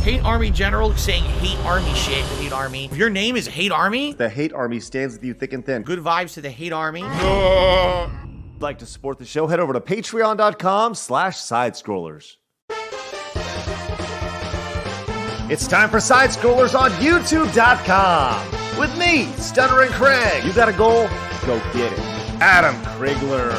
Hate Army General saying hate Army shit to Hate Army. If your name is Hate Army, the Hate Army stands with you thick and thin. good vibes to the Hate Army. Like to support the show, head over to patreon.com/sidescrollers. It's time for Side Scrollers on YouTube.com. With me, Stuttering Craig. You got a goal? Go get it. Adam Krigler.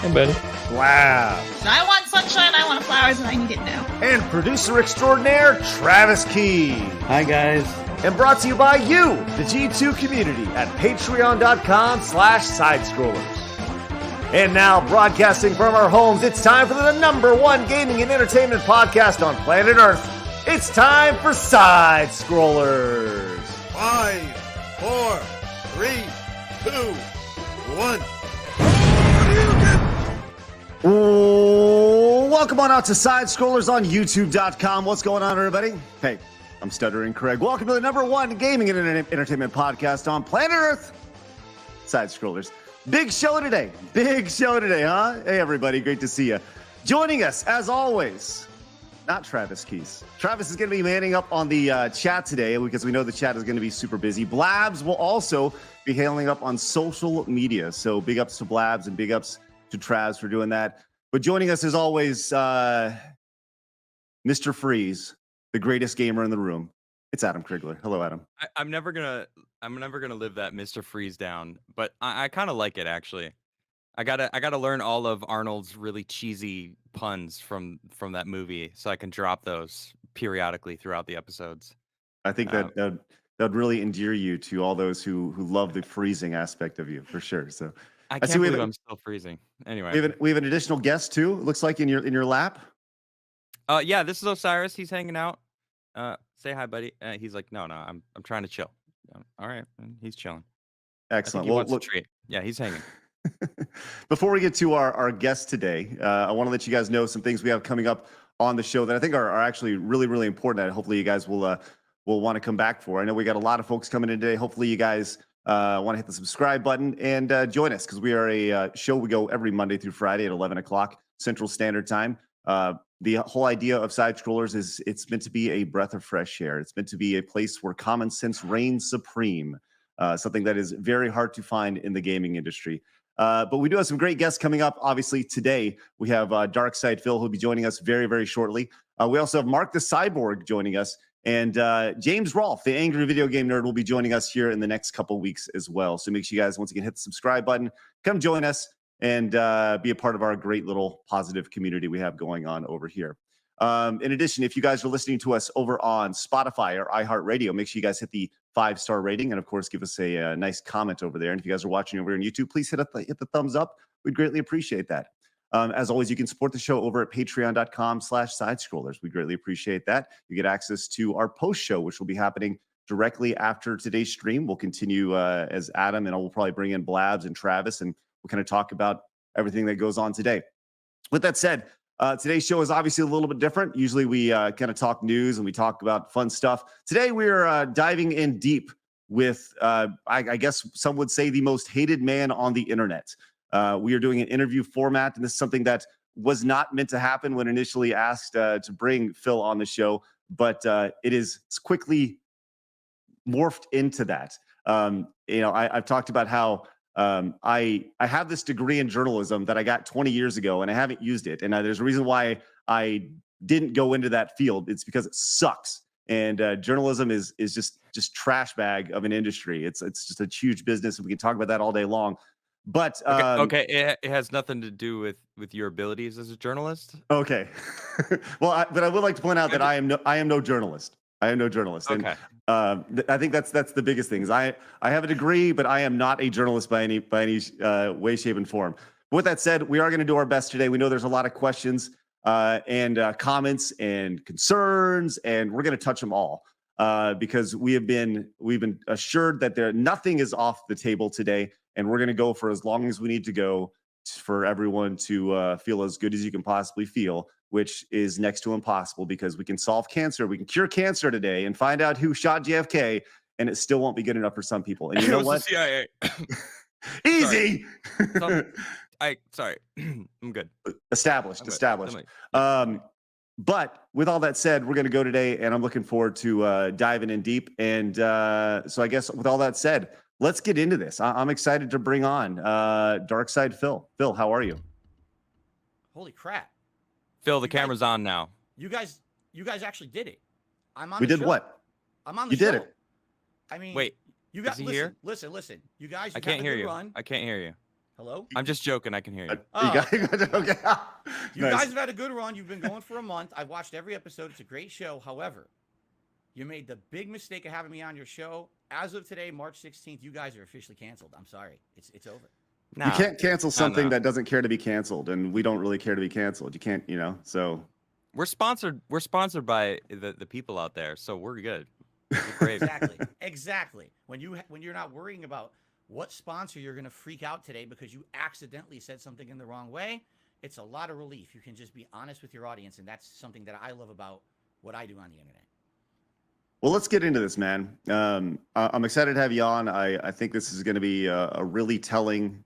Hey, buddy. Blabs. I want sunshine, I want flowers, and I need it now. And producer extraordinaire, Travis Key. Hi, guys. And brought to you by you, the G2 community, at patreon.com/sidescrollers. And now, broadcasting from our homes, it's time for the #1 gaming and entertainment podcast on planet Earth. It's time for Side Scrollers. 5, 4, 3, 2, 1. Welcome on out to Side Scrollers on YouTube.com. What's going on, everybody? Hey, I'm Stuttering Craig. Welcome to the #1 gaming and entertainment podcast on planet Earth. Side Scrollers. Big show today, huh? Hey, everybody, great to see you. Joining us, as always, not Travis Keys. Travis is going to be manning up on the chat today because we know the chat is going to be super busy. Blabs will also be hailing up on social media. So big ups to Blabs and big ups to Travs for doing that. But joining us, as always, Mr. Freeze, the greatest gamer in the room. It's Adam Krigler. Hello, Adam. I'm never gonna live that Mr. Freeze down, but I kind of like it actually. I gotta learn all of Arnold's really cheesy puns from that movie, so I can drop those periodically throughout the episodes. I think that'd really endear you to all those who love the freezing aspect of you, for sure. So I can't believe I'm still freezing. Anyway, we have an additional guest too. Looks like in your lap. Yeah, this is Osiris. He's hanging out. Say hi, buddy. He's like, no, I'm trying to chill. All right, he's chilling. Excellent. He wants a treat. Yeah, he's hanging. Before we get to our guest today, I want to let you guys know some things we have coming up on the show that I think are actually really, really important. And hopefully you guys will want to come back for. I know we got a lot of folks coming in today. Hopefully you guys want to hit the subscribe button and join us, because we are a show. We go every Monday through Friday at 11 o'clock Central Standard Time. The whole idea of Side Scrollers is it's meant to be a breath of fresh air. It's meant to be a place where common sense reigns supreme, something that is very hard to find in the gaming industry. But we do have some great guests coming up. Obviously, today we have Dark Side Phil, who'll be joining us very, very shortly. We also have Mark the Cyborg joining us. And James Rolfe, the angry video game nerd, will be joining us here in the next couple weeks as well. So make sure you guys, once again, hit the subscribe button. Come join us and be a part of our great little positive community we have going on over here. In addition, if you guys are listening to us over on Spotify or iHeartRadio, make sure you guys hit the 5-star rating and, of course, give us a nice comment over there. And if you guys are watching over on YouTube, please hit the thumbs up. We'd greatly appreciate that. As always, you can support the show over at patreon.com/sidescrollers. We greatly appreciate that. You get access to our post show, which will be happening directly after today's stream. We'll continue as Adam, and we'll probably bring in Blabs and Travis, and we'll kind of talk about everything that goes on today. With that said, today's show is obviously a little bit different. Usually we kind of talk news and we talk about fun stuff. Today we're diving in deep with, I guess some would say, the most hated man on the internet. We are doing an interview format, and this is something that was not meant to happen when initially asked to bring Phil on the show, but it is quickly morphed into that. I've talked about how I have this degree in journalism that I got 20 years ago, and I haven't used it. And there's a reason why I didn't go into that field. It's because it sucks. And journalism is just trash bag of an industry. It's just a huge business, and we can talk about that all day long. But okay, it has nothing to do with your abilities as a journalist. Okay, well, but I would like to point out that I am no journalist. I am no journalist. Okay. And I think that's the biggest thing. Is I have a degree, but I am not a journalist by any way, shape, and form. But with that said, we are going to do our best today. We know there's a lot of questions and comments and concerns, and we're going to touch them all because we've been assured that nothing is off the table today, and we're going to go for as long as we need to go for everyone to feel as good as you can possibly feel, which is next to impossible, because we can solve cancer. We can cure cancer today and find out who shot JFK, and it still won't be good enough for some people. And you know what? The CIA. Easy. Sorry. I'm good. Established. But with all that said, we're going to go today, and I'm looking forward to diving in deep. And so I guess with all that said, let's get into this. I'm excited to bring on Dark Side Phil. Phil, how are you? Holy crap. Phil, the You guys- camera's on now. You guys actually did it. I'm on We the did show. what? I'm on the You show. did it. I mean, Wait, you guys is he listen, here? listen. You guys, I you've can't had a hear good you. run. I can't hear you. Hello? I'm just joking. I can hear you. Oh, okay. Okay. You Nice. guys have had a good run. You've been going for a month. I've watched every episode. It's a great show. However, you made the big mistake of having me on your show. As of today, March 16th, you guys are officially canceled. I'm sorry. It's over. You Nah. can't cancel something no. that doesn't care to be canceled, and we don't really care to be canceled. You can't, so. We're sponsored by the people out there, so we're good. We're great. Exactly. When you're not worrying about what sponsor you're going to freak out today because you accidentally said something in the wrong way, it's a lot of relief. You can just be honest with your audience, and that's something that I love about what I do on the internet. Well, let's get into this, man. I'm excited to have you on. I think this is going to be a really telling,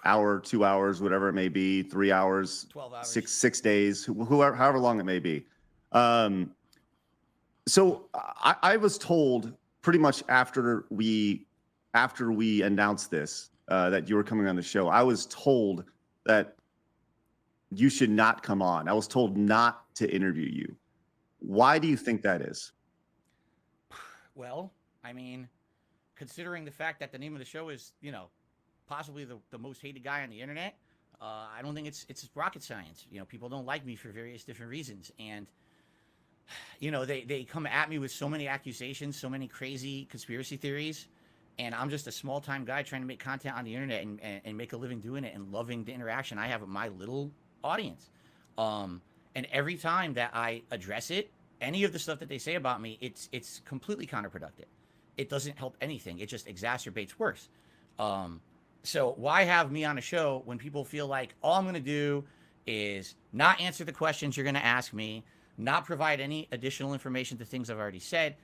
hour, 2 hours, whatever it may be, 3 hours, 12 hours. six days, however long it may be. So I was told pretty much after we announced this that you were coming on the show, I was told that you should not come on. I was told not to interview you. Why do you think that is? Well, I mean, considering the fact that the name of the show is, possibly the most hated guy on the internet, I don't think it's rocket science. People don't like me for various different reasons. And, they come at me with so many accusations, so many crazy conspiracy theories. And I'm just a small-time guy trying to make content on the internet and make a living doing it and loving the interaction I have with my little audience. And every time that I address it, any of the stuff that they say about me, it's completely counterproductive. It doesn't help anything. It just exacerbates worse. So why have me on a show when people feel like all I'm going to do is not answer the questions you're going to ask me, not provide any additional information to things I've already said?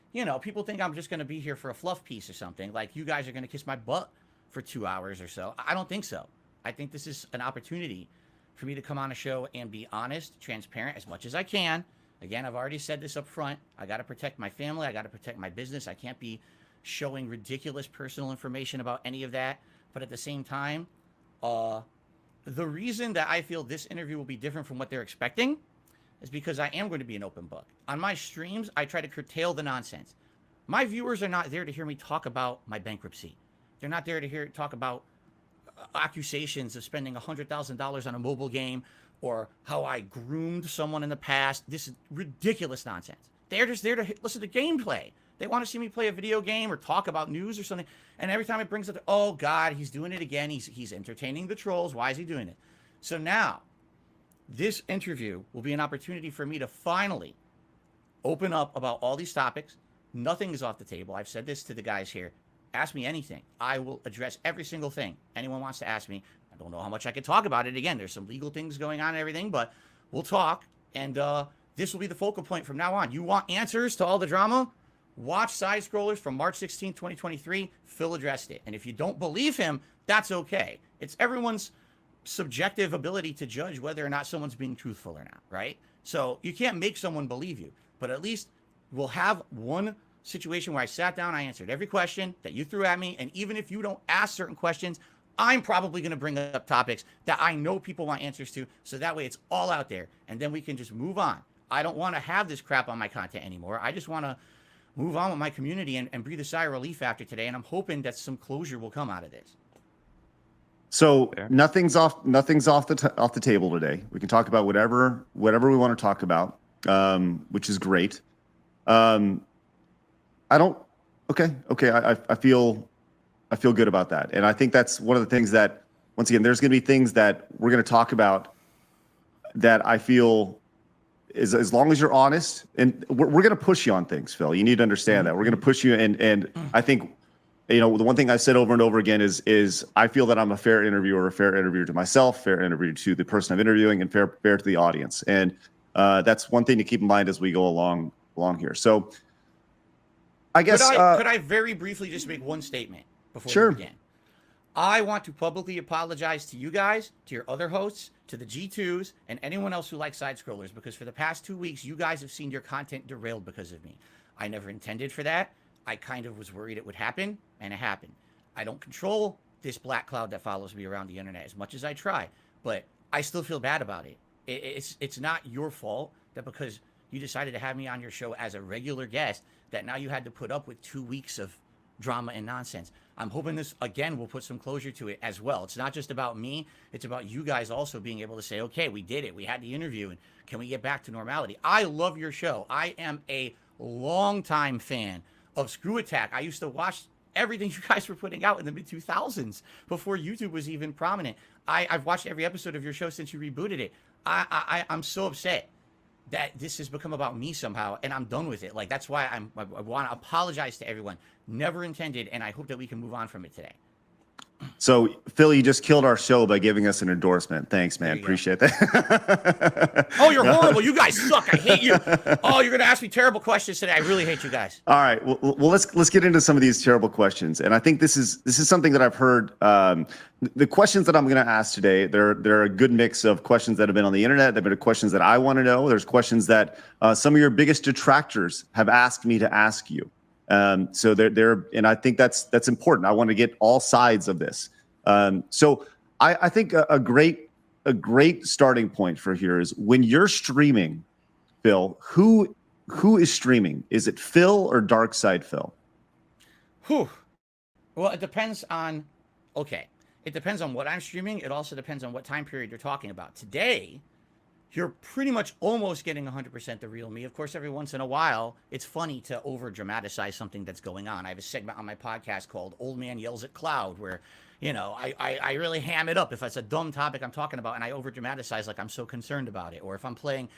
People think I'm just going to be here for a fluff piece or something. Like you guys are going to kiss my butt for 2 hours or so. I don't think so. I think this is an opportunity for me to come on a show and be honest, transparent as much as I can. Again, I've already said this up front. I got to protect my family. I got to protect my business. I can't be showing ridiculous personal information about any of that. But at the same time, the reason that I feel this interview will be different from what they're expecting is because I am going to be an open book. On my streams, I try to curtail the nonsense. My viewers are not there to hear me talk about my bankruptcy. They're not there to talk about accusations of spending $100,000 on a mobile game or how I groomed someone in the past. This is ridiculous nonsense. They're just there to listen to gameplay. They want to see me play a video game or talk about news or something. And every time it brings up, oh God, he's doing it again. He's entertaining the trolls. Why is he doing it? So now, this interview will be an opportunity for me to finally open up about all these topics. Nothing is off the table. I've said this to the guys here. Ask me anything. I will address every single thing anyone wants to ask me. I don't know how much I can talk about it. Again, there's some legal things going on and everything, but we'll talk. And this will be the focal point from now on. You want answers to all the drama? Watch Side Scrollers from March 16, 2023. Phil addressed it. And if you don't believe him, that's okay. It's everyone's subjective ability to judge whether or not someone's being truthful or not, right? So you can't make someone believe you, but at least we'll have one situation where I sat down, I answered every question that you threw at me, and even if you don't ask certain questions, I'm probably going to bring up topics that I know people want answers to, so that way it's all out there, and then we can just move on. I don't want to have this crap on my content anymore. I just want to move on with my community and breathe a sigh of relief after today, and I'm hoping that some closure will come out of this. So Fair. nothing's off the table today. We can talk about whatever we want to talk about, which is great. I feel good about that, and I think that's one of the things that, once again, there's going to be things that we're going to talk about that I feel is, as long as you're honest, and we're going to push you on things, Phil. You need to understand that we're going to push you, and I think, the one thing I've said over and over again is I feel that I'm a fair interviewer to myself, fair interview to the person I'm interviewing, and fair to the audience. And that's one thing to keep in mind as we go along here. So I guess could I very briefly just make one statement before Sure. we begin? I want to publicly apologize to you guys, to your other hosts, to the G2s and anyone else who likes side scrollers, because for the past 2 weeks, you guys have seen your content derailed because of me. I never intended for that. I kind of was worried it would happen, and it happened. I don't control this black cloud that follows me around the internet as much as I try, but I still feel bad about it. It's not your fault that because you decided to have me on your show as a regular guest, that now you had to put up with 2 weeks of drama and nonsense. I'm hoping this, again, will put some closure to it as well. It's not just about me. It's about you guys also being able to say, okay, we did it. We had the interview, and can we get back to normality? I love your show. I am a longtime fan of Screw Attack. I used to watch everything you guys were putting out in the mid-2000s before YouTube was even prominent. I've watched every episode of your show since you rebooted it. I'm so upset that this has become about me somehow, and I'm done with it. Like, that's why I want to apologize to everyone. Never intended, and I hope that we can move on from it today. So, Phil, you just killed our show by giving us an endorsement. Thanks, man. Appreciate that. Oh, you're horrible. You guys suck. I hate you. Oh, you're going to ask me terrible questions today. I really hate you guys. All right. Well, let's get into some of these terrible questions. And I think this is something that I've heard. The questions that I'm going to ask today, they're a good mix of questions that have been on the internet. They've been questions that I want to know. There's questions that some of your biggest detractors have asked me to ask you. So they're, and I think that's important. I want to get all sides of this. So I think a great starting point for here is when you're streaming, Phil, who is streaming? Is it Phil or Dark Side Phil? Whew. Well, it depends on, okay. It depends on what I'm streaming. It also depends on what time period you're talking about. Today, you're pretty much almost getting 100% the real me. Of course, every once in a while, it's funny to over-dramatize something that's going on. I have a segment on my podcast called Old Man Yells at Cloud, where, you know, I really ham it up if it's a dumb topic I'm talking about, and I over-dramatize like I'm so concerned about it. Or if I'm playing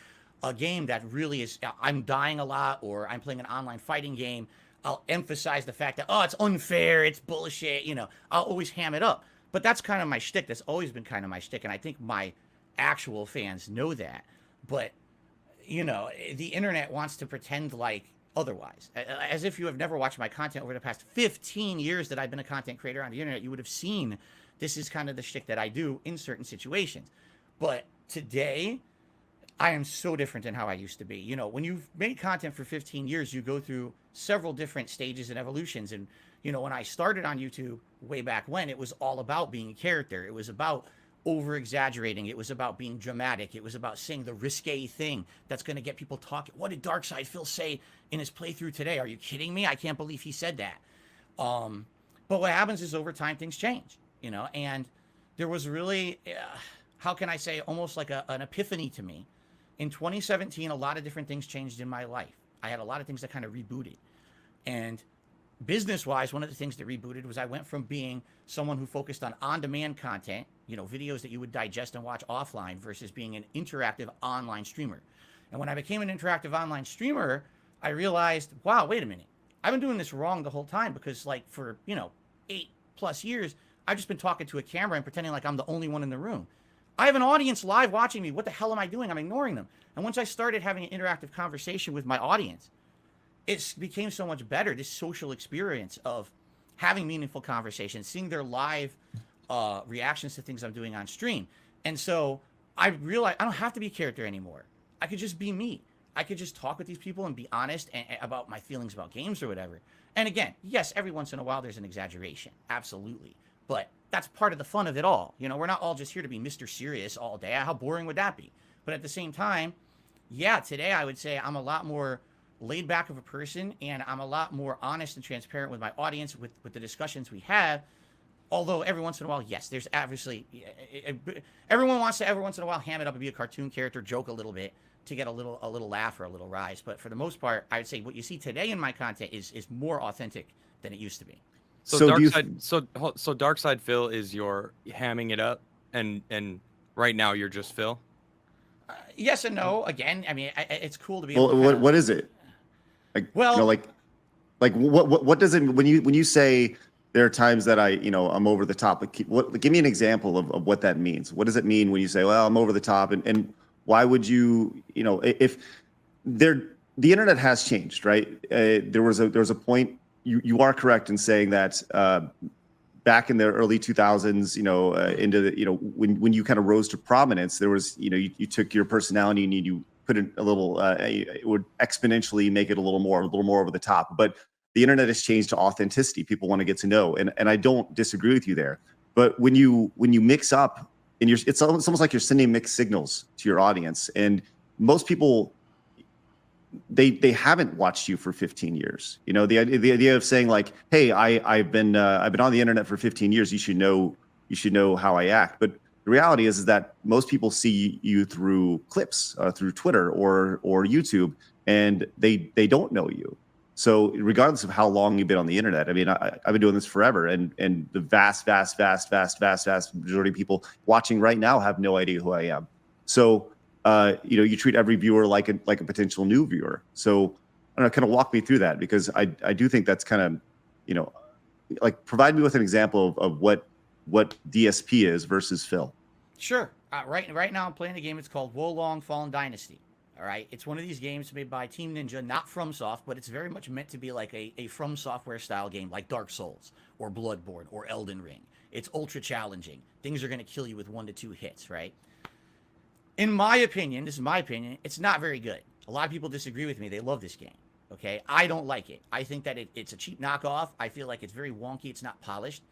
a game that really is, I'm dying a lot, or I'm playing an online fighting game, I'll emphasize the fact that, oh, it's unfair, it's bullshit, you know. I'll always ham it up. But that's kind of my shtick. That's always been kind of my shtick, and I think my actual fans know that. But, you know, the internet wants to pretend like otherwise, as if you have never watched my content over the past 15 years that I've been a content creator on the internet. You would have seen this is kind of the shtick that I do in certain situations. But today, I am so different than how I used to be. You know, when you've made content for 15 years, you go through several different stages and evolutions. And, you know, when I started on YouTube way back when, it was all about being a character. It was about over-exaggerating. It was about being dramatic. It was about saying the risque thing that's going to get people talking. What did Dark Side Phil say in his playthrough today? Are you kidding me? I can't believe he said that. But what happens is over time, things change, you know, and there was really, how can I say, almost like an epiphany to me. In 2017, a lot of different things changed in my life. I had a lot of things that kind of rebooted. And business-wise, one of the things that rebooted was I went from being someone who focused on on-demand content, you know, videos that you would digest and watch offline, versus being an interactive online streamer. And when I became an interactive online streamer, I realized, wow, wait a minute. I've been doing this wrong the whole time, because like for, you know, 8+ years, I've just been talking to a camera and pretending like I'm the only one in the room. I have an audience live watching me. What the hell am I doing? I'm ignoring them. And once I started having an interactive conversation with my audience, it became so much better, this social experience of having meaningful conversations, seeing their live reactions to things I'm doing on stream. And so I realized I don't have to be a character anymore. I could just be me. I could just talk with these people and be honest about my feelings about games or whatever. And again, yes, every once in a while there's an exaggeration. Absolutely. But that's part of the fun of it all. You know, we're not all just here to be Mr. Serious all day. How boring would that be? But at the same time, yeah, today I would say I'm a lot more laid back of a person, and I'm a lot more honest and transparent with my audience, with the discussions we have. Although every once in a while, yes, there's obviously, everyone wants to every once in a while ham it up and be a cartoon character, joke a little bit to get a little laugh or a little rise. But for the most part, I would say what you see today in my content is more authentic than it used to be. So Dark Side Phil is your hamming it up, and right now you're just Phil. Yes and no. Again, I mean, it's cool to be. Well, what is it? Like, well, you know, like what does it, when you say there are times that I'm over the top, like, give me an example of what that means. What does it mean when you say, well, I'm over the top, and why would you, if the internet has changed, right? There was a point, you are correct in saying that back in the early 2000s, into the, when you kind of rose to prominence, there was, you took your personality and you put in a little, it would exponentially make it a little more over the top. But the internet has changed to authenticity. People want to get to know, and I don't disagree with you there. But when you mix up, and it's almost like you're sending mixed signals to your audience, and most people, they haven't watched you for 15 years. The idea of saying like, hey, I've been on the internet for 15 years. You should know how I act. But the reality is that most people see you through clips, through Twitter or YouTube, and they don't know you. So regardless of how long you've been on the internet, I mean, I've been doing this forever, and the vast majority of people watching right now have no idea who I am. So you treat every viewer like a potential new viewer. So I don't know, kind of walk me through that, because I do think that's kind of, like, provide me with an example of what DSP is versus Phil. Sure. Right now I'm playing a game. It's called Wolong Fallen Dynasty. All right. It's one of these games made by Team Ninja, not FromSoft, but it's very much meant to be like a From Software style game, like Dark Souls or Bloodborne or Elden Ring. It's ultra challenging. Things are going to kill you with 1 to 2 hits, right? In my opinion, this is my opinion, it's not very good. A lot of people disagree with me. They love this game. Okay. I don't like it. I think that it's a cheap knockoff. I feel like it's very wonky. It's not polished.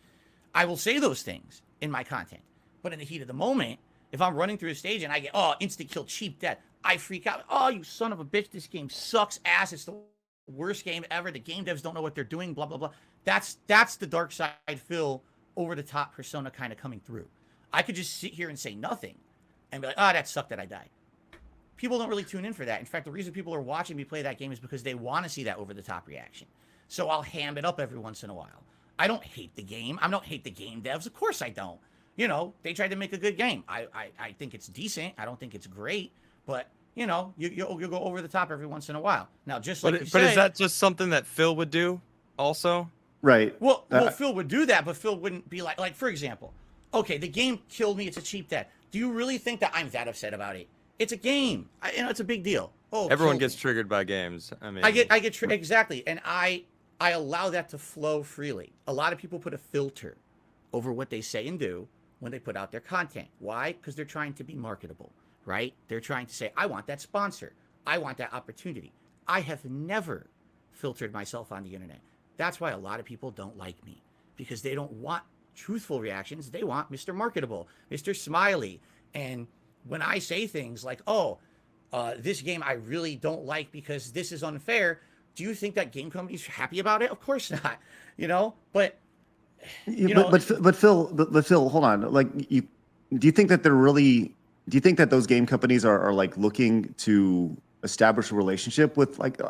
I will say those things in my content, but in the heat of the moment, if I'm running through a stage and I get, instant kill, cheap death, I freak out. Oh, you son of a bitch. This game sucks ass. It's the worst game ever. The game devs don't know what they're doing, blah, blah, blah. That's the dark side Phil, over the top persona kind of coming through. I could just sit here and say nothing and be like, that sucked that I died. People don't really tune in for that. In fact, the reason people are watching me play that game is because they want to see that over the top reaction. So I'll ham it up every once in a while. I don't hate the game. I don't hate the game devs. Of course I don't. They tried to make a good game. I think it's decent. I don't think it's great. But, you'll go over the top every once in a while. Now, just like but is that just something that Phil would do also? Right. Well, Phil would do that, but Phil wouldn't be like, for example, okay, the game killed me. It's a cheap death. Do you really think that I'm that upset about it? It's a game. It's a big deal. Everyone gets triggered by games. I mean, I get triggered, exactly. And I allow that to flow freely. A lot of people put a filter over what they say and do when they put out their content. Why? Because they're trying to be marketable, right? They're trying to say, I want that sponsor. I want that opportunity. I have never filtered myself on the internet. That's why a lot of people don't like me, because they don't want truthful reactions. They want Mr. Marketable, Mr. Smiley. And when I say things like, this game I really don't like because this is unfair, do you think that game companies are happy about it? Of course not, but but Phil, hold on. Like, do you think that do you think that those game companies are like looking to establish a relationship with like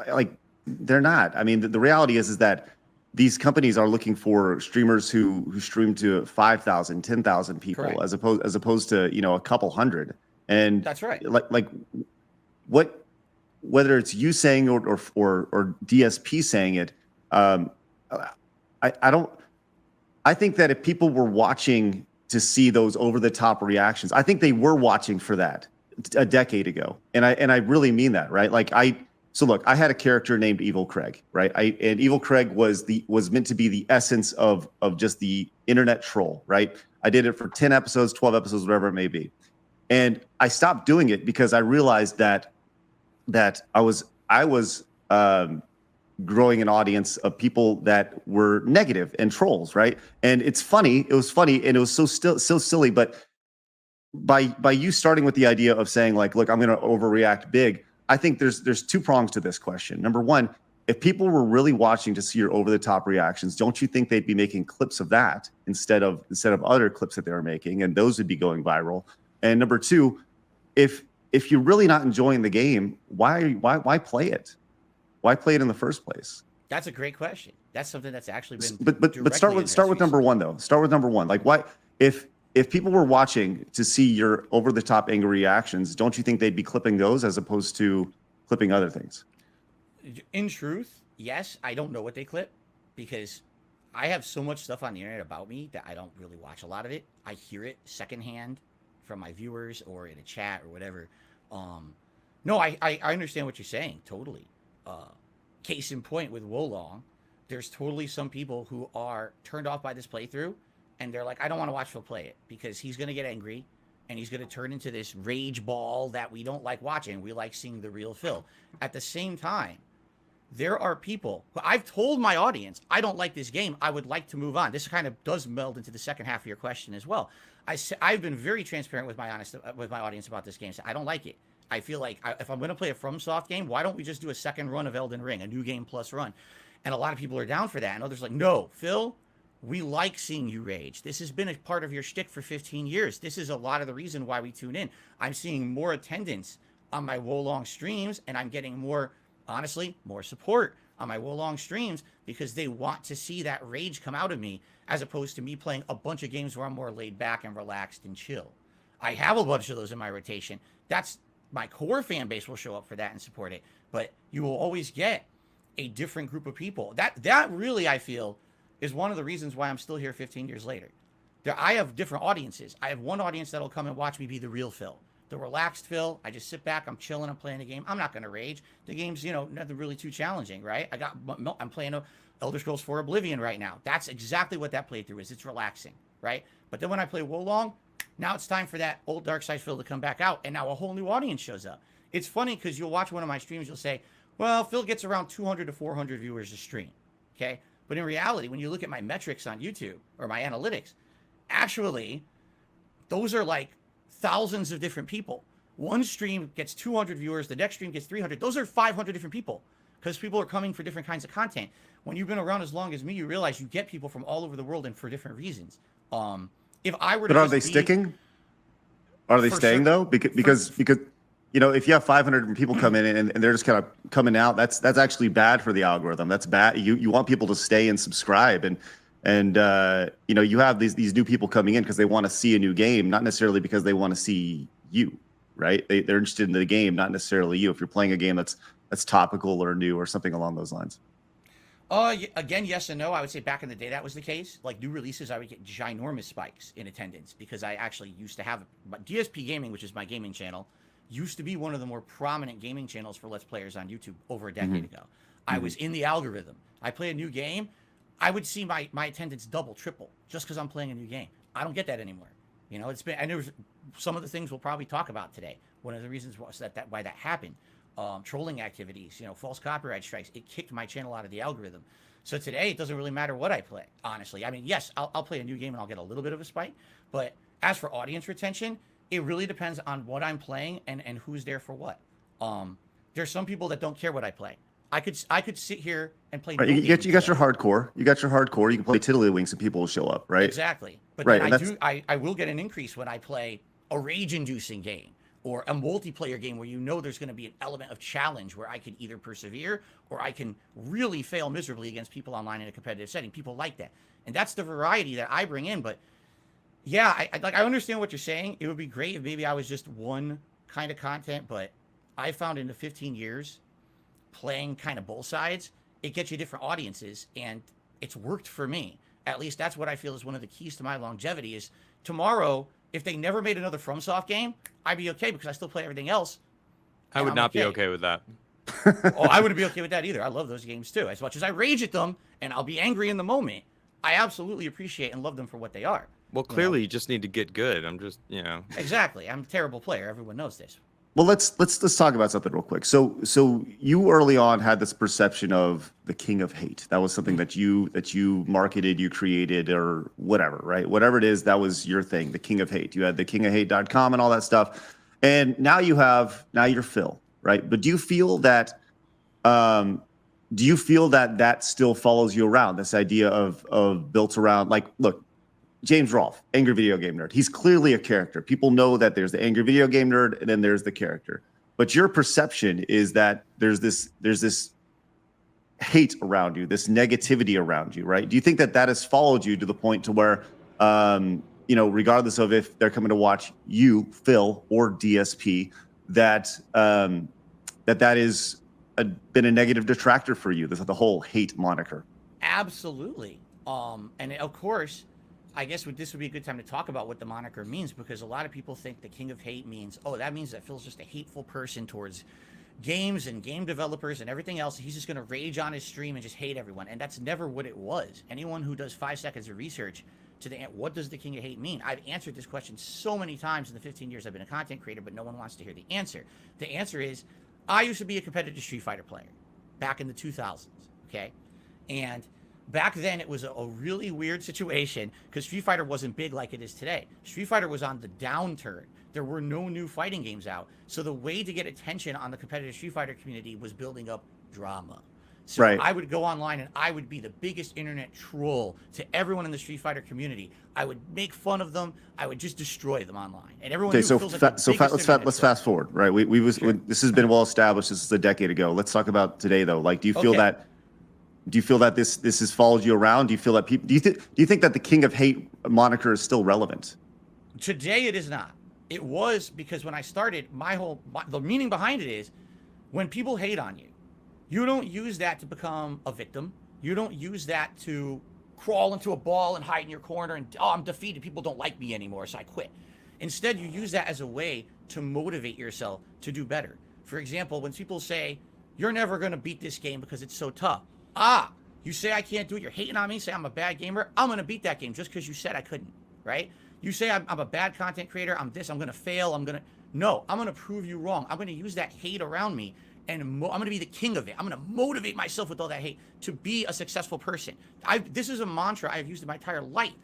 they're not. I mean, the reality is that these companies are looking for streamers who stream to 5,000, 10,000 people. Correct. as opposed to, a couple hundred. And that's right. Like whether it's you saying or DSP saying it, I think that if people were watching to see those over the top reactions, I think they were watching for that a decade ago. And I really mean that, right? So look, I had a character named Evil Craig, right? And Evil Craig was meant to be the essence of just the internet troll, right? I did it for 10 episodes, 12 episodes, whatever it may be. And I stopped doing it because I realized that I was growing an audience of people that were negative and trolls, right? And it was funny, and it was so silly. But by you starting with the idea of saying like, look, I'm going to overreact big, I think there's two prongs to this question. Number one, if people were really watching to see your over the top reactions, don't you think they'd be making clips of that instead of other clips that they were making, and those would be going viral? And number two, if you're really not enjoying the game, why play it? Why play it in the first place? That's a great question. That's something that's actually been. But start with number one though. Start with number one. Like, why if people were watching to see your over the top angry reactions, don't you think they'd be clipping those as opposed to clipping other things? In truth, yes. I don't know what they clip because I have so much stuff on the internet about me that I don't really watch a lot of it. I hear it secondhand from my viewers or in a chat or whatever. No, I understand what you're saying totally. Case in point with Wolong, there's totally some people who are turned off by this playthrough and they're like, I don't want to watch Phil play it because he's going to get angry and he's going to turn into this rage ball that we don't like watching. We like seeing the real Phil. At the same time, there are people who I've told my audience, I don't like this game. I would like to move on. This kind of does meld into the second half of your question as well. I've been very transparent with my audience about this game. So I don't like it. I feel like if I'm going to play a FromSoft game, why don't we just do a second run of Elden Ring, a new game plus run? And a lot of people are down for that. And others are like, no, Phil, we like seeing you rage. This has been a part of your shtick for 15 years. This is a lot of the reason why we tune in. I'm seeing more attendance on my Wolong streams, and I'm getting more, honestly, more support on my Wolong streams because they want to see that rage come out of me as opposed to me playing a bunch of games where I'm more laid back and relaxed and chill. I have a bunch of those in my rotation. That's my core fan base will show up for that and support it. But you will always get a different group of people. That really, I feel, is one of the reasons why I'm still here 15 years later. I have different audiences. I have one audience that'll come and watch me be the real Phil. The relaxed Phil. I just sit back, I'm chilling, I'm playing a game. I'm not going to rage. The game's, nothing really too challenging, right? I'm playing Elder Scrolls 4 Oblivion right now. That's exactly what that playthrough is. It's relaxing, right? But then when I play Wolong, now it's time for that old Dark Side Phil to come back out, and now a whole new audience shows up. It's funny because you'll watch one of my streams, you'll say, well, Phil gets around 200 to 400 viewers a stream, okay? But in reality, when you look at my metrics on YouTube or my analytics, actually, those are like thousands of different people. One stream gets 200 viewers, the next stream gets 300. Those are 500 different people because people are coming for different kinds of content. When you've been around as long as me, you realize you get people from all over the world and for different reasons. If I were to But are they sticking? Are they staying though? Because if you have 500 people come in and they're just kind of coming out, that's actually bad for the algorithm. That's bad. You want people to stay and subscribe, and you have these new people coming in because they want to see a new game, not necessarily because they want to see you, right? They're interested in the game, not necessarily you. If you're playing a game that's topical or new or something along those lines. Again, yes and no. I would say back in the day that was the case. Like new releases, I would get ginormous spikes in attendance because I actually used to have DSP Gaming, which is my gaming channel, used to be one of the more prominent gaming channels for Let's Players on YouTube over a decade ago. I was in the algorithm. I play a new game, I would see my attendance double, triple, just because I'm playing a new game. I don't get that anymore. It's been, and there's some of the things we'll probably talk about today. One of the reasons was why that happened. Trolling activities, false copyright strikes. It kicked my channel out of the algorithm. So today, it doesn't really matter what I play, honestly. I mean, yes, I'll play a new game and I'll get a little bit of a spike. But as for audience retention, it really depends on what I'm playing and who's there for what. There's some people that don't care what I play. I could sit here and play. Right, you got your hardcore. You got your hardcore. You can play Tiddlywinks and people will show up, right? Exactly. But right, then I will get an increase when I play a rage-inducing game or a multiplayer game where there's going to be an element of challenge where I can either persevere or I can really fail miserably against people online in a competitive setting. People like that. And that's the variety that I bring in. But yeah, I understand what you're saying. It would be great if maybe I was just one kind of content, but I found in the 15 years playing kind of both sides, it gets you different audiences, and it's worked for me. At least that's what I feel is one of the keys to my longevity is tomorrow, if they never made another FromSoft game, I'd be okay because I still play everything else. I would not be okay with that. I wouldn't be okay with that either. I love those games too. As much as I rage at them and I'll be angry in the moment, I absolutely appreciate and love them for what they are. Well, clearly you just need to get good. I'm just, Exactly. I'm a terrible player. Everyone knows this. Well, let's talk about something real quick. So you early on had this perception of the king of hate. That was something that you marketed, you created, or whatever, right? Whatever it is, that was your thing, the king of hate. You had the kingofhate.com and all that stuff. And now you're Phil, right? But do you feel that that still follows you around? This idea of built around, like, look, James Rolfe, angry video game nerd. He's clearly a character. People know that there's the angry video game nerd and then there's the character. But your perception is that there's this hate around you, this negativity around you, right? Do you think that has followed you to the point to where, regardless of if they're coming to watch you, Phil, or DSP, that is been a negative detractor for you, the whole hate moniker? Absolutely. And of course, I guess this would be a good time to talk about what the moniker means, because a lot of people think the king of hate means, that means that Phil's just a hateful person towards games and game developers and everything else. He's just going to rage on his stream and just hate everyone. And that's never what it was. Anyone who does 5 seconds of research to what does the king of hate mean? I've answered this question so many times in the 15 years I've been a content creator, but no one wants to hear the answer. The answer is, I used to be a competitive Street Fighter player back in the 2000s, okay? And back then it was a really weird situation because Street Fighter wasn't big like it is today. Street Fighter was on the downturn. There were no new fighting games out. So the way to get attention on the competitive Street Fighter community was building up drama. So Right. I would go online and I would be the biggest internet troll to everyone in the Street Fighter community. I would make fun of them. I would just destroy them online. And everyone Okay, knew so Phil's like the biggest internet let's troll. fast forward, right? This has been well established. This is a decade ago. Let's talk about today, though. Like, do you feel Okay. that this has followed you around? Do you feel that people do you think that the King of Hate moniker is still relevant? Today it is not. It was because when I started, the meaning behind it is when people hate on you, you don't use that to become a victim. You don't use that to crawl into a ball and hide in your corner and, oh, I'm defeated. People don't like me anymore, so I quit. Instead, you use that as a way to motivate yourself to do better. For example, when people say, you're never going to beat this game because it's so tough. You say I can't do it. You're hating on me. Say I'm a bad gamer. I'm going to beat that game just because you said I couldn't, right? You say I'm a bad content creator. I'm going to fail. No, I'm going to prove you wrong. I'm going to use that hate around me and I'm going to be the king of it. I'm going to motivate myself with all that hate to be a successful person. This is a mantra I've used in my entire life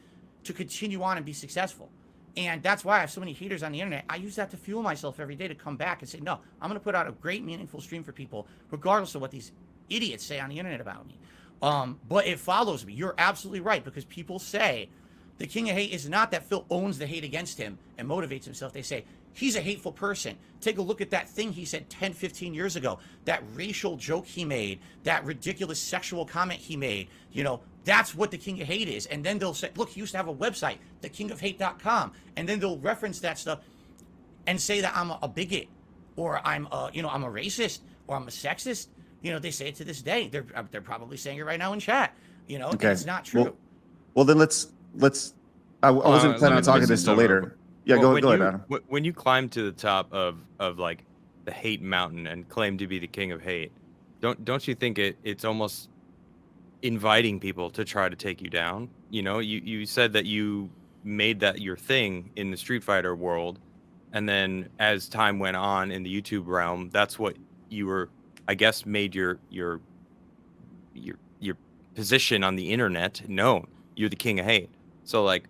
to continue on and be successful. And that's why I have so many haters on the internet. I use that to fuel myself every day to come back and say, no, I'm going to put out a great, meaningful stream for people, regardless of what these idiots say on the internet about me. But it follows me. You're absolutely right, because people say the king of hate is not that Phil owns the hate against him and motivates himself. They say, he's a hateful person. Take a look at that thing he said 10, 15 years ago, that racial joke he made, that ridiculous sexual comment he made. That's what the king of hate is. And then they'll say, look, he used to have a website, thekingofhate.com. And then they'll reference that stuff and say that I'm a bigot, or I'm a racist, or I'm a sexist. They say it to this day. They're probably saying it right now in chat. Okay. And it's not true. Well, then let's. I wasn't planning on talking this till later. Yeah, go ahead, Adam. When you climb to the top of like the hate mountain and claim to be the king of hate, don't you think it's almost inviting people to try to take you down? You said that you made that your thing in the Street Fighter world, and then as time went on in the YouTube realm, that's what you were, I guess, made your position on the internet known. You're the king of hate. So like,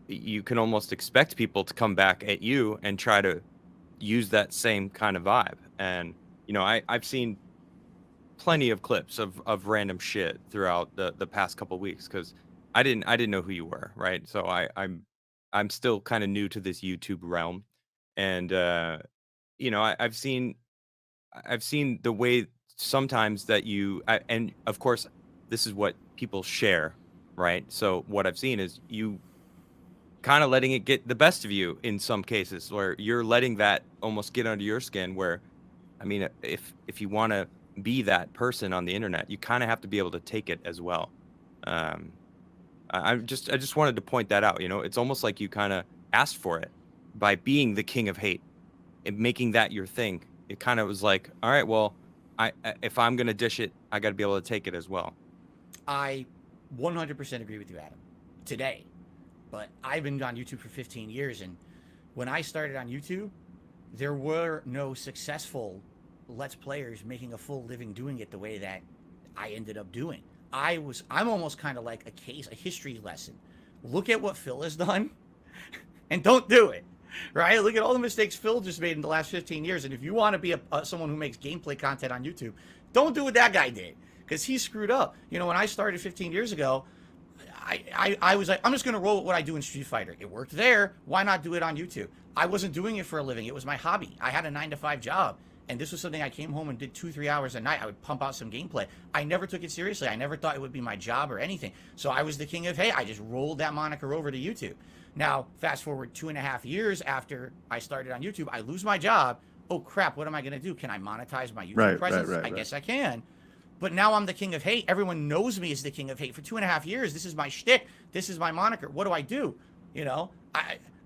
you can almost expect people to come back at you and try to use that same kind of vibe. And I've seen plenty of clips of random shit throughout the past couple of weeks, because I didn't know who you were, right? So I'm still kind of new to this YouTube realm, and I've seen the way sometimes that and of course this is what people share, right? So what I've seen is you kind of letting it get the best of you in some cases, where you're letting that almost get under your skin, where, I mean, if you want to be that person on the internet, you kind of have to be able to take it as well. I just wanted to point that out. It's almost like you kind of asked for it by being the king of hate and making that your thing. It kind of was like, all right, well, if I'm going to dish it, I got to be able to take it as well. I 100% agree with you, Adam, today. But I've been on YouTube for 15 years, and when I started on YouTube, there were no successful Let's Players making a full living doing it the way that I ended up doing. I'm almost kind of like a history lesson. Look at what Phil has done, and don't do it, right? Look at all the mistakes Phil just made in the last 15 years, and if you want to be someone who makes gameplay content on YouTube, don't do what that guy did, because he screwed up. When I started 15 years ago, I was like, I'm just going to roll with what I do in Street Fighter. It worked there. Why not do it on YouTube? I wasn't doing it for a living. It was my hobby. I had a 9-to-5 job, and this was something I came home and did 2-3 hours a night. I would pump out some gameplay. I never took it seriously. I never thought it would be my job or anything. So I was the king of hate. I just rolled that moniker over to YouTube. Now, fast forward 2.5 years after I started on YouTube, I lose my job. Oh, crap, what am I going to do? Can I monetize my YouTube presence? I guess I can. But now I'm the king of hate. Everyone knows me as the king of hate. For 2.5 years, this is my shtick. This is my moniker. What do I do?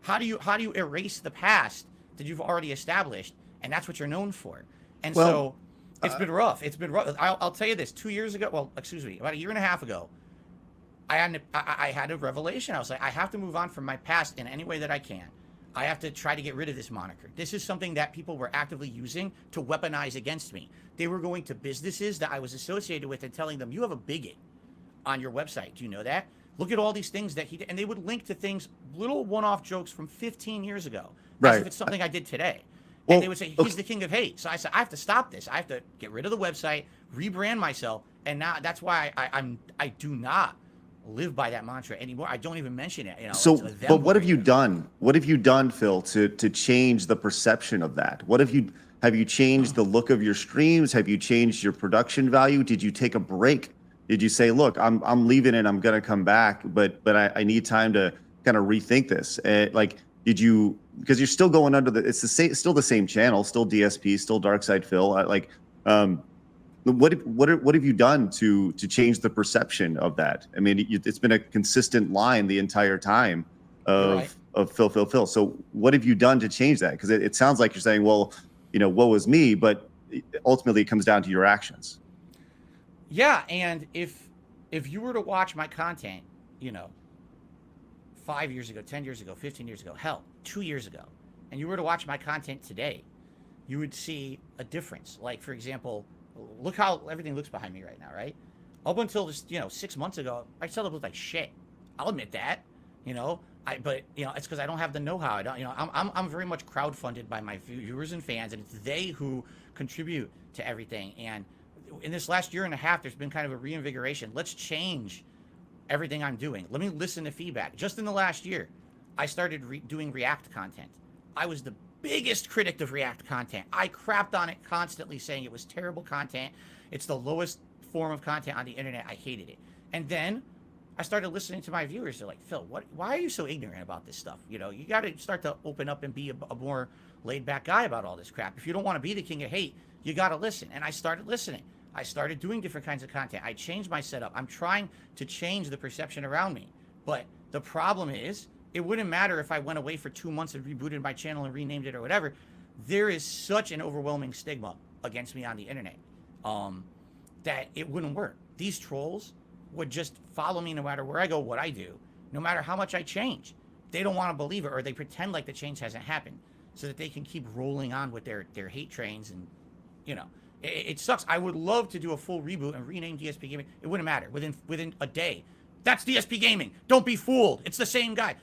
How do you erase the past that you've already established? And that's what you're known for. And so it's been rough. It's been rough. I'll tell you this. 2 years ago, about a year and a half ago, I had a revelation. I was like, I have to move on from my past in any way that I can. I have to try to get rid of this moniker. This is something that people were actively using to weaponize against me. They were going to businesses that I was associated with and telling them, you have a bigot on your website. Do you know that? Look at all these things that he did. And they would link to things, little one-off jokes from 15 years ago. As if it's something I did today. Well, and they would say, he's the king of hate. So I said, I have to stop this. I have to get rid of the website, rebrand myself. And now that's why I do not live by that mantra anymore. I don't even mention it. You know, so, but what have you done? What have you done, Phil, to change the perception of that? What have you changed the look of your streams? Have you changed your production value? Did you take a break? Did you say, look, I'm leaving and I'm going to come back, but I need time to kind of rethink this? Like, did you, because you're still going under it's the same, still the same channel, still DSP, still Dark Side Phil. What have you done to change the perception of that? I mean, it's been a consistent line the entire time of Phil. So what have you done to change that? Because it sounds like you're saying, well, you know, woe is me, but ultimately it comes down to your actions. Yeah, and if you were to watch my content, you know, 5 years ago, 10 years ago, 15 years ago, hell, 2 years ago, and you were to watch my content today, you would see a difference. Like, for example, look how everything looks behind me right now, right? Up until just, 6 months ago, I still looked like shit. I'll admit that, but it's because I don't have the know-how. I don't, I'm very much crowdfunded by my viewers and fans, and it's they who contribute to everything. And in this last year and a half, there's been kind of a reinvigoration. Let's change everything I'm doing. Let me listen to feedback. Just in the last year, I started doing React content. I was the biggest critic of React content. I crapped on it constantly, saying it was terrible content. It's the lowest form of content on the internet. I hated it. And then I started listening to my viewers. They're like, Phil, why are you so ignorant about this stuff? You got to start to open up and be a more laid-back guy about all this crap. If you don't want to be the king of hate, you got to listen. And I started listening. I started doing different kinds of content. I changed my setup. I'm trying to change the perception around me. But the problem is, it wouldn't matter if I went away for 2 months and rebooted my channel and renamed it or whatever. There is such an overwhelming stigma against me on the internet that it wouldn't work. These trolls would just follow me no matter where I go, what I do, no matter how much I change. They don't want to believe it, or they pretend like the change hasn't happened so that they can keep rolling on with their hate trains. And, it sucks. I would love to do a full reboot and rename DSP Gaming. It wouldn't matter. Within a day, that's DSP Gaming. Don't be fooled. It's the same guy.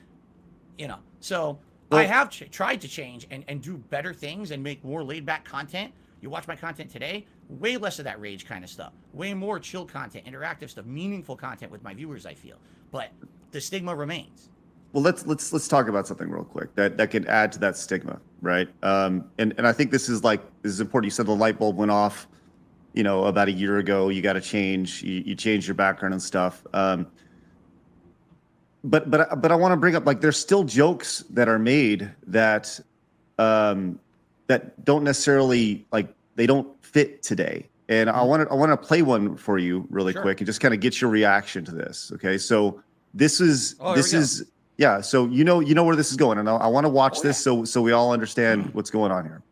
So I have tried to change and do better things and make more laid-back content. You watch my content today, way less of that rage kind of stuff, way more chill content, interactive stuff, meaningful content with my viewers, I feel. But the stigma remains. Well, let's talk about something real quick that can add to that stigma, right? And I think this is important. You said the light bulb went off, about a year ago. You got to change. You changed your background and stuff. But I want to bring up, like, there's still jokes that are made that that don't necessarily, like, they don't fit today. And I want to play one for you really quick and just kind of get your reaction to this. Okay, so this is yeah. So you know where this is going, and I want to watch this so we all understand what's going on here.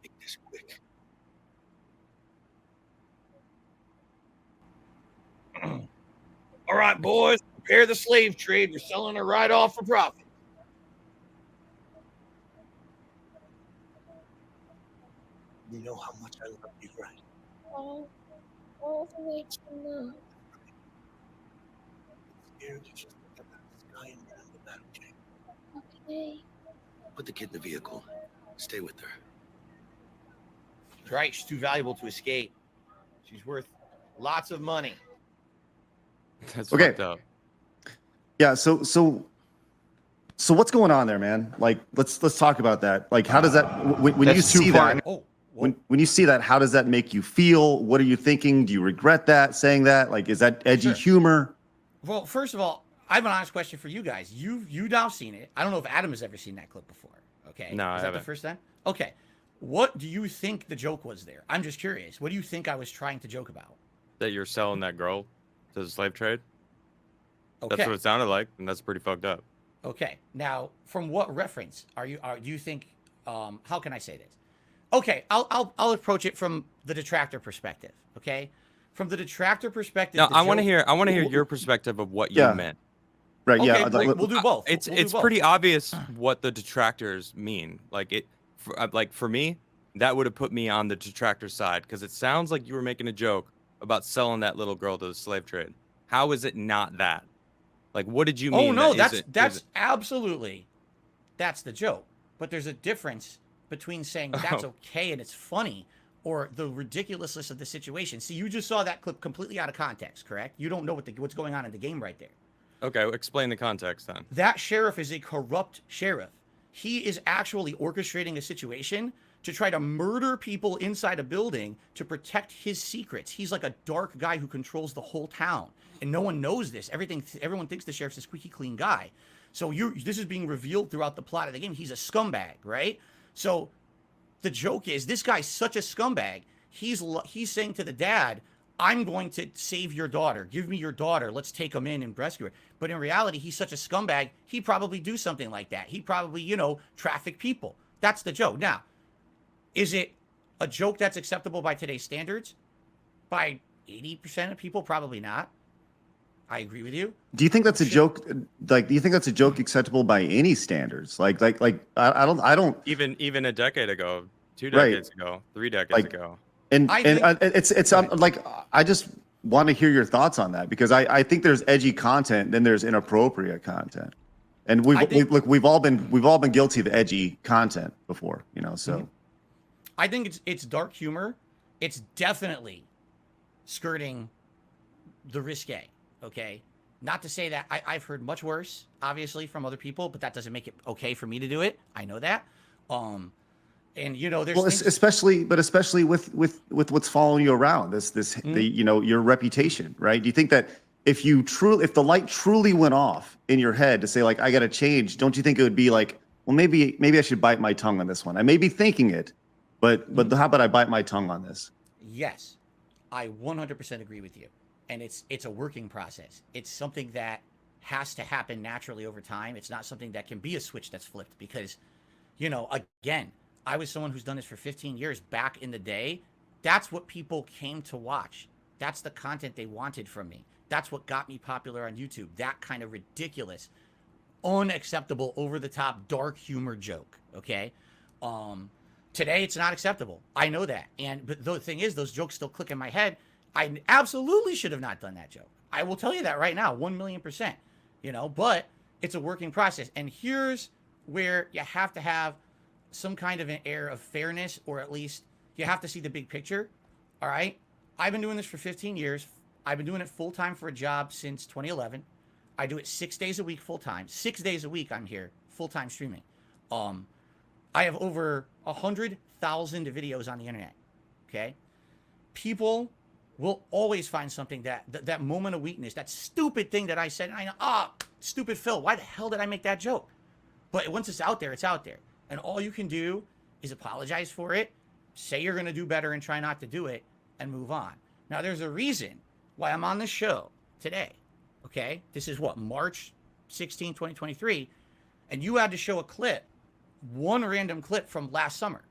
Make this quick. All right, boys, prepare the slave trade. We're selling her right off for profit. You know how much I love you, right? Oh, all the way to the Scared you just look at the sky and run the battle chain. okay. Put the kid in the vehicle. Stay with her. Right, she's too valuable to escape. She's worth lots of money. That's Okay. fucked up. Yeah. So what's going on there, man? Like, let's talk about that. Like, how does that when you see that? When you see that, how does that make you feel? What are you thinking? Do you regret that, saying that? Like, is that edgy humor? Well, first of all, I have an honest question for you guys. You've now seen it. I don't know if Adam has ever seen that clip before. Okay. No, I Is that haven't. the first time? Okay. What do you think the joke was there? I'm just curious. What do you think I was trying to joke about? That you're selling that girl to the slave trade? Okay. That's what it sounded like, and that's pretty fucked up. Okay. Now, from what reference do you think? How can I say this? Okay, I'll approach it from the detractor perspective. Okay, from the detractor perspective. No, the I want to joke- hear. I want to hear your perspective of what you Yeah. meant. Right. Okay, Yeah. we'll do both. It's We'll do it's both. pretty obvious what the detractors mean. Like for me, that would have put me on the detractor side because it sounds like you were making a joke about selling that little girl to the slave trade. How is it not that? Like, what did you mean? Oh no, that that's absolutely that's the joke. But there's a difference between saying that's Oh. okay and it's funny or the ridiculousness of the situation. See, you just saw that clip completely out of context, correct? You don't know what's going on in the game right there. Okay, well, explain the context then. That sheriff is a corrupt sheriff. He is actually orchestrating a situation to try to murder people inside a building to protect his secrets. He's like a dark guy who controls the whole town. And no one knows this. Everyone thinks the sheriff's a squeaky clean guy. So this is being revealed throughout the plot of the game. He's a scumbag, right? So the joke is this guy's such a scumbag. He's saying to the dad, I'm going to save your daughter. Give me your daughter. Let's take him in and rescue her. But in reality, he's such a scumbag. He'd probably do something like that. He'd probably, traffic people. That's the joke. Now, is it a joke that's acceptable by today's standards? By 80% of people, probably not. I agree with you. Do you think that's a joke? Like, do you think that's a joke acceptable by any standards? I don't. Even a decade ago, 2 Right. decades ago, 3 decades Like, ago. And I and think- it's like I just want to hear your thoughts on that because I think there's edgy content, then there's inappropriate content, and we've all been guilty of edgy content before, So I think it's dark humor. It's definitely skirting the risque. Okay, not to say that I've heard much worse, obviously, from other people, but that doesn't make it okay for me to do it. I know that. And there's things... especially with what's following you around your reputation, right? Do you think that if the light truly went off in your head to say like I got to change, don't you think it would be like, well, maybe I should bite my tongue on this one? I may be thinking it, but how about I bite my tongue on this? Yes, I 100% agree with you, and it's a working process. It's something that has to happen naturally over time. It's not something that can be a switch that's flipped because, again. I was someone who's done this for 15 years back in the day. That's what people came to watch. That's the content they wanted from me. That's what got me popular on YouTube. That kind of ridiculous, unacceptable, over-the-top, dark humor joke, okay? Today, it's not acceptable. I know that. But the thing is, those jokes still click in my head. I absolutely should have not done that joke. I will tell you that right now, 1,000,000%. But it's a working process. And here's where you have to have some kind of an air of fairness, or at least you have to see the big picture. All right. I've been doing this for 15 years. I've been doing it full time for a job since 2011. I do it 6 days a week, full time. 6 days a week, I'm here, full time streaming. I have over 100,000 videos on the internet. Okay. People will always find something that moment of weakness, that stupid thing that I said. And I know, stupid Phil, why the hell did I make that joke? But once it's out there, it's out there. And all you can do is apologize for it, say you're going to do better and try not to do it, and move on. Now, there's a reason why I'm on this show today, okay? This is March 16, 2023, and you had to show a clip, one random clip from last summer.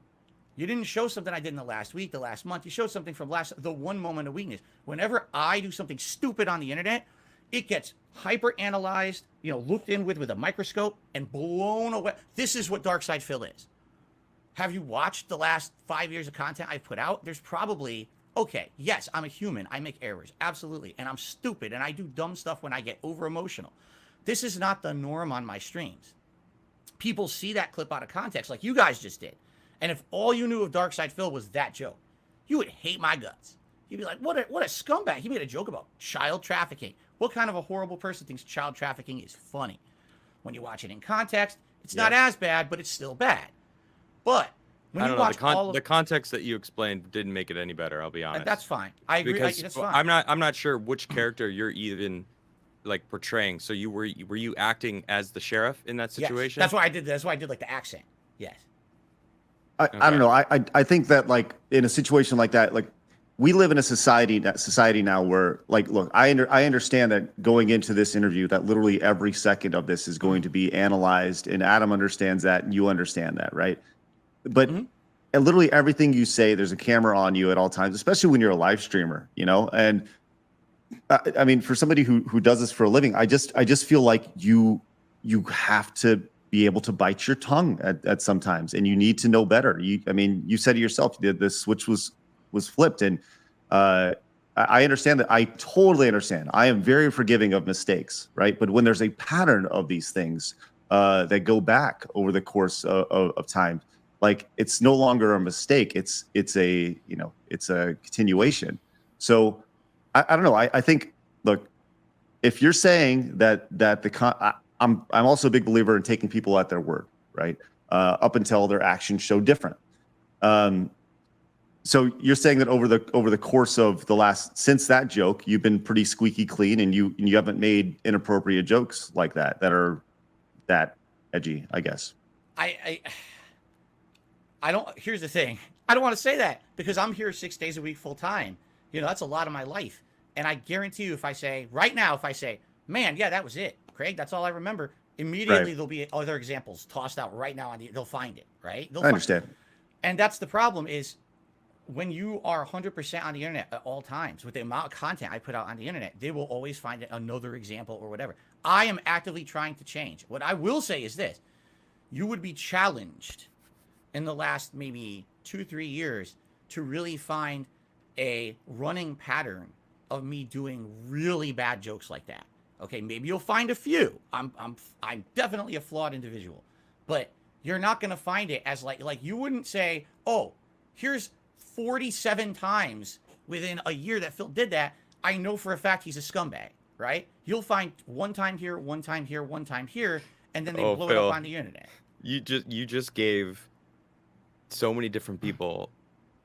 You didn't show something I did in the last week, the last month. You showed something from the one moment of weakness. Whenever I do something stupid on the internet, it gets hyper-analyzed, looked in with a microscope and blown away. This is what Dark Side Phil is. Have you watched the last 5 years of content I've put out? There's probably, okay, yes, I'm a human. I make errors, absolutely. And I'm stupid, and I do dumb stuff when I get over-emotional. This is not the norm on my streams. People see that clip out of context like you guys just did. And if all you knew of Dark Side Phil was that joke, you would hate my guts. You'd be like, what a scumbag. He made a joke about child trafficking. What kind of a horrible person thinks child trafficking is funny? When you watch it in context, it's not as bad, but it's still bad. But when I you don't watch know. The context that you explained didn't make it any better. I'll be honest. That's fine. I agree. Because That's fine. I'm not sure which character you're even like portraying. So were you acting as the sheriff in that situation? Yes. That's why I did. That's why I did like the accent. Yes. I don't know. I think that like in a situation like that, like we live in a society now where like, look, I understand that going into this interview that literally every second of this is going to be analyzed, and Adam understands that and you understand that, right? But literally everything you say, there's a camera on you at all times, especially when you're a live streamer, you know. And I mean, for somebody who does this for a living, I just feel like you have to be able to bite your tongue at sometimes, and you need to know better. I mean, you said it yourself, the switch was flipped, and I understand that. I totally understand. I am very forgiving of mistakes, right? But when there's a pattern of these things that go back over the course of time, like, it's no longer a mistake. It's a, you know, it's a continuation. So I don't know. I think, look, if you're saying that I'm also a big believer in taking people at their word, right? Up until their actions show different. So you're saying that over the course of since that joke, you've been pretty squeaky clean, and you haven't made inappropriate jokes like that are that edgy, I guess. I don't. Here's the thing. I don't want to say that because I'm here 6 days a week full time. You know, that's a lot of my life. And I guarantee you, if I say, man, yeah, that was it, Craig, that's all I remember, immediately there'll be other examples tossed out right now. They'll find it, right? I understand. And that's the problem is, when you are 100% on the internet at all times, with the amount of content I put out on the internet, they will always find another example or whatever. I am actively trying to change. What I will say is this: you would be challenged in the last maybe 2-3 years to really find a running pattern of me doing really bad jokes like that. Okay, maybe you'll find a few. I'm definitely a flawed individual, but you're not gonna find it as like you wouldn't say, oh, here's 47 times within a year that Phil did that. I know for a fact he's a scumbag, right? You'll find one time here, one time here, one time here, and then they blow it up on the internet. You just gave so many different people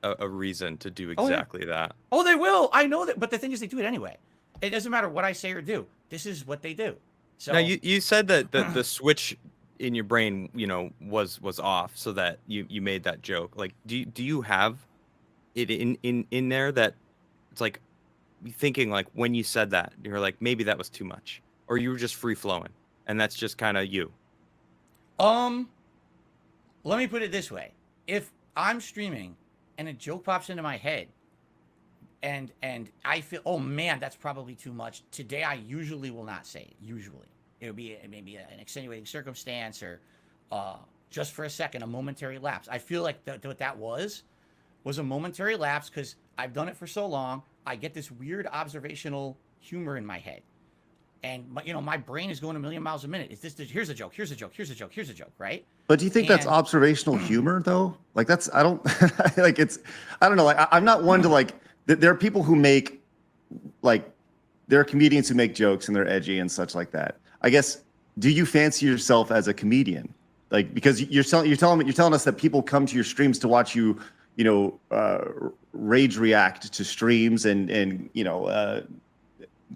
a reason to do exactly that. Oh, they will. I know that, but the thing is, they do it anyway. It doesn't matter what I say or do. This is what they do. So now you said that the switch in your brain, you know, was off, so that you made that joke. Like, do you have it in there that it's like thinking, like, when you said that you're like, maybe that was too much, or you were just free flowing and that's just kind of you? Let me put it this way: if I'm streaming and a joke pops into my head and I feel, oh man, that's probably too much today, I usually will not say it. Usually it'll be maybe an extenuating circumstance, or just for a second, a momentary lapse. I feel like what that was a momentary lapse because I've done it for so long. I get this weird observational humor in my head, and my brain is going a million miles a minute. Here's a joke, here's a joke, here's a joke, here's a joke, right? But do you think that's observational humor though? Like, I don't like, I don't know. Like, I'm not one to like. There are people who make, like, there are comedians who make jokes and they're edgy and such like that. I guess, do you fancy yourself as a comedian? Like, because you're telling us that people come to your streams to watch you, rage react to streams and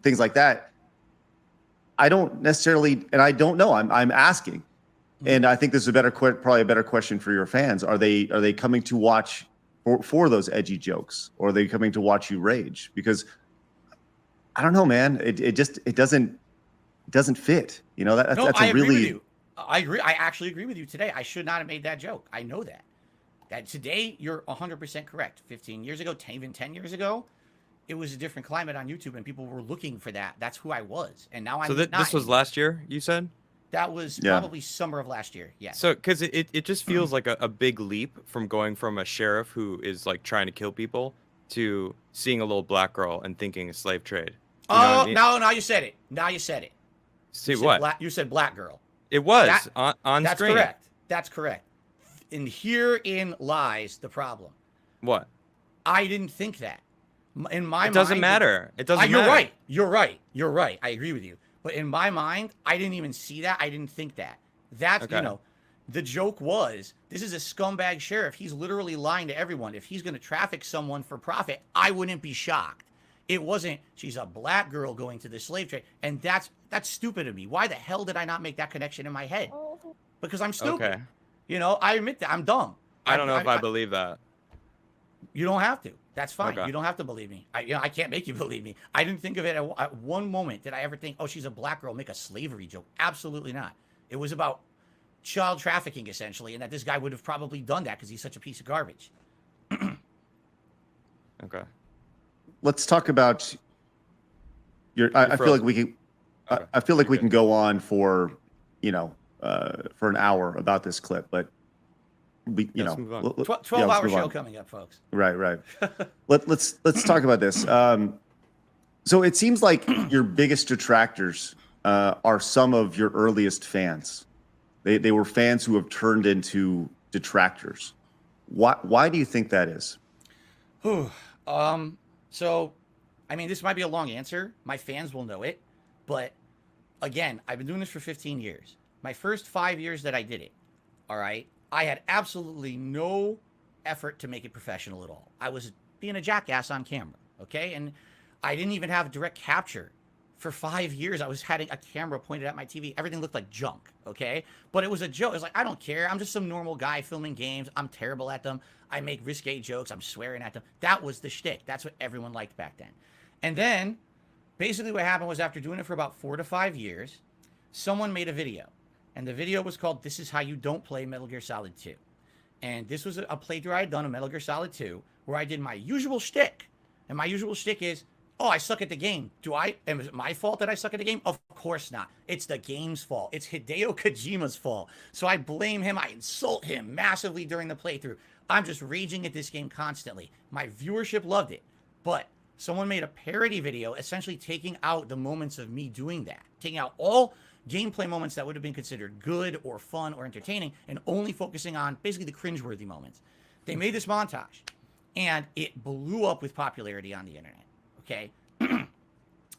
things like that. I don't necessarily, and I don't know. I'm asking, and I think this is probably a better question for your fans. Are they coming to watch for those edgy jokes, or are they coming to watch you rage? Because I don't know, man. It doesn't fit. You know, that's I agree with you. I agree. I actually agree with you today. I should not have made that joke. I know that. That today, you're 100% correct. 15 years ago, even 10 years ago, it was a different climate on YouTube, and people were looking for that. That's who I was, and now I'm not. So this was last year, you said? That was probably summer of last year. Yeah. So, because it just feels like a big leap from going from a sheriff who is like trying to kill people to seeing a little black girl and thinking a slave trade. You know what I mean? Now you said it. Now you said it. See what? You said black girl. It was on that's screen. Correct. That's correct. And herein lies the problem. What? I didn't think that. In my mind, it doesn't matter. It doesn't matter. You're right. I agree with you. But in my mind, I didn't even see that. I didn't think that. That's, okay. The joke was, this is a scumbag sheriff. He's literally lying to everyone. If he's going to traffic someone for profit, I wouldn't be shocked. It wasn't, she's a black girl going to the slave trade. And that's stupid of me. Why the hell did I not make that connection in my head? Because I'm stupid. Okay. I admit that. I'm dumb. I don't know if I believe that. You don't have to. That's fine. Okay. You don't have to believe me. I can't make you believe me. I didn't think of it at one moment. Did I ever think, oh, she's a black girl, make a slavery joke? Absolutely not. It was about child trafficking essentially, and that this guy would have probably done that because he's such a piece of garbage. Okay. Let's talk about your. I feel like we can. Okay. I feel like You're we good. can go on for, for an hour about this clip, but Let's move on. 12-hour show coming up, folks. Right. Let's talk about this. So it seems like your biggest detractors are some of your earliest fans. They were fans who have turned into detractors. Why do you think that is? So, I mean, this might be a long answer. My fans will know it, but again, I've been doing this for 15 years. My first 5 years that I did it, all right, I had absolutely no effort to make it professional at all. I was being a jackass on camera, okay? And I didn't even have direct capture. For 5 years, I was having a camera pointed at my TV. Everything looked like junk, okay? But it was a joke. It was like, I don't care. I'm just some normal guy filming games. I'm terrible at them. I make risque jokes. I'm swearing at them. That was the shtick. That's what everyone liked back then. And then, basically what happened was after doing it for about 4 to 5 years, someone made a video. And the video was called, This Is How You Don't Play Metal Gear Solid 2. And this was a playthrough I had done of Metal Gear Solid 2, where I did my usual shtick. And my usual shtick is, oh, I suck at the game. Is it my fault that I suck at the game? Of course not. It's the game's fault. It's Hideo Kojima's fault. So I blame him. I insult him massively during the playthrough. I'm just raging at this game constantly. My viewership loved it. But someone made a parody video essentially taking out the moments of me doing that. Taking out all gameplay moments that would have been considered good or fun or entertaining and only focusing on basically the cringeworthy moments. They made this montage and it blew up with popularity on the internet. Okay.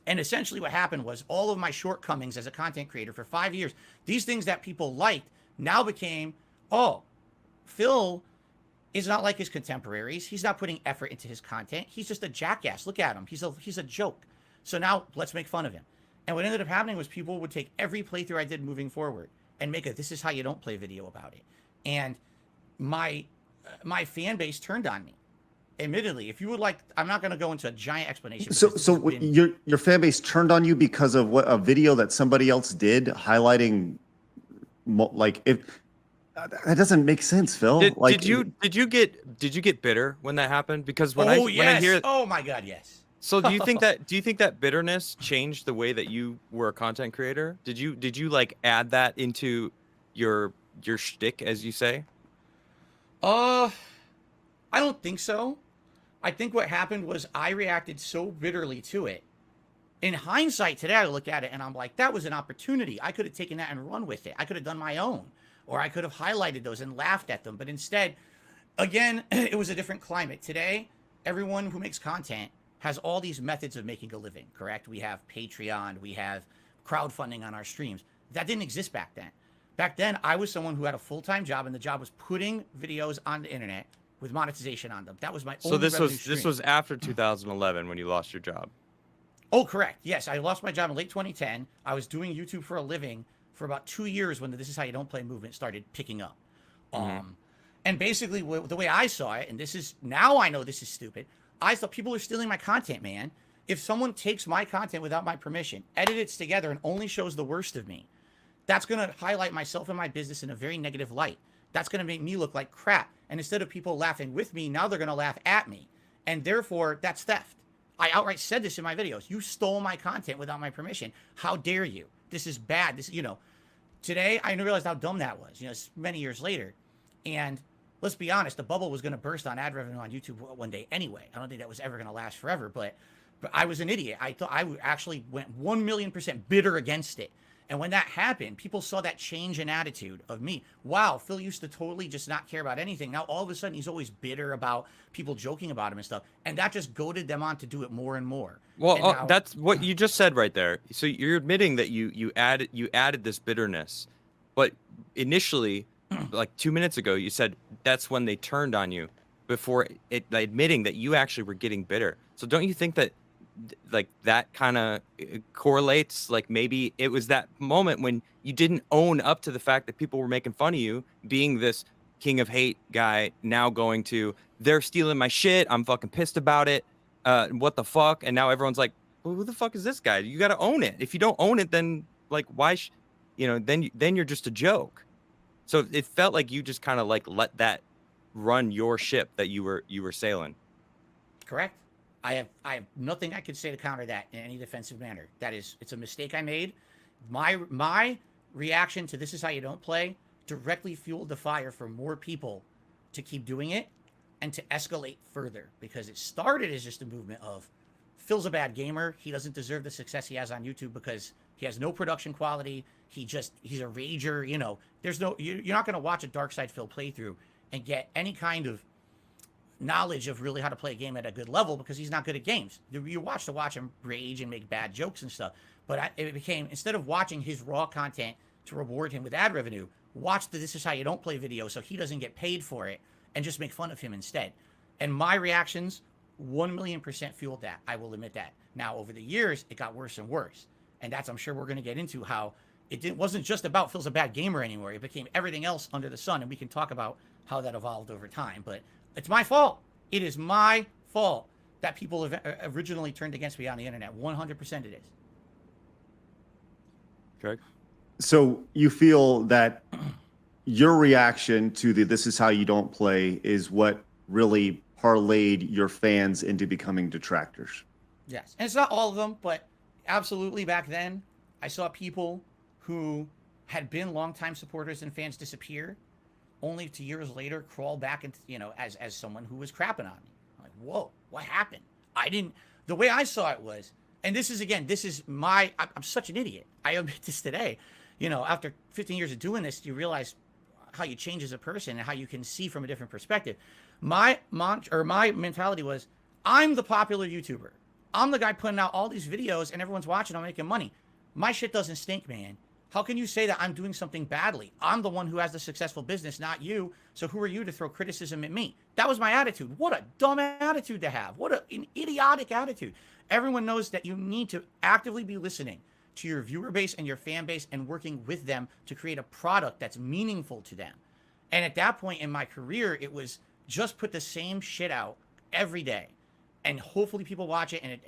And essentially what happened was all of my shortcomings as a content creator for 5 years, these things that people liked now became, oh, Phil is not like his contemporaries. He's not putting effort into his content. He's just a jackass. Look at him. He's a joke. So now let's make fun of him. And what ended up happening was people would take every playthrough I did moving forward and make a This Is How You Don't Play video about it. And my fan base turned on me. Admittedly, if you would like, I'm not going to go into a giant explanation. So your fan base turned on you because of what a video that somebody else did highlighting, like if that doesn't make sense, Phil. Did you get bitter when that happened? Because when I hear, oh my God, yes. So do you think that bitterness changed the way that you were a content creator? Did you like add that into your shtick, as you say? I don't think so. I think what happened was I reacted so bitterly to it. In hindsight, today I look at it and I'm like, that was an opportunity. I could have taken that and run with it. I could have done my own, or I could have highlighted those and laughed at them. But instead, again, it was a different climate. Today, everyone who makes content has all these methods of making a living, correct? We have Patreon, we have crowdfunding on our streams. That didn't exist back then. Back then, I was someone who had a full-time job, and the job was putting videos on the internet with monetization on them. That was my only revenue stream. This was after 2011 when you lost your job. Oh, correct. Yes, I lost my job in late 2010. I was doing YouTube for a living for about 2 years when the This Is How You Don't Play movement started picking up. And basically, the way I saw it, and this is, now I know this is stupid, I thought people are stealing my content, man. If someone takes my content without my permission, edits it together, and only shows the worst of me, that's going to highlight myself and my business in a very negative light. That's going to make me look like crap. And instead of people laughing with me, now they're going to laugh at me. And therefore, that's theft. I outright said this in my videos. You stole my content without my permission. How dare you? This is bad. This, today I realized how dumb that was, many years later. And let's be honest, the bubble was going to burst on ad revenue on YouTube one day anyway. I don't think that was ever going to last forever, but I was an idiot. I thought I actually went 1,000,000% bitter against it. And when that happened, people saw that change in attitude of me. Wow, Phil used to totally just not care about anything. Now, all of a sudden, he's always bitter about people joking about him and stuff. And that just goaded them on to do it more and more. Well, now, that's what you just said right there. So you're admitting that you added this bitterness. But initially, like 2 minutes ago, you said that's when they turned on you before admitting that you actually were getting bitter. So don't you think that like that kind of correlates? Like maybe it was that moment when you didn't own up to the fact that people were making fun of you being this king of hate guy, now going to, they're stealing my shit, I'm fucking pissed about it, what the fuck? And now everyone's like, well, who the fuck is this guy? You got to own it. If you don't own it, then like why then you're just a joke. So it felt like you just kind of like let that run your ship that you were sailing. Correct. I have nothing I could say to counter that in any defensive manner. It's a mistake I made. My reaction to This Is How You Don't Play directly fueled the fire for more people to keep doing it and to escalate further, because it started as just a movement of Phil's a bad gamer. He doesn't deserve the success he has on YouTube because he has no production quality. He's a rager. You know, you're not going to watch a Dark Side Phil playthrough and get any kind of knowledge of really how to play a game at a good level, because he's not good at games. You watch him rage and make bad jokes and stuff. But it became, instead of watching his raw content to reward him with ad revenue, watch the This Is How You Don't Play video so he doesn't get paid for it and just make fun of him instead. And my reactions 1,000,000% fueled that. I will admit that. Now, over the years, it got worse and worse. And that's, I'm sure we're going to get into how wasn't just about Phil's a bad gamer anymore. It became everything else under the sun. And we can talk about how that evolved over time. But it's my fault. It is my fault that people have originally turned against me on the internet. 100% it is. Okay. So you feel that your reaction to the This Is How You Don't Play is what really parlayed your fans into becoming detractors? Yes. And it's not all of them, but absolutely back then, I saw people who had been longtime supporters and fans disappear, only to years later crawl back into, as someone who was crapping on me. I'm like, whoa, what happened? The way I saw it was, and I'm such an idiot. I admit this today. After 15 years of doing this, you realize how you change as a person and how you can see from a different perspective. My mentality was, I'm the popular YouTuber. I'm the guy putting out all these videos and everyone's watching. I'm making money. My shit doesn't stink, man. How can you say that I'm doing something badly? I'm the one who has the successful business, not you. So who are you to throw criticism at me? That was my attitude. What a dumb attitude to have. What an idiotic attitude. Everyone knows that you need to actively be listening to your viewer base and your fan base and working with them to create a product that's meaningful to them. And at that point in my career, it was just put the same shit out every day. And hopefully people watch it. And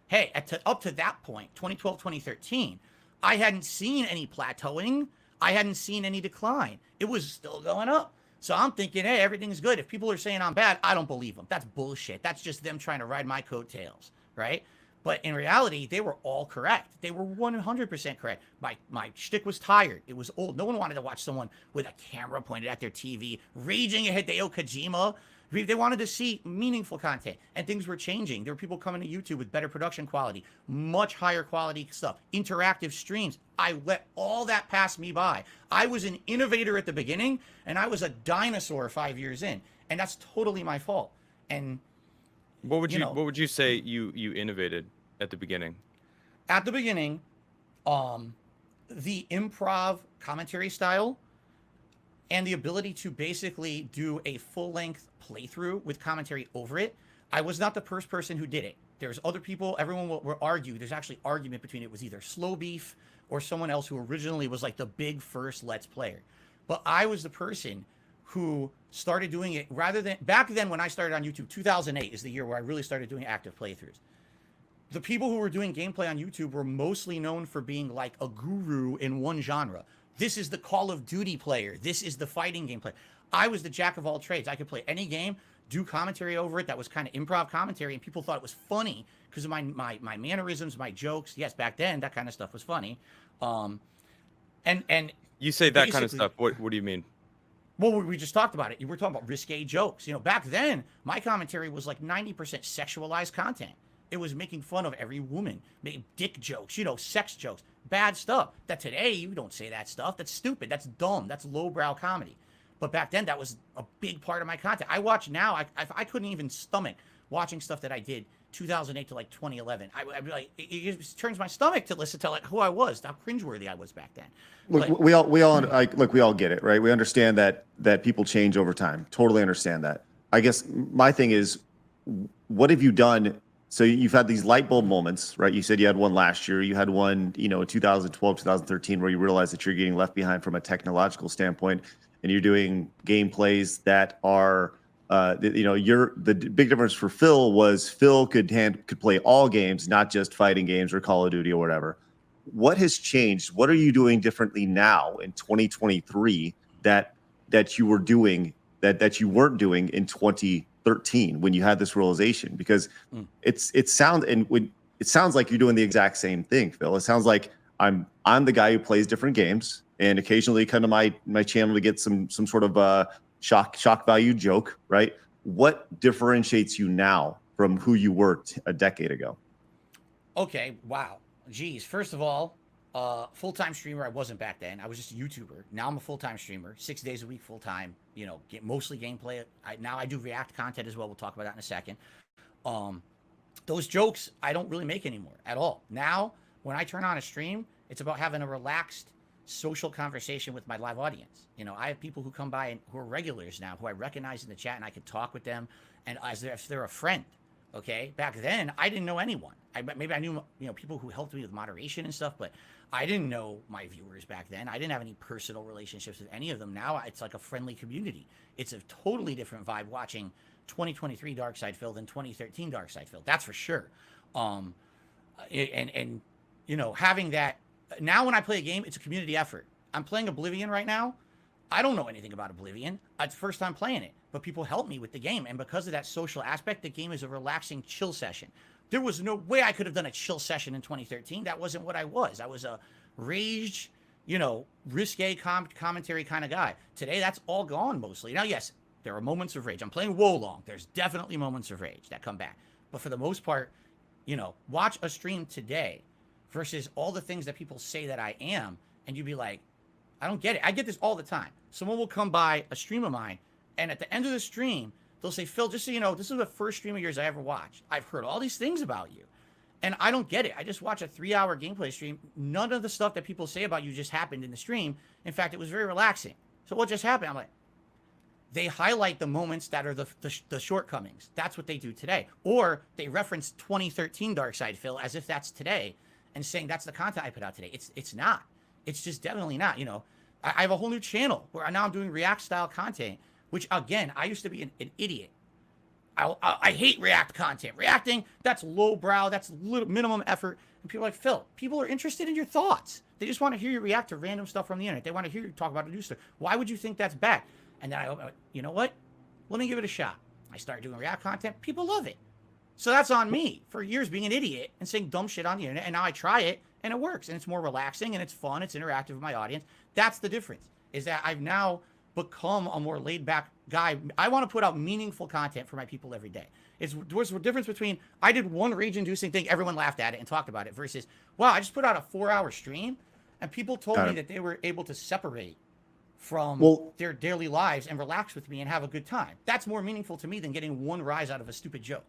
hey, up to that point, 2012, 2013, I hadn't seen any plateauing. I hadn't seen any decline. It was still going up. So I'm thinking, hey, everything's good. If people are saying I'm bad, I don't believe them. That's bullshit. That's just them trying to ride my coattails, right? But in reality, they were all correct. They were 100% correct. My shtick was tired. It was old. No one wanted to watch someone with a camera pointed at their TV, raging at Hideo Kojima. They wanted to see meaningful content, and things were changing. There were people coming to YouTube with better production quality, much higher quality stuff, interactive streams. I let all that pass me by. I was an innovator at the beginning, and I was a dinosaur 5 years in, and that's totally my fault. And what would you say you innovated at the beginning? At the beginning, the improv commentary style and the ability to basically do a full-length playthrough with commentary over it. I was not the first person who did it. There's other people. Everyone will argue. There's actually argument between it was either Slow Beef or someone else who originally was like the big first Let's Player. But I was the person who started doing it rather than back then when I started on YouTube. 2008 is the year where I really started doing active playthroughs. The people who were doing gameplay on YouTube were mostly known for being like a guru in one genre. This is the Call of Duty player. This is the fighting game player. I was the jack of all trades. I could play any game, do commentary over it. That was kind of improv commentary, and people thought it was funny because of my mannerisms, my jokes. Yes, back then that kind of stuff was funny. And you say that kind of stuff. What do you mean? Well, we just talked about it. We're talking about risque jokes. Back then my commentary was like 90% sexualized content. It was making fun of every woman, making dick jokes, sex jokes, bad stuff. That today, you don't say that stuff. That's stupid. That's dumb. That's lowbrow comedy. But back then, that was a big part of my content. I watch now. I couldn't even stomach watching stuff that I did 2008 to like 2011. I'd be like, it turns my stomach to listen to like who I was, how cringeworthy I was back then. Look, but, we all get it, right? We understand that people change over time. Totally understand that. I guess my thing is, what have you done? So you've had these light bulb moments, right? You said you had one last year. You had one, in 2012, 2013, where you realized that you're getting left behind from a technological standpoint, and you're doing gameplays that are, the big difference for Phil was Phil could play all games, not just fighting games or Call of Duty or whatever. What has changed? What are you doing differently now in 2023 that you were doing that you weren't doing in 2013 when you had this realization? Because it sounds like you're doing the exact same thing, Phil. It sounds like I'm the guy who plays different games and occasionally come to my channel to get some sort of shock value joke, right? What differentiates you now from who you were a decade ago? Okay, wow. Geez, first of all, full-time streamer, I wasn't back then. I was just a YouTuber. Now I'm a full-time streamer, 6 days a week, full-time, mostly gameplay. Now I do React content as well. We'll talk about that in a second. Those jokes, I don't really make anymore at all. Now, when I turn on a stream, it's about having a relaxed social conversation with my live audience. I have people who come by and who are regulars now, who I recognize in the chat, and I can talk with them and as if they're a friend. Okay, back then I didn't know anyone. Maybe I knew people who helped me with moderation and stuff, but I didn't know my viewers back then. I didn't have any personal relationships with any of them. Now it's like a friendly community. It's a totally different vibe watching 2023 Dark Side Phil than 2013 Dark Side Phil. That's for sure. Having that now when I play a game, it's a community effort. I'm playing Oblivion right now. I don't know anything about Oblivion. It's the first time playing it, but people help me with the game. And because of that social aspect, the game is a relaxing chill session. There was no way I could have done a chill session in 2013. That wasn't what I was. I was a raged, risque commentary kind of guy. Today, that's all gone mostly. Now, yes, there are moments of rage. I'm playing Wolong. There's definitely moments of rage that come back. But for the most part, watch a stream today versus all the things that people say that I am, and you'd be like, I don't get it. I get this all the time. Someone will come by a stream of mine, and at the end of the stream, they'll say, Phil, just so you know, this is the first stream of yours I ever watched. I've heard all these things about you, and I don't get it. I just watch a 3-hour gameplay stream. None of the stuff that people say about you just happened in the stream. In fact, it was very relaxing. So what just happened? I'm like, they highlight the moments that are the shortcomings. That's what they do today. Or they reference 2013 Dark Side Phil as if that's today and saying that's the content I put out today. It's not. It's just definitely not. I have a whole new channel where now I'm doing React style content, which again, I used to be an idiot. I hate React content. Reacting, that's lowbrow, that's minimum effort. And people are like, Phil, people are interested in your thoughts. They just want to hear you react to random stuff from the internet. They want to hear you talk about a new stuff. Why would you think that's bad? And then you know what? Let me give it a shot. I started doing React content. People love it. So that's on me for years being an idiot and saying dumb shit on the internet. And now I try it and it works. And it's more relaxing and it's fun. It's interactive with my audience. That's the difference, is that I've now become a more laid back guy. I want to put out meaningful content for my people every day. There's a difference between I did one rage inducing thing, everyone laughed at it and talked about it, versus, wow, I just put out a 4-hour stream and people told me that they were able to separate from their daily lives and relax with me and have a good time. That's more meaningful to me than getting one rise out of a stupid joke.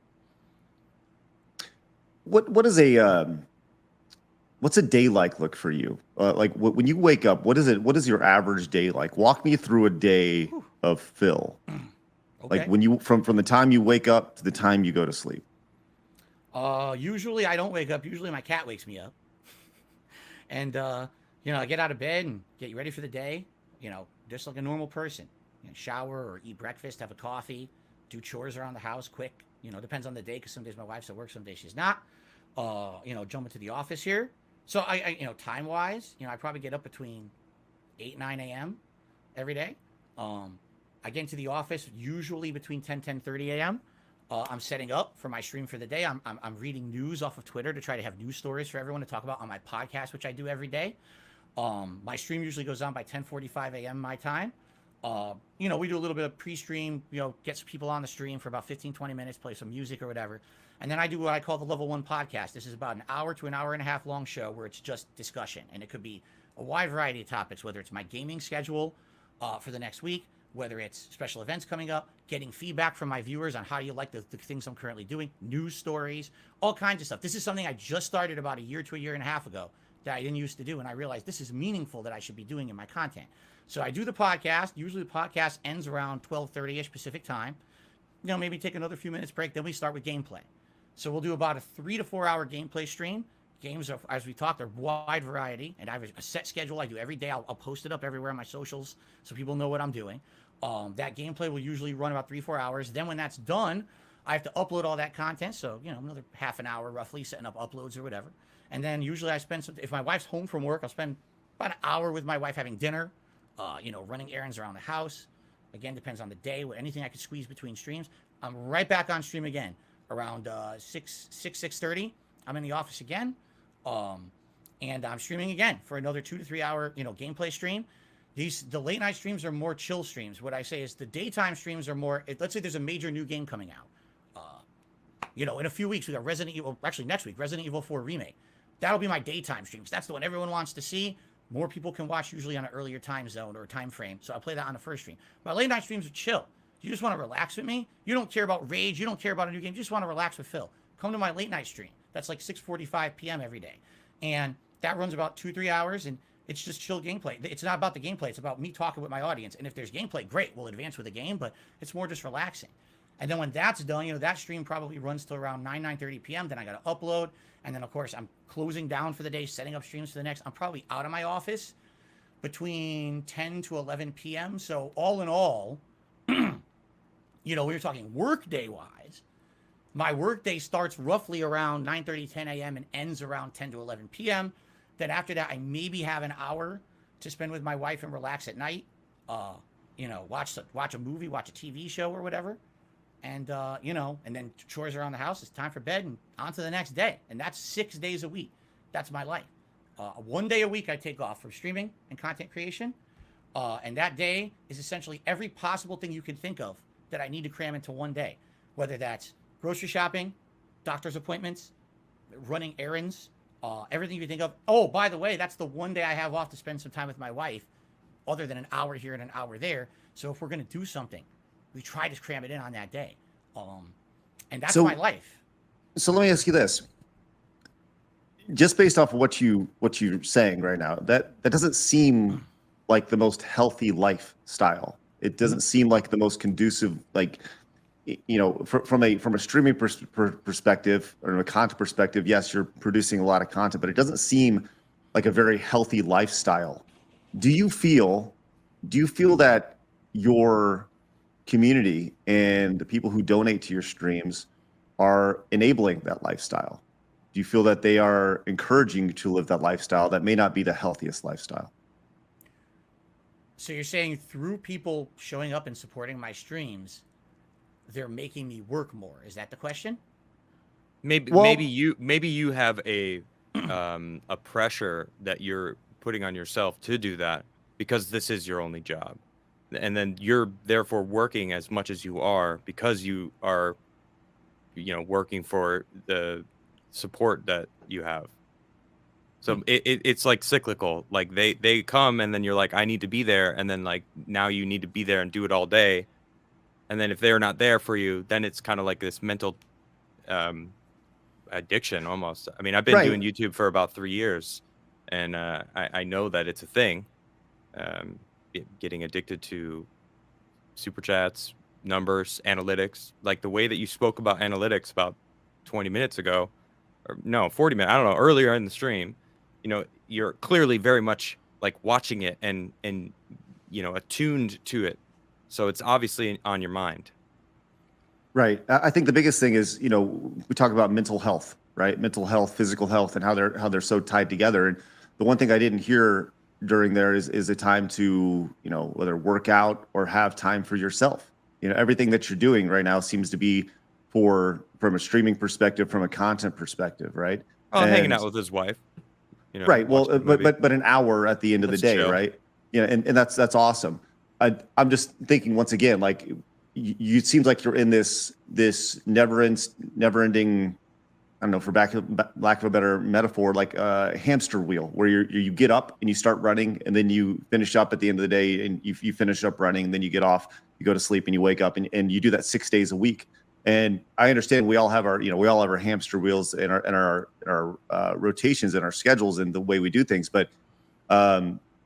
What is what's a day look for you? Like when you wake up, what is your average day like? Walk me through a day of Phil. Okay. Like when you from the time you wake up to the time you go to sleep. Usually I don't wake up. Usually my cat wakes me up. And I get out of bed and get you ready for the day. Just like a normal person. Shower or eat breakfast, have a coffee, do chores around the house quick. Depends on the day, because some days my wife's at work, some days she's not. Jump into the office here. So I time wise, I probably get up between 8, 9 a.m. every day. I get into the office usually between 10:30 a.m. I'm setting up for my stream for the day. I'm reading news off of Twitter to try to have news stories for everyone to talk about on my podcast, which I do every day. My stream usually goes on by 10:45 a.m. my time. We do a little bit of pre-stream, get some people on the stream for about 15, 20 minutes, play some music or whatever. And then I do what I call the Level 1 podcast. This is about an hour to an hour and a half long show where it's just discussion. And it could be a wide variety of topics, whether it's my gaming schedule for the next week, whether it's special events coming up, getting feedback from my viewers on how you like the things I'm currently doing, news stories, all kinds of stuff. This is something I just started about a year to a year and a half ago that I didn't used to do. And I realized this is meaningful that I should be doing in my content. So I do the podcast. Usually the podcast ends around 12:30-ish Pacific time. Maybe take another few minutes break. Then we start with gameplay. So we'll do about a 3 to 4 hour gameplay stream. Games are, as we talked, are wide variety. And I have a set schedule I do every day. I'll post it up everywhere on my socials so people know what I'm doing. That gameplay will usually run about 3-4 hours. Then when that's done, I have to upload all that content. So, another half an hour roughly setting up uploads or whatever. And then usually I spend if my wife's home from work, I'll spend about an hour with my wife having dinner. running errands around the house. Again, depends on the day. Anything I could squeeze between streams. I'm right back on stream again around 6:30. I'm in the office again, and I'm streaming again for another 2 to 3 hour gameplay stream. The late night streams are more chill streams. What I say is the daytime streams are more. Let's say there's a major new game coming out. In a few weeks we got Resident Evil. Actually, next week Resident Evil 4 remake. That'll be my daytime streams. That's the one everyone wants to see. More people can watch usually on an earlier time zone or time frame. So I'll play that on the first stream. My late night streams are chill. You just want to relax with me. You don't care about rage. You don't care about a new game. You just want to relax with Phil. Come to my late night stream. That's like 6:45 p.m. every day. And that runs about 2-3 hours. And it's just chill gameplay. It's not about the gameplay. It's about me talking with my audience. And if there's gameplay, great. We'll advance with the game. But it's more just relaxing. And then when that's done, that stream probably runs till around 9:30 p.m. Then I got to upload. And then, of course, I'm closing down for the day, setting up streams for the next. I'm probably out of my office between 10 to 11 p.m. So all in all, we were talking work day wise. My work day starts roughly around 9:30, 10 a.m. and ends around 10 to 11 p.m. Then after that, I maybe have an hour to spend with my wife and relax at night. Watch a movie, watch a TV show or whatever. And, and then chores around the house. It's time for bed and on to the next day. And that's 6 days a week. That's my life. 1 day a week I take off from streaming and content creation. And that day is essentially every possible thing you can think of that I need to cram into one day. Whether that's grocery shopping, doctor's appointments, running errands, everything you can think of. Oh, by the way, that's the one day I have off to spend some time with my wife, other than an hour here and an hour there. So if we're going to do something, we try to cram it in on that day. And that's my life. So let me ask you this. Just based off of what you're saying right now, that doesn't seem like the most healthy lifestyle. It doesn't seem like the most conducive, from a streaming perspective or a content perspective. Yes, you're producing a lot of content, but it doesn't seem like a very healthy lifestyle. Do you feel that your community and the people who donate to your streams are enabling that lifestyle? Do you feel that they are encouraging you to live that lifestyle that may not be the healthiest lifestyle? So you're saying through people showing up and supporting my streams, they're making me work more. Is that the question? Maybe you have a pressure that you're putting on yourself to do that because this is your only job. And then you're therefore working as much as you are because you are, working for the support that you have. So it's like cyclical. Like they come and then you're like, I need to be there. And then like now you need to be there and do it all day. And then if they're not there for you, then it's kind of like this mental addiction almost. I mean, I've been doing YouTube for about 3 years and I know that it's a thing. Getting addicted to super chats, numbers, analytics, like the way that you spoke about analytics about 20 minutes ago, or no, 40 minutes, I don't know, earlier in the stream, you're clearly very much like watching it and attuned to it. So it's obviously on your mind. Right. I think the biggest thing is, we talk about mental health, right? Mental health, physical health, and how they're so tied together. And the one thing I didn't hear during there is a time to, whether work out or have time for yourself. Everything that you're doing right now seems to be from a streaming perspective, from a content perspective, right? Oh, hanging out with his wife. Right. Well, but an hour at the end of the day, chill. Right? And that's awesome. I'm just thinking once again, like it seems like you're in this never-ending, I don't know, for lack of a better metaphor, like a hamster wheel where you get up and you start running and then you finish up at the end of the day and you finish up running and then you get off, you go to sleep and you wake up and you do that 6 days a week. And I understand we all have our hamster wheels and our rotations and our schedules and the way we do things. But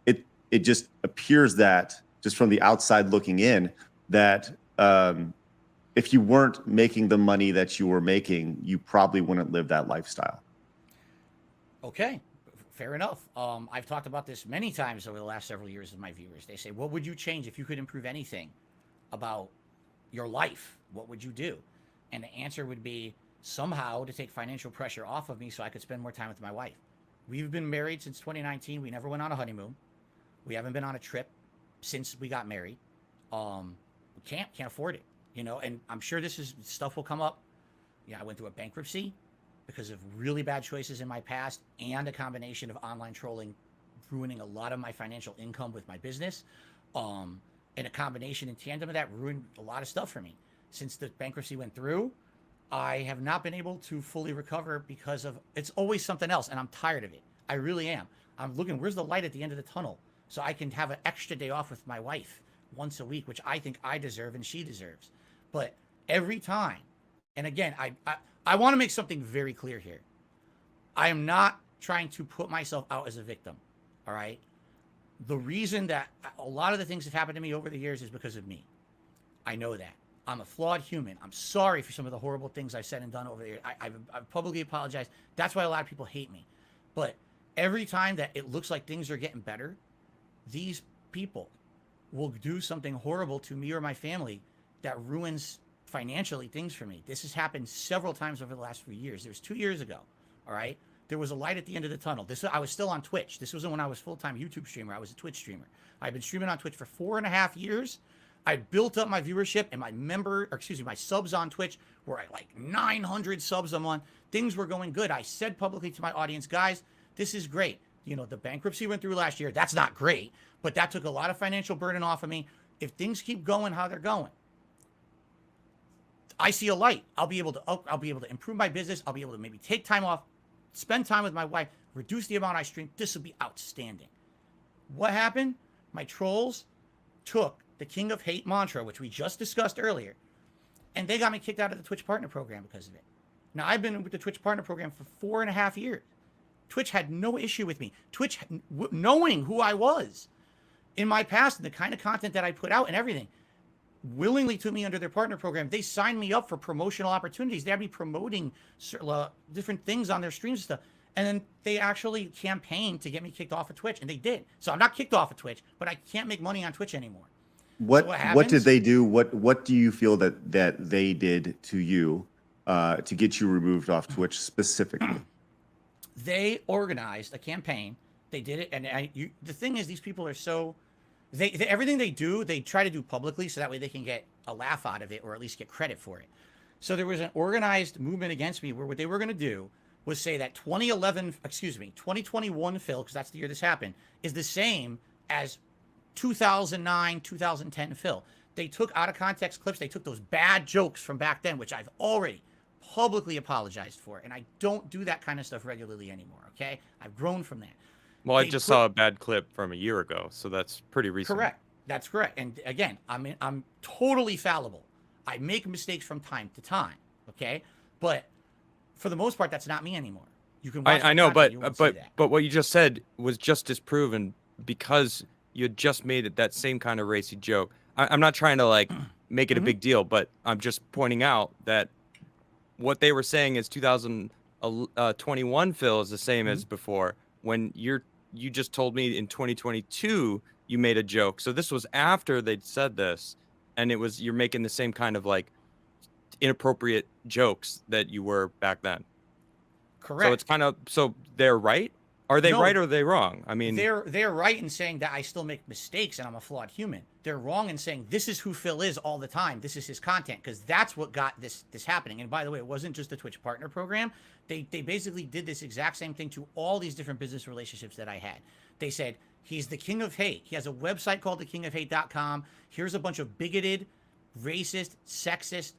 it just appears that just from the outside looking in that if you weren't making the money that you were making, you probably wouldn't live that lifestyle. Okay, fair enough. I've talked about this many times over the last several years with my viewers. They say, what would you change if you could improve anything about your life? What would you do? And the answer would be somehow to take financial pressure off of me so I could spend more time with my wife. We've been married since 2019. We never went on a honeymoon. We haven't been on a trip. since we got married. Can't afford it, and I'm sure stuff will come up. I went through a bankruptcy because of really bad choices in my past and a combination of online trolling ruining a lot of my financial income with my business. And a combination in tandem of that ruined a lot of stuff for me. Since the bankruptcy went through, I have not been able to fully recover because of it's always something else, and I'm tired of it. I really am. I'm looking, where's the light at the end of the tunnel so I can have an extra day off with my wife once a week, which I think I deserve and she deserves. But every time, and again, I want to make something very clear here. I am not trying to put myself out as a victim, all right? The reason that a lot of the things that have happened to me over the years is because of me. I know that. I'm a flawed human. I'm sorry for some of the horrible things I've said and done over the years. I've publicly apologized. That's why a lot of people hate me. But every time that it looks like things are getting better, these people will do something horrible to me or my family that ruins financially things for me. This has happened several times over the last few years. There was 2 years ago, all right? There was a light at the end of the tunnel. I was still on Twitch. This wasn't when I was full-time YouTube streamer. I was a Twitch streamer. I've been streaming on Twitch for 4.5 years. I built up my viewership and my subs on Twitch were at like 900 subs a month. Things were going good. I said publicly to my audience, guys, this is great. The bankruptcy went through last year. That's not great, but that took a lot of financial burden off of me. If things keep going how they're going, I see a light. I'll be able to improve my business. I'll be able to maybe take time off, spend time with my wife, reduce the amount I stream. This will be outstanding. What happened? My trolls took the King of Hate mantra, which we just discussed earlier, and they got me kicked out of the Twitch Partner Program because of it. Now, I've been with the Twitch Partner Program for 4.5 years. Twitch had no issue with me. Twitch, knowing who I was in my past and the kind of content that I put out and everything, willingly took me under their partner program. They signed me up for promotional opportunities. They'd be promoting different things on their streams and stuff. And then they actually campaigned to get me kicked off of Twitch, and they did. So I'm not kicked off of Twitch, but I can't make money on Twitch anymore. What did they do? What do you feel that they did to you to get you removed off Twitch specifically? They organized a campaign. They did it, and the thing is, these people are so everything they do, they try to do publicly, so that way they can get a laugh out of it or at least get credit for it. So there was an organized movement against me where what they were going to do was say that 2021 Phil, because that's the year this happened, is the same as 2009, 2010 Phil. They took out of context clips. They took those bad jokes from back then, which I've already publicly apologized for. And I don't do that kind of stuff regularly anymore, okay? I've grown from that. Well, I just saw a bad clip from a year ago, so that's pretty recent. Correct. That's correct. And again, I'm totally fallible. I make mistakes from time to time, okay? But for the most part, that's not me anymore. You can watch I know, but what you just said was just disproven because you had just made it that same kind of racy joke. I'm not trying to like make it a big deal, but I'm just pointing out that what they were saying is 2021 Phil is the same as before. When you just told me in 2022 you made a joke, so this was after they'd said this, and you're making the same kind of like inappropriate jokes that you were back then. Correct. So it's kind of, so they're right. Are they right or are they wrong? I mean, they're right in saying that I still make mistakes and I'm a flawed human. They're wrong in saying this is who Phil is all the time. This is his content, because that's what got this happening. And by the way, it wasn't just the Twitch Partner Program. They basically did this exact same thing to all these different business relationships that I had. They said he's the King of Hate. He has a website called thekingofhate.com. Here's a bunch of bigoted, racist, sexist,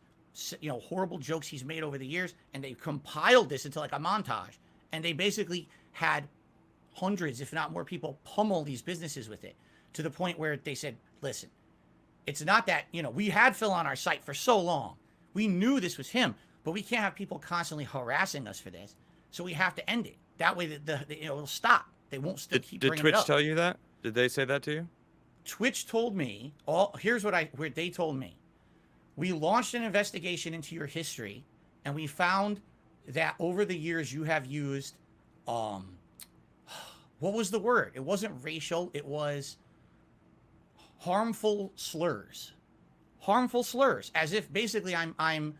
horrible jokes he's made over the years, and they compiled this into like a montage, and they basically had hundreds, if not more, people pummel these businesses with it, to the point where they said, listen, it's not that, we had Phil on our site for so long. We knew this was him, but we can't have people constantly harassing us for this. So we have to end it. That way it'll stop. They won't still keep bringing Twitch it up. tell you that? Did they say that to you? Twitch told me, here's what they told me. We launched an investigation into your history, and we found that over the years you have used, what was the word? It wasn't racial. It was harmful slurs. Harmful slurs, as if basically I'm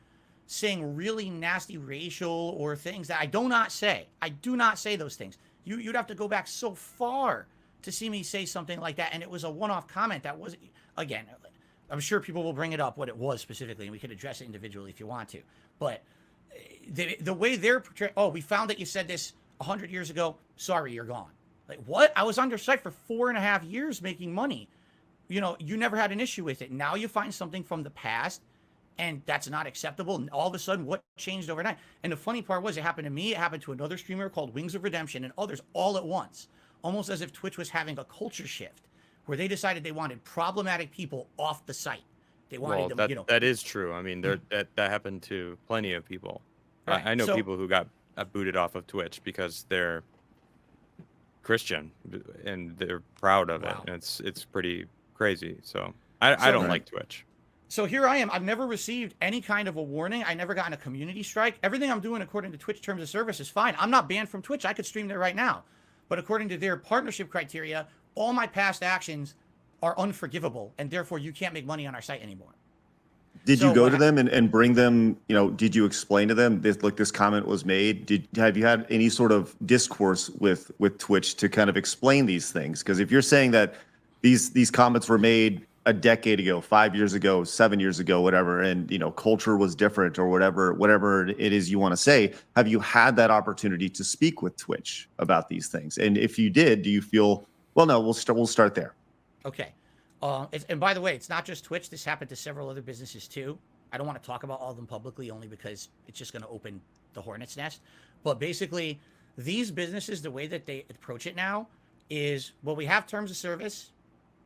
saying really nasty racial or things that I do not say. I do not say those things. You'd have to go back so far to see me say something like that. And it was a one-off comment that was, again, I'm sure people will bring it up what it was specifically, and we could address it individually if you want to. But the way they're portraying, oh, we found that you said this 100 years ago. Sorry, you're gone. Like, what? I was on your site for 4.5 years making money. You know, you never had an issue with it. Now you find something from the past, and that's not acceptable. And all of a sudden, what changed overnight? And the funny part was, it happened to me. It happened to another streamer called Wings of Redemption and others all at once. Almost as if Twitch was having a culture shift where they decided they wanted problematic people off the site. They wanted them, that, you know. that is true. I mean, that happened to plenty of people. Right. I know So- people who got booted off of Twitch because they're Christian and they're proud of Wow. it. And it's pretty crazy. So I don't Right. like Twitch. So here I am. I've never received any kind of a warning. I never gotten a community strike. Everything I'm doing according to Twitch terms of service is fine. I'm not banned from Twitch. I could stream there right now. But according to their partnership criteria, all my past actions are unforgivable, and therefore you can't make money on our site anymore. Did So you go what to them and bring them, you know, did you explain to them this, like, this comment was made? Have you had any sort of discourse with Twitch to kind of explain these things? Because if you're saying that these comments were made a decade ago, 5 years ago, 7 years ago, whatever, and, you know, culture was different or whatever it is you want to say, have you had that opportunity to speak with Twitch about these things? And if you did, do you feel, well, no, we'll start there. Okay. And by the way, it's not just Twitch. This happened to several other businesses too. I don't want to talk about all of them publicly only because it's just going to open the hornet's nest. But basically, these businesses, the way that they approach it now is, well, we have terms of service.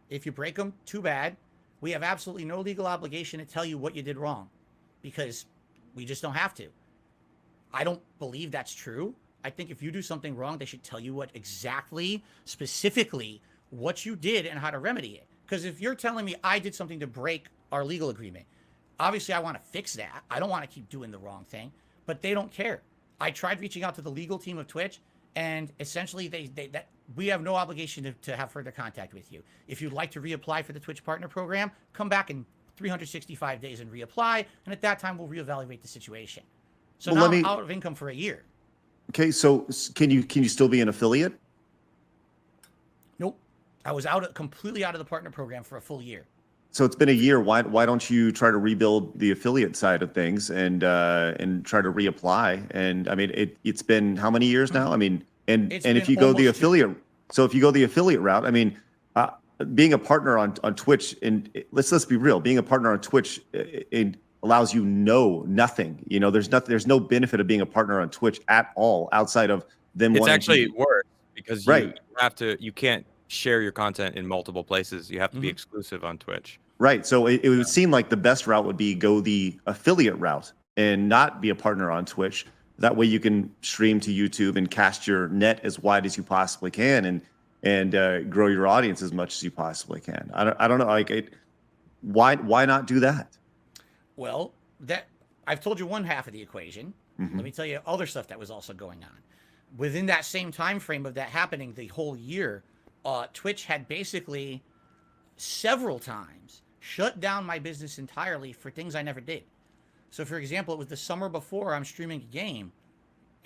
If you break them, too bad. We have absolutely no legal obligation to tell you what you did wrong because we just don't have to. I don't believe that's true. I think if you do something wrong, they should tell you what exactly, specifically, what you did and how to remedy it. Because if you're telling me I did something to break our legal agreement, obviously I want to fix that. I don't want to keep doing the wrong thing, but they don't care. I tried reaching out to the legal team of Twitch, and essentially we have no obligation to have further contact with you. If you'd like to reapply for the Twitch Partner Program, come back in 365 days and reapply, and at that time we'll reevaluate the situation. So Well, now I'm out of income for a year. Okay, so can you still be an affiliate? Nope. I was completely out of the partner program for a full year. So it's been a year. Why don't you try to rebuild the affiliate side of things and try to reapply? And I mean, it's been how many years now? I mean, and if you go the affiliate, so if you go the affiliate route, I mean, being a partner on Twitch, and let's be real, being a partner on Twitch, it allows you nothing. You know, there's no benefit of being a partner on Twitch at all outside of them. It's wanting actually to, worse because Right. you can't share your content in multiple places. You have to be exclusive on Twitch. Right. So it would seem like the best route would be go the affiliate route and not be a partner on Twitch. That way you can stream to YouTube and cast your net as wide as you possibly can and grow your audience as much as you possibly can. I don't know. Like, why not do that? Well, I've told you one half of the equation. Let me tell you other stuff that was also going on. Within that same time frame of that happening, the whole year, Twitch had basically several times shut down my business entirely for things I never did. So, for example, it was the summer before I'm streaming a game,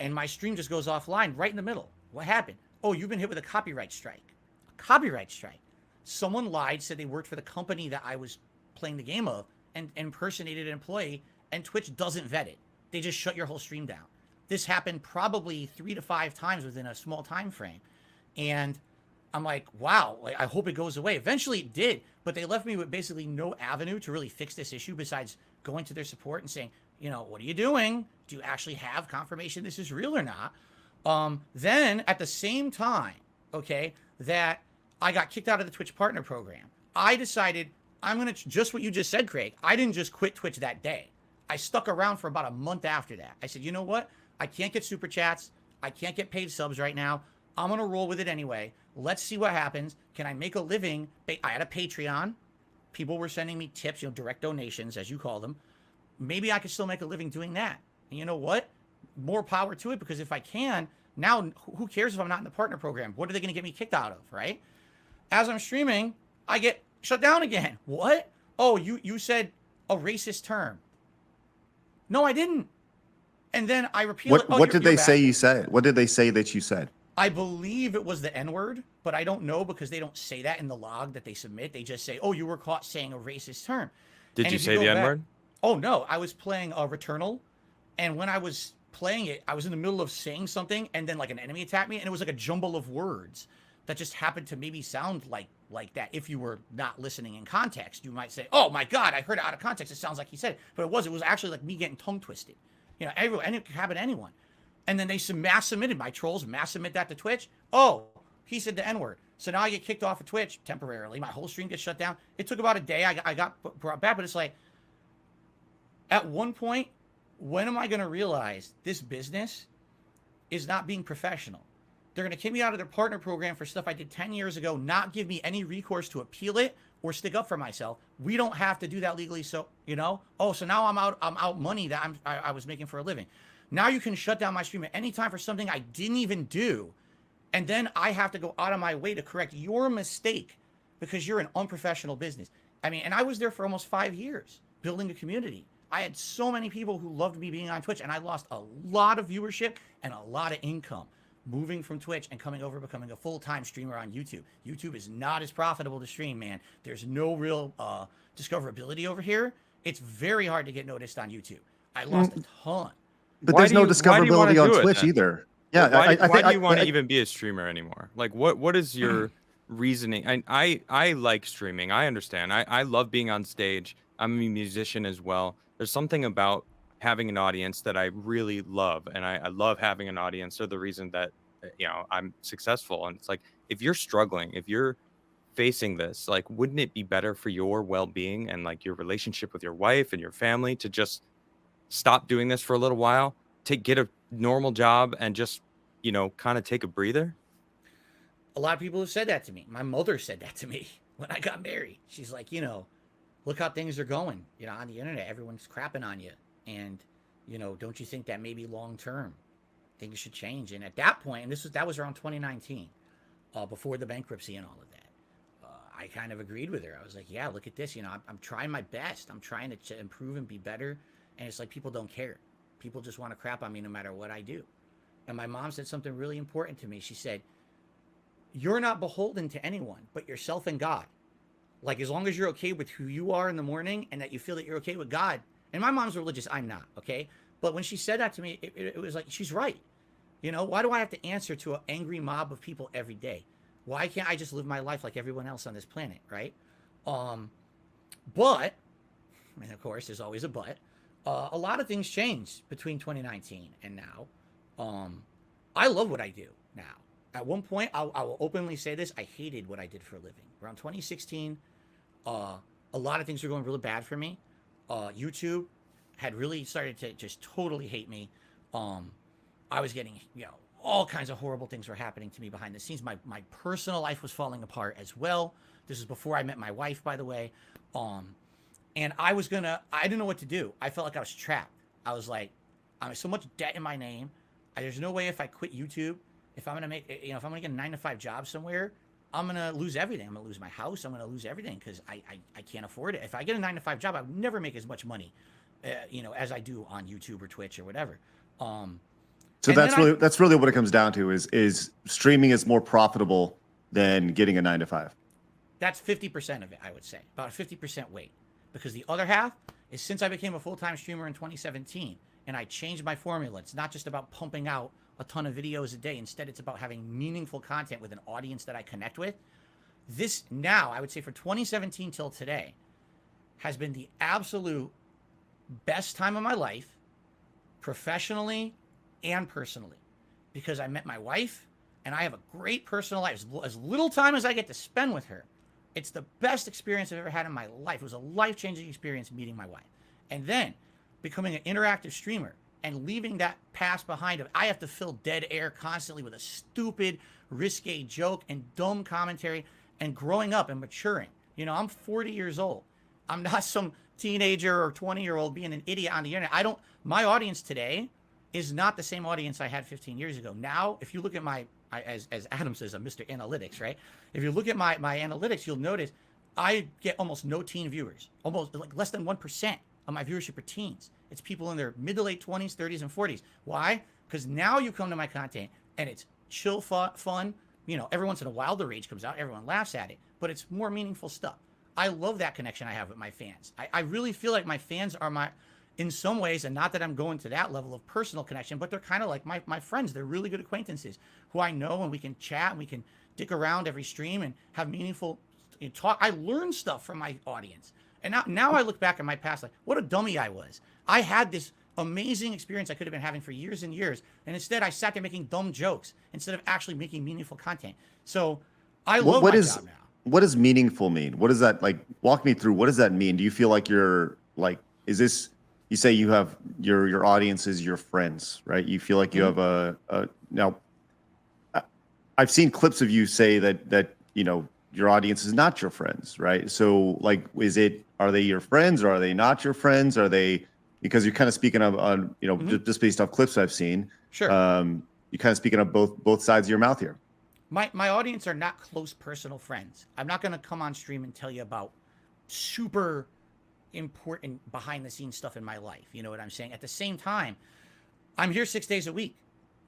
and my stream just goes offline right in the middle. What happened? Oh, you've been hit with a copyright strike. A copyright strike. Someone lied, said they worked for the company that I was playing the game of, and impersonated an employee, and Twitch doesn't vet it. They just shut your whole stream down. This happened probably 3 to 5 times within a small time frame. And I'm like, wow, like, I hope it goes away. Eventually it did, but they left me with basically no avenue to really fix this issue besides going to their support and saying, you know, what are you doing? Do you actually have confirmation this is real or not? Then at the same time, okay, that I got kicked out of the Twitch Partner Program, I decided I'm going to, just what you just said, Craig, I didn't just quit Twitch that day. I stuck around for about a month after that. I said, you know what? I can't get super chats. I can't get paid subs right now. I'm going to roll with it anyway. Let's see what happens. Can I make a living? I had a Patreon. People were sending me tips, you know, direct donations, as you call them. Maybe I could still make a living doing that. And you know what? More power to it, because if I can, now who cares if I'm not in the partner program? What are they going to get me kicked out of, right? As I'm streaming, I get shut down again. What? Oh, you said a racist term. No, I didn't. And then I repeal it. Oh, What did you're they say back. you said? What did they say that you said? I believe it was the N-word, but I don't know because they don't say that in the log that they submit. They just say, "Oh, you were caught saying a racist term." Did And you if say go the back- N-word? Oh no, I was playing Returnal, and when I was playing it, I was in the middle of saying something, and then like an enemy attacked me, and it was like a jumble of words that just happened to maybe sound like that. If you were not listening in context, you might say, "Oh my God, I heard it out of context. It sounds like he said it," but it was. It was actually like me getting tongue twisted. You know, and it could happen to anyone. And then they mass submitted, my trolls mass submit that to Twitch. Oh, he said the N-word. So now I get kicked off of Twitch temporarily. My whole stream gets shut down. It took about a day. I got brought back, but it's like, at one point, when am I going to realize this business is not being professional? They're going to kick me out of their partner program for stuff I did 10 years ago, not give me any recourse to appeal it or stick up for myself. We don't have to do that legally. So, you know, oh, so now I'm out money that I was making for a living. Now you can shut down my stream at any time for something I didn't even do. And then I have to go out of my way to correct your mistake because you're an unprofessional business. I mean, and I was there for almost 5 years building a community. I had so many people who loved me being on Twitch, and I lost a lot of viewership and a lot of income moving from Twitch and coming over, becoming a full-time streamer on YouTube. YouTube is not as profitable to stream, man. There's no real discoverability over here. It's very hard to get noticed on YouTube. I lost a ton. But Why there's do no you- why do you wanna discoverability on do it Twitch then? either. Yeah, Why do you want to even be a streamer anymore? Like, what is your reasoning? I like streaming. I understand. I love being on stage. I'm a musician as well. There's something about having an audience that I really love, and I love having an audience. They're the reason that I'm successful. And it's like, if you're struggling, if you're facing this, like, wouldn't it be better for your well-being and like your relationship with your wife and your family to just stop doing this for a little while, get a normal job, and just kind of take a breather? A lot of people have said that to me. My mother said that to me when I got married. She's like, look how things are going, on the internet. Everyone's crapping on you. And, don't you think that maybe long term things should change? And at that point, and that was around 2019, before the bankruptcy and all of that, I kind of agreed with her. I was like, yeah, look at this. I'm trying my best. I'm trying to improve and be better. And it's like, people don't care. People just want to crap on me no matter what I do. And my mom said something really important to me. She said, you're not beholden to anyone but yourself and God. Like, as long as you're okay with who you are in the morning and that you feel that you're okay with God. And my mom's religious. I'm not, okay? But when she said that to me, it was like, she's right. Why do I have to answer to an angry mob of people every day? Why can't I just live my life like everyone else on this planet, right? But, and of course, there's always a but, a lot of things changed between 2019 and now. I love what I do now. At one point, I will openly say this, I hated what I did for a living. Around 2016, a lot of things were going really bad for me. YouTube had really started to just totally hate me. I was getting, all kinds of horrible things were happening to me behind the scenes. My personal life was falling apart as well. This is before I met my wife, by the way. And I didn't know what to do. I felt like I was trapped. I was like, I have so much debt in my name. There's no way if I quit YouTube, if I'm going to make, if I'm going to get a 9-to-5 job somewhere, I'm going to lose everything. I'm going to lose my house. I'm going to lose everything because I can't afford it. If I get a 9-to-5 job, I would never make as much money, as I do on YouTube or Twitch or whatever. So that's really what it comes down to is streaming is more profitable than getting a 9-to-5. That's 50% of it, I would say. About a 50% weight. Because the other half is since I became a full-time streamer in 2017 and I changed my formula. It's not just about pumping out a ton of videos a day. Instead, it's about having meaningful content with an audience that I connect with. This now, I would say, for 2017 till today, has been the absolute best time of my life, professionally and personally, because I met my wife and I have a great personal life. As little time as I get to spend with her, it's the best experience I've ever had in my life. It was a life-changing experience meeting my wife. And then becoming an interactive streamer and leaving that past behind of I have to fill dead air constantly with a stupid, risque joke and dumb commentary, and growing up and maturing. I'm 40 years old. I'm not some teenager or 20-year-old being an idiot on the internet. My audience today is not the same audience I had 15 years ago. Now, if you look at as Adam says, I'm Mr. Analytics, right? If you look at my analytics, you'll notice I get almost no teen viewers. Almost like less than 1% of my viewership are teens. It's people in their mid to late 20s, 30s, and 40s. Why? Because now you come to my content and it's chill fun. You know, every once in a while the rage comes out, everyone laughs at it, but it's more meaningful stuff. I love that connection I have with my fans. I really feel like my fans are in some ways, and not that I'm going to that level of personal connection, but they're kind of like my friends. They're really good acquaintances who I know, and we can chat and we can dick around every stream and have meaningful talk. I learn stuff from my audience. And now I look back at my past, like, what a dummy I was. I had this amazing experience I could have been having for years and years, and instead I sat there making dumb jokes instead of actually making meaningful content. So I love my job now. What does meaningful mean? What does that, like, walk me through? What does that mean? Do you feel like you're, like, is this, you say you have your audience is your friends, right? You feel like you have now, I've seen clips of you say that, you know, your audience is not your friends, right? So, like, are they your friends, or are they not your friends? Are they, because you're kind of speaking on, you know, just based off clips I've seen. Sure. You're kind of speaking of both sides of your mouth here. My audience are not close personal friends. I'm not going to come on stream and tell you about super important behind the scenes stuff in my life. You know what I'm saying? At the same time, I'm here 6 days a week.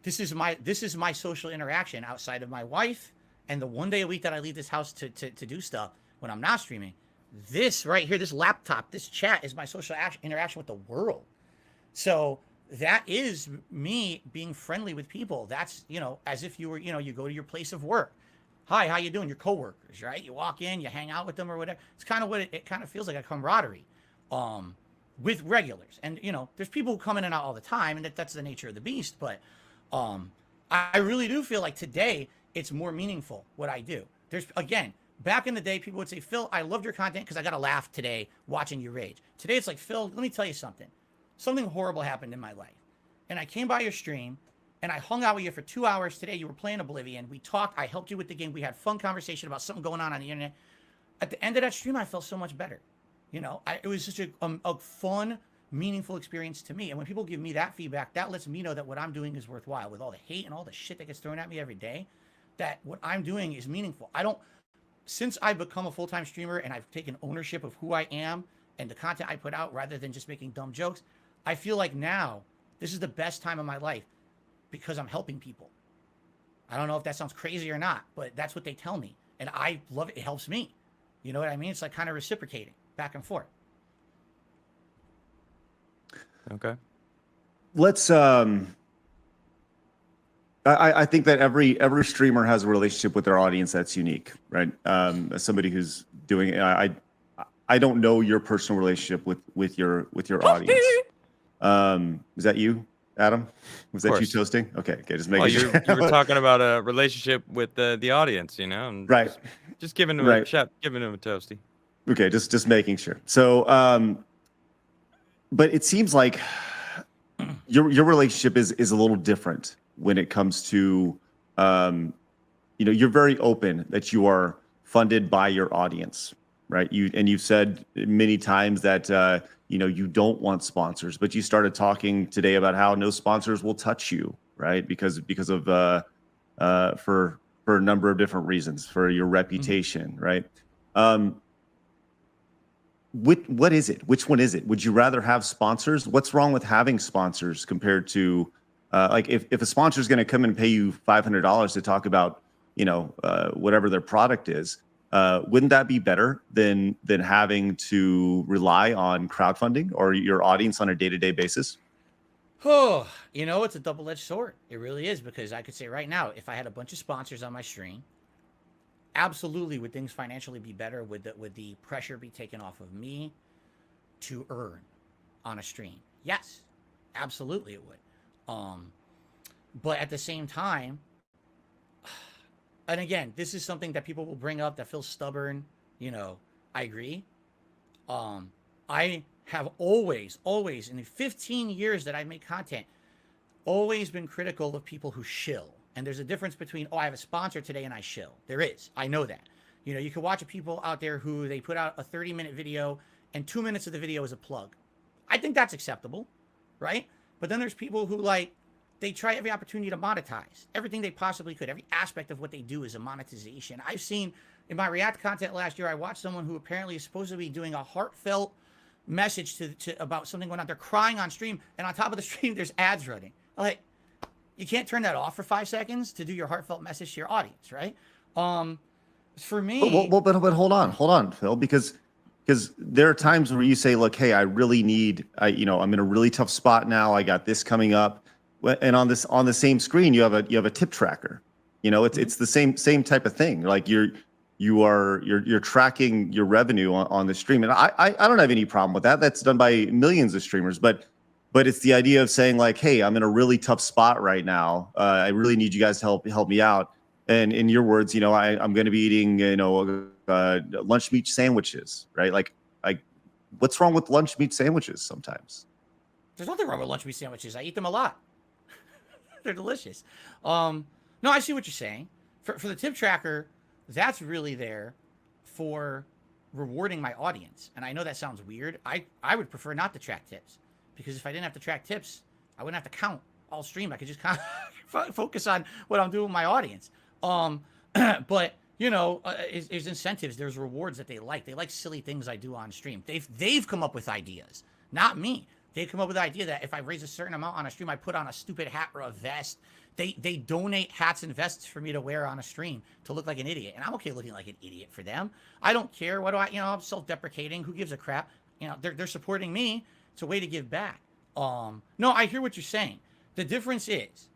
This is my social interaction outside of my wife, and the 1 day a week that I leave this house to do stuff when I'm not streaming. This right here, this laptop, this chat is my social interaction with the world. So that is me being friendly with people. That's, you know, as if you were, you know, you go to your place of work. Hi, how you doing? Your coworkers, right? You walk in, you hang out with them or whatever. It's kind of what it kind of feels like, a camaraderie with regulars. And, you know, there's people who come in and out all the time, and that's the nature of the beast. But I really do feel like today it's more meaningful what I do. There's, again, back in the day, people would say, Phil, I loved your content because I got to laugh today watching you rage. Today it's like, Phil, let me tell you something. Something horrible happened in my life. And I came by your stream, and I hung out with you for 2 hours today. You were playing Oblivion. We talked. I helped you with the game. We had fun conversation about something going on the internet. At the end of that stream, I felt so much better. You know, it was such a fun, meaningful experience to me. And when people give me that feedback, that lets me know that what I'm doing is worthwhile. With all the hate and all the shit that gets thrown at me every day, that what I'm doing is meaningful. Since I've become a full-time streamer and I've taken ownership of who I am and the content I put out rather than just making dumb jokes, I feel like now this is the best time of my life because I'm helping people. I don't know if that sounds crazy or not, but that's what they tell me. And I love it. It helps me. You know what I mean? It's like kind of reciprocating back and forth. Okay. Let's I think that every streamer has a relationship with their audience that's unique, right? As somebody who's doing it, I don't know your personal relationship with your audience. Is that you, Adam? Was that you toasting? Okay, just making sure. You were talking about a relationship with the audience, you know, and right? Just giving them a shout, giving them a toasty. Okay, just making sure. So, but it seems like your relationship is a little different when it comes to, you know, you're very open that you are funded by your audience, right? You've said many times that you know, you don't want sponsors, but you started talking today about how no sponsors will touch you, right? Because of for a number of different reasons, for your reputation, right? What is it? Which one is it? Would you rather have sponsors? What's wrong with having sponsors compared to like if a sponsor is going to come and pay you $500 to talk about, you know, whatever their product is, wouldn't that be better than having to rely on crowdfunding or your audience on a day-to-day basis? Oh, you know, it's a double-edged sword. It really is, because I could say right now, if I had a bunch of sponsors on my stream, absolutely would things financially be better? Would the pressure be taken off of me to earn on a stream? Yes, absolutely it would. But at the same time, and again, this is something that people will bring up that feels stubborn. You know, I agree. I have always, in the 15 years that I make content, always been critical of people who shill. And there's a difference between, oh, I have a sponsor today and I shill. There is. I know that. You know, you can watch people out there who they put out a 30-minute video and 2 minutes of the video is a plug. I think that's acceptable, right? But then there's people who, like, they try every opportunity to monetize everything they possibly could. Every aspect of what they do is a monetization. I've seen in my React content last year, I watched someone who apparently is supposed to be doing a heartfelt message to about something going on. They're crying on stream, and on top of the stream, there's ads running. Like, you can't turn that off for 5 seconds to do your heartfelt message to your audience, right? For me, But hold on, Phil, because there are times where you say, look, hey, I really need, I'm in a really tough spot now. I got this coming up, and on the same screen you have a tip tracker. It's the same type of thing. Like you're tracking your revenue on the stream, and I don't have any problem with that. That's done by millions of streamers, but it's the idea of saying like, hey, I'm in a really tough spot right now. I really need you guys to help me out. And in your words, I'm going to be eating, lunch meat sandwiches, right? Like, what's wrong with lunch meat sandwiches sometimes? there's nothing wrong with lunch meat sandwiches. I eat them a lot. They're delicious. No, I see what you're saying. For the tip tracker, that's really there for rewarding my audience. And I know that sounds weird. I would prefer not to track tips, because if I didn't have to track tips, I wouldn't have to count all stream. I could just kind of focus on what I'm doing with my audience. But there's incentives, there's rewards that they like. They like silly things I do on stream. They've come up with ideas, not me. They come up with the idea that if I raise a certain amount on a stream, I put on a stupid hat or a vest. They donate hats and vests for me to wear on a stream to look like an idiot, and I'm okay looking like an idiot for them. I don't care. What do I'm self-deprecating. Who gives a crap? They're supporting me. It's a way to give back. No, I hear what you're saying. The difference is,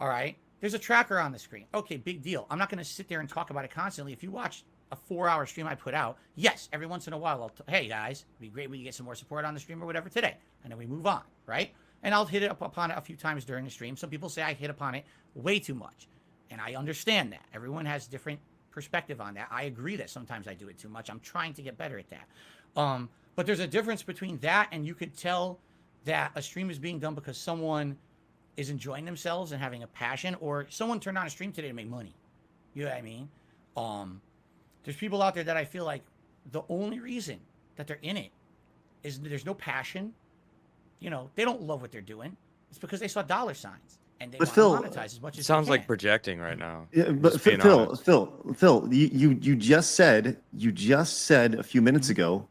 all right, there's a tracker on the screen. Okay, big deal. I'm not going to sit there and talk about it constantly. If you watch a 4-hour stream I put out, yes, every once in a while, hey guys, it'd be great we can get some more support on the stream or whatever today. And then we move on, right? And I'll hit it upon it a few times during the stream. Some people say I hit upon it way too much. And I understand that. Everyone has different perspective on that. I agree that sometimes I do it too much. I'm trying to get better at that. But there's a difference between that and you could tell that a stream is being done because someone is enjoying themselves and having a passion, or someone turned on a stream today to make money. You know what I mean? There's people out there that I feel like the only reason that they're in it is there's no passion. They don't love what they're doing. It's because they saw dollar signs and they want to monetize as much as Sounds they can. like projecting right now. Yeah, but Phil, you just said a few minutes ago,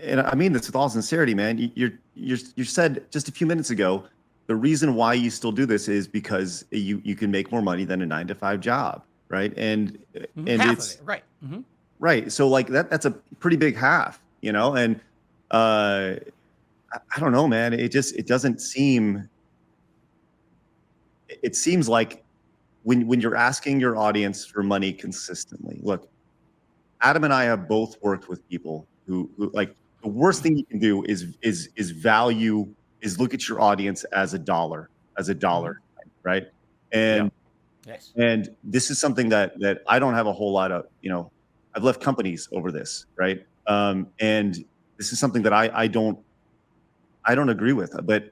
and I mean this with all sincerity, man. You said just a few minutes ago, the reason why you still do this is because you can make more money than a 9-to-5 job, right? And half it's of it, right? Mm-hmm. right. So like that's a pretty big half, and I don't know, man. It doesn't seem. It seems like when you're asking your audience for money consistently. Look, Adam and I have both worked with people who like the worst thing you can do is look at your audience as a dollar, right? And Yes. and this is something that I don't have a whole lot of. I've left companies over this, right? And this is something that I don't agree with. But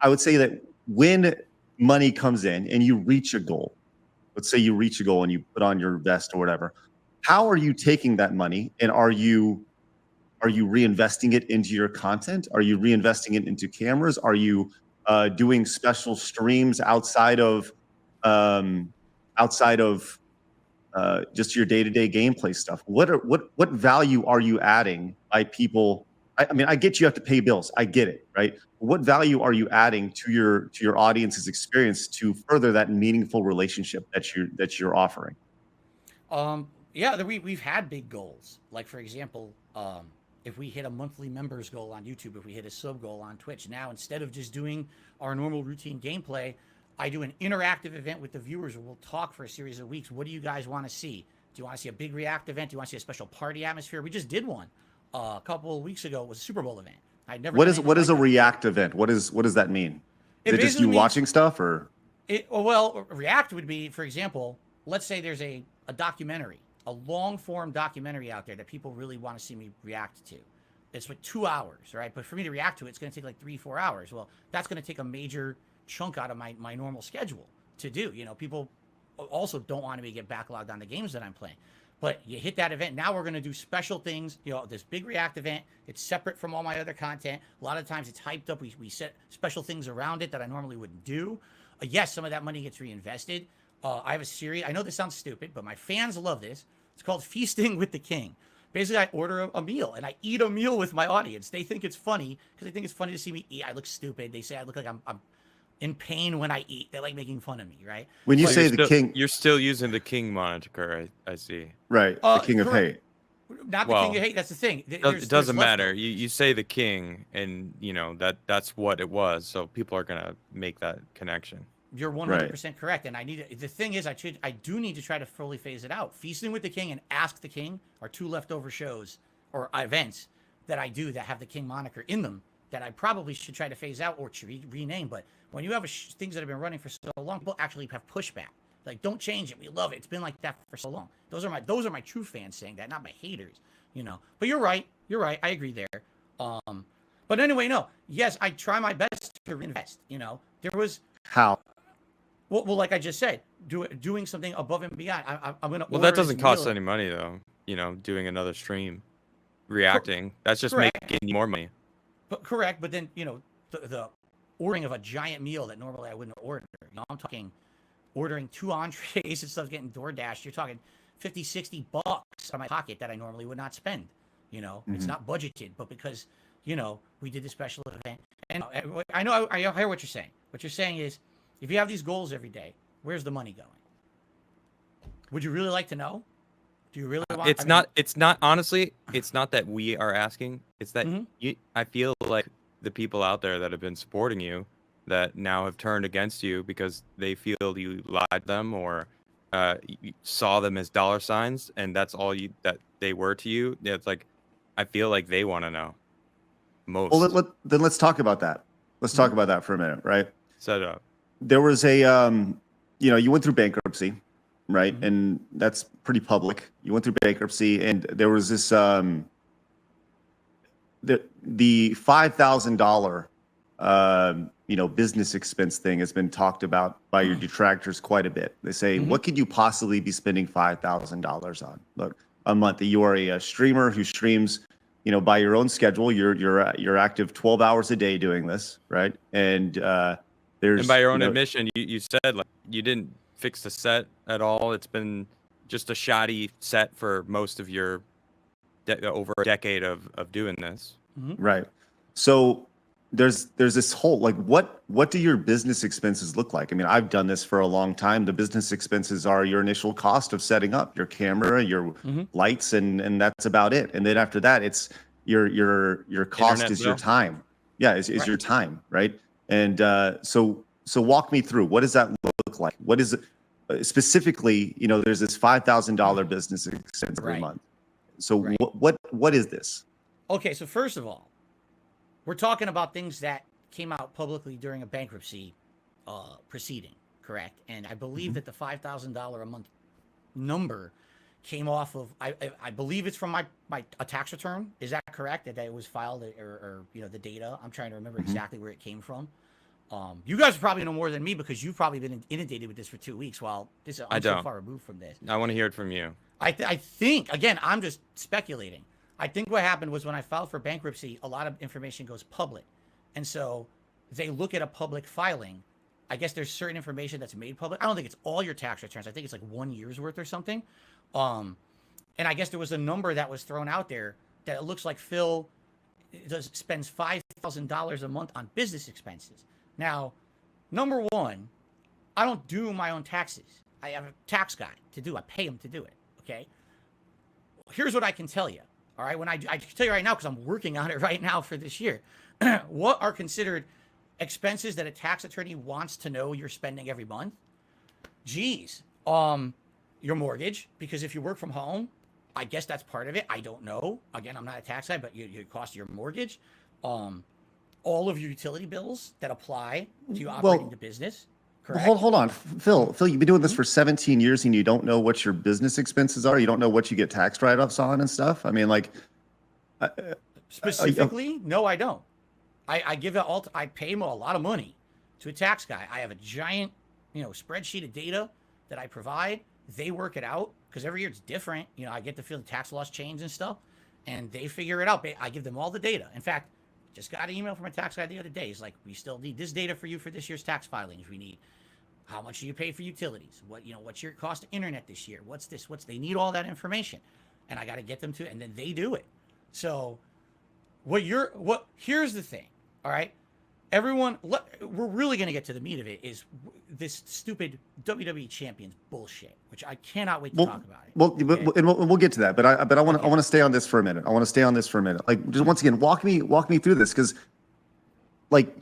I would say that when money comes in and you reach a goal, let's say you reach a goal and you put on your vest or whatever, how are you taking that money and are you reinvesting it into your content? Are you reinvesting it into cameras? Are you doing special streams outside of just your day-to-day gameplay stuff? What value are you adding by people? I mean, I get you have to pay bills. I get it, right? What value are you adding to your audience's experience to further that meaningful relationship that you're offering? Yeah, we've had big goals. Like for example, if we hit a monthly members goal on YouTube, if we hit a sub goal on Twitch, now instead of just doing our normal routine gameplay, I do an interactive event with the viewers where we'll talk for a series of weeks. What do you guys want to see? Do you want to see a big React event? Do you want to see a special party atmosphere? We just did one a couple of weeks ago. It was a Super Bowl event. I'd never. What is a React event? What does that mean? Is it just you watching stuff or? Well, React would be, for example, let's say there's a documentary, a long form documentary out there that people really want to see me react to. It's like 2 hours, right? But for me to react to it, it's going to take like 3-4 hours. Well, that's going to take a major chunk out of my normal schedule to do. People also don't want me to get backlogged on the games that I'm playing. But you hit that event. Now we're going to do special things. This big React event. It's separate from all my other content. A lot of times it's hyped up. We set special things around it that I normally wouldn't do. Yes, some of that money gets reinvested. I have a series. I know this sounds stupid, but my fans love this. It's called Feasting with the King. Basically, I order a meal and I eat a meal with my audience. They think it's funny because they think it's funny to see me eat. I look stupid. They say I look like I'm in pain when I eat. They like making fun of me, right? When you But- say you're the still, king, you're still using the king moniker. I see. right? The king of correct. hate. Not the king of hate. That's the thing. It doesn't matter. You say the king, and you know that's what it was. So people are gonna make that connection. You're 100% correct, and the thing is, I do need to try to fully phase it out. Feasting with the King and Ask the King are two leftover shows or events that I do that have the King moniker in them that I probably should try to phase out or rename. But when you have things that have been running for so long, people actually have pushback. Like, don't change it. We love it. It's been like that for so long. Those are my true fans saying that, not my haters. You know. But you're right. You're right. I agree there. But anyway, no. Yes, I try my best to reinvest. You know, there was. How? Well, like I just said, doing something above and beyond. I'm gonna. Well, that doesn't cost any money though. You know, doing another stream, reacting. That's just correct. making you more money. But correct. But then the ordering of a giant meal that normally I wouldn't order. You know, I'm talking ordering 2 entrees and stuff, getting DoorDash. You're talking $50-$60 out of my pocket that I normally would not spend. You know, it's not budgeted, but because we did the special event, and I know I hear what you're saying. What you're saying is, if you have these goals every day, where's the money going? Would you really like to know? Do you really want? It's not. Honestly, it's not that we are asking. It's that I feel like the people out there that have been supporting you, that now have turned against you because they feel you lied to them or you saw them as dollar signs, and that's all that they were to you. It's like, I feel like they want to know most. Well, then let's talk about that. Let's talk about that for a minute, right? Set it up. There was a, you went through bankruptcy, right? And that's pretty public. You went through bankruptcy, and there was this, the $5,000, business expense thing has been talked about by your detractors quite a bit. They say, what could you possibly be spending $5,000 on? Look, a month. You are a streamer who streams, by your own schedule. You're active 12 hours a day doing this, right? And and by your own admission, you said like you didn't fix the set at all. It's been just a shoddy set for most of your over a decade of doing this. Right. So there's this whole, like, what do your business expenses look like? I mean, I've done this for a long time. The business expenses are your initial cost of setting up your camera, your lights, and that's about it. And then after that, it's your cost Internet is bill. your time. Yeah, is your time, right? And so walk me through, what does that look like? What is it specifically? There's this $5,000 business expense every month. So what is this? Okay, so first of all, we're talking about things that came out publicly during a bankruptcy proceeding, correct? And I believe that the $5,000 a month number came off of, I believe it's from a tax return. Is that correct? That it was filed or the data? I'm trying to remember exactly where it came from. You guys probably know more than me because you've probably been inundated with this for 2 weeks. While I'm so far removed from this. I want to hear it from you. I think, again, I'm just speculating. I think what happened was when I filed for bankruptcy, a lot of information goes public. And so they look at a public filing. I guess there's certain information that's made public. I don't think it's all your tax returns. I think it's like 1 year's worth or something. And I guess there was a number that was thrown out there that it looks like Phil spends $5,000 a month on business expenses. Now, number one, I don't do my own taxes. I have a tax guy to do. I pay him to do it. Okay. Here's what I can tell you. All right. I can tell you right now, because I'm working on it right now for this year, what are considered expenses that a tax attorney wants to know you're spending every month? Geez. Your mortgage, because if you work from home, I guess that's part of it. I don't know. Again, I'm not a tax guy, but your cost of your mortgage, all of your utility bills that apply to you operating the business. Correct? Hold on, Phil, you've been doing this for 17 years and you don't know what your business expenses are? You don't know what you get tax write-offs on and stuff? I mean, like... Specifically, no, I don't. I give it all. I pay him a lot of money to a tax guy. I have a giant, spreadsheet of data that I provide. They work it out because every year it's different. I get to feel the tax laws change and stuff, and they figure it out. I give them all the data. In fact, just got an email from a tax guy the other day. He's like, we still need this data for you for this year's tax filings. We need how much do you pay for utilities? What's your cost of internet this year? What's this? They need all that information, and I got to get them to, and then they do it. So here's the thing. All right. we're really going to get to the meat of it, is this stupid WWE Champions bullshit, which I cannot wait to talk about it. Well, okay? and we'll get to that, but I want Okay. to stay on this for a minute. Like, just once again, walk me through this, because, like,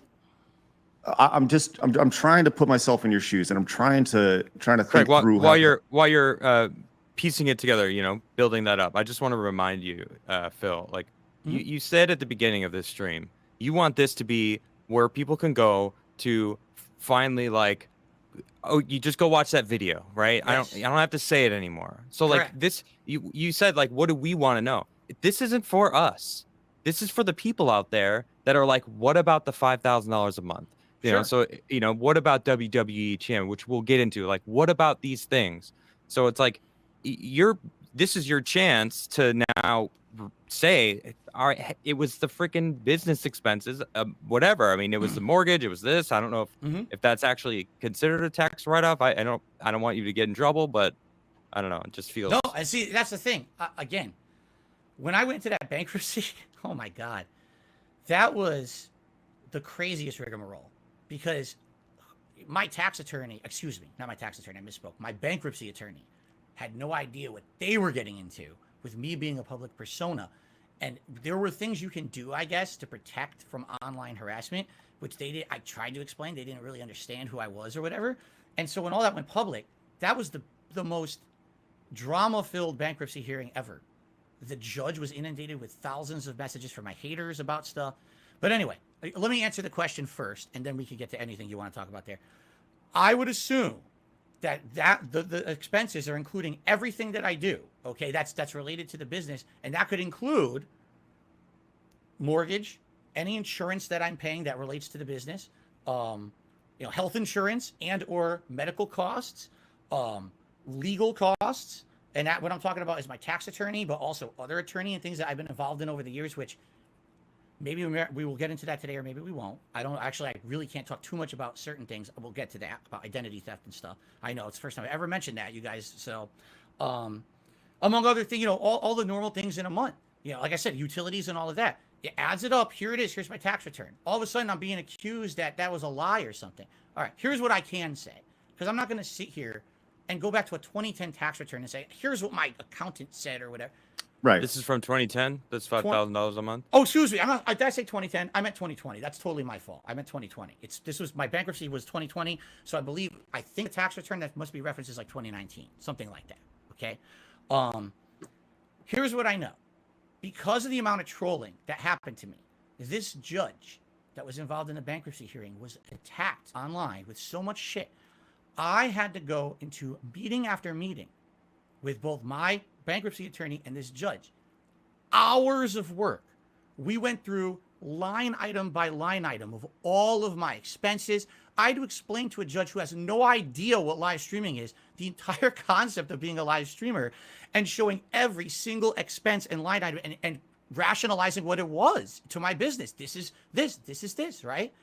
I'm trying to put myself in your shoes, and I'm trying to think Craig, through while you're piecing it together, building that up, I just want to remind you, Phil, like you said at the beginning of this stream, you want this to be where people can go to finally, like, oh, you just go watch that video, right? Yes. I don't have to say it anymore. So Correct. like this, you said, like, what do we want to know? This isn't for us. This is for the people out there that are like, what about the $5,000 a month? You know, so what about WWE Champions, which we'll get into? Like, what about these things? So it's like, this is your chance to now say, all right, it was the freaking business expenses, whatever. I mean, it was the mortgage, it was this. I don't know if that's actually considered a tax write-off. I don't want you to get in trouble, but I don't know. It just feels. No, and see, that's the thing. Again, when I went to that bankruptcy, oh my God, that was the craziest rigmarole, because my tax attorney, excuse me, not my tax attorney, I misspoke. My bankruptcy attorney had no idea what they were getting into with me being a public persona. And there were things you can do, I guess, to protect from online harassment, which they did. I tried to explain. They didn't really understand who I was or whatever. And so when all that went public, that was the most drama-filled bankruptcy hearing ever. The judge was inundated with thousands of messages from my haters about stuff. But anyway, let me answer the question first, and then we can get to anything you want to talk about there. I would assume that the expenses are including everything that I do. Okay, that's related to the business, and that could include mortgage, any insurance that I'm paying that relates to the business, health insurance and or medical costs, legal costs, and that what I'm talking about is my tax attorney, but also other attorney and things that I've been involved in over the years, which maybe we will get into that today, or maybe we won't. I really can't talk too much about certain things. We'll get to that, about identity theft and stuff. I know it's the first time I ever mentioned that, you guys. So, among other things, all the normal things in a month. Like I said, utilities and all of that. It adds it up. Here it is. Here's my tax return. All of a sudden, I'm being accused that was a lie or something. All right, here's what I can say, because I'm not going to sit here and go back to a 2010 tax return and say, here's what my accountant said or whatever. Right. This is from 2010. That's $5,000 a month. Oh, excuse me. Did I say 2010? I meant 2020. That's totally my fault. I meant 2020. My bankruptcy was 2020. So I think the tax return that must be referenced is like 2019, something like that. Okay. Here's what I know. Because of the amount of trolling that happened to me, this judge that was involved in the bankruptcy hearing was attacked online with so much shit. I had to go into meeting after meeting with both my bankruptcy attorney and this judge. Hours of work. We went through line item by line item of all of my expenses. I had to explain to a judge who has no idea what live streaming is, the entire concept of being a live streamer, and showing every single expense and line item and rationalizing what it was to my business. This is this, right?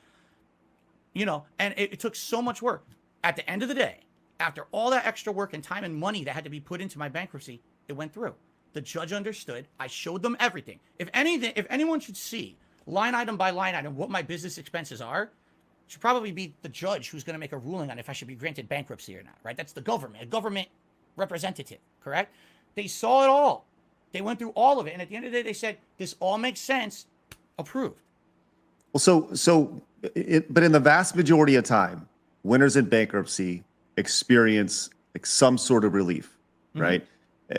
And it took so much work. At the end of the day, after all that extra work and time and money that had to be put into my bankruptcy, it went through. The judge understood. I showed them everything. If anyone should see line item by line item what my business expenses are, it should probably be the judge who's going to make a ruling on if I should be granted bankruptcy or not, right? That's the government, a government representative, correct? They saw it all. They went through all of it. And at the end of the day, they said, this all makes sense, approved. Well, but in the vast majority of time, winners in bankruptcy experience like some sort of relief, right?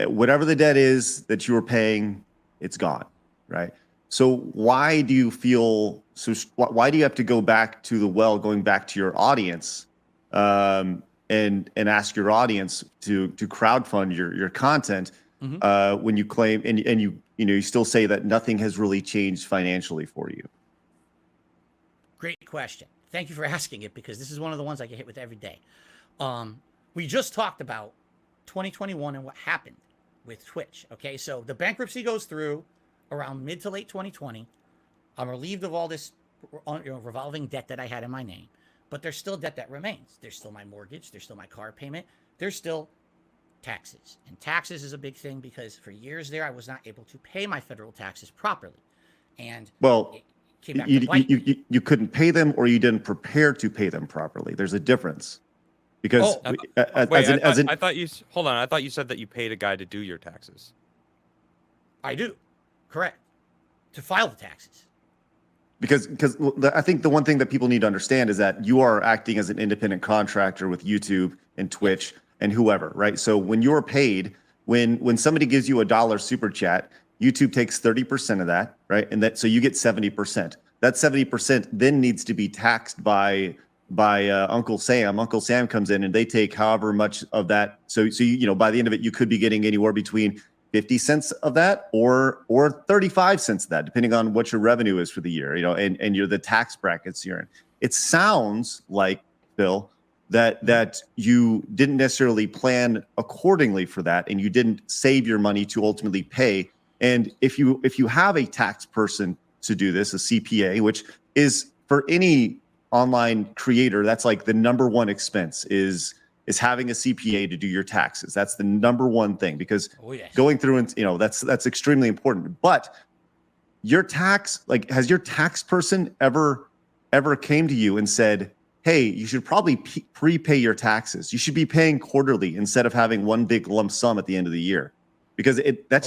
Whatever the debt is that you were paying, it's gone, right? So why do you feel why do you have to go back to the well, going back to your audience, and ask your audience to crowdfund your content when you claim and you still say that nothing has really changed financially for you? Great question. Thank you for asking it, because this is one of the ones I get hit with every day. We just talked about 2021 and what happened with Twitch. Okay, so the bankruptcy goes through around mid to late 2020. I'm relieved of all this revolving debt that I had in my name, but there's still debt that remains. There's still my mortgage. There's still my car payment. There's still taxes. And taxes is a big thing, because for years there, I was not able to pay my federal taxes properly. And well, came back to bite me. You couldn't pay them, or you didn't prepare to pay them properly. There's a difference. Because I thought you hold on. I thought you said that you paid a guy to do your taxes. I do, correct, to file the taxes. Because I think the one thing that people need to understand is that you are acting as an independent contractor with YouTube and Twitch and whoever, right? So when you're paid, when somebody gives you $1 super chat, YouTube takes 30% of that, right? And so you get 70%. That 70% then needs to be taxed by Uncle Sam. Uncle Sam comes in and they take however much of that. So you know, by the end of it, you could be getting anywhere between 50 cents of that or 35 cents of that, depending on what your revenue is for the year, you know, and you're the tax brackets you're in. It sounds like, Phil, that you didn't necessarily plan accordingly for that, and you didn't save your money to ultimately pay. And if you have a tax person to do this, a CPA, which is for any online creator, that's like the number one expense is having a CPA to do your taxes. That's the number one thing, because going through and, you know, that's extremely important. But your tax, like, has your tax person ever came to you and said, hey, you should probably prepay your taxes. You should be paying quarterly instead of having one big lump sum at the end of the year? Because it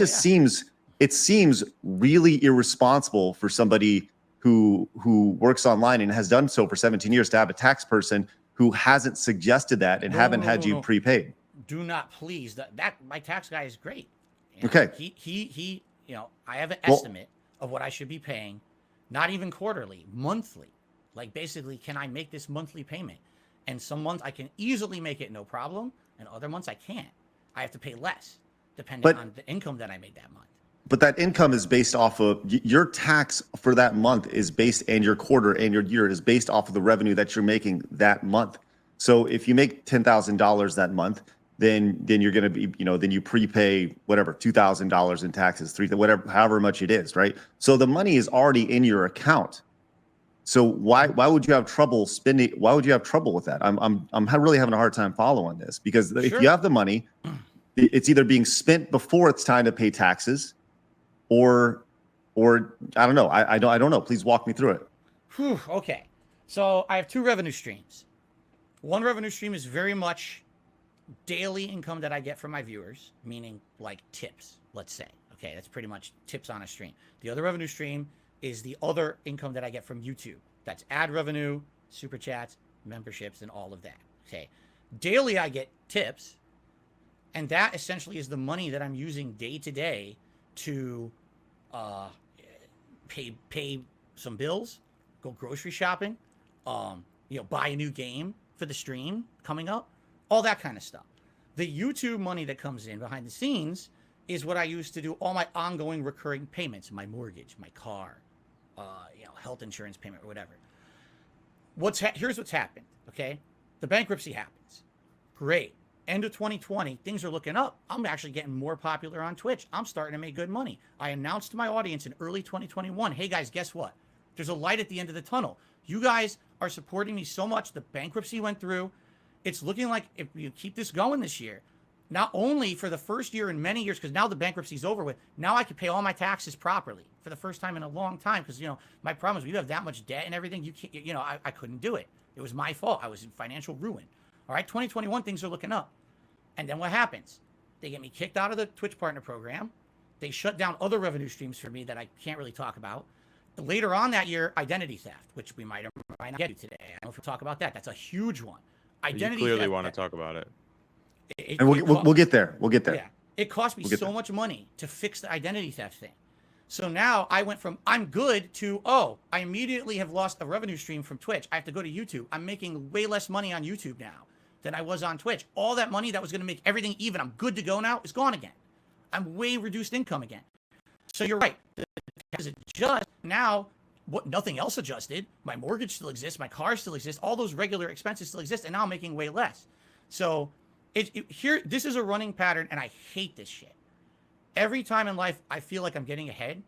seems really irresponsible for somebody who works online and has done so for 17 years to have a tax person who hasn't suggested that and haven't had you prepaid. Do not, please. That my tax guy is great. You know, okay. He you know, I have an estimate of what I should be paying, not even quarterly, monthly. Like, basically, can I make this monthly payment? And some months I can easily make it no problem, and other months I can't. I have to pay less, depending on the income that I made that month. But that income is based off of your tax for that month is based, and your quarter and your year is based off of the revenue that you're making that month. So if you make $10,000 that month, then you're going to be, you know, then you prepay whatever, $2,000 in taxes, however much it is, right? So the money is already in your account. So why would you have trouble spending? Why would you have trouble with that? I'm really having a hard time following this, because if you have the money, it's either being spent before it's time to pay taxes, or I don't know. I don't know. Please walk me through it. Whew, okay. So I have two revenue streams. One revenue stream is very much daily income that I get from my viewers, meaning like tips, let's say. Okay, that's pretty much tips on a stream. The other revenue stream is the other income that I get from YouTube. That's ad revenue, super chats, memberships, and all of that. Okay. Daily I get tips, and that essentially is the money that I'm using day to day to pay some bills, go grocery shopping, you know, buy a new game for the stream coming up, all that kind of stuff. The YouTube money that comes in behind the scenes is what I use to do all my ongoing recurring payments, my mortgage, my car, you know, health insurance payment or whatever. Here's what's happened, okay? The bankruptcy happens. Great. End of 2020, things are looking up. I'm actually getting more popular on Twitch. I'm starting to make good money. I announced to my audience in early 2021, hey guys, guess what? There's a light at the end of the tunnel. You guys are supporting me so much. The bankruptcy went through. It's looking like if you keep this going this year, not only for the first year in many years, because now the bankruptcy's over with, now I can pay all my taxes properly for the first time in a long time. Because, you know, my problem is we have that much debt and everything. You can't, you know, I couldn't do it. It was my fault. I was in financial ruin. All right, 2021, things are looking up. And then what happens? They get me kicked out of the Twitch partner program. They shut down other revenue streams for me that I can't really talk about. Later on that year, identity theft, which we might or might not get to today. I don't know if we'll talk about that. That's a huge one. Identity you clearly theft, want to talk about it. And we'll get there. We'll get there. Yeah. It cost me so much money to fix the identity theft thing. So now I went from I'm good to, I immediately have lost a revenue stream from Twitch. I have to go to YouTube. I'm making way less money on YouTube now than I was on Twitch. All that money that was going to make everything even, I'm good to go now, is gone again. I'm way reduced income again. So you're right. Because it just now, nothing else adjusted. My mortgage still exists. My car still exists. All those regular expenses still exist. And now I'm making way less. So this is a running pattern, and I hate this shit. Every time in life I feel like I'm getting ahead,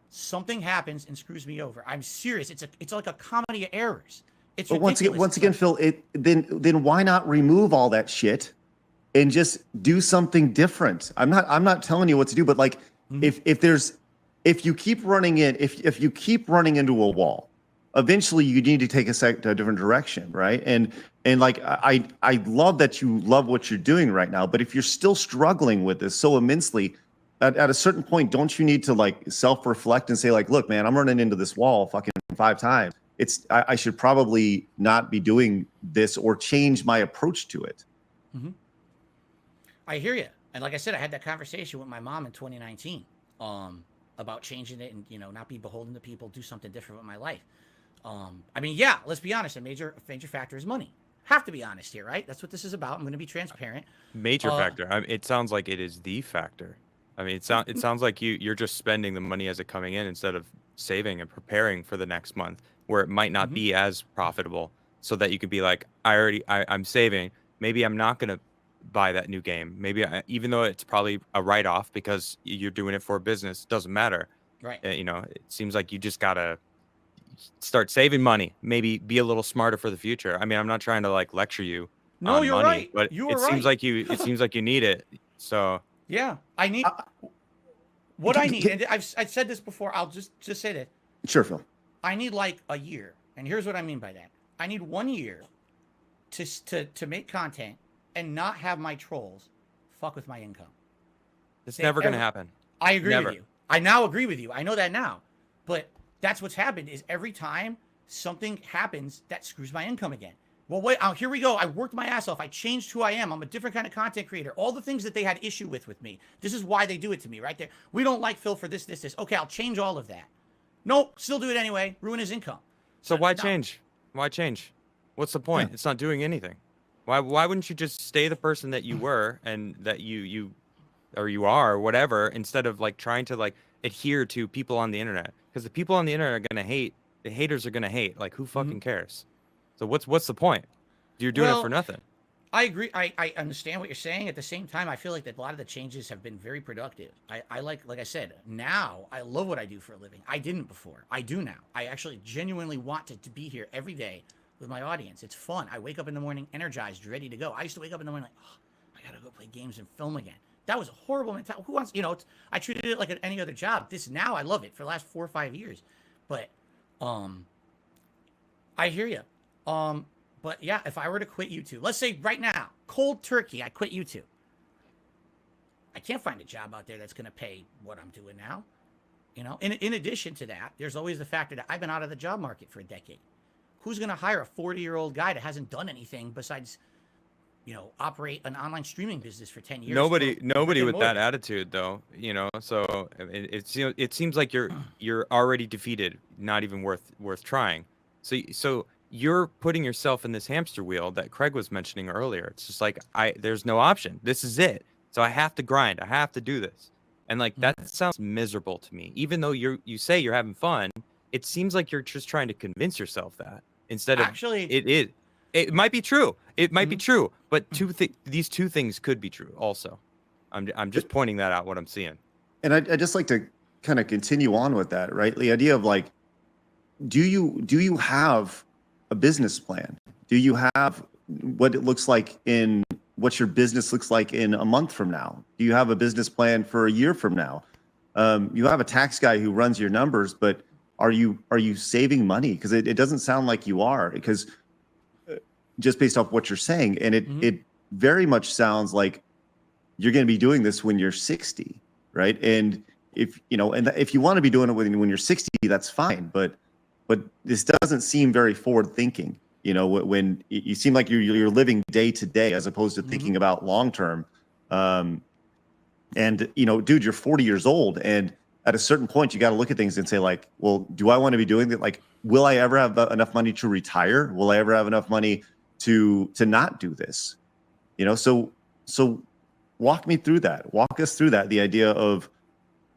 something happens and screws me over. I'm serious. It's like a comedy of errors. It's but once again, Phil, then why not remove all that shit and just do something different? I'm not telling you what to do, but like if there's if you keep running if you keep running into a wall, eventually you need to take a different direction, right? And like I love that you love what you're doing right now, but if you're still struggling with this so immensely, at a certain point, don't you need to like self-reflect and say like, look, man, I'm running into this wall fucking 5 times. I should probably not be doing this or change my approach to it. Mm-hmm. I hear you. And like I said, I had that conversation with my mom in 2019 about changing it and, you know, not be beholden to people, do something different with my life. I mean, yeah, let's be honest. A major factor is money. Have to be honest here, right? That's what this is about. I'm going to be transparent. Major factor. I mean, it sounds like it is the factor. I mean, it sounds like you're just spending the money as it coming in instead of saving and preparing for the next month where it might not be as profitable, so that you could be like, I'm saving. Maybe I'm not going to buy that new game. Maybe even though it's probably a write-off because you're doing it for a business, doesn't matter. Right. You know, it seems like you just got to start saving money, maybe be a little smarter for the future. I mean, I'm not trying to like lecture you No, on you're money, right. but You were it seems like you need it. So yeah, I need what I need. And I've said this before. I'll just say that. Sure, Phil. I need like a year. And here's what I mean by that. I need 1 year to make content and not have my trolls fuck with my income. it's never going to happen. I agree Never. with you. I now agree with you. I know that now. But that's what's happened is every time something happens that screws my income again. Well, wait, here we go. I worked my ass off. I changed who I am. I'm a different kind of content creator. All the things that they had issue with me. This is why they do it to me right there. We don't like Phil for this. Okay, I'll change all of that. Nope, still do it anyway. Ruin his income. So why change? Why change? What's the point? It's not doing anything. Why wouldn't you just stay the person that you were and that you are or whatever, instead of like trying to like adhere to people on the internet? Because the people on the internet are gonna hate. The haters are gonna hate. Like, who fucking cares? So what's the point? You're doing it for nothing. I agree. I understand what you're saying. At the same time, I feel like that a lot of the changes have been very productive. I like I said, now I love what I do for a living. I didn't before. I do now. I actually genuinely want to be here every day with my audience. It's fun. I wake up in the morning energized, ready to go. I used to wake up in the morning like, oh, I gotta go play games and film again. That was a horrible mentality. Who wants, I treated it like any other job. Now I love it for the last 4 or 5 years. But I hear you. But yeah, if I were to quit YouTube, let's say right now, cold turkey, I quit YouTube. I can't find a job out there that's going to pay what I'm doing now. In addition to that, there's always the factor that I've been out of the job market for a decade. Who's going to hire a 40-year-old guy that hasn't done anything besides, operate an online streaming business for 10 years? Nobody with that attitude, though. So it seems like you're already defeated, not even worth trying. So you're putting yourself in this hamster wheel that Craig was mentioning earlier. It's just like, there's no option. This is it. So I have to grind. I have to do this. And like, that sounds miserable to me. Even though you say you're having fun, it seems like you're just trying to convince yourself that instead of actually it might be true. It might be true, but these two things could be true also. I'm just pointing that out, what I'm seeing. And I just like to kind of continue on with that, right? The idea of like, do you have a business plan? Do you have what it looks like what your business looks like in a month from now? Do you have a business plan for a year from now? You have a tax guy who runs your numbers, but are you saving money? Because it doesn't sound like you are, because just based off what you're saying, and it very much sounds like you're going to be doing this when you're 60, right? And if you want to be doing it when you're 60, that's fine, but this doesn't seem very forward thinking. When you seem like you're living day to day as opposed to thinking about long term. And dude, you're 40 years old, and at a certain point, you got to look at things and say like, well, do I want to be doing that? Like, will I ever have enough money to retire? Will I ever have enough money to not do this? So walk me through that. Walk us through that. The idea of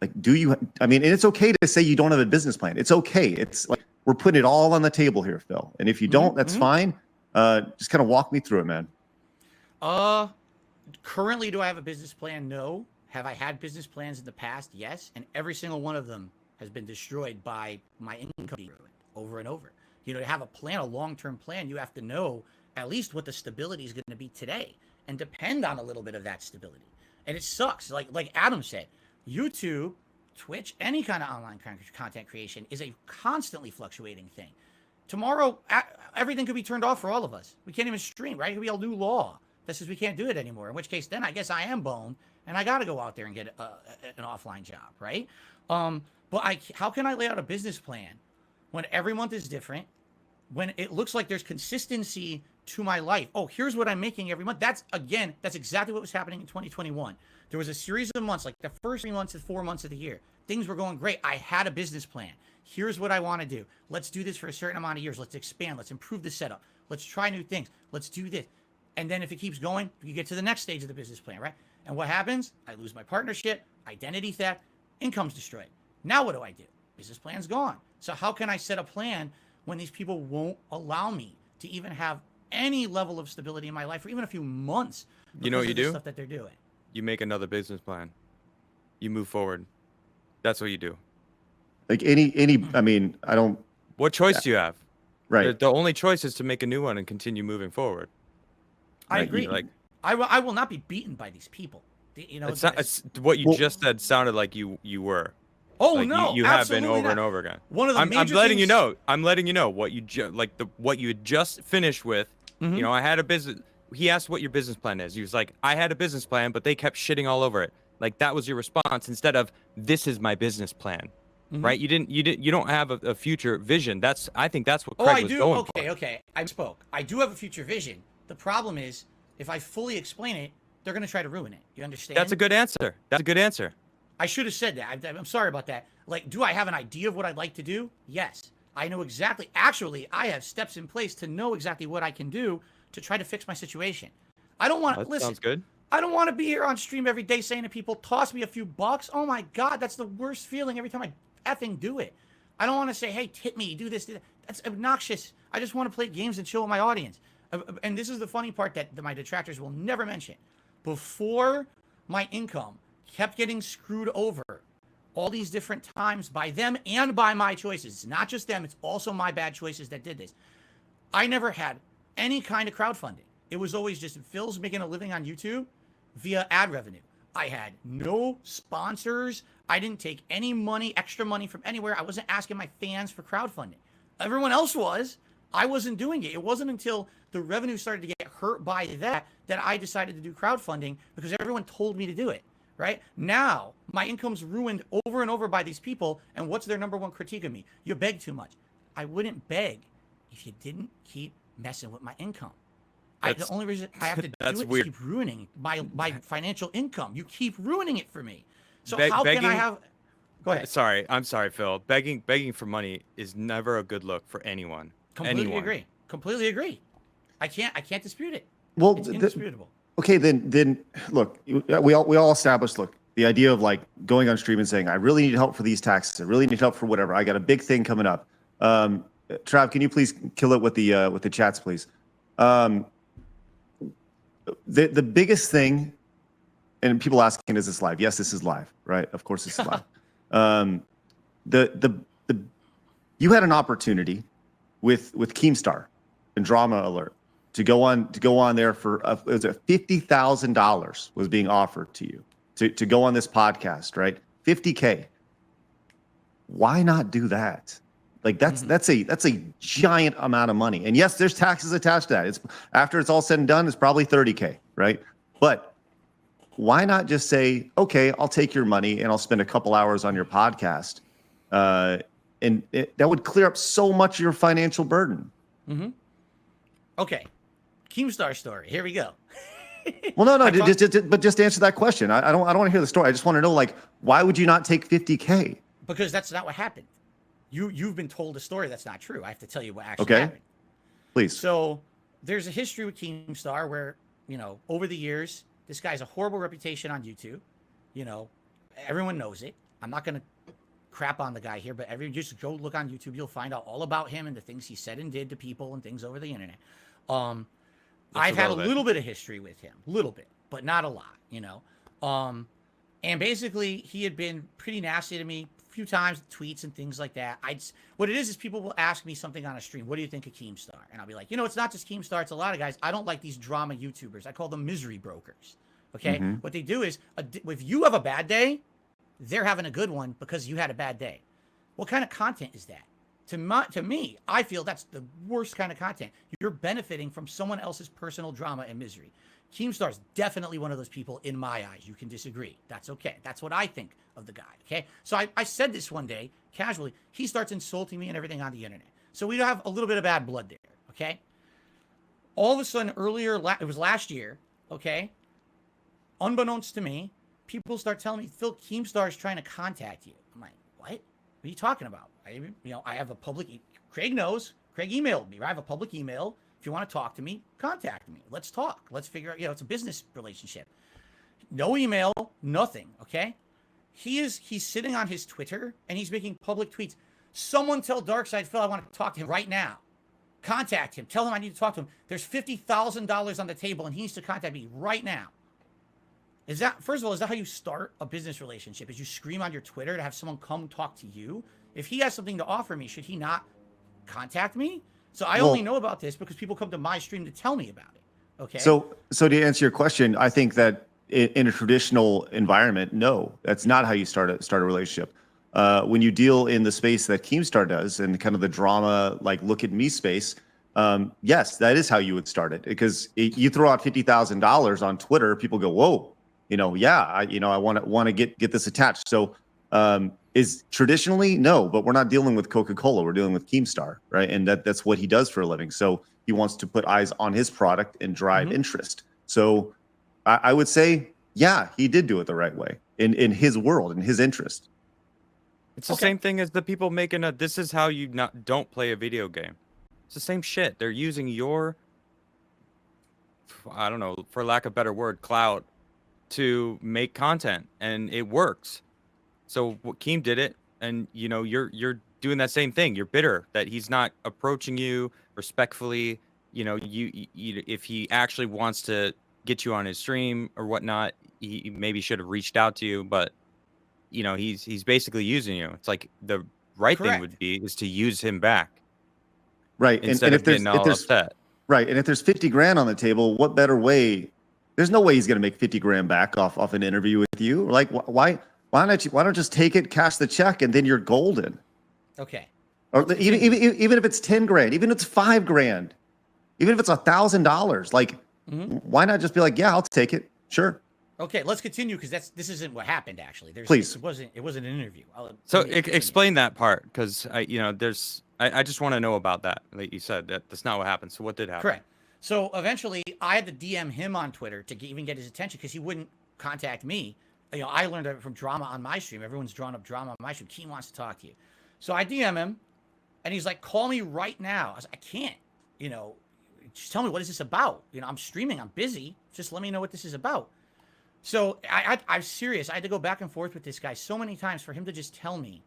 like, and it's okay to say you don't have a business plan. It's okay. It's like, we're putting it all on the table here, Phil. And if you don't, that's fine. Just kind of walk me through it, man. Currently, do I have a business plan? No. Have I had business plans in the past? Yes. And every single one of them has been destroyed by my income being ruined over and over. To have a plan, a long-term plan, you have to know at least what the stability is going to be today and depend on a little bit of that stability. And it sucks. Like Adam said, YouTube Twitch, any kind of online content creation is a constantly fluctuating thing. Tomorrow, everything could be turned off for all of us. We can't even stream, right? It could be a new law that says we can't do it anymore, in which case then I guess I am boned and I got to go out there and get an offline job, right? But how can I lay out a business plan when every month is different, when it looks like there's consistency to my life? Oh, here's what I'm making every month. That's exactly what was happening in 2021. There was a series of months, like the first 3 months to 4 months of the year. Things were going great. I had a business plan. Here's what I want to do. Let's do this for a certain amount of years. Let's expand. Let's improve the setup. Let's try new things. Let's do this. And then if it keeps going, you get to the next stage of the business plan, right? And what happens? I lose my partnership, identity theft, income's destroyed. Now what do I do? Business plan's gone. So how can I set a plan when these people won't allow me to even have any level of stability in my life for even a few months? You know what you do? Stuff that they're doing. You make another business plan. You move forward. That's what you do. Like I mean, I don't. What choice do you have? Right. The only choice is to make a new one and continue moving forward. I agree. Like, I will not be beaten by these people. You know, it's what you just said sounded like you were. Oh like no, you have been over not. and over again. One of the I'm major letting you things- know. I'm letting you know what you what you had just finished with. Mhm. You know, I had a business. He asked what your business plan is. He was like, I had a business plan, but they kept shitting all over it. Like that was your response instead of this is my business plan, right? You don't have a future vision. I think that's what Craig was going for. Okay. I spoke. I do have a future vision. The problem is, if I fully explain it, they're going to try to ruin it. You understand? That's a good answer. That's a good answer. I should have said that. I'm sorry about that. Like, do I have an idea of what I'd like to do? Yes. I know exactly. Actually, I have steps in place to know exactly what I can do to try to fix my situation. I don't want to listen. Sounds good. I don't want to be here on stream every day saying to people, toss me a few bucks. Oh my God, that's the worst feeling every time I effing do it. I don't want to say, hey, tip me, do this, do that. That's obnoxious. I just want to play games and chill with my audience. And this is the funny part that my detractors will never mention. Before my income kept getting screwed over all these different times by them and by my choices. It's not just them, it's also my bad choices that did this. I never had any kind of crowdfunding. It was always just Phil's making a living on YouTube via ad revenue. I had no sponsors. I didn't take any money, extra money from anywhere. I wasn't asking my fans for crowdfunding. Everyone else was. I wasn't doing it. It wasn't until the revenue started to get hurt by that I decided to do crowdfunding because everyone told me to do it, right? Now, my income's ruined over and over by these people, and what's their number one critique of me? You beg too much. I wouldn't beg if you didn't keep messing with my income. The only reason I have to do it is keep ruining my financial income. You keep ruining it for me. So how can I have... Go ahead. Sorry, I'm sorry, Phil. Begging for money is never a good look for anyone. Completely agree. Completely agree. I can't dispute it. Well, it's indisputable. Okay, then look, we all established, look, the idea of like going on stream and saying, I really need help for these taxes. I really need help for whatever. I got a big thing coming up. Trav, can you please kill it with the chats, please? The biggest thing, and people asking, is this live? Yes, this is live, right? Of course, this is live. You had an opportunity with Keemstar and Drama Alert to go on there for it was $50,000 was being offered to you to go on this podcast, right? $50K. Why not do that? Like that's a giant amount of money. And yes, there's taxes attached to that. It's after it's all said and done, it's probably $30K, right? But why not just say, okay, I'll take your money and I'll spend a couple hours on your podcast, and that would clear up so much of your financial burden. Mm-hmm. Okay, Keemstar story. Here we go. Well, no, just answer that question. I don't want to hear the story. I just want to know, like, why would you not take $50K? Because that's not what happened. You've been told a story that's not true. I have to tell you what actually happened. Please. So there's a history with Keemstar where, over the years, this guy's a horrible reputation on YouTube. Everyone knows it. I'm not going to crap on the guy here, but just go look on YouTube. You'll find out all about him and the things he said and did to people and things over the internet. I've had a little bit of history with him, little bit, but not a lot, and basically he had been pretty nasty to me a few times, tweets and things like that. What it is people will ask me something on a stream. What do you think of Keemstar? And I'll be like, it's not just Keemstar. It's a lot of guys. I don't like these drama YouTubers. I call them misery brokers. Okay. Mm-hmm. What they do is if you have a bad day, they're having a good one because you had a bad day. What kind of content is that? To me, I feel that's the worst kind of content. You're benefiting from someone else's personal drama and misery. Keemstar is definitely one of those people in my eyes. You can disagree. That's okay. That's what I think of the guy, okay? So I said this one day, casually. He starts insulting me and everything on the internet. So we have a little bit of bad blood there, okay? All of a sudden, it was last year, okay? Unbeknownst to me, people start telling me, Phil, Keemstar is trying to contact you. I'm like, what? What are you talking about? I have a public, Craig knows. Craig emailed me, right? I have a public email. If you want to talk to me, contact me. Let's talk. Let's figure out, it's a business relationship. No email, nothing, okay? He's sitting on his Twitter and he's making public tweets. Someone tell Darkside Phil I want to talk to him right now. Contact him. Tell him I need to talk to him. There's $50,000 on the table and he needs to contact me right now. First of all, is that how you start a business relationship? Is you scream on your Twitter to have someone come talk to you? If he has something to offer me, should he not contact me? So I only know about this because people come to my stream to tell me about it. Okay. So to answer your question, I think that in a traditional environment, no, that's not how you start a relationship. When you deal in the space that Keemstar does and kind of the drama, like look at me space, yes, that is how you would start it. Because you throw out $50,000 on Twitter, people go, whoa, I want to get this attached. So is traditionally no, but we're not dealing with Coca-Cola. We're dealing with Keemstar, right? And that's what he does for a living. So he wants to put eyes on his product and drive interest. So I would say, yeah, he did do it the right way in his world, in his interest. It's the same thing as the people making this is how you don't play a video game. It's the same shit. They're using your, I don't know, for lack of a better word, clout to make content, and it works. So Keem did it, and you're doing that same thing. You're bitter that he's not approaching you respectfully. If he actually wants to get you on his stream or whatnot, he maybe should have reached out to you, but he's basically using you. It's like the right thing would be is to use him back. Right. Instead of getting all upset. Right. And if there's 50 grand on the table, what better way? There's no way he's going to make 50 grand back off an interview with you. Like, why don't just take it, cash the check, and then you're golden. Okay. Or even if it's 10 grand, even if it's 5 grand, even if it's $1,000, like, why not just be like, yeah, I'll take it. Sure. Okay, let's continue because this isn't what happened actually. Please. It wasn't an interview. So explain that part, because I just want to know about that. Like you said, that's not what happened. So what did happen? Correct. So eventually, I had to DM him on Twitter to even get his attention because he wouldn't contact me. I learned it from drama on my stream. Everyone's drawn up drama on my stream. Keem wants to talk to you. So I DM him, and he's like, call me right now. I was like, I can't. Just tell me, what is this about? I'm streaming. I'm busy. Just let me know what this is about. So I'm serious. I had to go back and forth with this guy so many times for him to just tell me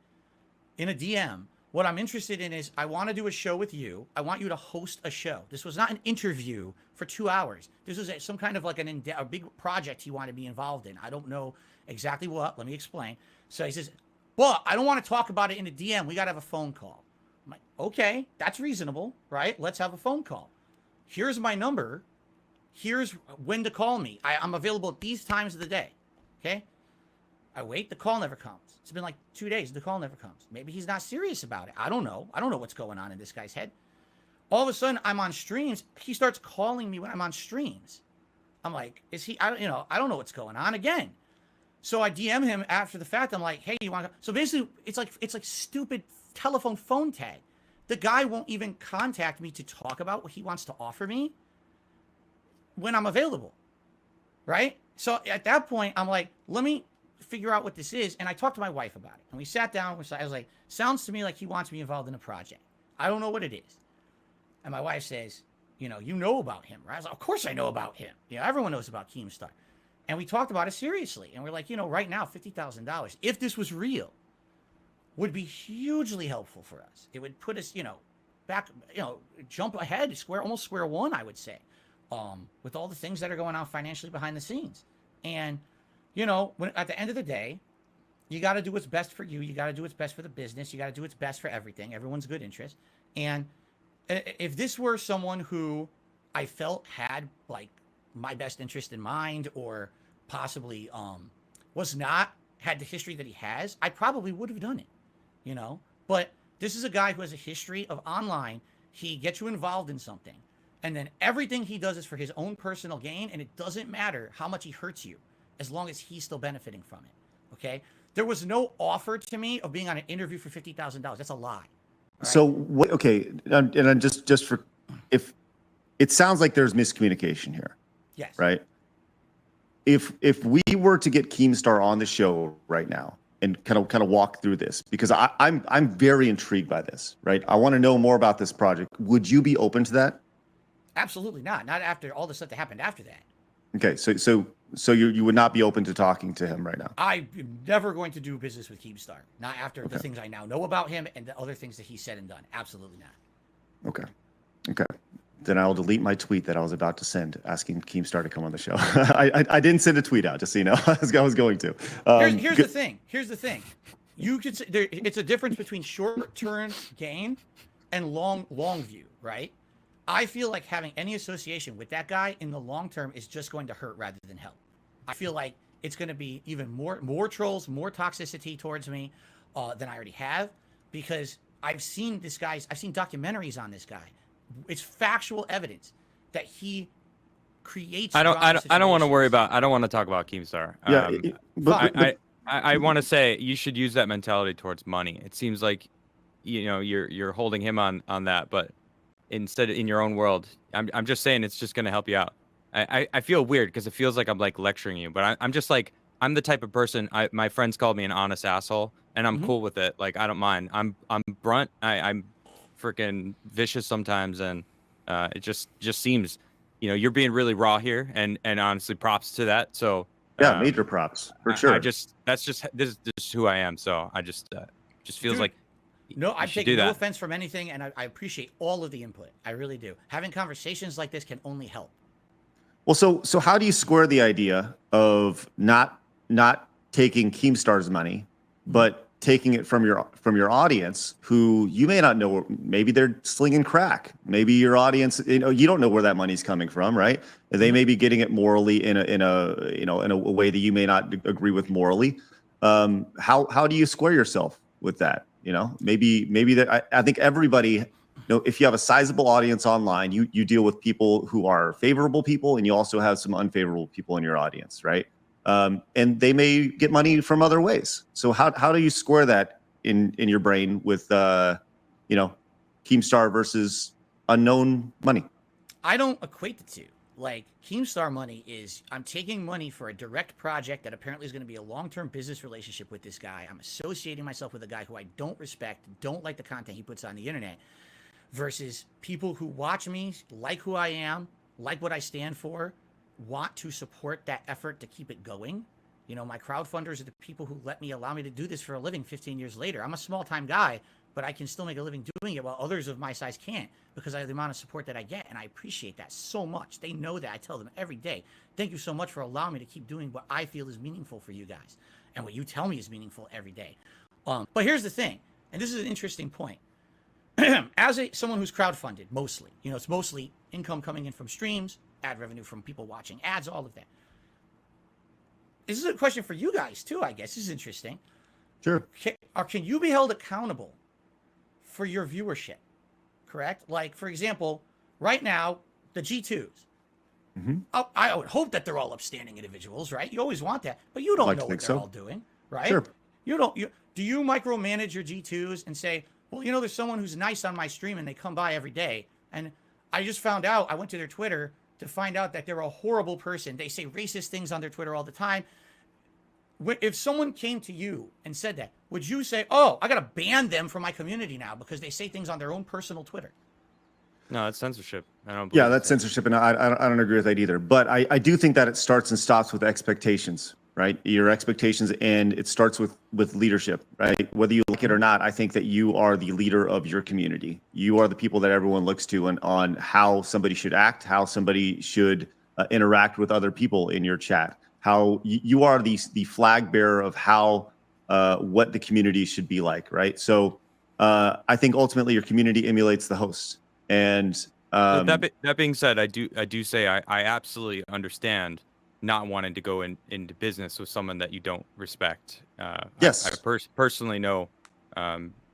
in a DM, what I'm interested in is I want to do a show with you. I want you to host a show. This was not an interview for 2 hours. This was some kind of like a big project he wanted to be involved in. I don't know exactly what. Let me explain. So he says, but I don't want to talk about it in a DM. We got to have a phone call. I'm like, okay, that's reasonable, right? Let's have a phone call. Here's my number. Here's when to call me. I'm available at these times of the day. Okay. I wait. The call never comes. It's been like 2 days. The call never comes. Maybe he's not serious about it. I don't know. I don't know what's going on in this guy's head. All of a sudden, I'm on streams. He starts calling me when I'm on streams. I'm like, is he? I don't know what's going on again. So I DM him after the fact. I'm like, hey, you want to? So basically, it's like stupid telephone phone tag. The guy won't even contact me to talk about what he wants to offer me when I'm available, right? So at that point, I'm like, let me figure out what this is. And I talked to my wife about it. And we sat down. I was like, sounds to me like he wants me involved in a project. I don't know what it is. And my wife says, you know about him, right? I was like, of course I know about him. Everyone knows about Keemstar. And we talked about it seriously. And we're like, right now, $50,000, if this was real, would be hugely helpful for us. It would put us, back, jump ahead, almost square one, I would say. With all the things that are going on financially behind the scenes. And, when at the end of the day, you got to do what's best for you. You got to do what's best for the business. You got to do what's best for everything. Everyone's good interest. And if this were someone who I felt had like my best interest in mind, or possibly was not had the history that he has, I probably would have done it, you know? But this is a guy who has a history of online. He gets you involved in something, and then everything he does is for his own personal gain, and it doesn't matter how much he hurts you as long as he's still benefiting from it, okay? There was no offer to me of being on an interview for $50,000. That's a lie. Right? So what? Okay, and I'm just for if it sounds like there's miscommunication here. Yes. Right. If we were to get Keemstar on the show right now and kind of walk through this, because I'm very intrigued by this. Right. I want to know more about this project. Would you be open to that? Absolutely not. Not after all the stuff that happened after that. Okay. So you would not be open to talking to him right now? I'm never going to do business with Keemstar. Not after the things I now know about him and the other things that he said and done. Absolutely not. Okay. Okay. Then I'll delete my tweet that I was about to send asking Keemstar to come on the show. I didn't send a tweet out, just so you know. I was going to. Here's the thing. Here's the thing. You could say it's a difference between short-term gain and long view, right? I feel like having any association with that guy in the long term is just going to hurt rather than help. I feel like it's going to be even more trolls, more toxicity towards me than I already have, because I've seen documentaries on this guy. It's factual evidence that he creates. I don't want to worry about. I don't want to talk about Keemstar. But I want to say you should use that mentality towards money. It seems like, you're holding him on that, but instead in your own world, I'm just saying it's just going to help you out. I feel weird because it feels like I'm like lecturing you, but I'm just like, I'm the type of person. My friends called me an honest asshole, and I'm cool with it. Like, I don't mind. I'm blunt. I'm freaking vicious sometimes, and it just seems, you're being really raw here, and honestly, props to that. So yeah, major props for sure. this is who I am. So I just feels like. No, I'm taking no offense from anything, and I appreciate all of the input. I really do. Having conversations like this can only help. Well, so how do you square the idea of not taking Keemstar's money, but taking it from your audience, who you may not know? Maybe they're slinging crack. Maybe your audience, you don't know where that money's coming from, right? They may be getting it morally in a way that you may not agree with morally. How do you square yourself with that? Maybe that I think everybody. If you have a sizable audience online, you deal with people who are favorable people, and you also have some unfavorable people in your audience, right? And they may get money from other ways. So how do you square that in your brain with Keemstar versus unknown money? I don't equate the two. Like, Keemstar money is, I'm taking money for a direct project that apparently is going to be a long-term business relationship with this guy. I'm associating myself with a guy who I don't respect, don't like the content he puts on the internet, versus people who watch me, like who I am, like what I stand for, want to support that effort to keep it going. My crowdfunders are the people who allow me to do this for a living 15 years later. I'm a small-time guy, but I can still make a living doing it while others of my size can't, because of the amount of support that I get, and I appreciate that so much. They know that. I tell them every day, thank you so much for allowing me to keep doing what I feel is meaningful for you guys, and what you tell me is meaningful every day. But here's the thing, and this is an interesting point. As someone who's crowdfunded, mostly, it's mostly income coming in from streams, ad revenue from people watching ads, all of that. This is a question for you guys too, I guess. This is interesting. Sure. Can you be held accountable for your viewership? Correct? Like, for example, right now, the G2s. Mm-hmm. I would hope that they're all upstanding individuals, right? You always want that, but you don't know what they're all doing, right? Sure. Do you micromanage your G2s and say, well, there's someone who's nice on my stream and they come by every day, and I just found out, I went to their Twitter to find out that they're a horrible person. They say racist things on their Twitter all the time. If someone came to you and said that, would you say, oh, I got to ban them from my community now because they say things on their own personal Twitter? No, that's censorship. Yeah, that's censorship, and I don't agree with that either. But I do think that it starts and stops with expectations, right? Your expectations, and it starts with leadership, right? Whether you like it or not, I think that you are the leader of your community. You are the people that everyone looks to on how somebody should act, how somebody should interact with other people in your chat. How you are the flag bearer of how what the community should be like, right? So I think ultimately your community emulates the host. And that being said, I do say I absolutely understand not wanting to go into business with someone that you don't respect. Yes. I personally know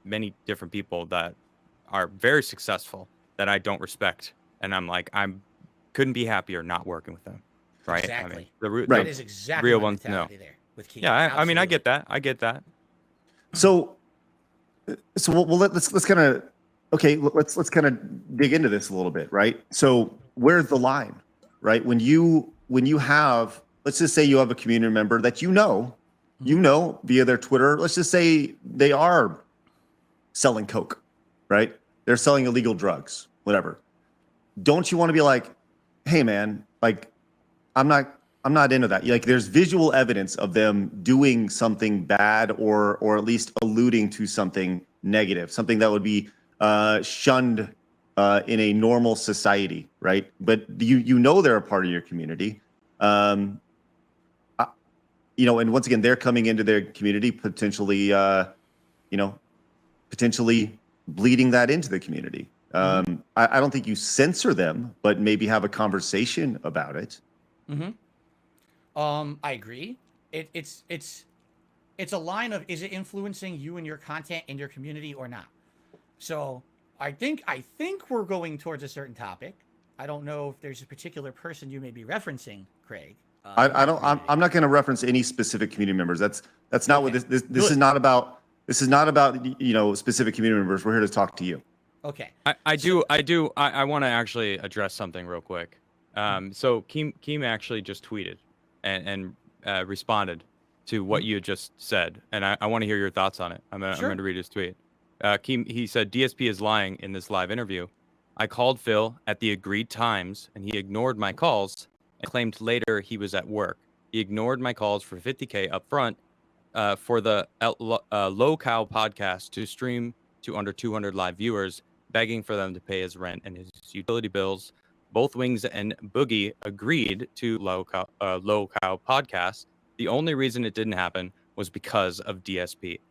many different people that are very successful that I don't respect, and I'm like, couldn't be happier not working with them. Right? Exactly. I mean, the That is exactly real my ones know. mentality there with Keem. Yeah, I mean, I Absolutely. get that. So let's kind of let's kind of dig into this a little bit, right? So where's the line, right? When you have, let's just say you have a community member that you know via their Twitter, let's just say they are selling coke, right? They're selling illegal drugs, whatever. Don't you want to be like, hey man, like I'm not into that. Like there's visual evidence of them doing something bad or at least alluding to something negative, something that would be shunned in a normal society, right? But you know they're a part of your community. And once again, they're coming into their community potentially, potentially bleeding that into the community. I don't think you censor them, but maybe have a conversation about it. Mm-hmm. I agree. It's a line of, is it influencing you and your content in your community or not? So I think we're going towards a certain topic. I don't know if there's a particular person you may be referencing, Craig. I'm not going to reference any specific community members. That's not what this is not about. This is not about specific community members. We're here to talk to you. Okay. I want to actually address something real quick. So Keem actually just tweeted and responded to what you had just said, and I want to hear your thoughts on it. I'm going to read his tweet. Keem, he said, DSP is lying in this live interview. I called Phil at the agreed times, and he ignored my calls and claimed later he was at work. He ignored my calls for $50K up front for the Low Cow podcast to stream to under 200 live viewers, begging for them to pay his rent and his utility bills. Both Wings and Boogie agreed to Low Cow podcast. The only reason it didn't happen was because of DSP.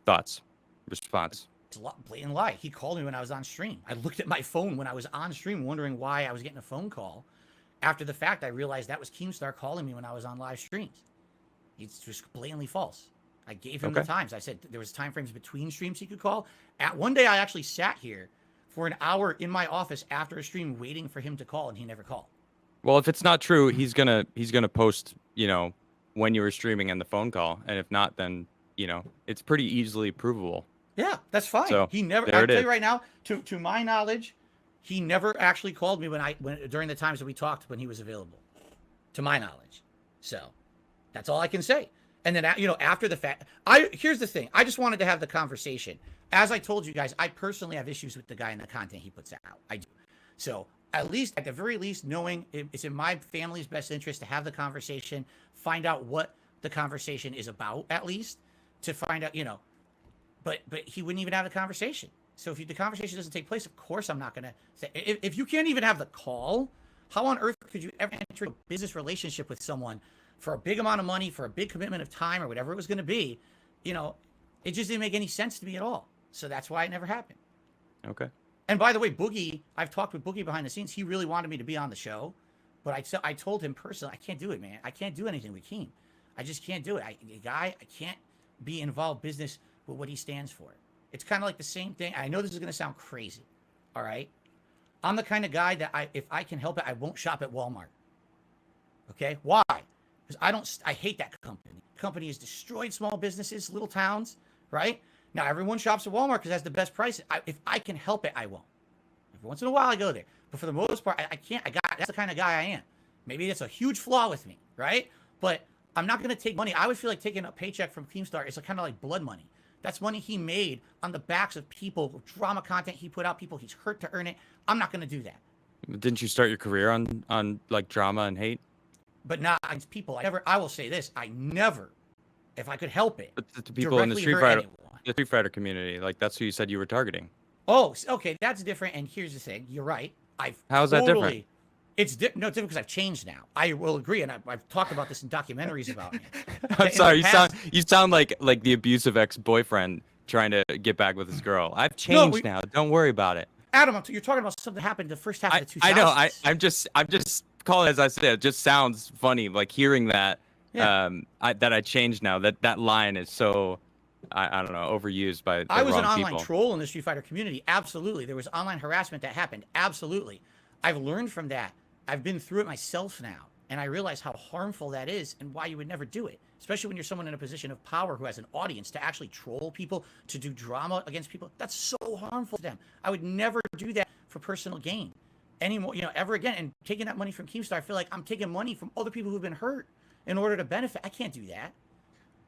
Thoughts? Response? It's a blatant lie. He called me when I was on stream. I looked at my phone when I was on stream, wondering why I was getting a phone call. After the fact, I realized that was Keemstar calling me when I was on live streams. It's just blatantly false. I gave him the times. I said there was time frames between streams he could call. At one day, I actually sat here for an hour in my office after a stream waiting for him to call, and he never called. Well, if it's not true, he's gonna post, when you were streaming and the phone call, and if not, then it's pretty easily provable. Yeah, that's fine. So, he never. I'll tell you right now, to my knowledge, he never actually called me when during the times that we talked when he was available. To my knowledge, so that's all I can say. And then after the fact, here's the thing. I just wanted to have the conversation. As I told you guys, I personally have issues with the guy and the content he puts out. I do. So at the very least, knowing it's in my family's best interest to have the conversation, find out what the conversation is about, at least to find out, but he wouldn't even have the conversation. So if the conversation doesn't take place, of course I'm not going to say, if you can't even have the call, how on earth could you ever enter a business relationship with someone for a big amount of money, for a big commitment of time or whatever it was going to be? It just didn't make any sense to me at all. So that's why it never happened. Okay. And by the way, Boogie, I've talked with Boogie behind the scenes. He really wanted me to be on the show, but I told him personally, I can't do it, man. I can't do anything with Keem. I just can't do it. I can't be involved business with what he stands for. It's kind of like the same thing. I know this is going to sound crazy. All right. I'm the kind of guy that if I can help it, I won't shop at Walmart. Okay. Why? Because I hate that company. The company has destroyed small businesses, little towns, right? Now, everyone shops at Walmart because it has the best prices. If I can help it, I won't. Every once in a while, I go there. But for the most part, I can't. That's the kind of guy I am. Maybe that's a huge flaw with me, right? But I'm not going to take money. I would feel like taking a paycheck from Keemstar is kind of like blood money. That's money he made on the backs of people, drama content he put out, people he's hurt to earn it. I'm not going to do that. Didn't you start your career on like drama and hate? But not against people. I will say this. I never, if I could help it, but the people in the Street Fighter community, like that's who you said you were targeting. Oh, okay, that's different. And here's the thing: you're right. How's that different? It's different because I've changed now. I will agree, and I've talked about this in documentaries about me. I'm sorry, you sound like the abusive ex-boyfriend trying to get back with his girl. I've changed now. Don't worry about it. Adam, you're talking about something that happened the first half of the 2000s. I know. I'm just call it as I said. It just sounds funny, like hearing that. Yeah. That I changed now. That line is so, I don't know, overused by the I was wrong an online people. troll in the Street Fighter community. Absolutely. There was online harassment that happened. Absolutely. I've learned from that. I've been through it myself now. And I realize how harmful that is and why you would never do it. Especially when you're someone in a position of power who has an audience to actually troll people, to do drama against people. That's so harmful to them. I would never do that for personal gain anymore, ever again. And taking that money from Keemstar, I feel like I'm taking money from other people who've been hurt in order to benefit. I can't do that.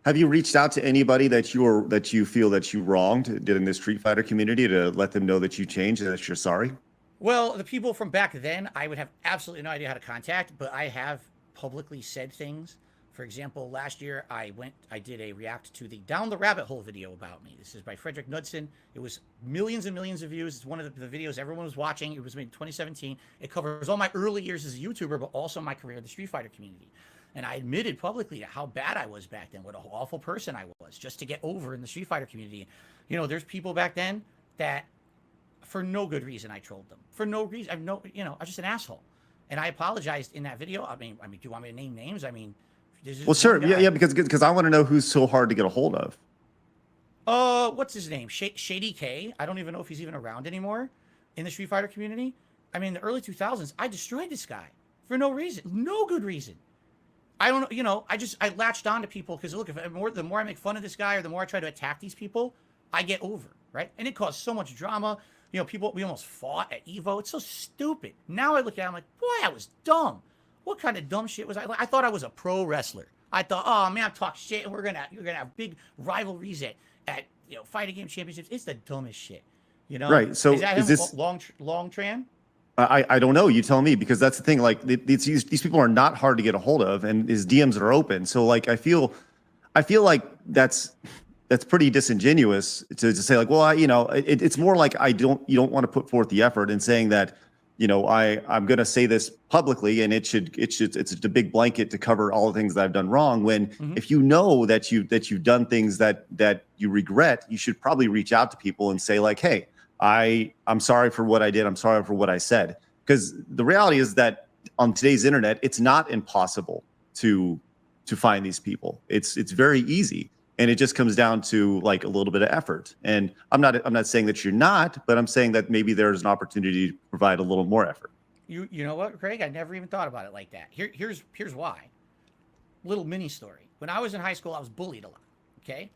Have you reached out to anybody that you feel that you wronged in the Street Fighter community to let them know that you changed and that you're sorry? Well, the people from back then, I would have absolutely no idea how to contact, but I have publicly said things. For example, last year I did a react to the Down the Rabbit Hole video about me. This is by Frederick Knudsen. It was millions and millions of views. It's one of the videos everyone was watching. It was made in 2017. It covers all my early years as a YouTuber, but also my career in the Street Fighter community. And I admitted publicly how bad I was back then, what an awful person I was, just to get over in the Street Fighter community. There's people back then that, for no good reason, I trolled them. For no reason. I'm just an asshole. And I apologized in that video. I mean, do you want me to name names? Well, sure. Yeah, because I want to know who's so hard to get a hold of. What's his name? Shady K. I don't even know if he's even around anymore in the Street Fighter community. In the early 2000s, I destroyed this guy for no reason, no good reason. I don't know, I latched on to people because look, the more I make fun of this guy or the more I try to attack these people, I get over, right? And it caused so much drama. We almost fought at Evo. It's so stupid. Now I look at it, I'm like, boy, I was dumb. What kind of dumb shit was I? I thought I was a pro wrestler. I thought, oh man, I'm talking shit, and you're gonna have big rivalries at fighting game championships. It's the dumbest shit, Right. So is that this long Tran? I don't know. You tell me, because that's the thing. Like these people are not hard to get a hold of, and his DMs are open. So like I feel like that's pretty disingenuous to say like, well, it's more like you don't want to put forth the effort in saying that, I'm going to say this publicly, and it's a big blanket to cover all the things that I've done wrong. When if you know that you've done things that you regret, you should probably reach out to people and say like, hey, I'm sorry for what I did. I'm sorry for what I said. Because the reality is that on today's internet, it's not impossible to find these people. It's very easy. And it just comes down to like a little bit of effort. And I'm not saying that you're not, but I'm saying that maybe there's an opportunity to provide a little more effort. You know what, Craig? I never even thought about it like that. Here's why. Little mini story. When I was in high school, I was bullied a lot. Okay.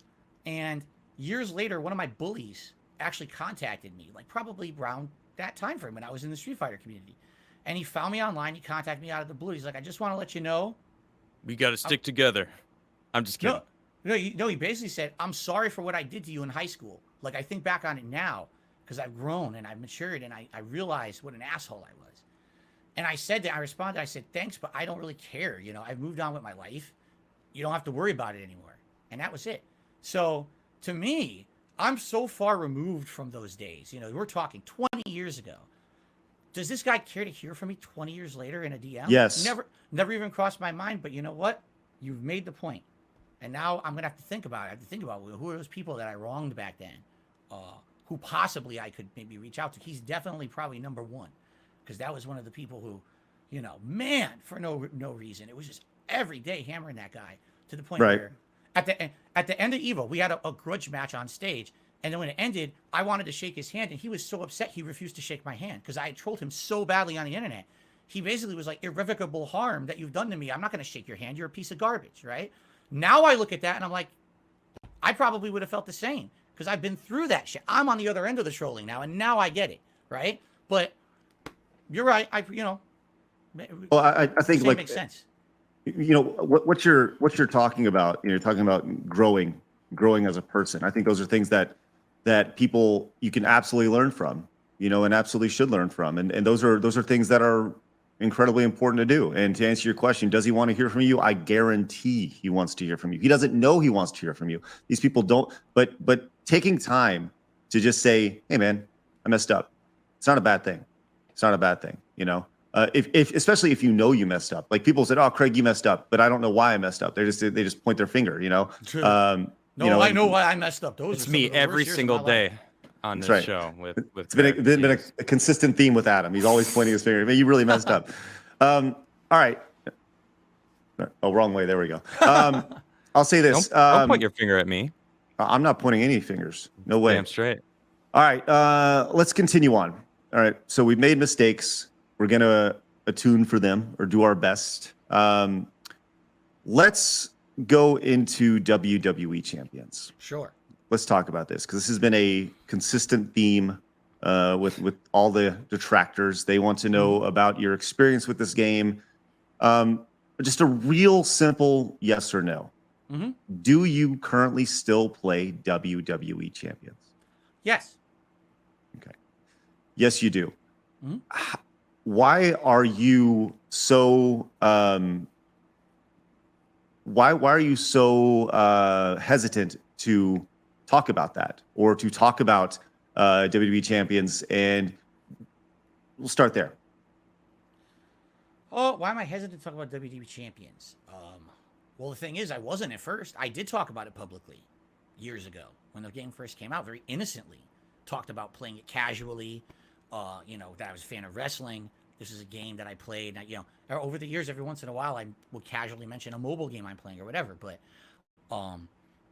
And years later, one of my bullies actually contacted me, like probably around that time frame when I was in the Street Fighter community. And he found me online. He contacted me out of the blue. He's like, I just want to let you know. We got to stick together. I'm just kidding. No, he basically said, I'm sorry for what I did to you in high school. Like, I think back on it now because I've grown and I've matured and I realized what an asshole I was. And I responded, I said, thanks, but I don't really care. I've moved on with my life. You don't have to worry about it anymore. And that was it. So to me, I'm so far removed from those days. We're talking 20 years ago. Does this guy care to hear from me 20 years later in a DM? Yes. Never even crossed my mind. But you know what? You've made the point. And now I'm going to have to think about it. I have to think about who are those people that I wronged back then, who possibly I could maybe reach out to. He's definitely probably number one, because that was one of the people who, man, for no reason. It was just every day hammering that guy to the point where at the end of Evo, we had a grudge match on stage. And then when it ended, I wanted to shake his hand. And he was so upset, he refused to shake my hand because I had trolled him so badly on the internet. He basically was like, irrevocable harm that you've done to me. I'm not going to shake your hand. You're a piece of garbage, right? Now I look at that and I'm like, I probably would have felt the same because I've been through that shit. I'm on the other end of the trolling now, and now I get it, right? But you're right. Well, I think like makes sense. What you're talking about. You're talking about growing as a person. I think those are things that people you can absolutely learn from, and absolutely should learn from, and those are things that are incredibly important to do. And to answer your question, does he want to hear from you? I guarantee he wants to hear from you. He doesn't know he wants to hear from you. These people don't, but taking time to just say, hey man, I messed up. It's not a bad thing. It's not a bad thing. If especially if you messed up, like people said, oh, Craig, you messed up, but I don't know why I messed up. They just point their finger, True. I know why I messed up. It's me every single day on this show with it's been a consistent theme with Adam. He's always pointing his finger. Man, you really messed up. All right. Oh, wrong way. There we go. I'll say this. Don't point your finger at me. I'm not pointing any fingers. No way. Damn straight. All right. Let's continue on. All right. So we've made mistakes. We're going to attune for them or do our best. Let's go into WWE Champions. Sure. Let's talk about this because this has been a consistent theme with all the detractors. They want to know about your experience with this game. Just a real simple yes or no. Mm-hmm. Do you currently still play WWE Champions? Yes. Okay. Yes, you do. Mm-hmm. Why are you so why are you so hesitant to talk about that or to talk about WWE Champions? And we'll start there. Oh, why am I hesitant to talk about WWE Champions? Well, the thing is, I wasn't at first. I did talk about it publicly years ago when the game first came out, very innocently. Talked about playing it casually, that I was a fan of wrestling. This is a game that I played. Over the years, every once in a while, I will casually mention a mobile game I'm playing or whatever. But,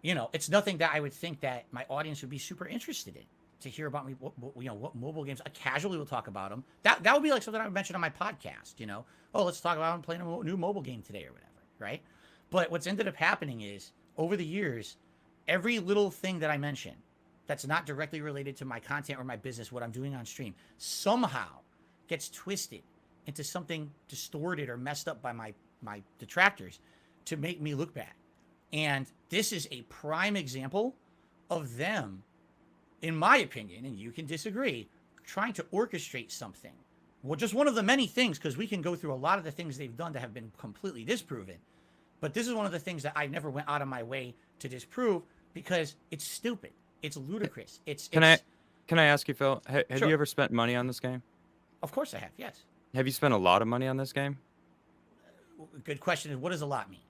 it's nothing that I would think that my audience would be super interested in to hear about me. What mobile games I casually will talk about them. That would be like something I would mention on my podcast. Let's talk about I'm playing a new mobile game today or whatever, right? But what's ended up happening is over the years, every little thing that I mention that's not directly related to my content or my business, what I'm doing on stream, somehow gets twisted into something distorted or messed up by my detractors to make me look bad. And this is a prime example of them, in my opinion, and you can disagree, trying to orchestrate something. Well, just one of the many things, because we can go through a lot of the things they've done that have been completely disproven. But this is one of the things that I never went out of my way to disprove because it's stupid. It's ludicrous. Can I ask you, Phil? Have Sure. you ever spent money on this game? Of course I have, yes. Have you spent a lot of money on this game? Good question. What does a lot mean?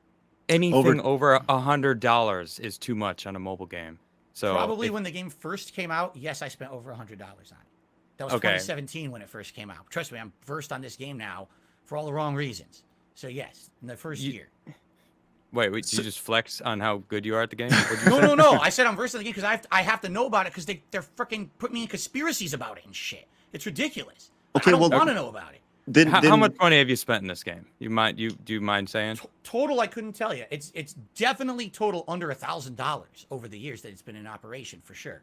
Anything over $100 is too much on a mobile game. So probably when the game first came out, yes, I spent over $100 on it. That was 2017 when it first came out. Trust me, I'm versed on this game now for all the wrong reasons. So yes, in the first year. Wait, did you just flex on how good you are at the game? No. I said I'm versed in the game because I have to know about it because they're freaking put me in conspiracies about it and shit. It's ridiculous. Okay, I don't want to know about it. Then, how much money have you spent in this game? Do you mind saying? Total, I couldn't tell you. It's definitely total under $1,000 over the years that it's been in operation for sure.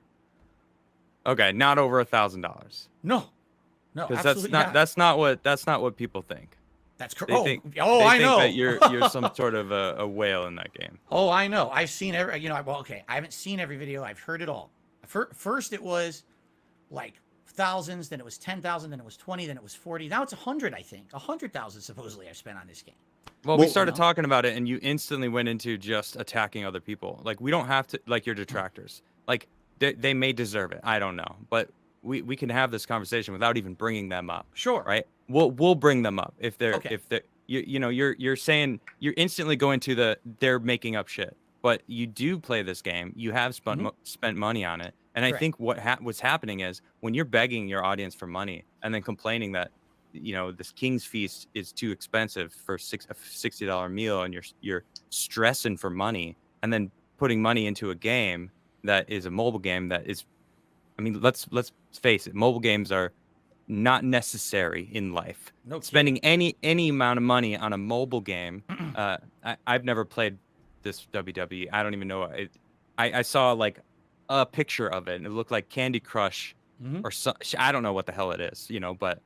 Okay, not over $1,000. No, because that's not what people think. That's correct. I know that you're some sort of a whale in that game. Oh, I know. I've seen every. I haven't seen every video. I've heard it all. First, it was like thousands. Then it was 10,000. Then it was 20. Then it was 40. Now it's 100. I think 100,000 supposedly I've spent on this game. Well, we started talking about it, and you instantly went into just attacking other people. Like we don't have to like your detractors. Like they may deserve it. I don't know, but we can have this conversation without even bringing them up. Sure. Right. We'll bring them up if they're okay. You're saying you're instantly going to they're making up shit, but you do play this game. You have spent money on it, and Correct. I think what's happening is when you're begging your audience for money and then complaining that this King's Feast is too expensive for a $60 meal, and you're stressing for money, and then putting money into a game that is a mobile game that is, I mean, let's face it, mobile games are not necessary in life. No kidding. Spending any amount of money on a mobile game. I've never played this WWE. I don't even know. I saw like a picture of it, and it looked like Candy Crush or so, I don't know what the hell it is, but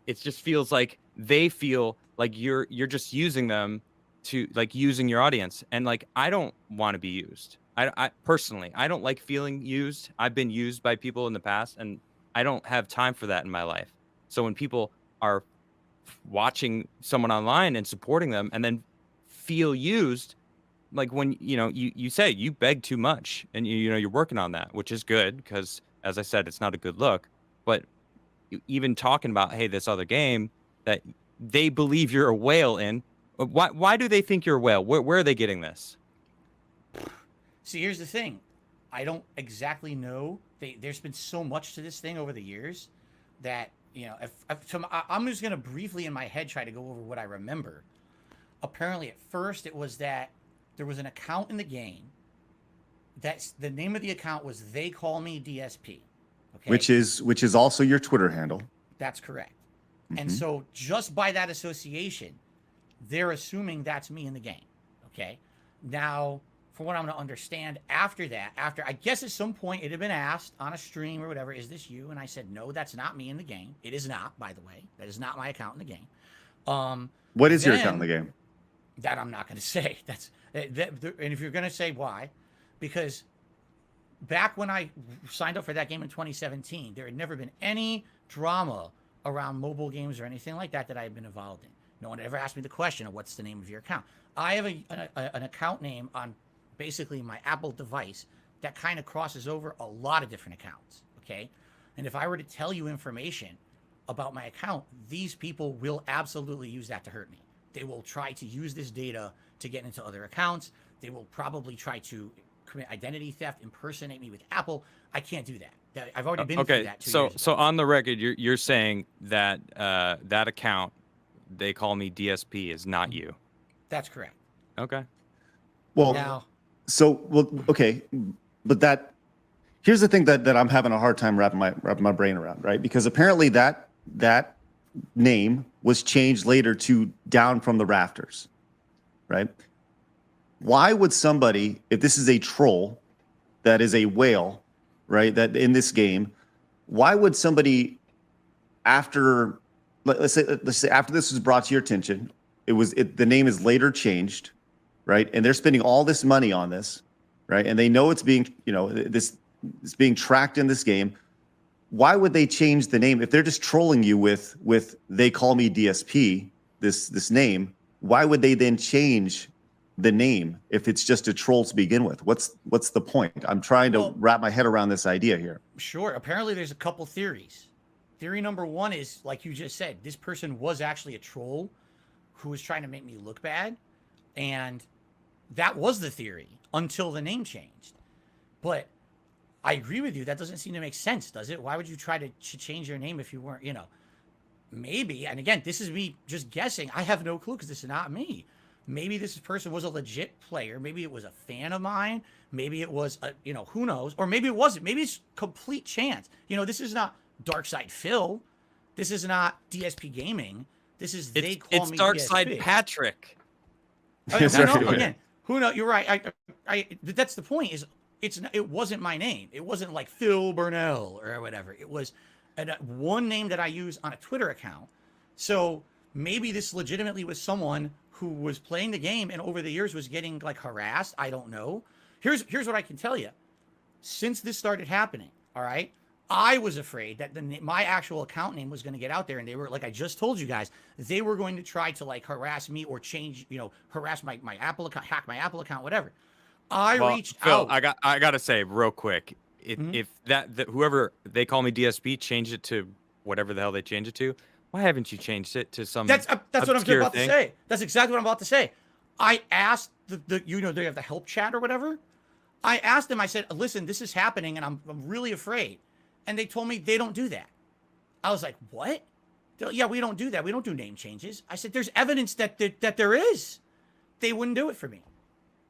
it just feels like they feel like you're just using them to like using your audience, and like I don't want to be used. I personally, I don't like feeling used. I've been used by people in the past, and I don't have time for that in my life. So when people are watching someone online and supporting them and then feel used, like when, you say you beg too much, and you're working on that, which is good because, as I said, it's not a good look. But even talking about, hey, this other game that they believe you're a whale in, why do they think you're a whale? Where are they getting this? See, here's the thing. I don't exactly know. There's been so much to this thing over the years that, you know, I'm just gonna briefly in my head try to go over what I remember. Apparently, at first, it was that there was an account in the game. That's the name of the account was They Call Me DSP. Okay. Which is also your Twitter handle. That's correct. Mm-hmm. And so just by that association, they're assuming that's me in the game. Okay. Now, from what I'm going to understand after that, after I guess at some point it had been asked on a stream or whatever, is this you? And I said, no, that's not me in the game. It is not, by the way. That is not my account in the game. What is your account in the game? That I'm not going to say. And if you're going to say why, because back when I signed up for that game in 2017, there had never been any drama around mobile games or anything like that I had been involved in. No one ever asked me the question of what's the name of your account. I have an account name on basically my Apple device that kind of crosses over a lot of different accounts, okay? And if I were to tell you information about my account, these people will absolutely use that to hurt me. They will try to use this data to get into other accounts. They will probably try to commit identity theft, impersonate me with Apple. I can't do that. I've already been through that 2 years ago. So on the record, you're saying that that account, They Call Me DSP, is not you. That's correct. Okay. Well, Now, okay, but here's the thing that I'm having a hard time wrapping my brain around, right? Because apparently that name was changed later to Down from the Rafters, right? Why would somebody, if this is a troll that is a whale, right, that in this game, why would somebody after, let's say after this was brought to your attention, the name is later changed, right? And they're spending all this money on this, right? And they know it's being, it's being tracked in this game. Why would they change the name if they're just trolling you with They Call Me DSP, this name? Why would they then change the name if it's just a troll to begin with? What's the point? I'm trying to wrap my head around this idea here. Sure. Apparently, there's a couple theories. Theory number one is, like you just said, this person was actually a troll who was trying to make me look bad, and that was the theory until the name changed. But I agree with you. That doesn't seem to make sense, does it? Why would you try to change your name if you weren't, maybe, and again, this is me just guessing. I have no clue because this is not me. Maybe this person was a legit player. Maybe it was a fan of mine. Maybe it was, who knows? Or maybe it wasn't. Maybe it's complete chance. This is not Darkside Phil. This is not DSP Gaming. This is They Call Me Darkside DSP. Patrick. Again, who knows? You're right. That's the point. It wasn't my name. It wasn't like Phil Burnell or whatever. It was one name that I use on a Twitter account. So maybe this legitimately was someone who was playing the game and over the years was getting like harassed. I don't know. Here's what I can tell you. Since this started happening, all right, I was afraid that my actual account name was going to get out there, and they were, like I just told you guys, they were going to try to like harass me or change, harass my Apple account, hack my Apple account, whatever. I reached Phil, out. I gotta say real quick, if that whoever They Call Me DSP changed it to whatever the hell they changed it to, why haven't you changed it to some? That's what I'm about to say. That's exactly what I'm about to say. I asked they have the help chat or whatever. I asked them. I said, "Listen, this is happening, and I'm really afraid." And they told me they don't do that. I was like, "What?" They're like, "Yeah, we don't do that. We don't do name changes." I said, "There's evidence that there is." They wouldn't do it for me.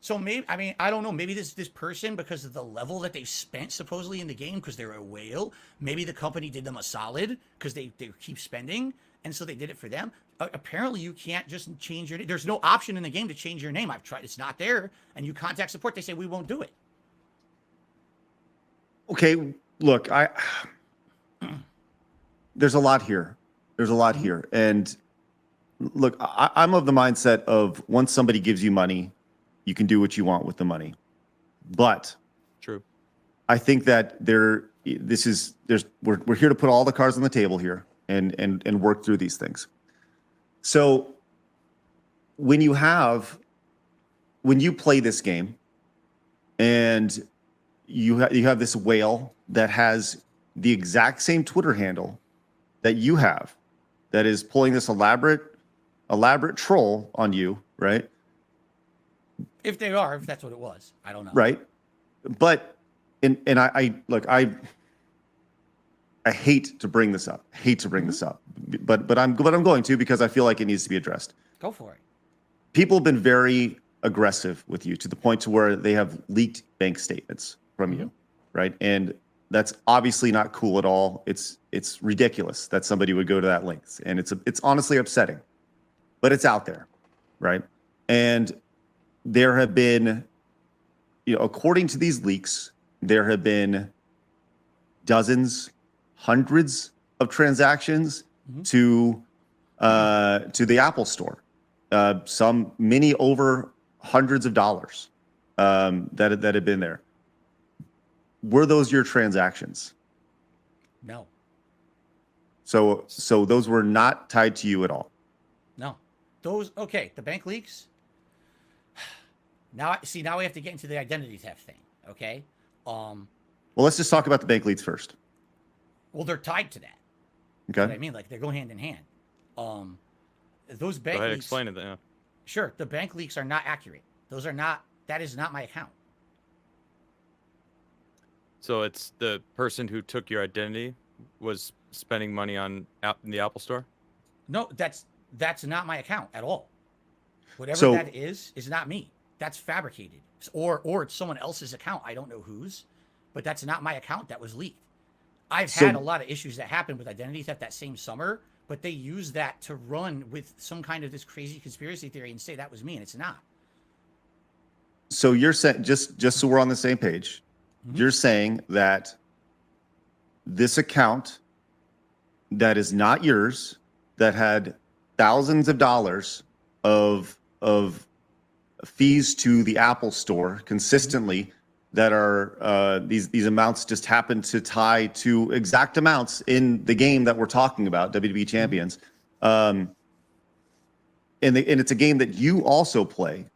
So maybe, I don't know. Maybe this person, because of the level that they spent supposedly in the game, because they're a whale, maybe the company did them a solid because they keep spending, and so they did it for them. Apparently, you can't just change your name. There's no option in the game to change your name. I've tried. It's not there. And you contact support. They say, we won't do it. Okay, look, there's a lot here. And look, I'm of the mindset of once somebody gives you money, you can do what you want with the money. But true. I think that we're here to put all the cards on the table here and work through these things. So when you play this game and you have this whale that has the exact same Twitter handle that you have, that is pulling this elaborate troll on you, right? If that's what it was, I don't know. Right. But, I I hate to bring this up. But I'm going to because I feel like it needs to be addressed. Go for it. People have been very aggressive with you to the point to where they have leaked bank statements from you, right? And that's obviously not cool at all. It's ridiculous that somebody would go to that length, and it's honestly upsetting, but it's out there, right? And there have been, according to these leaks, there have been dozens, hundreds of transactions to the Apple Store. Some many over hundreds of dollars that had been there. Were those your transactions? No. So those were not tied to you at all. No. The bank leaks. Now we have to get into the identity theft thing. Okay. Well, let's just talk about the bank leaks first. Well, they're tied to that. Okay. You know what I mean, like they go hand in hand. Those bank leaks. Explain it. Yeah. Sure, the bank leaks are not accurate. That is not my account. So it's the person who took your identity was spending money in the Apple Store? No, that's not my account at all. Whatever that is not me. That's fabricated. Or it's someone else's account. I don't know whose, but that's not my account that was leaked. I've had a lot of issues that happened with identity theft that same summer, but they use that to run with some kind of this crazy conspiracy theory and say that was me, and it's not. So you're saying, just so we're on the same page, you're saying that this account that is not yours, that had thousands of dollars of fees to the Apple Store consistently, that are these amounts just happen to tie to exact amounts in the game that we're talking about, WWE Champions, and it's a game that you also play.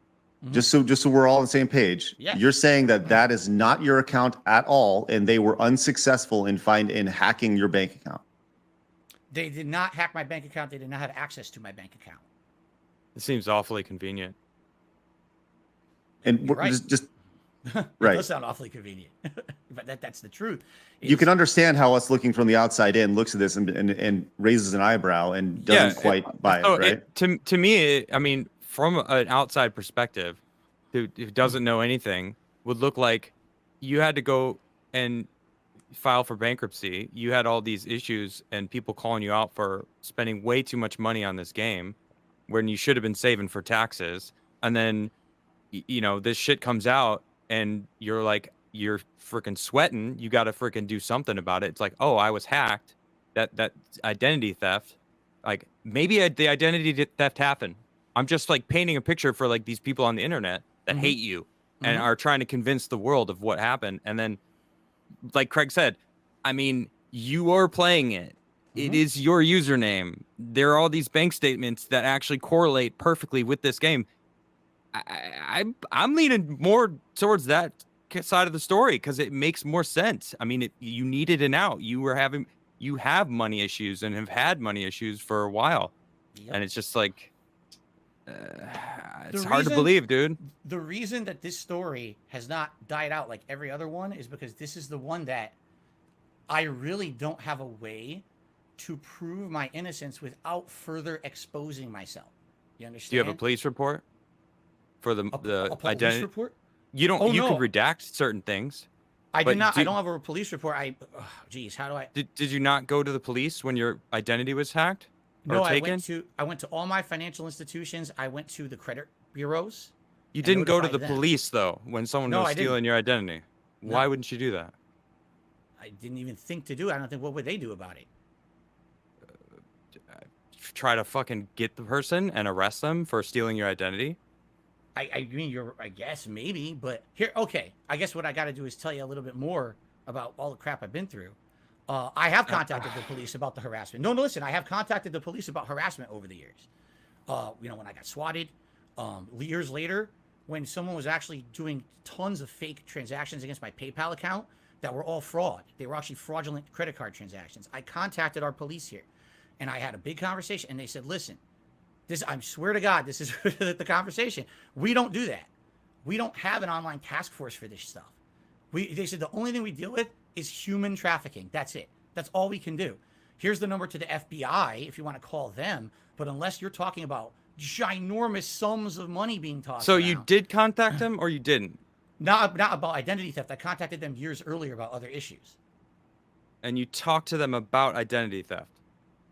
Just so we're all on the same page. Yeah. You're saying that is not your account at all, and they were unsuccessful in hacking your bank account. They did not hack my bank account. They did not have access to my bank account. It seems awfully convenient. And Right. just It right. does sound awfully convenient, but that's the truth. You can understand how us looking from the outside in looks at this and raises an eyebrow and doesn't quite buy it, right? To me, I mean, from an outside perspective, who doesn't know anything, would look like you had to go and file for bankruptcy. You had all these issues and people calling you out for spending way too much money on this game when you should have been saving for taxes. And then, this shit comes out and you're freaking sweating. You got to freaking do something about it. It's like, oh, I was hacked. That identity theft. Like maybe the identity theft happened. I'm just like painting a picture for like these people on the internet that hate you and are trying to convince the world of what happened. And then, like Craig said, I mean, you are playing it. It is your username. There are all these bank statements that actually correlate perfectly with this game. I'm leaning more towards that side of the story because it makes more sense. I mean, you needed an out. You have money issues and have had money issues for a while, and it's just like it's hard to believe, dude. The reason that this story has not died out like every other one is because this is the one that I really don't have a way to prove my innocence without further exposing myself. You understand? Do you have a police report for the a police identity report? You don't. Oh, you no. can redact certain things. I but did not. I don't have a police report. Geez, how do I? Did you not go to the police when your identity was hacked or No, taken? I went to all my financial institutions. I went to the credit bureaus. You and didn't go to the notified them. police though when someone No, was I didn't. stealing your identity. No. Why wouldn't you do that? I didn't even think to do it. I don't think. What would they do about it? Try to fucking get the person and arrest them for stealing your identity? I mean, I guess maybe, but here, okay. I guess what I got to do is tell you a little bit more about all the crap I've been through. I have contacted the police about the harassment. No, listen, I have contacted the police about harassment over the years. When I got swatted, years later, when someone was actually doing tons of fake transactions against my PayPal account that were all fraud. They were actually fraudulent credit card transactions. I contacted our police here, and I had a big conversation, and they said, listen, I swear to God, this is the conversation. We don't do that. We don't have an online task force for this stuff. They said the only thing we deal with is human trafficking. That's it. That's all we can do. Here's the number to the FBI if you want to call them. But unless you're talking about ginormous sums of money being tossed So around, you did contact them or you didn't? not about identity theft. I contacted them years earlier about other issues. And you talked to them about identity theft.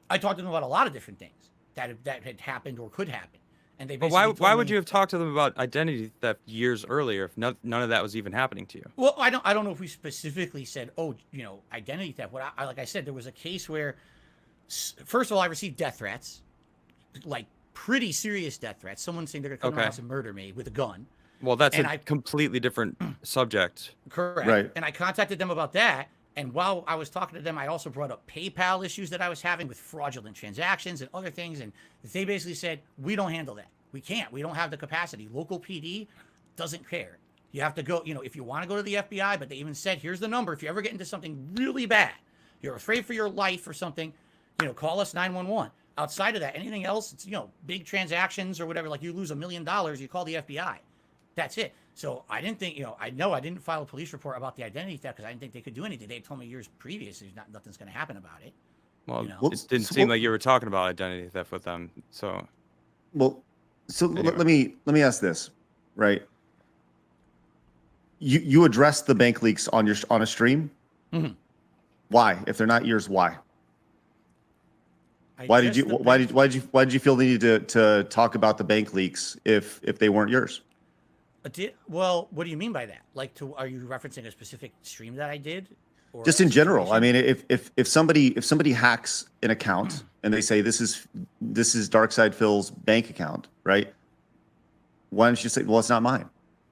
I talked to them about a lot of different things that had happened or could happen. And they But basically why told would me- you have talked to them about identity theft years earlier if none of that was even happening to you? Well, I don't know if we specifically said, oh, identity theft. What like I said, there was a case where, first of all, I received death threats, like pretty serious death threats. Someone saying they're gonna come to my house and murder me with a gun. Well, that's And a completely different subject. Correct. Right. And I contacted them about that. And while I was talking to them, I also brought up PayPal issues that I was having with fraudulent transactions and other things. And they basically said, we don't handle that. We can't. We don't have the capacity. Local PD doesn't care. You have to go, if you want to go to the FBI, but they even said, here's the number. If you ever get into something really bad, you're afraid for your life or something, call us 911. Outside of that, anything else, it's, big transactions or whatever, like you lose $1 million, you call the FBI. That's it. So I didn't think, I didn't file a police report about the identity theft because I didn't think they could do anything. They told me years previous nothing's going to happen about it. Well, Well, it didn't so seem what- like you were talking about identity theft with them. So Well, so Anyway. let me ask this, right? You addressed the bank leaks on a stream. Mhm. Why? If they're not yours, why? I Why did just- you why did you feel the need to talk about the bank leaks if they weren't yours? Well, what do you mean by that? Are you referencing a specific stream that I did? Or Just a in general. I situation? mean, if somebody hacks an account and they say this is Darkside Phil's bank account, right? Why don't you say, well, it's not mine?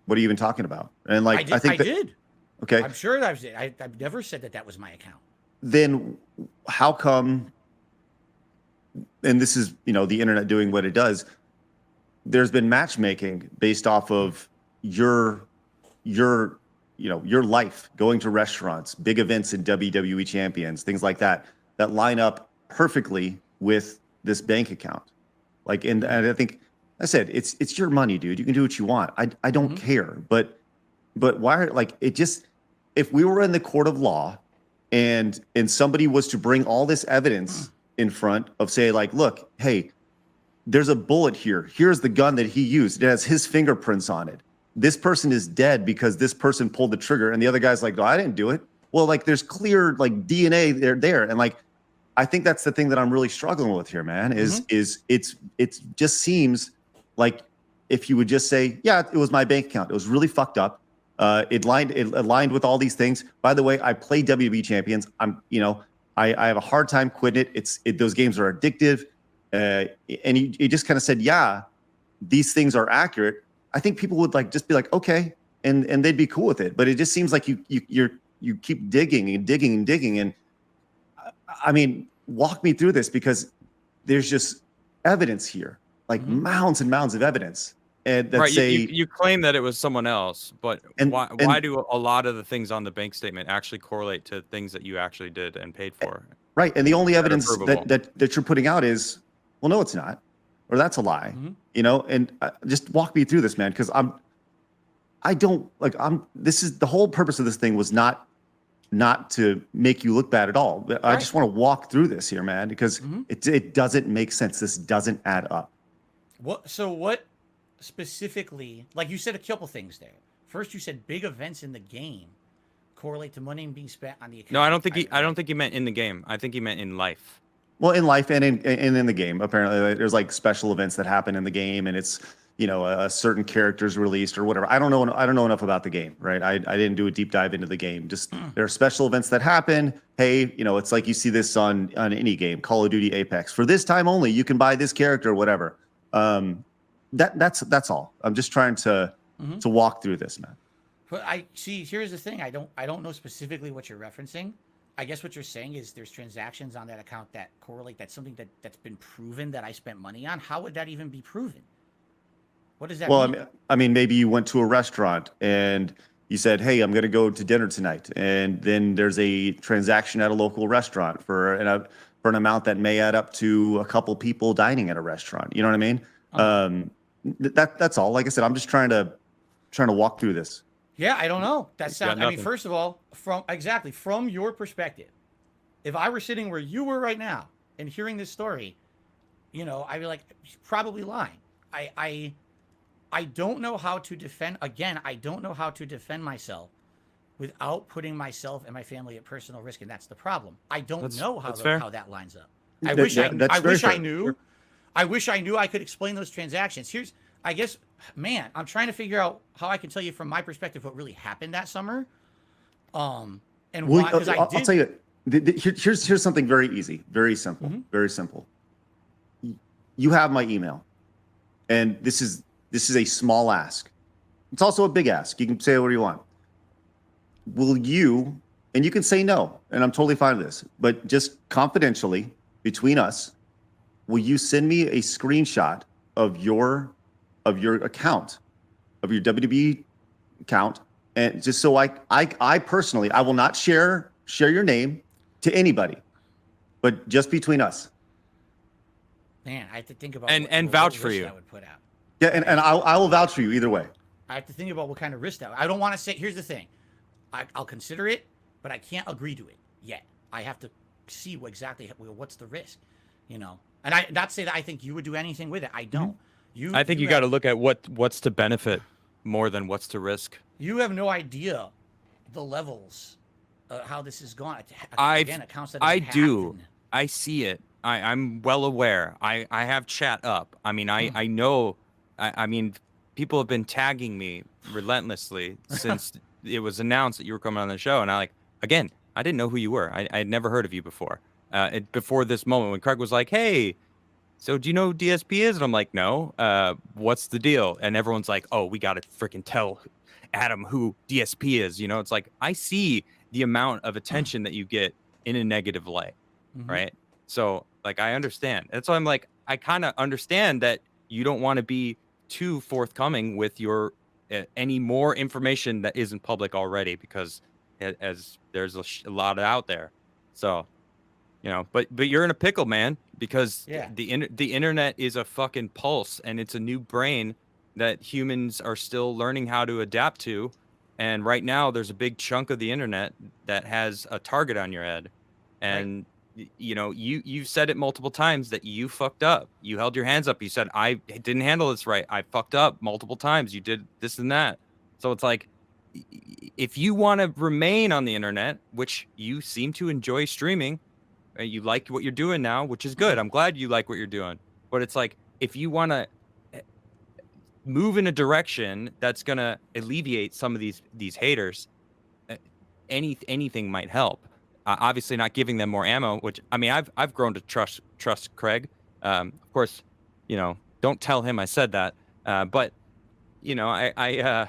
What are you even talking about? And I did. Okay. I'm sure that I did. I've never said that was my account. Then how come, and this is the internet doing what it does, there's been matchmaking based off of your life, going to restaurants, big events in WWE Champions, things like that line up perfectly with this bank account. And I think I said it's your money, dude. You can do what you want. I don't care. But why if we were in the court of law and somebody was to bring all this evidence in front of, say, look, hey, there's a bullet here. Here's the gun that he used. It has his fingerprints on it. This person is dead because this person pulled the trigger, and the other guy's like, no, I didn't do it. Well, there's clear DNA there. And I think that's the thing that I'm really struggling with here, man, is it just seems like if you would just say, yeah, it was my bank account. It was really fucked up. It aligned with all these things. By the way, I play WWE Champions. I have a hard time quitting it. Those games are addictive. And he just kind of said, yeah, these things are accurate. I think people would just be like, okay, and they'd be cool with it. But it just seems like you keep digging and digging and digging. And I mean, walk me through this, because there's just evidence here, mounds and mounds of evidence. And that right, say you claim that it was someone else, but why do a lot of the things on the bank statement actually correlate to things that you actually did and paid for? Right, and the only evidence provable. that you're putting out is, well, no, it's not, or that's a lie, And just walk me through this, man, because this is the whole purpose of this thing was not to make you look bad at all. But I just want to walk through this here, man, because it doesn't make sense. This doesn't add up. What specifically, you said a couple things there. First, you said big events in the game correlate to money being spent on the account. No, I don't think he meant in the game. I think he meant in life. Well, in life and in the game, apparently there's special events that happen in the game, and it's a certain character's released or whatever. I don't know enough about the game, right? I didn't do a deep dive into the game. Just there are special events that happen. Hey, it's like you see this on any game, Call of Duty, Apex. For this time only, you can buy this character, whatever. That's all. I'm just trying to walk through this, man. But here's the thing. I don't know specifically what you're referencing. I guess what you're saying is there's transactions on that account that correlate. That's something that's been proven that I spent money on. How would that even be proven? What does that mean? Well, I mean, maybe you went to a restaurant and you said, hey, I'm going to go to dinner tonight. And then there's a transaction at a local restaurant for an amount that may add up to a couple people dining at a restaurant. You know what I mean? That's all. Like I said, I'm just trying to walk through this. Yeah, I don't know. That sounds. I mean, nothing. first of all, from your perspective, if I were sitting where you were right now and hearing this story, you know, I'd be like, she's probably lying. I don't know how to defend. Again, I don't know how to defend myself without putting myself and my family at personal risk, and that's the problem. I don't know how that lines up. I wish I knew. Sure. I wish I knew I could explain those transactions. Here's, I guess, man, I'm trying to figure out how I can tell you from my perspective what really happened that summer. And why? Because I'll tell you. Here's something very easy, very simple, very simple. You have my email, and this is a small ask. It's also a big ask. You can say whatever you want. Will you? And you can say no, and I'm totally fine with this. But just confidentially between us, will you send me a screenshot of your account, of your WWE account, and just so I personally, I will not share your name to anybody, but just between us. Man, I have to think about and vouch for you. I would put out. Yeah, and I will vouch for you either way. I have to think about what kind of risk that. I don't want to say. Here's the thing, I'll consider it, but I can't agree to it yet. I have to see what's the risk, you know. And I not say that I think you would do anything with it. I don't. I think you got to look at what's to benefit more than what's to risk. You have no idea the levels, how this has gone. Accounts that I do. I see it. I'm well aware. I have chat up. I mean, I know. I mean, people have been tagging me relentlessly since it was announced that you were coming on the show. And I didn't know who you were. I had never heard of you before. Before this moment when Craig was like, hey, so do you know who DSP is? And I'm like, no. What's the deal? And everyone's like, oh, we got to freaking tell Adam who DSP is. You know, it's like, I see the amount of attention that you get in a negative light, right? So, like, I understand. And so I'm like, I kind of understand that you don't want to be too forthcoming with your any more information that isn't public already, because as there's a lot out there. So, you know, but you're in a pickle, man, because the internet is a fucking pulse, and it's a new brain that humans are still learning how to adapt to. And right now there's a big chunk of the internet that has a target on your head. And you know, you've said it multiple times that you fucked up. You held your hands up. You said, I didn't handle this right. I fucked up multiple times. You did this and that. So it's like, if you want to remain on the internet, which you seem to enjoy streaming, you like what you're doing now, which is good. I'm glad you like what you're doing. But it's like, if you want to move in a direction that's going to alleviate some of these haters, anything might help. Obviously not giving them more ammo, which, I mean, I've grown to trust Craig. Of course, you know, don't tell him I said that. But, you know, I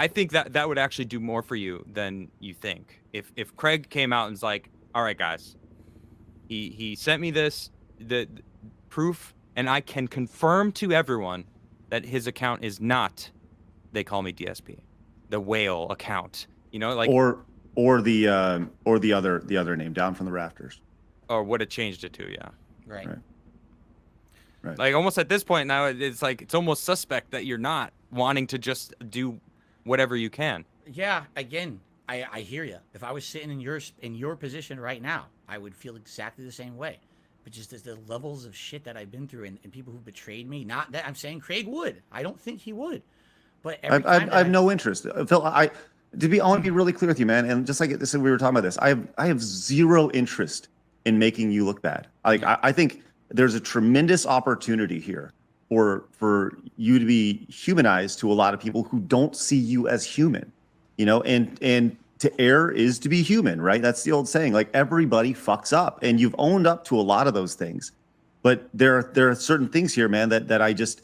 think that would actually do more for you than you think. If Craig came out and was like, all right, guys, he sent me the proof, and I can confirm to everyone that his account is not, they call me DSP, the whale account, you know, like, or the other name, Down from the Rafters, or what it changed it to. Yeah. Right. Like, almost at this point now, it's like, it's almost suspect that you're not wanting to just do whatever you can. Yeah. Again, I hear you. If I was sitting in your position right now, I would feel exactly the same way. But just as the levels of shit that I've been through, and people who betrayed me, not that I'm saying Craig would. I don't think he would. But I have no interest. Phil, I want to be really clear with you, man. And just like this, we were talking about this. I have zero interest in making you look bad. I think there's a tremendous opportunity here for you to be humanized to a lot of people who don't see you as human, you know, and to err is to be human, right? That's the old saying. Like, everybody fucks up, and you've owned up to a lot of those things. But there are certain things here, man, that I just,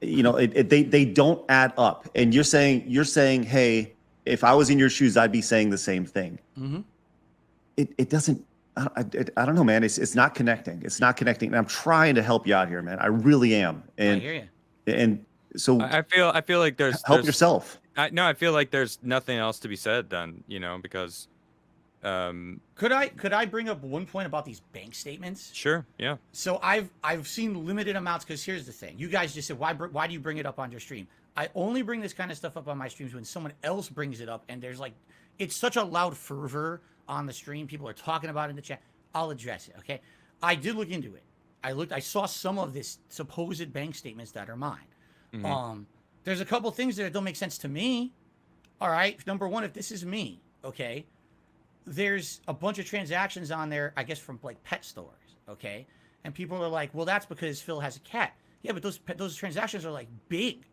you know, they don't add up. And you're saying, hey, if I was in your shoes, I'd be saying the same thing. It doesn't. I don't know, man. It's not connecting. It's not connecting. And I'm trying to help you out here, man. I really am. And I hear you. And so I feel like there's yourself. I feel like there's nothing else to be said then, you know, because could I bring up one point about these bank statements? Sure, yeah. So I've seen limited amounts, because here's the thing. You guys just said, why do you bring it up on your stream? I only bring this kind of stuff up on my streams when someone else brings it up, and there's like, it's such a loud fervor on the stream. People are talking about it in the chat. I'll address it, okay? I did look into it. I saw some of this supposed bank statements that are mine. There's a couple things that don't make sense to me. All right, number one, if this is me, okay, there's a bunch of transactions on there, I guess from like pet stores, okay? And people are like, well, that's because Phil has a cat. Yeah, but those transactions are like big.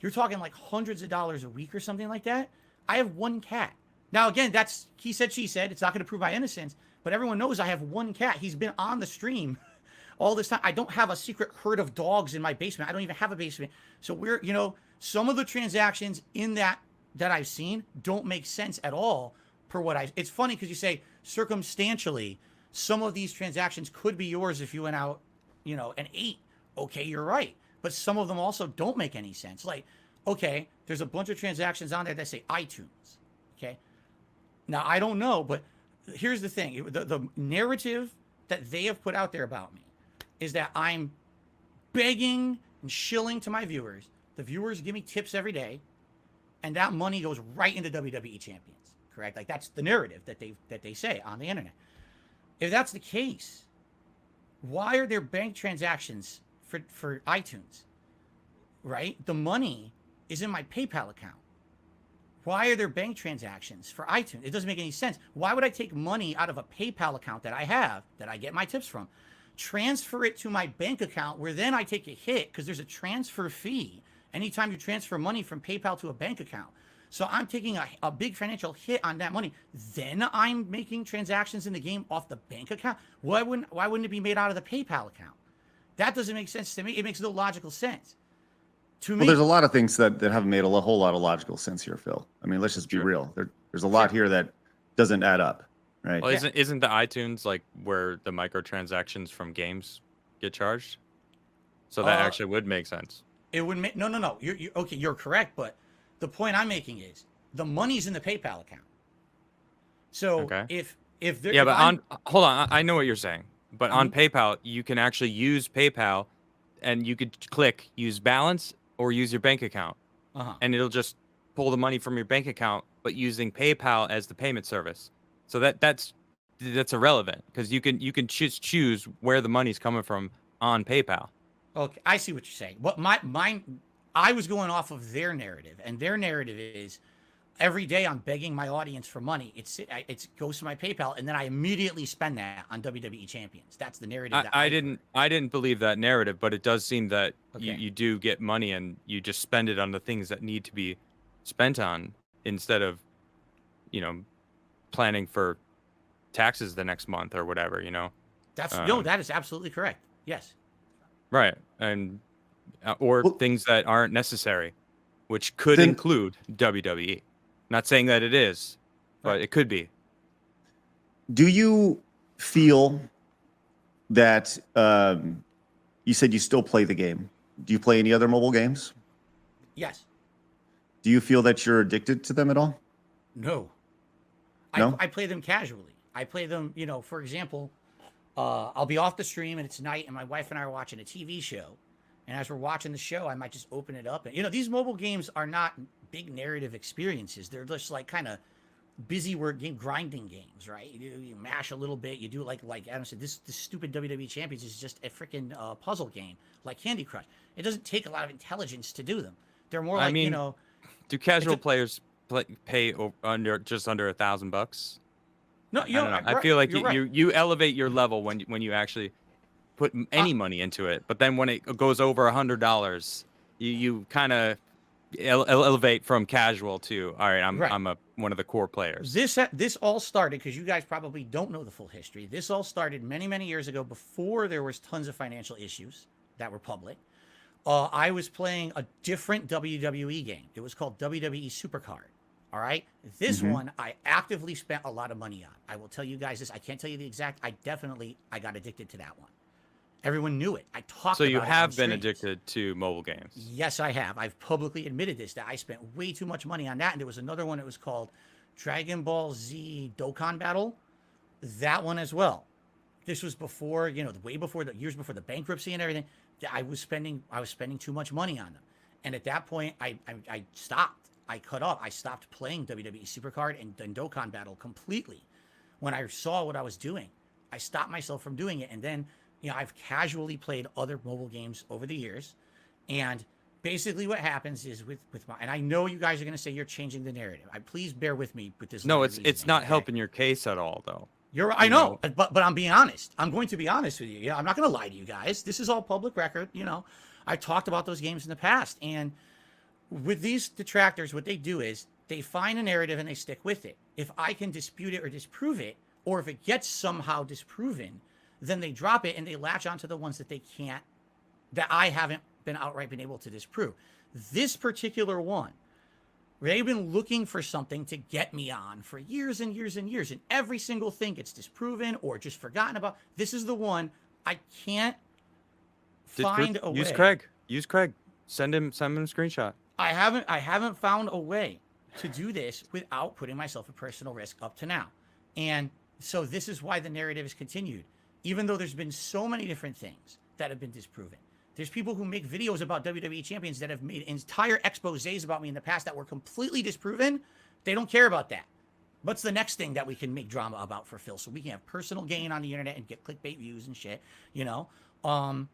You're talking like hundreds of dollars a week or something like that. I have one cat. Now, again, that's he said, she said. It's not going to prove my innocence, but everyone knows I have one cat. He's been on the stream all this time. I don't have a secret herd of dogs in my basement. I don't even have a basement. So we're, you know, some of the transactions in that I've seen don't make sense at all per what it's funny because you say circumstantially, some of these transactions could be yours if you went out, you know, and ate. Okay, you're right. But some of them also don't make any sense. Like, okay, there's a bunch of transactions on there that say iTunes. Okay. Now, I don't know, but here's the thing. The narrative that they have put out there about me is that I'm begging and shilling to my viewers. The viewers give me tips every day, and that money goes right into WWE Champions. Correct? Like, that's the narrative that they say on the internet. If that's the case, why are there bank transactions for iTunes? Right? The money is in my PayPal account. Why are there bank transactions for iTunes? It doesn't make any sense. Why would I take money out of a PayPal account that I have, that I get my tips from, transfer it to my bank account where then I take a hit because there's a transfer fee anytime you transfer money from PayPal to a bank account. So I'm taking a big financial hit on that money. Then I'm making transactions in the game off the bank account. Why wouldn't it be made out of the PayPal account? That doesn't make sense to me. It makes no logical sense. To me, Well, there's a lot of things that haven't made a whole lot of logical sense here, Phil. I mean, let's just be real. There's a lot here that doesn't add up, right? Well, isn't the iTunes like where the microtransactions from games get charged? So that actually would make sense. It would make no. You're okay. You're correct, but the point I'm making is the money's in the PayPal account. So Okay. if there, Yeah, if but I'm- hold on, I know what you're saying. But on PayPal, you can actually use PayPal, and you could click use balance or use your bank account, and it'll just pull the money from your bank account, but using PayPal as the payment service. So that's irrelevant because you can choose where the money's coming from on PayPal. Okay, I see what you're saying. What I was going off of their narrative, and their narrative is every day I'm begging my audience for money. It goes to my PayPal, and then I immediately spend that on WWE Champions. That's the narrative. I didn't believe that narrative, but it does seem that you do get money and you just spend it on the things that need to be spent on instead of, you know, planning for taxes the next month or whatever. You know. That is absolutely correct. Yes. Right, and or things that aren't necessary, which could include WWE. Not saying that it is, but it could be. Do you feel that you said you still play the game? Do you play any other mobile games? Yes. Do you feel that you're addicted to them at all? No. No? I play them casually. I play them, you know, for example, I'll be off the stream and it's night and my wife and I are watching a TV show. And as we're watching the show, I might just open it up. And, you know, these mobile games are not big narrative experiences. They're just like kind of busy work game, grinding games, right? You mash a little bit. You do like Adam said, this stupid WWE Champions is just a freaking puzzle game like Candy Crush. It doesn't take a lot of intelligence to do them. They're more like, you know. Do casual players pay under $1,000? No, I don't know. I feel like you elevate your level when you actually put any money into it, but then when it goes over $100, you kind of elevate from casual to all right. I'm one of the core players. This all started because you guys probably don't know the full history. This all started many years ago before there was tons of financial issues that were public. I was playing a different WWE game. It was called WWE Supercard. All right. This one I actively spent a lot of money on. I will tell you guys this. I can't tell you the exact. I got addicted to that one. Everyone knew it. I talked about it. So you have been streams. Addicted to mobile games? Yes, I have. I've publicly admitted this, that I spent way too much money on that. And there was another one. It was called Dragon Ball Z Dokkan Battle. That one as well. This was before, you know, way before years before the bankruptcy and everything. I was spending too much money on them. And at that point, I stopped. I cut off. I stopped playing WWE Supercard and Dokkan Battle completely. When I saw what I was doing, I stopped myself from doing it. And then, I've casually played other mobile games over the years. And basically what happens is with my, and I know you guys are going to say you're changing the narrative. Please bear with me with this. No, it's reasoning, not okay? helping your case at all, though. I know, but I'm being honest. I'm going to be honest with you. I'm not going to lie to you guys. This is all public record. I talked about those games in the past. And with these detractors, what they do is they find a narrative and they stick with it. If I can dispute it or disprove it, or if it gets somehow disproven, then they drop it and they latch onto the ones that they can't, that I haven't been able to disprove. This particular one, they've been looking for something to get me on for years and years and years, and every single thing gets disproven or just forgotten about. This is the one I can't find a way. Use Craig. Send him a screenshot. I haven't found a way to do this without putting myself at personal risk up to now. And so this is why the narrative is continued. Even though there's been so many different things that have been disproven. There's people who make videos about WWE Champions that have made entire exposés about me in the past that were completely disproven. They don't care about that. What's the next thing that we can make drama about for Phil? So we can have personal gain on the internet and get clickbait views and shit, So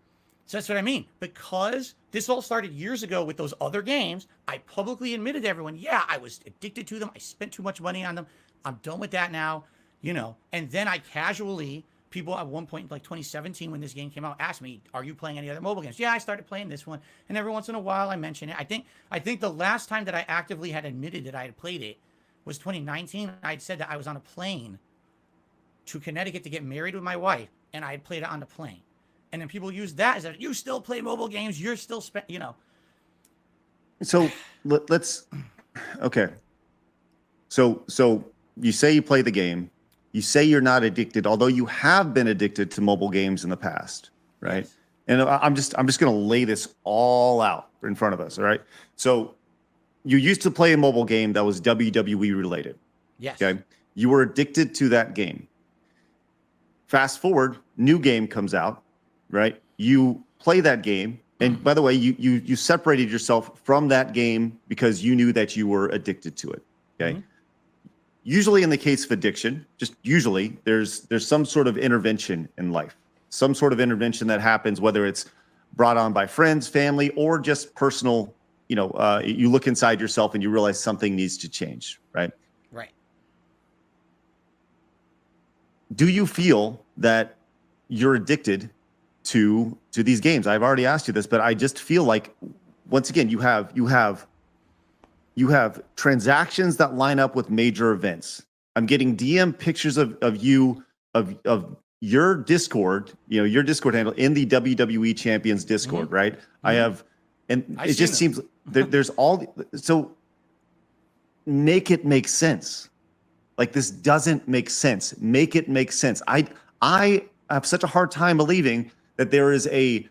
that's what I mean. Because this all started years ago with those other games, I publicly admitted to everyone, yeah, I was addicted to them. I spent too much money on them. I'm done with that now, And then I casually, people at one point, like 2017, when this game came out, asked me, are you playing any other mobile games? Yeah, I started playing this one. And every once in a while, I mention it. I think the last time that I actively had admitted that I had played it was 2019. I'd said that I was on a plane to Connecticut to get married with my wife, and I had played it on the plane. And then people use that as you still play mobile games. You're still So let's, okay. So you say you play the game. You say you're not addicted, although you have been addicted to mobile games in the past, right? Yes. And I'm just going to lay this all out in front of us, all right? So you used to play a mobile game that was WWE related. Yes. Okay. You were addicted to that game. Fast forward, new game comes out, right? You play that game. And by the way, you separated yourself from that game because you knew that you were addicted to it. Okay. Mm-hmm. Usually in the case of addiction, just usually there's some sort of intervention in life, some sort of intervention that happens, whether it's brought on by friends, family, or just personal, you look inside yourself and you realize something needs to change, right? Right. Do you feel that you're addicted to these games? I've already asked you this, but I just feel like, once again, you have transactions that line up with major events. I'm getting DM pictures of your Discord, your Discord handle in the WWE Champions Discord, Mm-hmm. right? Mm-hmm. I have, and it just seems there's all, so make it make sense. Like, this doesn't make sense. Make it make sense. I have such a hard time believing that there is a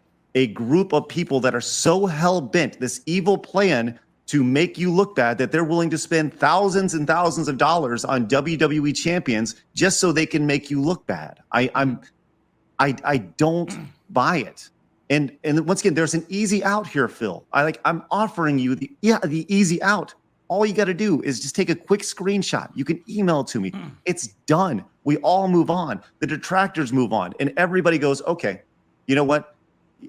group of people that are so hell-bent, this evil plan to make you look bad, that they're willing to spend thousands and thousands of dollars on WWE champions just so they can make you look bad. I don't buy it. And once again, there's an easy out here, Phil. I'm offering you the easy out. All you got to do is just take a quick screenshot. You can email it to me. It's done. We all move on. The detractors move on, and everybody goes, okay, you know what?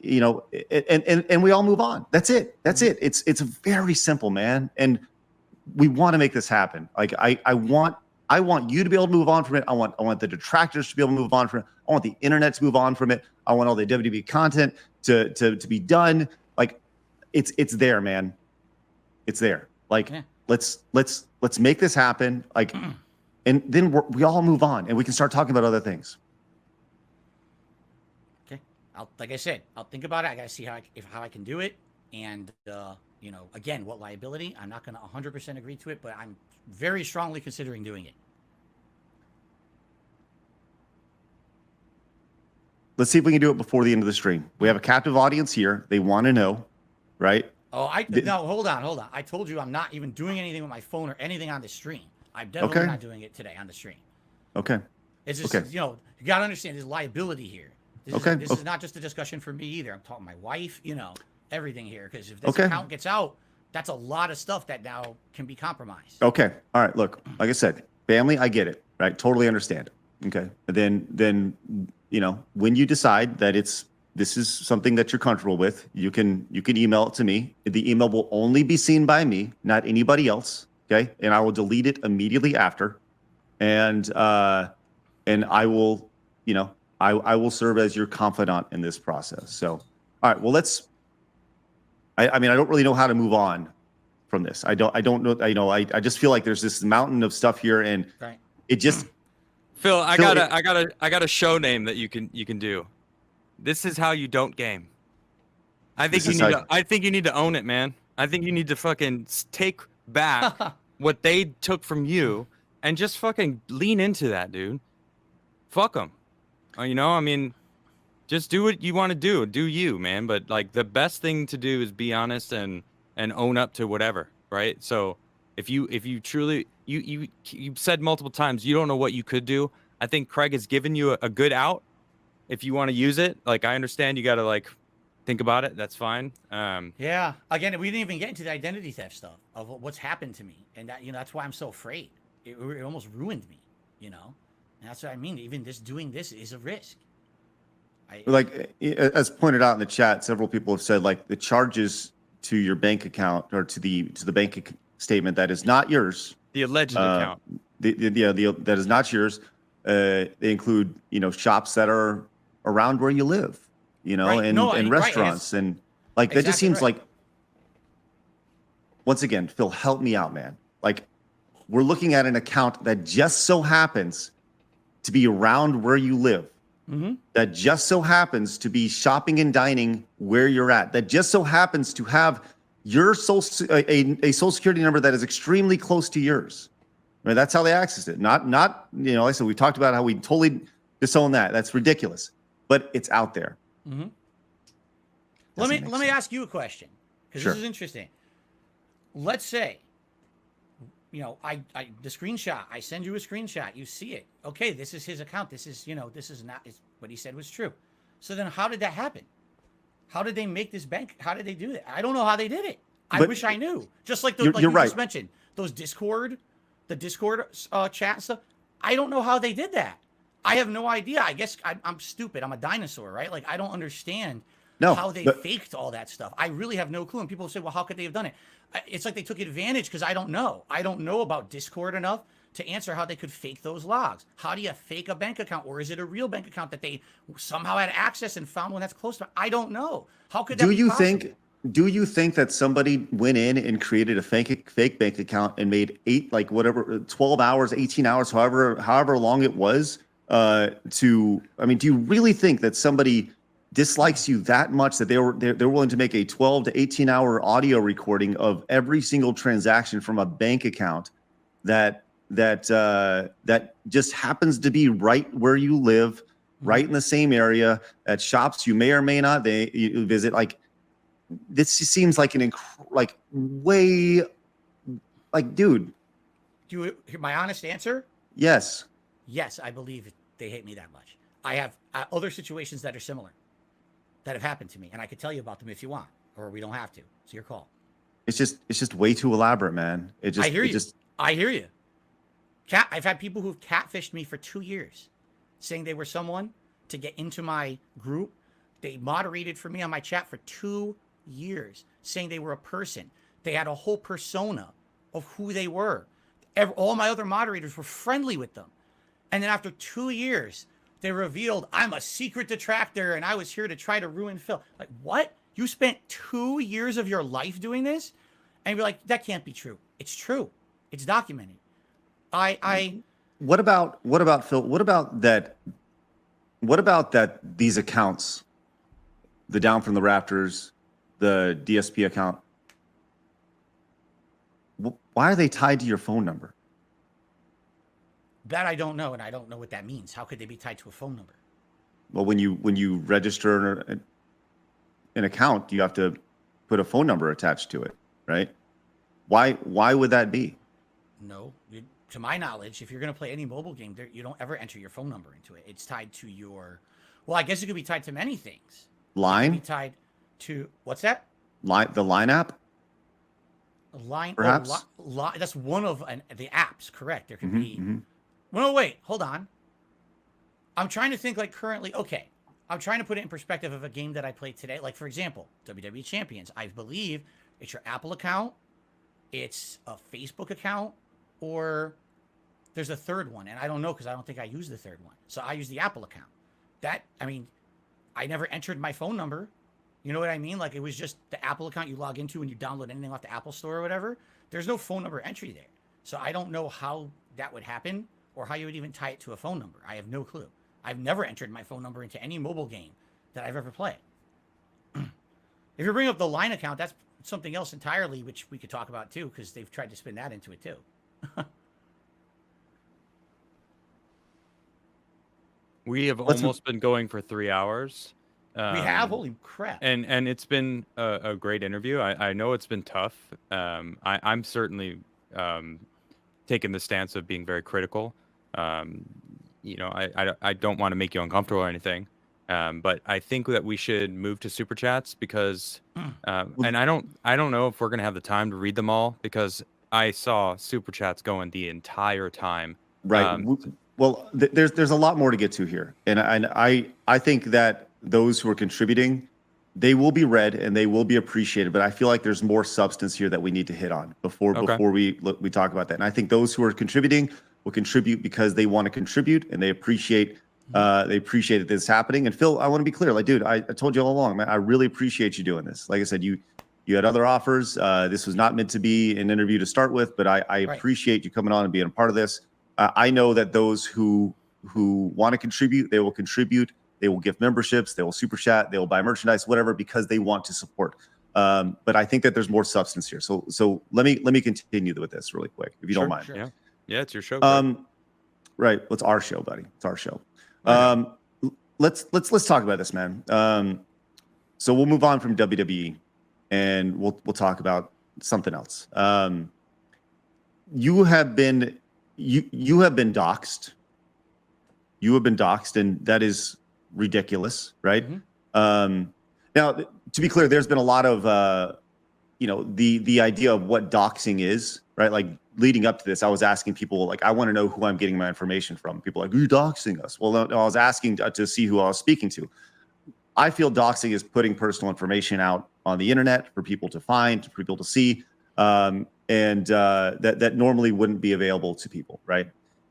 And we all move on. That's it. That's it. It's very simple, man. And we want to make this happen. Like, I want you to be able to move on from it. I want the detractors to be able to move on from it. I want the internet to move on from it. I want all the WWE content to be done. Like, it's there, man. It's there. Like, yeah. Let's make this happen. Like, and then we all move on and we can start talking about other things. Like I said, I'll think about it. I got to see how I can do it. And, again, what liability? I'm not going to 100% agree to it, but I'm very strongly considering doing it. Let's see if we can do it before the end of the stream. We have a captive audience here. They want to know, right? Oh, no, hold on. I told you I'm not even doing anything with my phone or anything on the stream. I'm definitely not doing it today on the stream. Okay. It's just, you got to understand there's liability here. This is not just a discussion for me either. I'm talking to my wife, everything here, because if this Okay. account gets out, that's a lot of stuff that now can be compromised. Okay. All right. Look, like I said, family, I get it, right? Totally understand. Okay. But then, when you decide that this is something that you're comfortable with, you can email it to me. The email will only be seen by me, not anybody else. Okay. And I will delete it immediately after. And I will, I will serve as your confidant in this process. So, all right. Well, I mean, I don't really know how to move on from this. I don't know. I just feel like there's this mountain of stuff here, and Right. it just. Phil, I got a show name that you can do. This is how you don't game. I think you need to own it, man. I think you need to fucking take back what they took from you and just fucking lean into that, dude. Fuck them. I mean, just do what you want to do. Do you, man? But like the best thing to do is be honest and own up to whatever, right? So if you truly you said multiple times you don't know what you could do. I think Craig has given you a good out. If you want to use it, like I understand you got to like think about it. That's fine. Yeah. Again, we didn't even get into the identity theft stuff of what's happened to me, and that that's why I'm so afraid. It almost ruined me, And that's what I mean. Even doing this is a risk. Like as pointed out in the chat, several people have said like the charges to your bank account or to the bank statement that is not yours. The alleged account. That is not yours. They include shops that are around where you live, Right. and restaurants, and like that just Exactly seems right. like. Once again, Phil, help me out, man. Like we're looking at an account that just so happens to be around where you live. Mm-hmm. That just so happens to be shopping and dining where you're at. That just so happens to have your a social security number that is extremely close to yours. Right? That's how they accessed it. Not like I said, we talked about how we totally disown that. That's ridiculous, but it's out there. Mm-hmm. Let me ask you a question, because Sure. this is interesting. Let's say, I the screenshot. I send you a screenshot. You see it. Okay, this is his account. This is what he said was true. So then, how did that happen? How did they make this bank? How did they do that? I don't know how they did it. I But wish I knew. Just like you're you right. just mentioned, the Discord chat stuff. I don't know how they did that. I have no idea. I guess I'm stupid. I'm a dinosaur, right? Like I don't understand how they faked all that stuff. I really have no clue. And people say, well, how could they have done it? It's like they took advantage because I don't know. I don't know about Discord enough to answer how they could fake those logs. How do you fake a bank account? Or is it a real bank account that they somehow had access and found one that's close to? I don't know. How could that be possible? Do you think that somebody went in and created a fake bank account and made 12 hours, 18 hours, however long it was do you really think that somebody dislikes you that much that they're willing to make a 12 to 18 hour audio recording of every single transaction from a bank account that just happens to be right where you live, right in the same area, at shops you may or may not you visit? Like this just seems like way like, dude. Do you hear my honest answer? Yes. Yes, I believe they hate me that much. I have other situations that are similar that have happened to me, and I could tell you about them if you want, or we don't have to. It's your call. It's just way too elaborate, man. I hear you. I've had people who've catfished me for 2 years, saying they were someone to get into my group. They moderated for me on my chat for 2 years, saying they were a person. They had a whole persona of who they were. All my other moderators were friendly with them. And then after 2 years, they revealed I'm a secret detractor and I was here to try to ruin Phil. Like, what? You spent 2 years of your life doing this? And you're like, that can't be true. It's true. It's documented. What about Phil? What about that these accounts, the Down from the Raptors, the DSP account, why are they tied to your phone number? That I don't know, and I don't know what that means. How could they be tied to a phone number? Well, when you register an account, you have to put a phone number attached to it, right? Why would that be? No. To my knowledge, if you're going to play any mobile game, you don't ever enter your phone number into it. It's tied to your... Well, I guess it could be tied to many things. It could Line? be tied to... What's that? the Line app? Line, Perhaps? that's one of the apps, correct? There could Mhm, be. mhm. Well, no, wait, hold on. I'm trying to think like currently. Okay, I'm trying to put it in perspective of a game that I played today. Like for example, WWE Champions. I believe it's your Apple account, it's a Facebook account, or there's a third one, and I don't know because I don't think I use the third one. So I use the Apple account. I mean, I never entered my phone number. You know what I mean? Like it was just the Apple account you log into when you download anything off the Apple Store or whatever. There's no phone number entry there. So I don't know how that would happen or how you would even tie it to a phone number. I have no clue. I've never entered my phone number into any mobile game that I've ever played. If you bring up the Line account, that's something else entirely, which we could talk about too, because they've tried to spin that into it too. We have almost been going for 3 hours. We have? Holy crap. And it's been a great interview. I know it's been tough. I'm certainly taking the stance of being very critical. You know, I don't want to make you uncomfortable or anything. But I think that we should move to super chats because and I don't know if we're gonna have the time to read them all because I saw super chats going the entire time. Right. Well, there's a lot more to get to here, and I think that those who are contributing, they will be read and they will be appreciated. But I feel like there's more substance here that we need to hit on before we talk about that. And I think those who are contributing will contribute because they want to contribute and they appreciate that this is happening. And Phil, I want to be clear, like, dude, I told you all along, man, I really appreciate you doing this. Like I said, you had other offers. This was not meant to be an interview to start with, but I appreciate you coming on and being a part of this. I know that those who want to contribute, they will contribute. They will give memberships. They will super chat. They will buy merchandise, whatever, because they want to support. But I think that there's more substance here. So let me continue with this really quick, if you don't mind. Sure. Yeah, it's your show. Right. Well, it's our show, buddy. It's our show. Let's talk about this, man. So we'll move on from WWE, and we'll talk about something else. You have been doxxed. You have been doxxed, and that is ridiculous, right? Mm-hmm. Now, to be clear, there's been a lot of the idea of what doxing is, right? Like leading up to this, I was asking people, like, I want to know who I'm getting my information from. People are like, are you doxing us? Well, no, I was asking to see who I was speaking to. I feel doxing is putting personal information out on the internet for people to find, for people to see, and that normally wouldn't be available to people, right?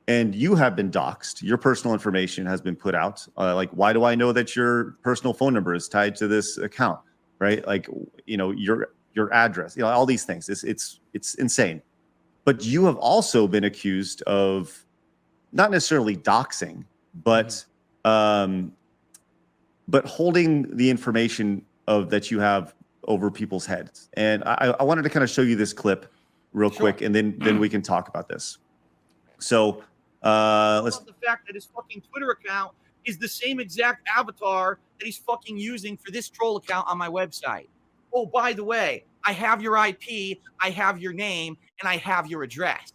And you have been doxxed. Your personal information has been put out. Like, why do I know that your personal phone number is tied to this account, right? Like, your address, all these things. It's insane. But you have also been accused of not necessarily doxing, but holding the information that you have over people's heads. And I wanted to kind of show you this clip real quick, and then we can talk about this. So let's. The fact that his fucking Twitter account is the same exact avatar that he's fucking using for this troll account on my website. Oh, by the way, I have your IP, I have your name, and I have your address.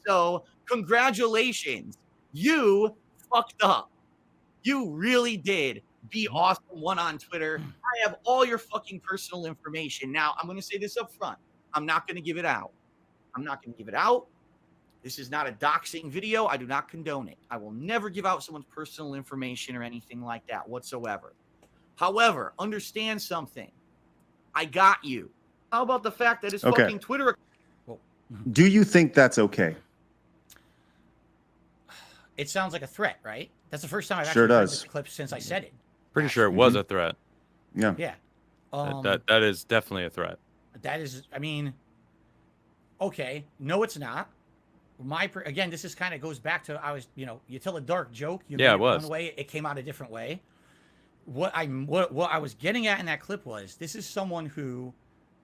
So congratulations, you fucked up. You really did. Be awesome one on Twitter. I have all your fucking personal information. Now, I'm going to say this up front. I'm not going to give it out. This is not a doxing video. I do not condone it. I will never give out someone's personal information or anything like that whatsoever. However, understand something. I got you. How about the fact that his fucking Twitter... Do you think that's okay? It sounds like a threat, right? That's the first time I've Sure actually heard does. this clip since I said it. Pretty sure it was a threat. Yeah. Yeah. That is definitely a threat. That is, I mean, okay. No, it's not. Again, this is kind of goes back to, you tell a dark joke. You Yeah, made it was. one way, it came out a different way. What I was getting at in that clip was, this is someone who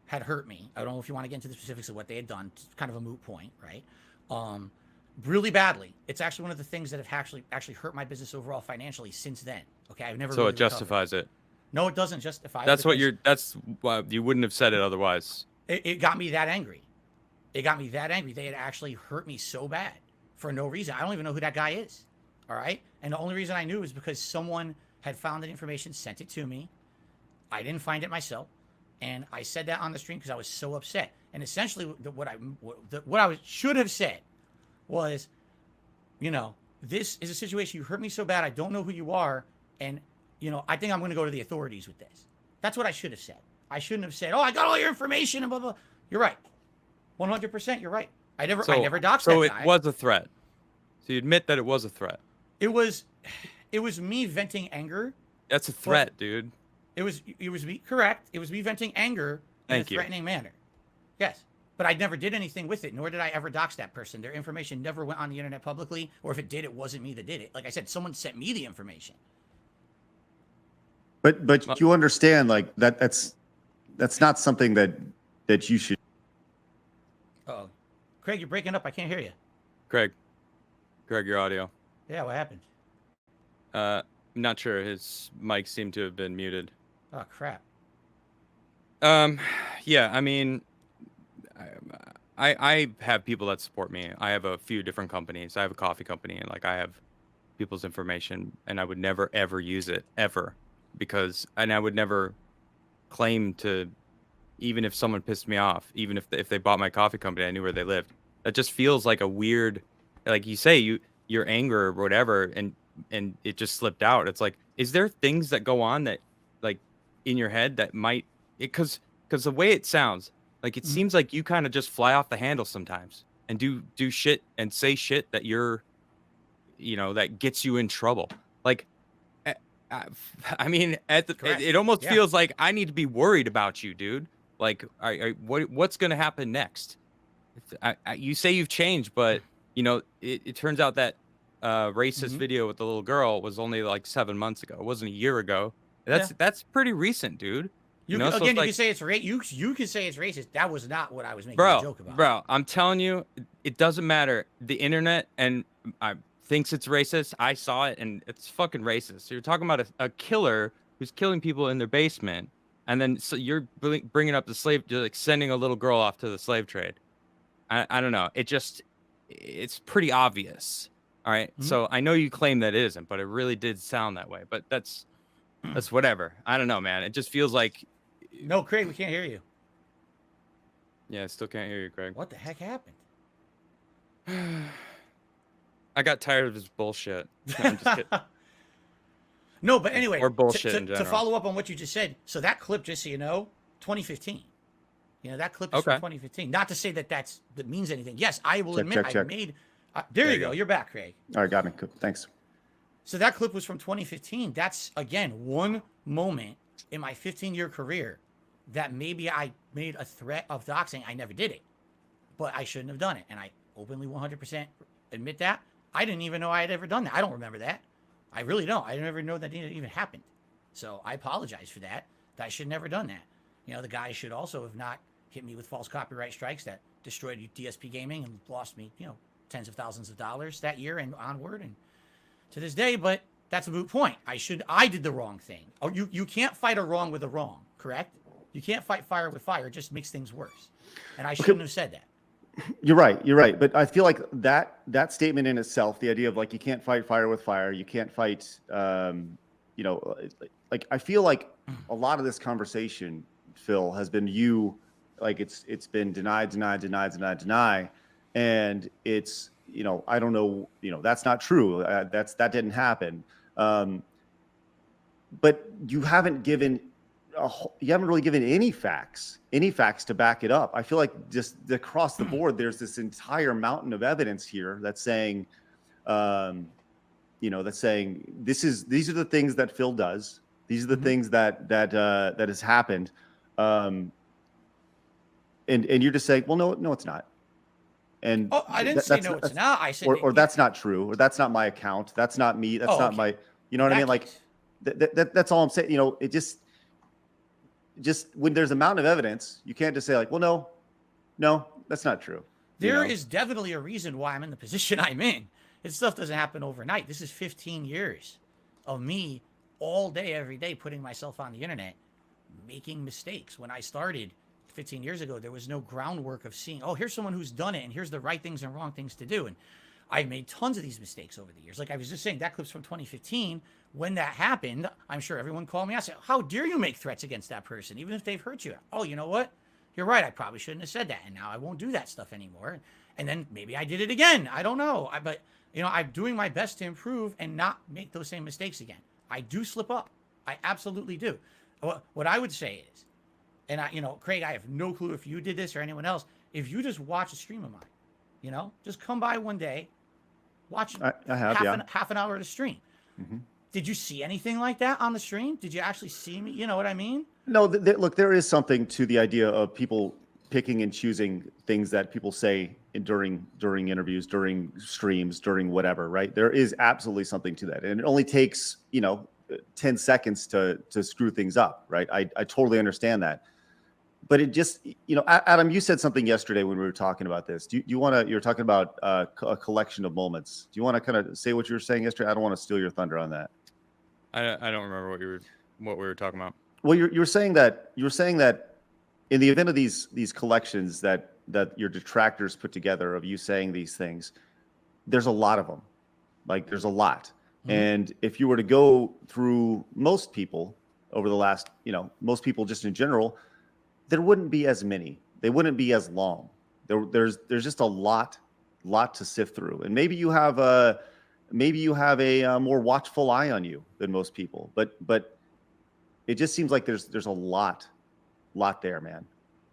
had hurt me. I don't know if you want to get into the specifics of what they had done. It's kind of a moot point, right? Really badly. It's actually one of the things that have actually hurt my business overall financially since then. Okay, I've never. So really it justifies recovered. it. No, it doesn't justify. That's why you wouldn't have said it otherwise. It got me that angry. They had actually hurt me so bad for no reason. I don't even know who that guy is. All right. And the only reason I knew is because someone had found that information, sent it to me. I didn't find it myself. And I said that on the stream because I was so upset. And essentially, what I should have said was, you know, this is a situation. You hurt me so bad. I don't know who you are, and you know, I think I'm going to go to the authorities with this. That's what I should have said. I shouldn't have said, "Oh, I got all your information," and blah blah. You're right, 100%. You're right. I never doxed that guy. So it was a threat. So you admit that it was a threat. It was me venting anger. That's a threat, dude. It was me, correct. It was me venting anger in a threatening manner. Yes. But I never did anything with it, nor did I ever dox that person. Their information never went on the internet publicly, or if it did, it wasn't me that did it. Like I said, someone sent me the information. But you understand, like that's not something that you should. Uh-oh. Craig, you're breaking up. I can't hear you. Craig, your audio. Yeah, what happened? I'm not sure. His mic seemed to have been muted. Oh, crap. Yeah, I mean, I have people that support me. I have a few different companies. I have a coffee company, and like I have people's information, and I would never ever use it ever, and I would never claim to, even if someone pissed me off, even if they bought my coffee company, I knew where they lived. That just feels like a weird, like you say, your anger or whatever, and it just slipped out. It's like, is there things that go on that, like, in your head that might, because the way it sounds, like it seems like you kind of just fly off the handle sometimes and do shit and say shit that that gets you in trouble. Like, I mean, it almost feels like I need to be worried about you, dude. Like, what's gonna happen next? You say you've changed, but it turns out that racist video with the little girl was only like 7 months ago. It wasn't a year ago. That's pretty recent, dude. You can say it's you can say it's racist. That was not what I was making a joke about. Bro, I'm telling you, it doesn't matter. The internet thinks it's racist. I saw it, and it's fucking racist. So you're talking about a killer who's killing people in their basement, and then so you're bringing up the slave, like sending a little girl off to the slave trade. I don't know. It's pretty obvious. All right. So I know you claim that it isn't, but it really did sound that way. But that's whatever. I don't know, man. It just feels like. No, Craig, we can't hear you. Yeah, I still can't hear you, Craig. What the heck happened? I got tired of his bullshit. No, I'm just kidding. No, but anyway, or bullshit in general. To follow up on what you just said, so that clip, just so you know, 2015. That clip is from 2015. Not to say that means anything. Yes, I will admit I made. There you go. You're back, Craig. All right, got me. Thanks. So that clip was from 2015. That's, again, one moment in my 15-year career that maybe I made a threat of doxing. I never did it, but I shouldn't have done it. And I openly 100% admit that. I didn't even know I had ever done that. I don't remember that. I really don't. I never know that it even happened. So I apologize for that. I should never done that. The guy should also have not hit me with false copyright strikes that destroyed DSP Gaming and lost me, tens of thousands of dollars that year and onward and to this day. But that's a moot point. I did the wrong thing. Oh, you can't fight a wrong with a wrong, correct? You can't fight fire with fire. It just makes things worse. And I shouldn't have said that. You're right. But I feel like that statement in itself, the idea of like, you can't fight fire with fire. You can't fight, like, I feel like a lot of this conversation, Phil, has been like it's been deny. And it's, I don't know, that's not true. That didn't happen. But you haven't really given any facts to back it up. I feel like just across the board, there's this entire mountain of evidence here that's saying, these are the things that Phil does. These are the things that has happened. And you're just saying, well, no, it's not. And I didn't say no, it's not. I said, or that's not true, or that's not my account. That's not me. That's not my, you know what I mean? Like that's all I'm saying. It just when there's a mountain of evidence, you can't just say like, well, no, that's not true. There is definitely a reason why I'm in the position I'm in. This stuff doesn't happen overnight. This is 15 years of me all day, every day, putting myself on the internet, making mistakes. When I started 15 years ago, there was no groundwork of seeing, oh, here's someone who's done it, and here's the right things and wrong things to do. And I've made tons of these mistakes over the years. Like I was just saying, that clip's from 2015. When that happened, I'm sure everyone called me. I said, how dare you make threats against that person, even if they've hurt you? Oh, you know what? You're right. I probably shouldn't have said that. And now I won't do that stuff anymore. And then maybe I did it again. I don't know. But, I'm doing my best to improve and not make those same mistakes again. I do slip up. I absolutely do. What I would say is, and Craig, I have no clue if you did this or anyone else. If you just watch a stream of mine, just come by one day, watch I have, half an hour of the stream. Mm-hmm. Did you see anything like that on the stream? Did you actually see me? You know what I mean? No, look, there is something to the idea of people picking and choosing things that people say during interviews, during streams, during whatever, right? There is absolutely something to that. And it only takes, 10 seconds to screw things up, right? I totally understand that. But it just, Adam, you said something yesterday when we were talking about this. Do you want to, you were talking about a collection of moments. Do you want to kind of say what you were saying yesterday? I don't want to steal your thunder on that. I don't remember what we were talking about. Well, you're saying that in the event of these collections that your detractors put together of you saying these things, there's a lot of them. Like there's a lot. Mm-hmm. And if you were to go through most people over the last, most people just in general, there wouldn't be as many. They wouldn't be as long. There's just a lot to sift through. And maybe you have a more watchful eye on you than most people. But it just seems like there's a lot there, man.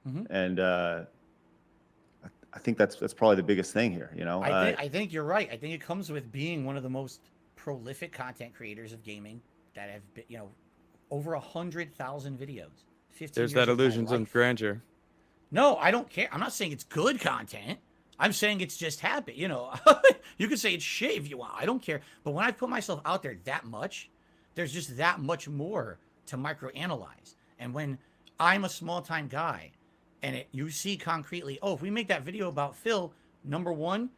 Mm-hmm. And I think that's probably the biggest thing here. I think you're right. I think it comes with being one of the most prolific content creators of gaming that have been, over 100,000 videos. There's that illusions of grandeur. No, I don't care. I'm not saying it's good content. I'm saying it's just habit. You can say it's shit if you want. I don't care. But when I put myself out there that much, there's just that much more to microanalyze. And when I'm a small-time guy and you see concretely, if we make that video about Phil, number one,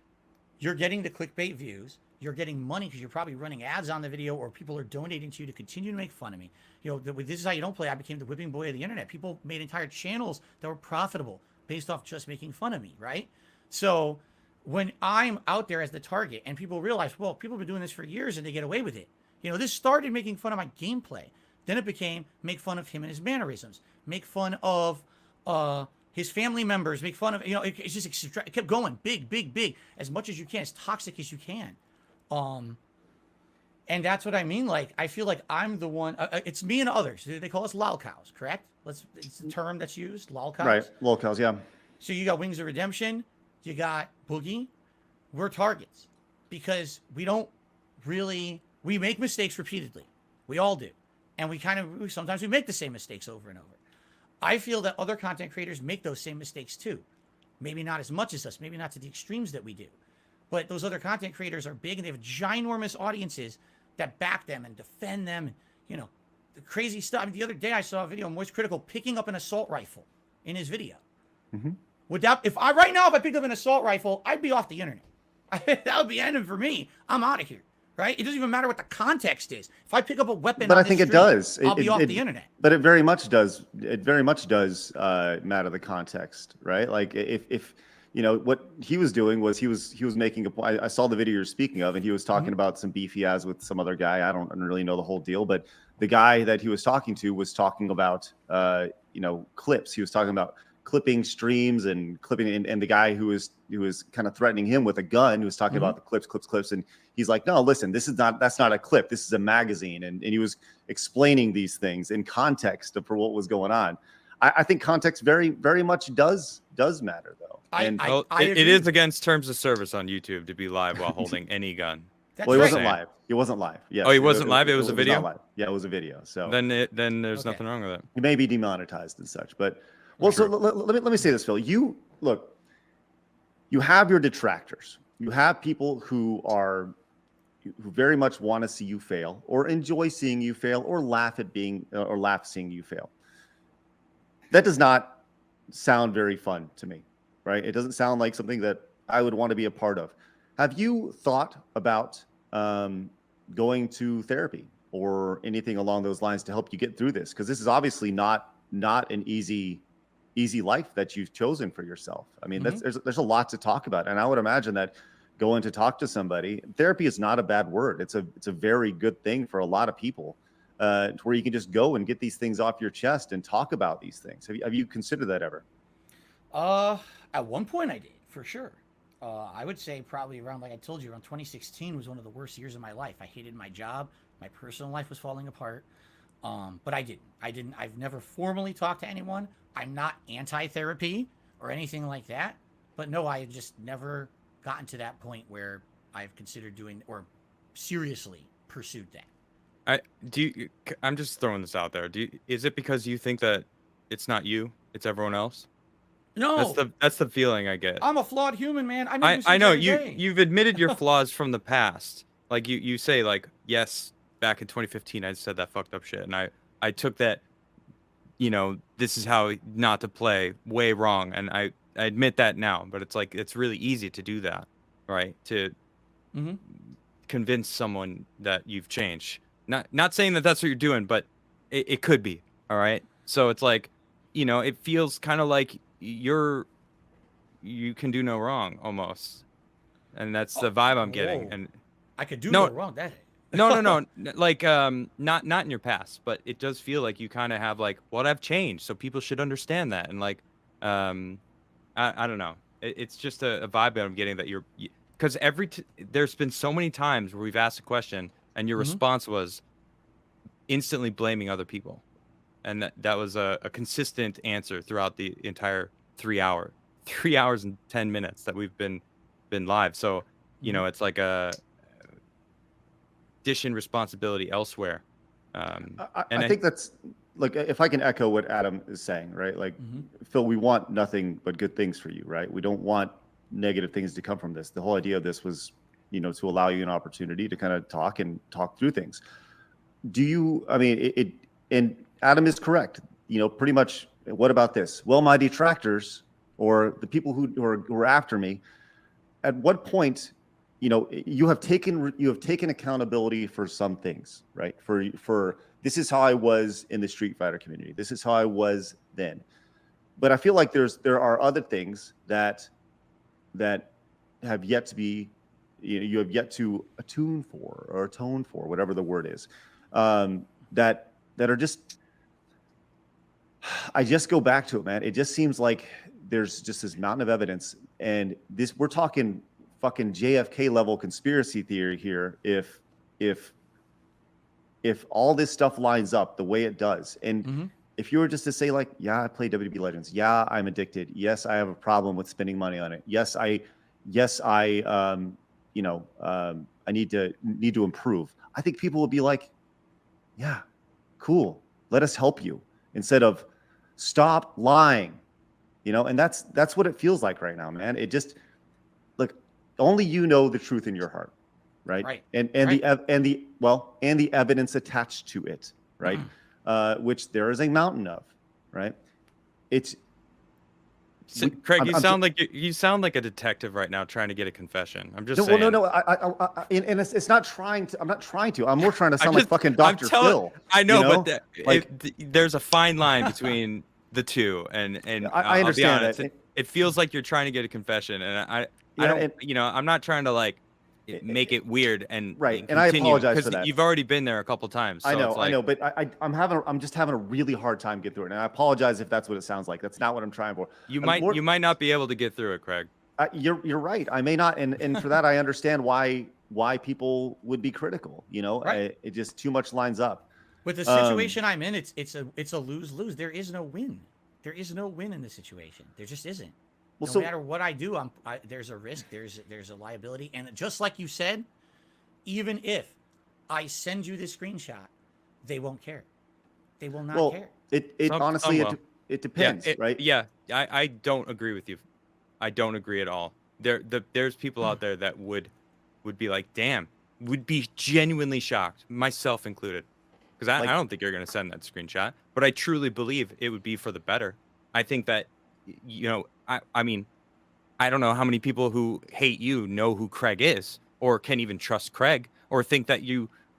you're getting the clickbait views. You're getting money because you're probably running ads on the video or people are donating to you to continue to make fun of me. This is how you don't play. I became the whipping boy of the internet. People made entire channels that were profitable based off just making fun of me, right? So when I'm out there as the target and people realize, well, people have been doing this for years and they get away with it. This started making fun of my gameplay. Then it became make fun of him and his mannerisms, make fun of his family members, make fun of, it's just it kept going big, as much as you can, as toxic as you can. And that's what I mean. Like, I feel like I'm the one, it's me and others. They call us lolcows, correct? It's the term that's used, lolcows. Right, lolcows, yeah. So you got Wings of Redemption, you got Boogie. We're targets because we make mistakes repeatedly. We all do. And sometimes we make the same mistakes over and over. I feel that other content creators make those same mistakes too. Maybe not as much as us, maybe not to the extremes that we do. But those other content creators are big and they have ginormous audiences that back them and defend them. And, the crazy stuff. I mean, the other day I saw a video of Moist Critical picking up an assault rifle in his video. Mm-hmm. If I picked up an assault rifle, I'd be off the internet. That would be ending for me. I'm out of here. Right? It doesn't even matter what the context is. If I pick up a weapon, but I think it does. I'll be off the internet. But it very much does. It very much does matter the context, right? Like if what he was doing was he was making a point. I saw the video you're speaking of, and he was talking mm-hmm. about some beef he has with some other guy. I don't really know the whole deal, but the guy that he was talking to was talking about clips. He was talking about clipping streams and clipping, and the guy who was kind of threatening him with a gun, who was talking mm-hmm. about the clips, and he's like, no, listen, that's not a clip, this is a magazine, and he was explaining these things in context for what was going on. I think context very, very much does matter, though. It is against terms of service on YouTube to be live while holding any gun. He wasn't live. He wasn't live. Yeah. Oh, he wasn't live. It was a video. Live. Yeah, it was a video. So then there's nothing wrong with it. He may be demonetized and such, but. Well, so let me say this, Phil. You have your detractors. You have people who very much want to see you fail, or enjoy seeing you fail, or laugh seeing you fail. That does not sound very fun to me, right? It doesn't sound like something that I would want to be a part of. Have you thought about going to therapy or anything along those lines to help you get through this? Because this is obviously not an easy life that you've chosen for yourself. I mean, mm-hmm. there's a lot to talk about, and I would imagine that go in to talk to somebody. Therapy is not a bad word. It's a very good thing for a lot of people, where you can just go and get these things off your chest and talk about these things. Have you considered that ever? At one point I did, for sure. I would say probably around, like I told you, around 2016 was one of the worst years of my life. I hated my job. My personal life was falling apart. But I didn't. I've never formally talked to anyone. I'm not anti-therapy or anything like that. But no, I had just never gotten to that point where I've considered doing or seriously pursued that. I'm just throwing this out there. Is it because you think that it's not you, it's everyone else? No, That's the feeling I get. I'm a flawed human, man. I make I know mistakes every day. you've admitted your flaws from the past. Like you say, like, yes, back in 2015 I said that fucked up shit, and I took that, this is how not to play, way wrong, and I admit that now. But it's like, it's really easy to do that, right? To convince someone that you've changed. Not saying that that's what you're doing, but it could be. All right. So it's like, it feels kind of like you can do no wrong almost, and that's the vibe I'm getting. Whoa. And I could do no wrong. That no, like not in your past, but it does feel like you kind of have like, what, I've changed, so people should understand that. And like, I don't know, it's just a vibe that I'm getting, that because there's been so many times where we've asked a question and your response was instantly blaming other people. And that was a consistent answer throughout the entire 3 hours and 10 minutes that we've been live. So, it's like a dishing responsibility elsewhere. I think that's, like, if I can echo what Adam is saying, right? Like, Phil, we want nothing but good things for you, right? We don't want negative things to come from this. The whole idea of this was, to allow you an opportunity to kind of talk through things. And Adam is correct. Pretty much, what about this? Well, my detractors, or the people who are after me, at what point, you have taken accountability for some things, right? For this is how I was in the Street Fighter community. This is how I was then. But I feel like there are other things that have yet to be, you have yet to atone for, whatever the word is, that are just. I just go back to it, man. It just seems like there's just this mountain of evidence, and we're talking fucking JFK level conspiracy theory here. If all this stuff lines up the way it does, and if you were just to say, like, yeah, I play WWE Legends, yeah, I'm addicted, yes, I have a problem with spending money on it, yes, I need to improve, I think people would be like, yeah, cool, let us help you, instead of stop lying, and that's what it feels like right now, man. It just, look, only you know the truth in your heart, right? Right. And the evidence attached to it, right? Which there is a mountain of, right? Craig, you sound like a detective right now trying to get a confefession. I'm just saying. Well, no. And it's not trying to. I'm not trying to. I'm more trying to sound like fucking Dr. Phil. I know, but there's a fine line between the two, and I understand that. It feels like you're trying to get a confession, and I don't. I'm not trying to like make it weird and right. And I apologize for that. You've already been there a couple times. So I know, but I'm just having a really hard time getting through it, and I apologize if that's what it sounds like. That's not what I'm trying for. You might not be able to get through it, Craig. You're right. I may not, and for that I understand why people would be critical. Right. It just too much lines up. With the situation I'm in, it's a lose-lose. There is no win. There is no win in this situation. There just isn't. Well, no matter what I do, there's a risk, there's a liability, and just like you said, even if I send you this screenshot, they won't care. They will not care. It honestly it depends, right? Yeah, I don't agree with you. I don't agree at all. There's people out there that would be like, damn, would be genuinely shocked, myself included, because I don't think you're gonna send that screenshot, but I truly believe it would be for the better. I think that, I mean, I don't know how many people who hate you know who Craig is, or can even trust Craig, or think that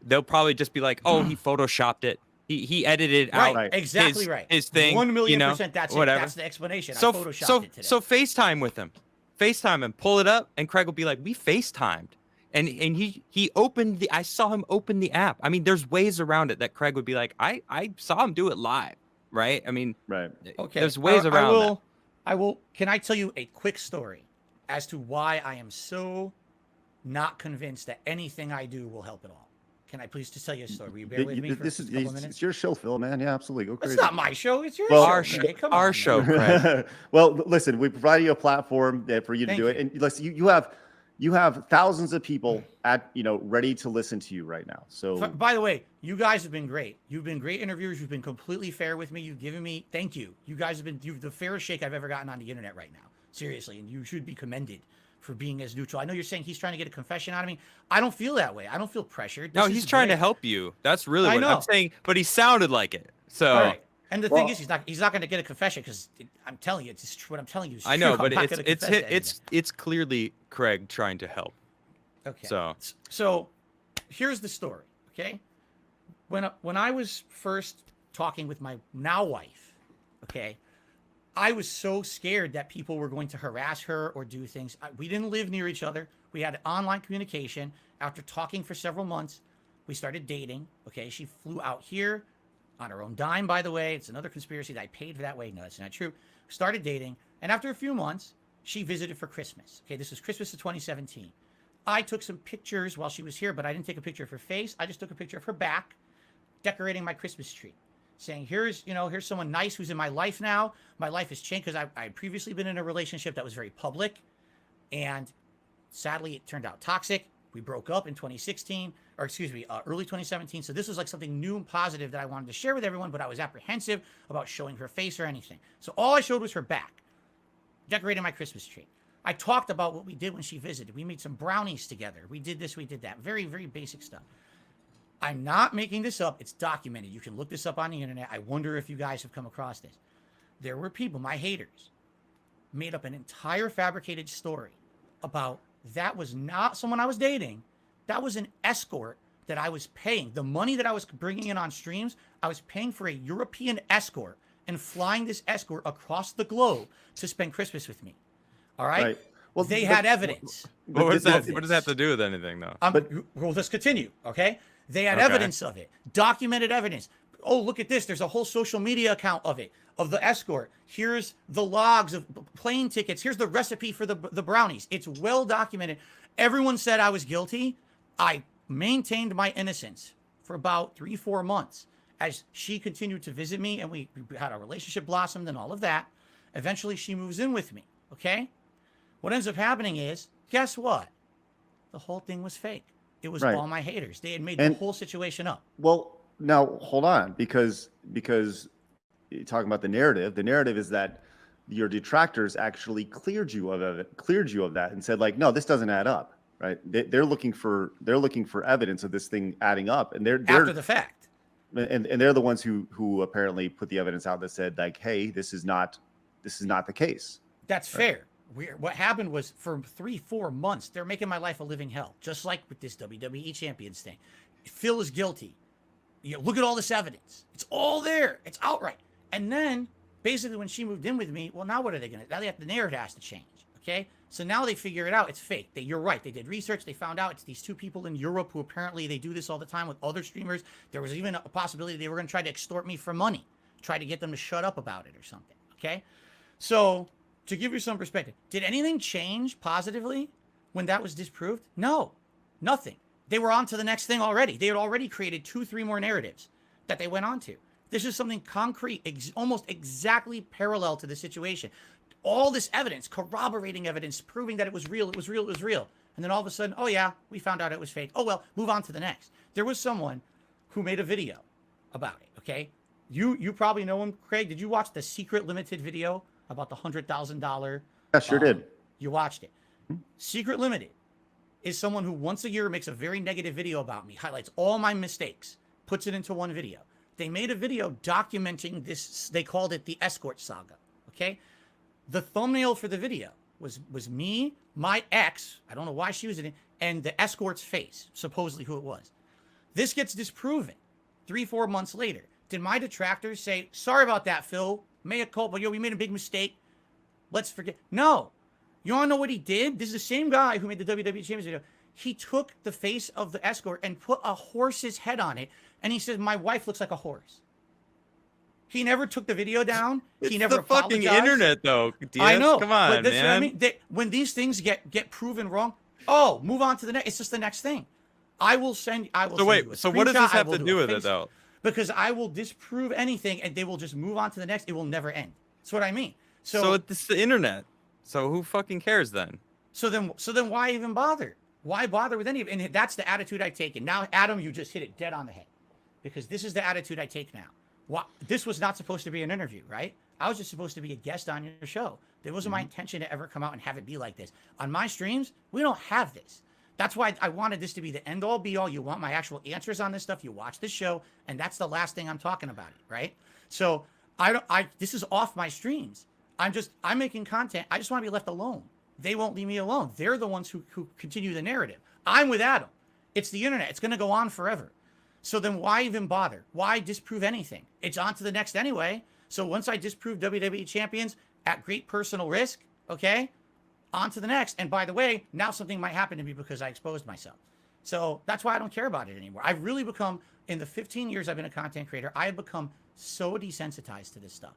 they'll probably just be like, oh, he photoshopped it. He edited out exactly his thing. 1,000,000%. That's whatever. It. That's the explanation. So I photoshopped it today. So FaceTime with him. FaceTime him, pull it up, and Craig will be like, "We FaceTimed," and he opened the. I saw him open the app. I mean, there's ways around it that Craig would be like, "I saw him do it live." Right? I mean, Right. Okay. there's ways around that. I will. Can I tell you a quick story as to why I am so not convinced that anything I do will help at all? Can I please just tell you a story? Will you bear with me for This just is a couple minutes? it's your show, Phil, man. Yeah, absolutely. Go crazy. It's not my show. It's your Well, show. Our Craig. Come our on, show, man. Craig. Well, listen, we provided you a platform for you to Thank do it, you. and listen, you have thousands of people ready to listen to you right now. So, By the way, you guys have been great. You've been great interviewers. You've been completely fair with me. You've given me, thank you. You guys have been the fairest shake I've ever gotten on the internet right now. Seriously, and you should be commended for being as neutral. I know you're saying he's trying to get a confession out of me. I don't feel that way. I don't feel pressured. No, This he's is trying to great. help you. That's really I what know. I'm saying. But he sounded like it. So All right. And the thing Well- is, he's not going to get a confession because I'm telling you, it's just what I'm telling you. Is I know, true. I'm but not gonna confess to anything. it's clearly Craig trying to help. Okay. So Here's the story. Okay. When I was first talking with my now wife, okay, I was so scared that people were going to harass her or do things. We didn't live near each other. We had online communication. After talking for several months, we started dating. Okay. She flew out here on her own dime, by the way. It's another conspiracy that I paid for that way. No, that's not true. Started dating. And after a few months, she visited for Christmas. Okay. This was Christmas of 2017. I took some pictures while she was here, but I didn't take a picture of her face. I just took a picture of her back, decorating my Christmas tree, saying, here's someone nice who's in my life now. My life has changed because I had previously been in a relationship that was very public. And sadly, it turned out toxic. We broke up in 2016, or excuse me, early 2017. So this was like something new and positive that I wanted to share with everyone, but I was apprehensive about showing her face or anything. So all I showed was her back, decorating my Christmas tree. I talked about what we did when she visited. We made some brownies together. We did this, we did that. Very, very basic stuff. I'm not making this up. It's documented. You can look this up on the internet. I wonder if you guys have come across this. There were people, my haters, made up an entire fabricated story about that was not someone I was dating. That was an escort that I was paying. The money that I was bringing in on streams, I was paying for a European escort and flying this escort across the globe to spend Christmas with me. All right. Right. Well, They had evidence. what does this- that have to do with anything, though? We'll just continue. Okay. They had Okay. evidence of it, documented evidence. Oh, look at this. There's a whole social media account of it, of the escort. Here's the logs of plane tickets. Here's the recipe for the brownies. It's well documented. Everyone said I was guilty. I maintained my innocence for about 3-4 months as she continued to visit me, and we had our relationship blossomed and all of that. Eventually, she moves in with me. Okay. What ends up happening is, guess what? The whole thing was fake. It was Right. all my haters. They had made And- the whole situation up. Well, now hold on, because you're talking about the narrative is that your detractors actually cleared you of that and said, like, no, this doesn't add up, right? They're looking for evidence of this thing adding up, and they're After the fact. and they're the ones who apparently put the evidence out that said, like, hey, this is not the case. That's fair. What happened was for 3-4 months, they're making my life a living hell, just like with this WWE Champions thing. Phil is guilty. Look at all this evidence. It's all there. It's outright. And then basically when she moved in with me, well, now what are they going to, now the narrative has to change. Okay. So now they figure it out. It's fake. You're right. They did research. They found out it's these two people in Europe who apparently they do this all the time with other streamers. There was even a possibility they were going to try to extort me for money, try to get them to shut up about it or something. Okay. So to give you some perspective, did anything change positively when that was disproved? No, nothing. They were on to the next thing already. They had already created 2-3 more narratives that they went on to. This is something concrete, almost exactly parallel to the situation. All this evidence, corroborating evidence, proving that it was real, it was real, it was real. And then all of a sudden, oh yeah, we found out it was fake. Oh well, move on to the next. There was someone who made a video about it, okay? You probably know him, Craig. Did you watch the Secret Limited video about the $100,000? I sure did. You watched it. Secret Limited is someone who once a year makes a very negative video about me, highlights all my mistakes, puts it into one video. They made a video documenting this. They called it the escort saga. Okay. The thumbnail for the video was me, my ex, I don't know why she was in it, and the escort's face, supposedly who it was. This gets disproven 3-4 months later. Did my detractors say, sorry about that, Phil, mea culpa, we made a big mistake, let's forget? No. You want to know what he did? This is the same guy who made the WWE Champions video. He took the face of the escort and put a horse's head on it. And he said, my wife looks like a horse. He never took the video down. He never the fucking apologized. internet, though. Diaz. I know. Come on, but that's man. what I mean. When these things get proven wrong, oh, move on to the next. It's just the next thing. I will send. I will. So send wait. you a So what does this screenshot, I have will to do a with it, face- though? Because I will disprove anything, and they will just move on to the next. It will never end. That's what I mean. So it's the internet. So who fucking cares then? So then why even bother? Why bother with any of it? And that's the attitude I take. And now, Adam, you just hit it dead on the head. Because this is the attitude I take now. This was not supposed to be an interview, right? I was just supposed to be a guest on your show. It wasn't my intention to ever come out and have it be like this. On my streams, we don't have this. That's why I wanted this to be the end-all, be-all. You want my actual answers on this stuff, you watch this show, and that's the last thing I'm talking about, right? So this is off my streams. I'm making content. I just want to be left alone. They won't leave me alone. They're the ones who continue the narrative. I'm with Adam. It's the internet. It's going to go on forever. So then why even bother? Why disprove anything? It's on to the next anyway. So once I disprove WWE Champions at great personal risk, okay, on to the next. And by the way, now something might happen to me because I exposed myself. So that's why I don't care about it anymore. I've really become, in the 15 years I've been a content creator, I have become so desensitized to this stuff.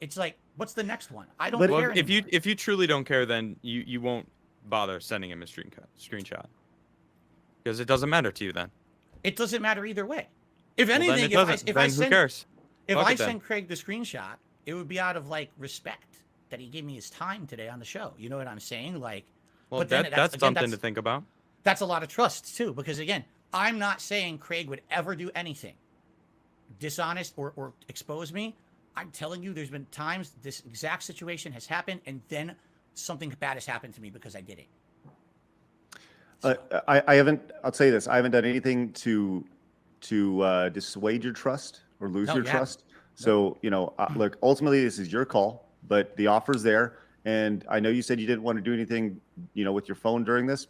It's like, what's the next one? I don't care anymore. If you truly don't care, then you won't bother sending him a screenshot. Because it doesn't matter to you then. It doesn't matter either way. If Well, anything, then who cares? If Fuck I it then. send Craig the screenshot, it would be out of like respect that he gave me his time today on the show. You know what I'm saying? Like, Well, but then that's something to think about. That's a lot of trust too, because again, I'm not saying Craig would ever do anything dishonest or expose me. I'm telling you, there's been times this exact situation has happened, and then something bad has happened to me because I did it. I haven't. I'll tell you this. I haven't done anything to dissuade your trust or lose your trust. So look. Ultimately, this is your call, but the offer's there, and I know you said you didn't want to do anything, with your phone during this.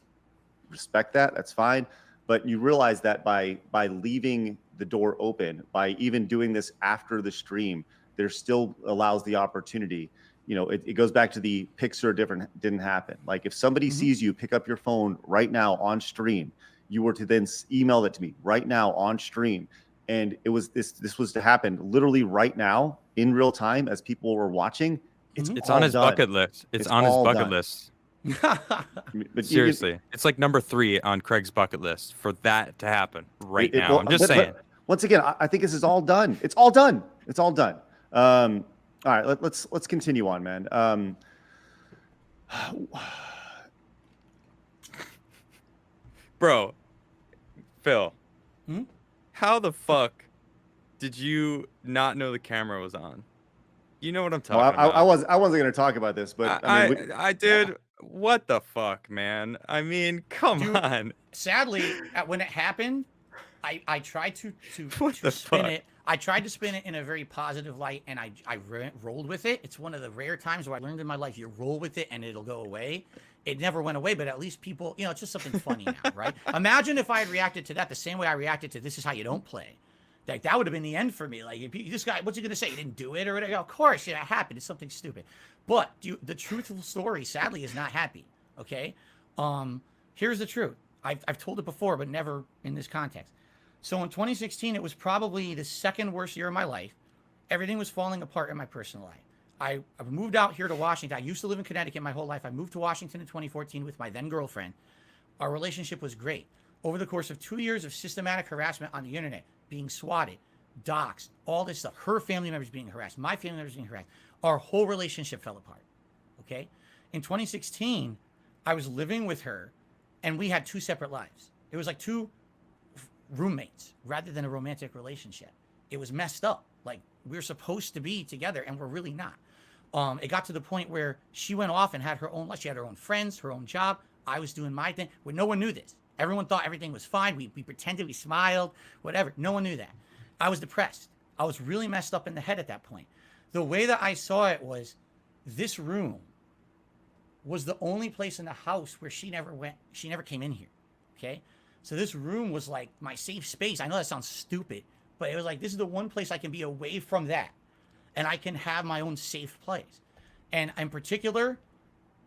Respect that. That's fine. But you realize that by leaving the door open, by even doing this after the stream, there still allows the opportunity. It goes back to the picture didn't happen. Like if somebody sees you pick up your phone right now on stream, you were to then email it to me right now on stream. And it was this was to happen literally right now in real time as people were watching. It's on his bucket list. It's on his bucket list. But Seriously, it's like number 3 on Craig's bucket list for that to happen right now. well, I'm just saying. But once again, I think this is all done. It's all done. It's all done. All right, let's continue on, man. Bro, Phil, Hmm? how the fuck did you not know the camera was on? You know what I'm talking about. I wasn't going to talk about this, but I did. What the fuck, man? I mean, come Dude, on. Sadly, when it happened, I tried to What the spin fuck? it. I tried to spin it in a very positive light, and I rolled with it. It's one of the rare times where I learned in my life you roll with it and it'll go away. It never went away, but at least people, it's just something funny now, right? Imagine if I had reacted to that the same way I reacted to "This Is How You Don't Play." Like that would have been the end for me. Like, if this guy, what's he gonna say? He didn't do it or whatever? Of course, yeah, it happened. It's something stupid. But the truthful story, sadly, is not happy. Okay, here's the truth. I've told it before, but never in this context. So in 2016, it was probably the second worst year of my life. Everything was falling apart in my personal life. I moved out here to Washington. I used to live in Connecticut my whole life. I moved to Washington in 2014 with my then girlfriend. Our relationship was great. Over the course of 2 years of systematic harassment on the internet, being swatted, doxxed, all this stuff, her family members being harassed, my family members being harassed, our whole relationship fell apart. Okay? In 2016, I was living with her, and we had 2 separate lives. It was like 2 roommates rather than a romantic relationship. It was messed up. Like, we're supposed to be together, and we're really not. It got to the point where she went off and had her own life. She had her own friends, her own job. I was doing my thing. Where no one knew this. Everyone thought everything was fine. We pretended, we smiled, whatever. No one knew that. I was depressed. I was really messed up in the head at that point. The way that I saw it was, this room was the only place in the house where she never went. She never came in here. Okay? So this room was like my safe space. I know that sounds stupid, but it was like, this is the one place I can be away from that. And I can have my own safe place. And in particular,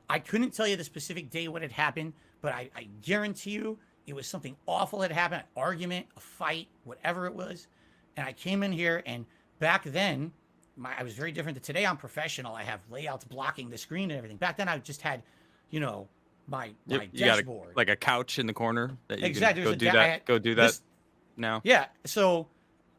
I couldn't tell you the specific day when it happened, but I guarantee you it was something awful that happened, an argument, a fight, whatever it was. And I came in here, and back then, I was very different. Today I'm professional. I have layouts blocking the screen and everything. Back then I just had, you know, my You got dashboard. like a couch in the corner that you Exactly. can go do that now. Yeah. So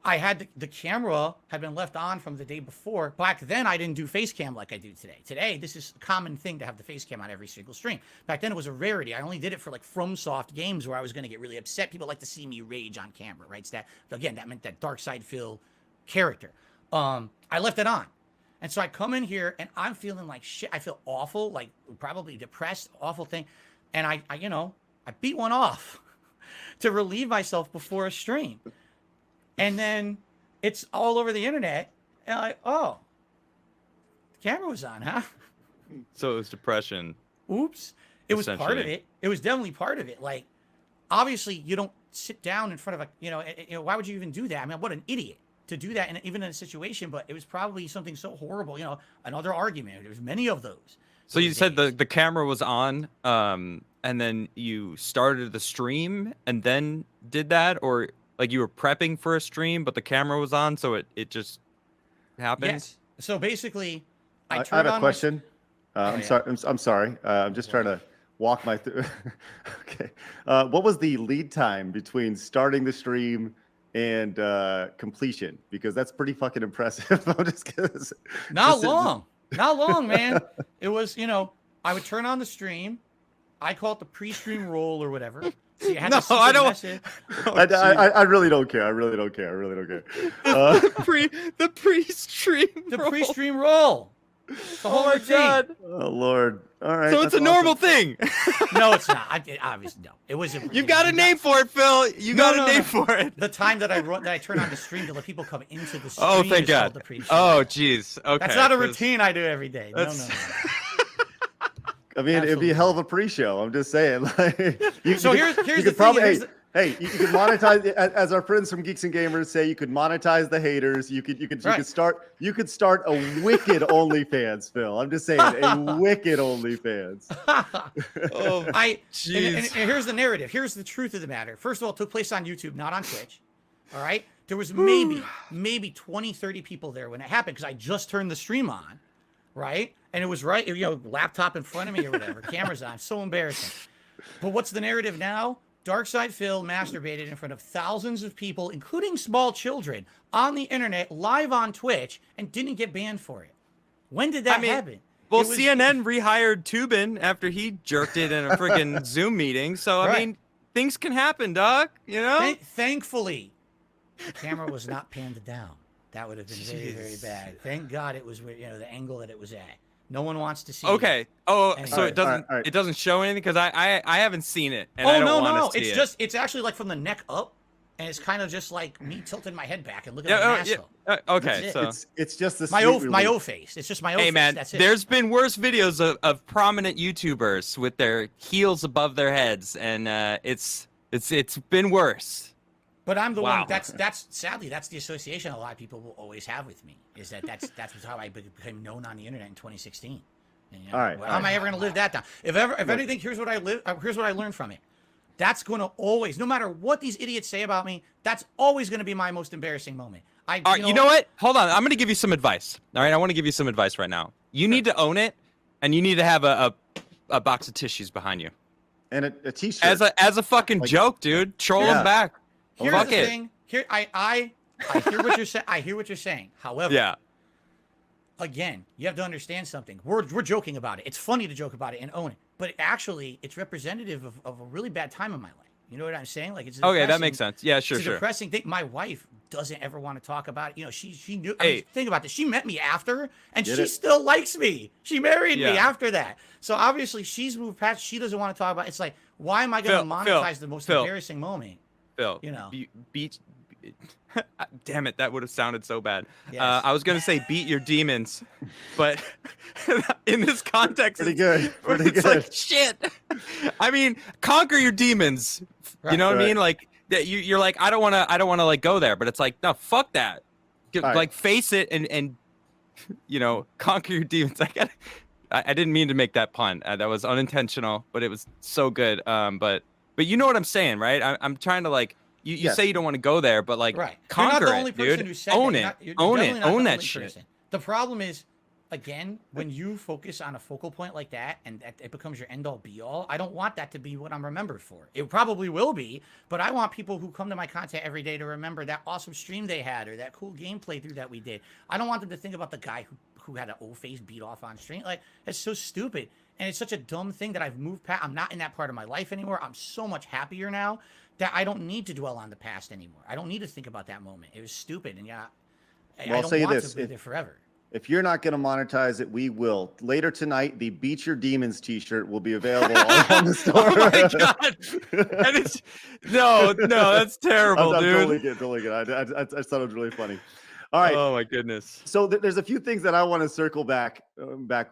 I had the camera had been left on from the day before. Back then I didn't do face cam like I do today. Today, this is a common thing to have the face cam on every single stream. Back then it was a rarity. I only did it for like FromSoft games where I was going to get really upset. People like to see me rage on camera, right? So that meant that dark side Phil character. I left it on. And so I come in here and I'm feeling like shit. I feel awful, like probably depressed, awful thing. And I beat one off to relieve myself before a stream. And then it's all over the internet. And I'm like, oh, the camera was on, huh? So it was depression. Oops. It was part of Essentially. it. It was definitely part of it. Like, obviously, you don't sit down in front of why would you even do that? I mean, what an idiot to do that, even in a situation, but it was probably something so horrible, another argument. There was many of those. So you said the camera was on, and then you started the stream and then did that, or like you were prepping for a stream, but the camera was on, so it just happened? Yes. So basically, I have a question. I'm sorry. I'm sorry. I'm just trying to walk my through. Okay. What was the lead time between starting the stream and completion? Because that's pretty fucking impressive. I'm just kidding. Not long, man. It was, I would turn on the stream. I call it the pre-stream roll or whatever. So you had I don't. I really don't care. I really don't care. The pre-stream. The pre-stream roll. The whole my routine. God. Oh Lord. All right. So it's a normal thing. No, it's not. Obviously, no. It was. You've got a name for it, Phil. You got a name for it. The time that I turn on the stream to let people come into the stream. Oh, thank God. The pre-stream. Oh, jeez. Okay. That's not a routine I do every day. No. I mean, it'd be a hell of a pre-show. I'm just saying. Here's the thing. Hey, you could monetize, as our friends from Geeks and Gamers say, you could monetize the haters. You could start a wicked OnlyFans, Phil. I'm just saying, a wicked OnlyFans. And here's the narrative. Here's the truth of the matter. First of all, it took place on YouTube, not on Twitch. All right. There was maybe 20, 30 people there when it happened because I just turned the stream on, right? And it was laptop in front of me or whatever, cameras on. So embarrassing. But what's the narrative now? Darkside Phil masturbated in front of thousands of people, including small children, on the internet, live on Twitch, and didn't get banned for it. When did that happen? Well, CNN rehired Tubin after he jerked it in a friggin' Zoom meeting. So, I mean, things can happen, dog. Thankfully, the camera was not panned down. That would have been very, very bad. Thank God it was, the angle that it was at. No one wants to see. Okay. Oh, so it doesn't. All right. It doesn't show anything because I haven't seen it. And I don't want to see it. It's actually like from the neck up, and it's kind of just like me tilting my head back and looking at my asshole. Okay, so it's just the my O face. It's just my O face. Hey man, that's it. there's been worse videos of prominent YouTubers with their heels above their heads, and it's been worse. But I'm the one. That's sadly that's the association a lot of people will always have with me. Is that's how I became known on the internet in 2016. And, all right. How am I ever going to live that down? If anything, here's what I learned from it. That's going to always, no matter what these idiots say about me, that's always going to be my most embarrassing moment. All right, you know what? Hold on. I'm going to give you some advice. All right, I want to give you some advice right now. You need to own it, and you need to have a box of tissues behind you. And a t-shirt. As a fucking joke, dude. Troll them back. Here's the thing. Here, I hear what you're saying. I hear what you're saying. However, again, you have to understand something. We're joking about it. It's funny to joke about it and own it, but actually, it's representative of a really bad time in my life. You know what I'm saying? Like, it's okay. That makes sense. Yeah, sure, it's a depressing thing. My wife doesn't ever want to talk about it. She knew. I mean, think about this. She met me after, and she still likes me. She married me after that. So obviously, she's moved past. She doesn't want to talk about it. It's like, why am I going to monetize the most embarrassing moment? Phil, beat. Damn it, that would have sounded so bad. Yes. I was gonna say beat your demons, but in this context, pretty good. It's like shit. I mean, conquer your demons. You know what I mean? Like you're like, I don't want to like go there, but it's like, no, fuck that. Like face it and conquer your demons. I didn't mean to make that pun. That was unintentional, but it was so good. But you know what I'm saying, right? I'm trying to like you Yes. say you don't want to go there, but like Right. You're conquer not the only it, person dude. who said Own that. it. You're Own definitely it. not the Own that only shit. person. The problem is, again, when you focus on a focal point like that and it becomes your end all be all, I don't want that to be what I'm remembered for. It probably will be, but I want people who come to my content every day to remember that awesome stream they had or that cool game playthrough that we did. I don't want them to think about the guy who had an old face beat off on stream. Like, it's so stupid. And it's such a dumb thing that I've moved past. I'm not in that part of my life anymore. I'm so much happier now that I don't need to dwell on the past anymore. I don't need to think about that moment. It was stupid. And yeah, Well, I I'll don't say want this, to be there forever. If you're not going to monetize it, we will. Later tonight, the Beat Your Demons t-shirt will be available on the store. Oh my god! That is no, that's terrible, I'm dude. totally good. I thought it was really funny. All right. Oh my goodness. So there's a few things that I want to circle back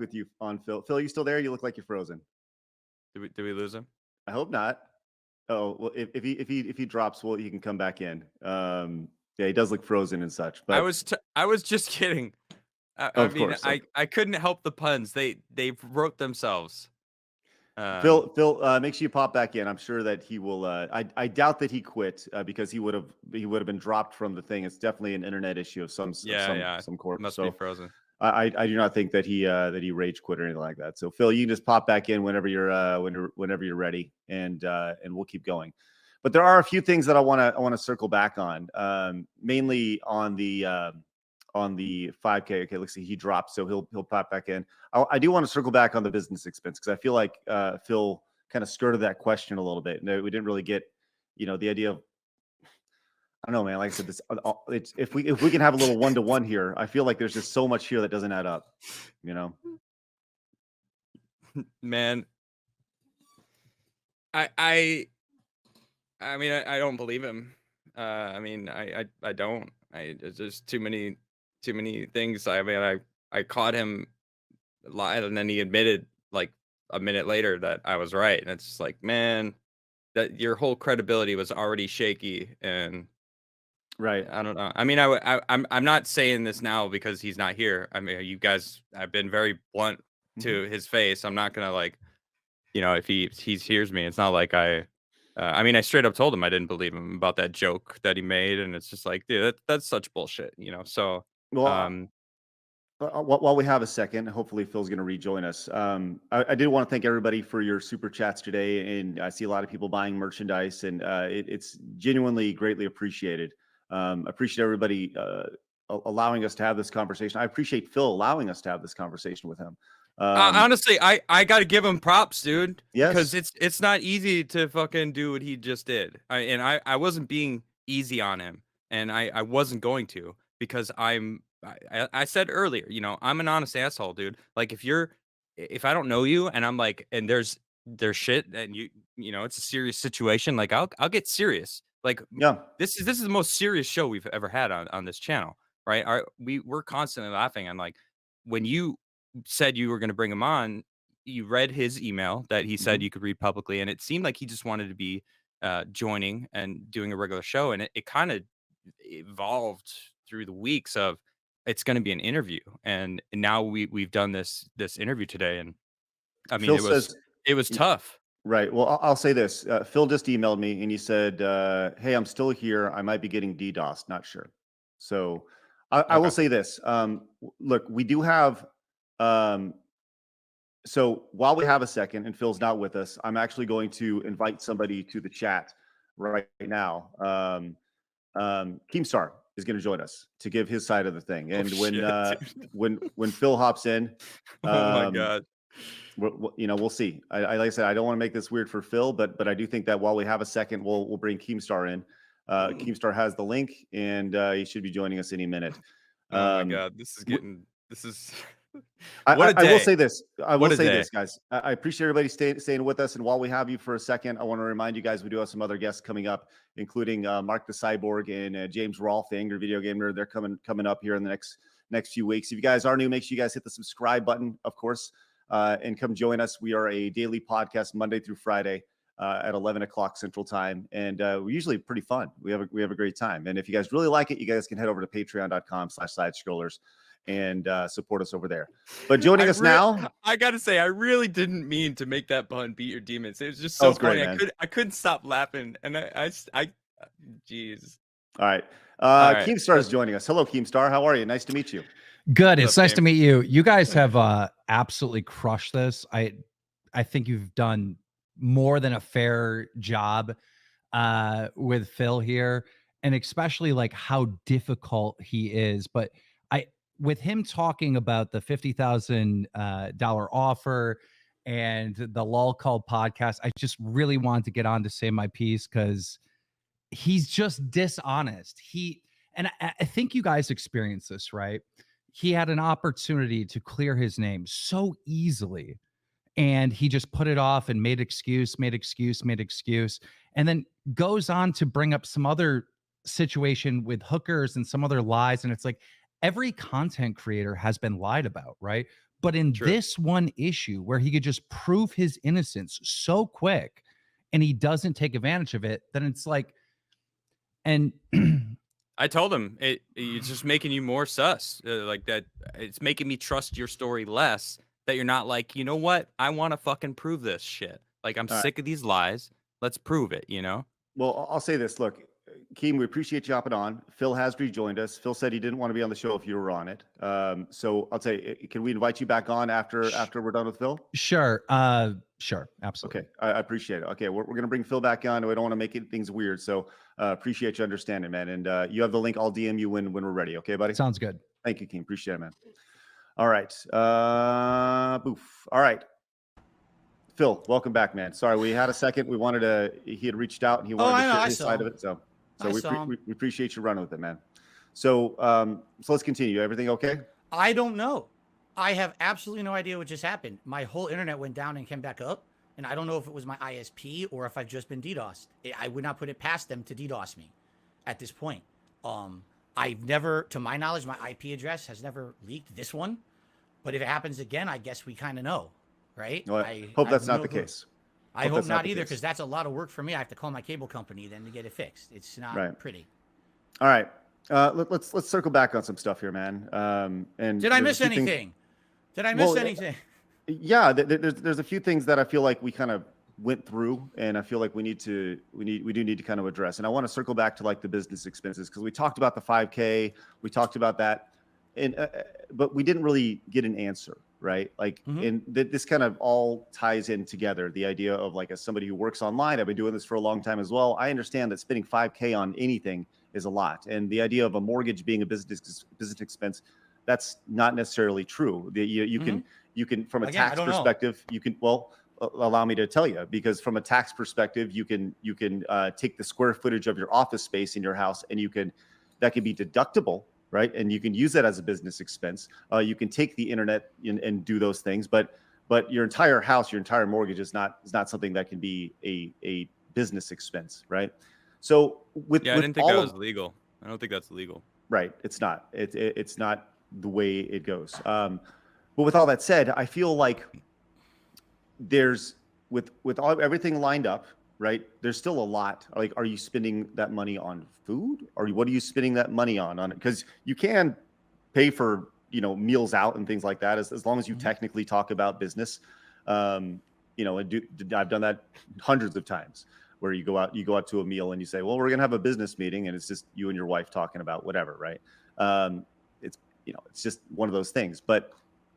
with you on, Phil. Phil, you still there? You look like you're frozen. Did we lose him? I hope not. Oh, well, if he drops, well, he can come back in. Yeah, he does look frozen and such. But I was just kidding. I mean, I couldn't help the puns. They wrote themselves. Phil, make sure you pop back in. I'm sure that he will. I doubt that he quit because he would have been dropped from the thing. It's definitely an internet issue of some sort. Must be frozen. I do not think that he rage quit or anything like that. So Phil, you can just pop back in whenever you're ready, and we'll keep going. But there are a few things that I want to circle back on, mainly on the 5K. Okay, let's see. He dropped, so he'll pop back in. I do want to circle back on the business expense because I feel like Phil kind of skirted that question a little bit. No, we didn't really get, the idea of. I don't know, man. Like I said, it's if we can have a little one-to-one here, I feel like there's just so much here that doesn't add up. Man, I mean, I don't believe him. I mean, I don't. There's just too many things. I mean, I caught him live, and then he admitted like a minute later that I was right, and it's just like, man, that your whole credibility was already shaky, and right. I don't know. I mean, I'm not saying this now because he's not here. I mean, you guys have been very blunt to his face. I'm not gonna like, if he hears me, it's not like I mean, I straight up told him I didn't believe him about that joke that he made, and it's just like, dude, that's such bullshit, So, well, while we have a second, hopefully Phil's going to rejoin us. I did want to thank everybody for your super chats today, and I see a lot of people buying merchandise, and it's genuinely greatly appreciated. Appreciate everybody allowing us to have this conversation. I appreciate Phil allowing us to have this conversation with him. Honestly, I got to give him props, dude. Yes, because it's not easy to fucking do what he just did. I wasn't being easy on him, and I wasn't going to, because I said earlier, I'm an honest asshole, dude. Like if I don't know you and I'm like, and there's shit, and it's a serious situation, like I'll get serious. Like, yeah, this is the most serious show we've ever had on this channel, right? We're constantly laughing. And like, when you said you were going to bring him on, you read his email that he said you could read publicly, and it seemed like he just wanted to be joining and doing a regular show, and it kind of evolved through the weeks of it's going to be an interview, and now we've done this interview today, and I mean, it was tough. Right. Well, I'll say this. Phil just emailed me and he said, hey, I'm still here. I might be getting DDoS. Not sure. So I will say this. Look, we do have. So while we have a second and Phil's not with us, I'm actually going to invite somebody to the chat right now. Keemstar is going to join us to give his side of the thing. And when Phil hops in, oh my God. We'll see. Like I said, I don't want to make this weird for Phil, but I do think that while we have a second, we'll bring Keemstar in. Keemstar has the link, and he should be joining us any minute. Oh my God, this is. I will say this. This, guys. I appreciate everybody staying with us. And while we have you for a second, I want to remind you guys we do have some other guests coming up, including Mark the Cyborg and James Rolfe, the Angry Video Gamer. They're coming up here in the next few weeks. If you guys are new, make sure you guys hit the subscribe button, of course. And come join us. We are a daily podcast Monday through Friday at 11 o'clock Central Time. And we're usually pretty fun. We have a great time. And if you guys really like it, you guys can head over to patreon.com/sidescrollers and support us over there. But joining us now, I gotta say, I really didn't mean to make that pun beat your demons. It was just That so was great, funny. man. I couldn't stop laughing, and jeez. all right. All right. Keemstar is joining us. Hello, Keemstar. How are you? Nice to meet you. Good. What's It's up, nice to Game? meet you. You guys have absolutely crushed this. I think you've done more than a fair job with Phil here, and especially like how difficult he is. But with him talking about the $50,000 offer and the Lol Call podcast, I just really wanted to get on to say my piece because he's just dishonest. And I think you guys experienced this, right? He had an opportunity to clear his name so easily, and he just put it off and made excuse, and then goes on to bring up some other situation with hookers and some other lies. And it's like every content creator has been lied about, right? But in True. this one issue where he could just prove his innocence so quick and he doesn't take advantage of it, then it's like, and I told him it's just making you more sus. Like that, it's making me trust your story less. That you're not like, you know what? I want to fucking prove this shit. Like I'm All sick of these lies. Let's prove it. You know. Well, I'll say this. Look, Keem, we appreciate you hopping on. Phil has rejoined us. Phil said he didn't want to be on the show if you were on it. So I'll say, can we invite you back on after we're done with Phil? sure, sure, absolutely. Okay, I appreciate it. Okay, we're going to bring Phil back on. We don't want to make things weird. So appreciate you understanding, man. And you have the link. I'll DM you when we're ready. Okay, buddy? Sounds good. Thank you, Keem. Appreciate it, man. All right. Boof. All right. Phil, welcome back, man. Sorry, we had a second. He had reached out and he wanted to share his side of it. So we appreciate you running with it, man. So let's continue. Everything okay? I don't know. I have absolutely no idea what just happened. My whole internet went down and came back up, and I don't know if it was my ISP or if I've just been DDoSed. I would not put it past them to DDoS me at this point. I've never, to my knowledge, my IP address has never leaked, this one. But if it happens again, I guess we kind of know, right? Well, I hope that's not the case. I hope not either, because that's a lot of work for me. I have to call my cable company then to get it fixed. It's not pretty. All right. Let's circle back on some stuff here, man. And did I miss anything? Did I miss anything? Yeah, there's a few things that I feel like we kind of went through, and I feel like we do need to kind of address. And I want to circle back to like the business expenses, because we talked about the 5K, we talked about that, and but we didn't really get an answer, right? Like, and this kind of all ties in together. The idea of like, as somebody who works online, I've been doing this for a long time as well. I understand that spending 5K on anything is a lot, and the idea of a mortgage being a business expense, that's not necessarily true. You can from a tax perspective, you can allow me to tell you, because from a tax perspective, you can take the square footage of your office space in your house, and that can be deductible, right? And you can use that as a business expense. You can take the internet and do those things, but your entire house, your entire mortgage is not something that can be a business expense, right? So I didn't think that was legal. I don't think that's legal. Right. It's not. It's not the way it goes. But with all that said, I feel like there's with everything lined up, right? There's still a lot. Like, are you spending that money on food, or what are you spending that money on it? Because you can pay for meals out and things like that, as long as you technically talk about business. And I've done that hundreds of times, where you go out to a meal and you say, well, we're gonna have a business meeting, and it's just you and your wife talking about whatever, right? It's just one of those things. But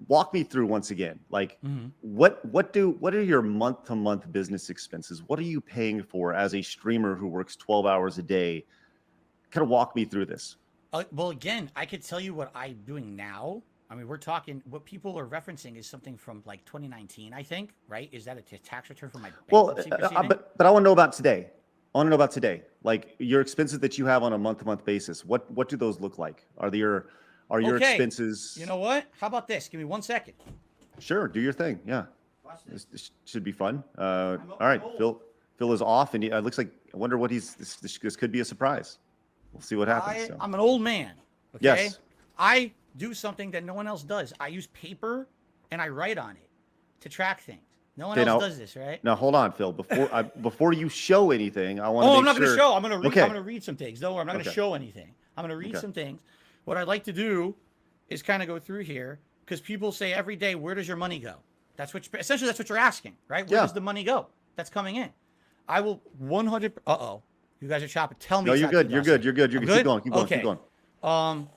walk me through once again, like what are your month-to-month business expenses? What are you paying for as a streamer who works 12 hours a day? Kind of walk me through this. Well, again, I could tell you what I'm doing now. I mean, we're talking, what people are referencing is something from like 2019, I think, right? Is that a tax return for my bankruptcy proceeding? But I want to know about today. Like your expenses that you have on a month-to-month basis. What do those look like? Are your expenses? You know what? How about this? Give me 1 second. Sure, do your thing. Yeah, this should be fun. All right, Phil is off, and it looks like, I wonder what this could be a surprise. We'll see what happens. I'm an old man. Okay? Yes. I do something that no one else does. I use paper and I write on it to track things. No one else does this, right? Now hold on, Phil. Before you show anything, I want to. I'm not going to show. I'm going to read. Okay. I'm going to read some things. Don't worry. I'm not going to show anything. I'm going to read some things. What I'd like to do is kind of go through here because people say every day, where does your money go? That's what essentially that's what you're asking, right? Where does the money go that's coming in? I will 100. You guys are chopping. Tell me. No, it's you're not good. DDoS. You're good. You're good. You're I'm good. Keep going. Keep going. Okay. Keep going.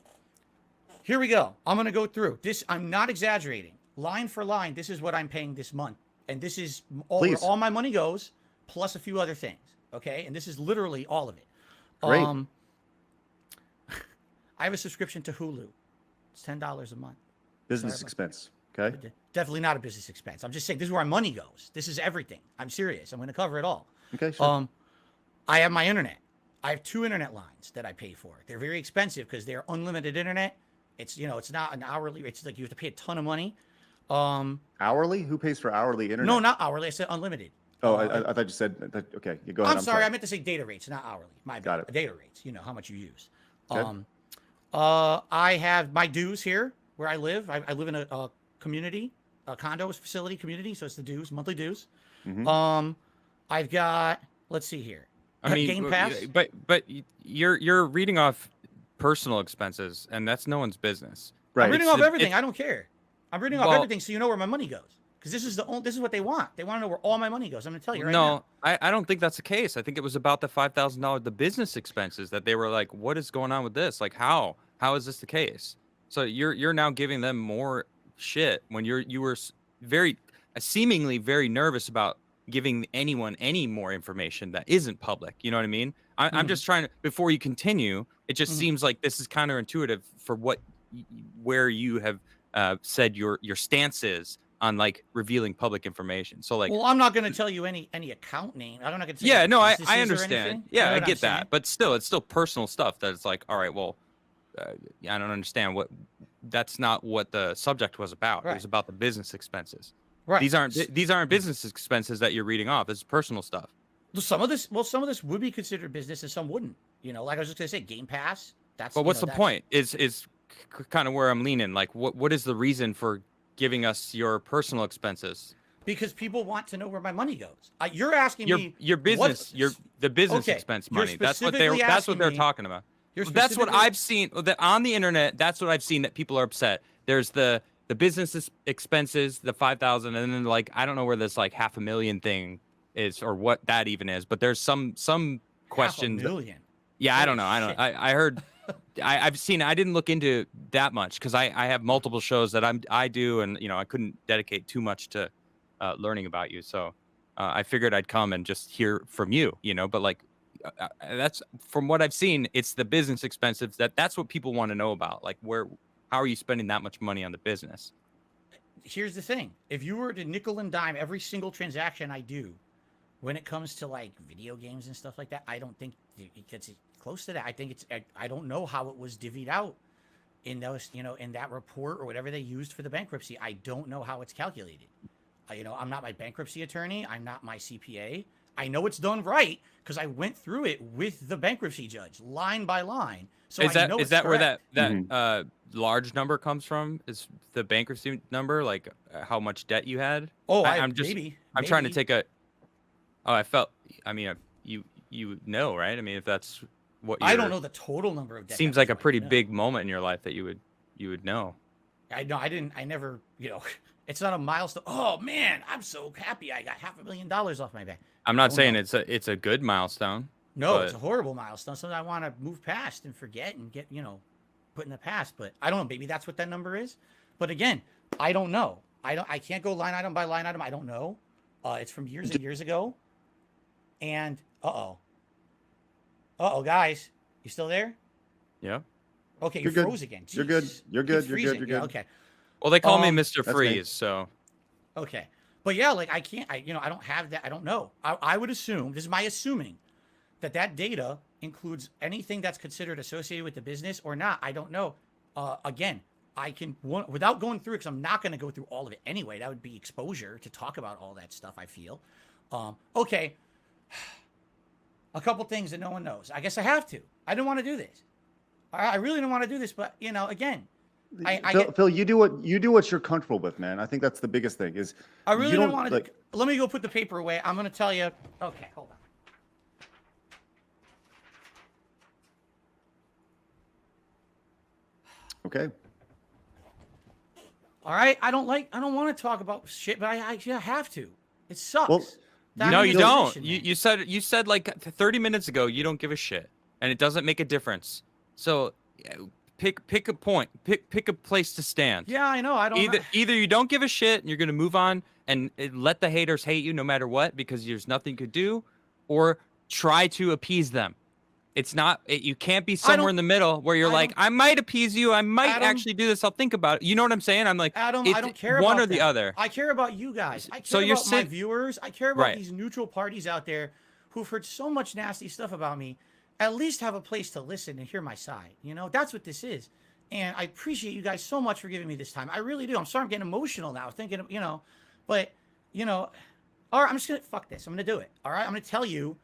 Here we go. I'm gonna go through this. I'm not exaggerating. Line for line, this is what I'm paying this month, and this is where all my money goes, plus a few other things. Okay, and this is literally all of it. Great. I have a subscription to Hulu. It's $10 a month. Business expense. Okay. Definitely not a business expense. I'm just saying this is where our money goes. This is everything. I'm serious. I'm going to cover it all. Okay. Sure. I have my internet. I have 2 internet lines that I pay for. They're very expensive because they're unlimited internet. It's it's not an hourly. It's like you have to pay a ton of money. Hourly? Who pays for hourly internet? No, not hourly. I said unlimited. Oh, I thought you said that. Okay, you go ahead. I'm sorry. I meant to say data rates, not hourly. My bad. Got it. Data rates. You know how much you use. Good. I have my dues here where I live. I live in a community, a condo facility community. So it's the dues, monthly dues. Mm-hmm. I've got. Let's see here. I mean, Game Pass. but you're reading off personal expenses, and that's no one's business. Right. I'm reading off everything. I don't care. I'm reading off Well- everything so you know where my money goes. Because this is what they want. They want to know where all my money goes. I'm going to tell you right now. No, I don't think that's the case. I think it was about the $5,000, the business expenses that they were like, what is going on with this? Like, how is this the case? So you're now giving them more shit when you were very seemingly very nervous about giving anyone any more information that isn't public. You know what I mean? I'm just trying to, before you continue, it just seems like this is counterintuitive for where you have said your stance is on like revealing public information. So like, Well, I'm not going to tell you any account name. I'm not going to tell yeah, you no, I businesses or understand. anything. Yeah, You know I what I'm get that. saying? But still, it's still personal stuff that it's like, all right, well, I don't understand that's not what the subject was about. It Right. was about the business expenses. Right. These aren't business expenses that you're reading off. It's personal stuff. Some of this would be considered business and some wouldn't. You know, like I was just going to say, Game Pass. That's. But what's the point? Is kind of where I'm leaning. Like, what is the reason for giving us your personal expenses? Because people want to know where my money goes. You're asking me your business, the business Okay, expense you're money. That's what specifically they're asking talking about. You're That's what specifically- I've seen on the internet. That's what I've seen that people are upset. There's the business expenses, the 5,000, and then like I don't know where this like $500,000 thing is or what that even is. But there's some questions. $500,000. Yeah, I don't Holy know. shit. I heard. I've seen. I didn't look into that much because I have multiple shows that I do, and I couldn't dedicate too much to learning about you. So I figured I'd come and just hear from you. But like that's from what I've seen. It's the business expenses that's what people want to know about. Like how are you spending that much money on the business? Here's the thing: if you were to nickel and dime every single transaction I do, when it comes to like video games and stuff like that, I don't think it gets close to that. I think I don't know how it was divvied out in those, in that report or whatever they used for the bankruptcy. I don't know how it's calculated. I'm not my bankruptcy attorney. I'm not my CPA. I know it's done right because I went through it with the bankruptcy judge line by line. So is that where that Mhm. Large number comes from? Is the bankruptcy number like how much debt you had? Oh, I'm trying to take a. Oh, you know, right? I mean, if that's what I don't know the total number of debt. seems like a pretty big moment in your life that you would know. I never, it's not a milestone. Oh man, I'm so happy I got $500,000 off my back. I'm not Oh, saying no. it's a good milestone. No, it's a but- horrible milestone. Something I want to move past and forget and get, put in the past. But I don't know. Maybe that's what that number is. But again, I don't know. I can't go line item by line item. I don't know. It's from years and years ago. And guys, you still there? Yeah. Okay, You're you good. froze again. You're good. Jeez. You're good. Keeps You're good. freezing. You're Yeah, good. okay. Well, they call me Mr. that's me. Freeze, so Okay. But yeah, like I can't, I don't have that. I don't know. I would assume, this is my assuming, that data includes anything that's considered associated with the business or not. I don't know. Again, I can, without going through it, because I'm not going to go through all of it anyway. That would be exposure to talk about all that stuff, I feel. Okay. A couple things that no one knows. I guess I have to. I didn't want to do this. I really didn't want to do this, but, again, Phil, you do what you're comfortable with, man. I think that's the biggest thing. Is I really you don't don't, want to. like- Let me go put the paper away. I'm going to tell you. Okay, hold on. Okay. All right, I don't want to talk about shit, but I have to. It sucks. Well, that No, I'm in you this don't. position, You man. said like 30 minutes ago you don't give a shit, and it doesn't make a difference. So pick a point. Pick a place to stand. Yeah, I know. I don't. Either you don't give a shit and you're gonna move on and let the haters hate you no matter what because there's nothing you could do, or try to appease them. It's not. You can't be somewhere in the middle where you're like, I might appease you. I might actually do this. I'll think about it. You know what I'm saying? I'm like, Adam, I don't care one about or the them. other. I care about you guys. I care So you're about my viewers. I care about Right. these neutral parties out there who've heard so much nasty stuff about me. At least have a place to listen and hear my side. You know, that's what this is. And I appreciate you guys so much for giving me this time. I really do. I'm sorry I'm getting emotional now thinking, you know, but, you know, all right, I'm just going to fuck this. I'm going to do it. All right. I'm going to tell you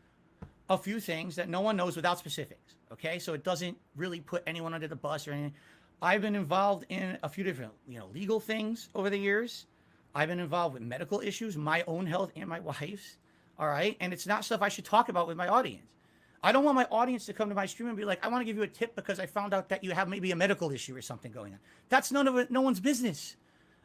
a few things that no one knows without specifics. Okay. So it doesn't really put anyone under the bus or anything. I've been involved in a few different, you know, legal things over the years. I've been involved with medical issues, my own health and my wife's. All right. And it's not stuff I should talk about with my audience. I don't want my audience to come to my stream and be like, I want to give you a tip because I found out that you have maybe a medical issue or something going on. That's no one's business.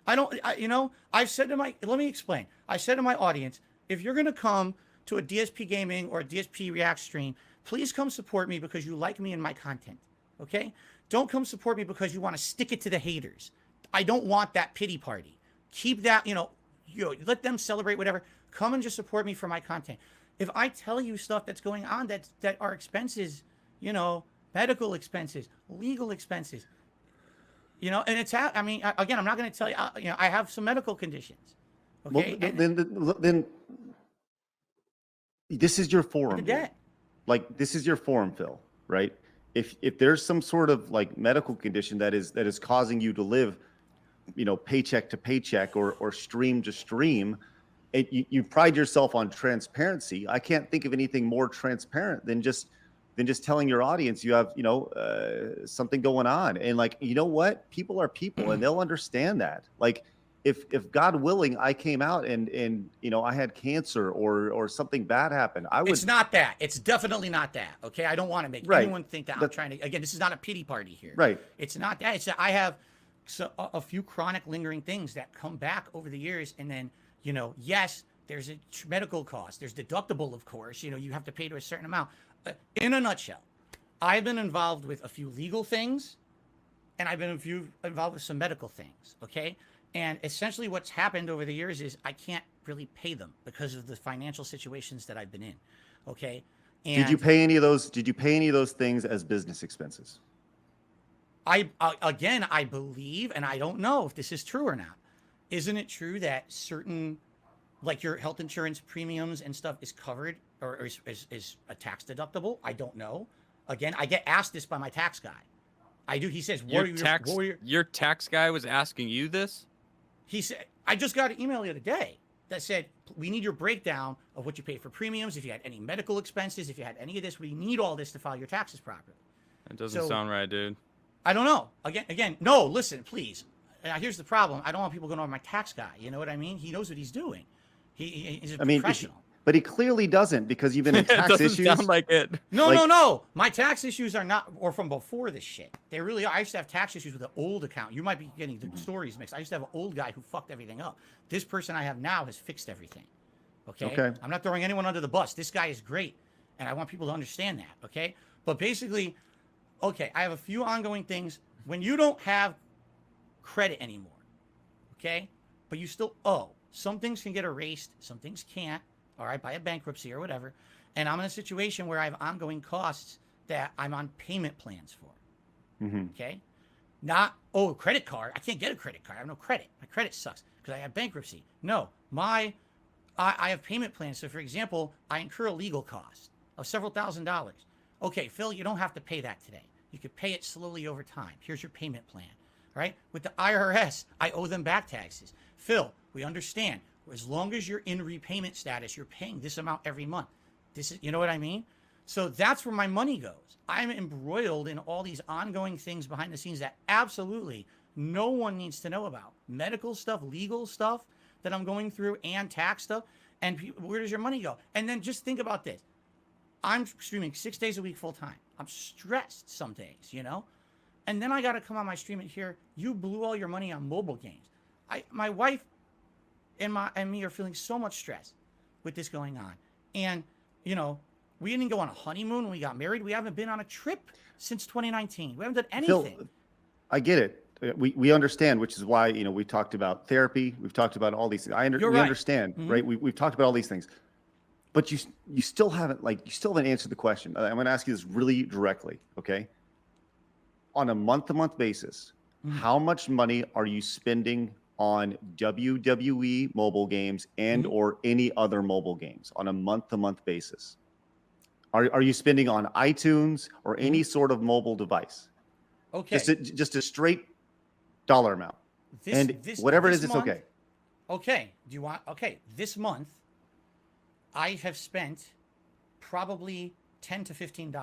You know, I've said to let me explain. I said to my audience, if you're going to come to a DSP Gaming or a DSP React stream, please come support me because you like me and my content. Okay? Don't come support me because you want to stick it to the haters. I don't want that pity party. Keep that, you know, let them celebrate whatever. Come and just support me for my content. If I tell you stuff that's going on that are expenses, you know, medical expenses, legal expenses, you know, and I mean, again, I'm not going to tell you, you know, I have some medical conditions. Okay. Well, then this is your forum. Like, this is your forum, Phil, right? If there's some sort of like medical condition that is causing you to live, you know, paycheck to paycheck or stream to stream, you pride yourself on transparency. I can't think of anything more transparent than just telling your audience you have, you know, something going on. And like, you know what? People are people and they'll understand that. Like if God willing, I came out and you know, I had cancer or something bad happened, I would. It's not that. It's definitely not that. Okay. I don't want to make anyone think that I'm trying to, again, this is not a pity party here. Right. It's not that. It's that I have a few chronic lingering things that come back over the years. And then, you know, yes, there's a medical cost. There's deductible, of course. You know, you have to pay to a certain amount. In a nutshell, I've been involved with a few legal things, and I've been involved with some medical things, okay? And essentially what's happened over the years is I can't really pay them because of the financial situations that I've been in, okay? And Did you pay any of those things as business expenses? Again, I believe, and I don't know if this is true or not. Isn't it true that certain, like your health insurance premiums and stuff is covered or is a tax deductible? I don't know. Again, I get asked this by my tax guy. I do. He says, your tax guy was asking you this? He said, I just got an email the other day that said, we need your breakdown of what you pay for premiums, if you had any medical expenses, if you had any of this, we need all this to file your taxes properly. That doesn't sound right, dude. I don't know. Again, no, listen, please. Now, here's the problem. I don't want people going over my tax guy. You know what I mean? He knows what he's doing. He's a professional. But he clearly doesn't because you've been in tax issues. It doesn't sound like it. No. My tax issues are not, or from before this shit. They really are. I used to have tax issues with the old account. You might be getting the stories mixed. I used to have an old guy who fucked everything up. This person I have now has fixed everything. Okay? I'm not throwing anyone under the bus. This guy is great. And I want people to understand that. Okay? But basically, okay, I have a few ongoing things. When you don't have credit anymore, okay, but you still owe, some things can get erased, some things can't, all right, by a bankruptcy or whatever. And I'm in a situation where I have ongoing costs that I'm on payment plans for. Okay? Not, credit card. I can't get a credit card. I have no credit. My credit sucks because I have bankruptcy. No, I have payment plans. So, for example, I incur a legal cost of several $1,000s. Okay, Phil, you don't have to pay that today. You could pay it slowly over time. Here's your payment plan. Right? With the IRS, I owe them back taxes. Phil, we understand. As long as you're in repayment status, you're paying this amount every month. This is, you know what I mean? So that's where my money goes. I'm embroiled in all these ongoing things behind the scenes that absolutely no one needs to know about. Medical stuff, legal stuff that I'm going through, and tax stuff. And where does your money go? And then just think about this. I'm streaming 6 days a week full time. I'm stressed some days, you know? And then I got to come on my stream and hear, you blew all your money on mobile games. my wife and me are feeling so much stress with this going on. And, you know, we didn't go on a honeymoon when we got married. We haven't been on a trip since 2019. We haven't done anything. Phil, I get it. We understand, which is why, you know, we talked about therapy. We've talked about all these things. We right. understand, right? We've talked about all these things, but you still haven't answered the question. I'm going to ask you this really directly. Okay. On a month-to-month basis, how much money are you spending on WWE mobile games and or any other mobile games on a month-to-month basis? Are you spending on iTunes or any sort of mobile device? Okay. Just a straight dollar amount. Whatever it is, it's okay. Okay. This month, I have spent probably $10 to $15.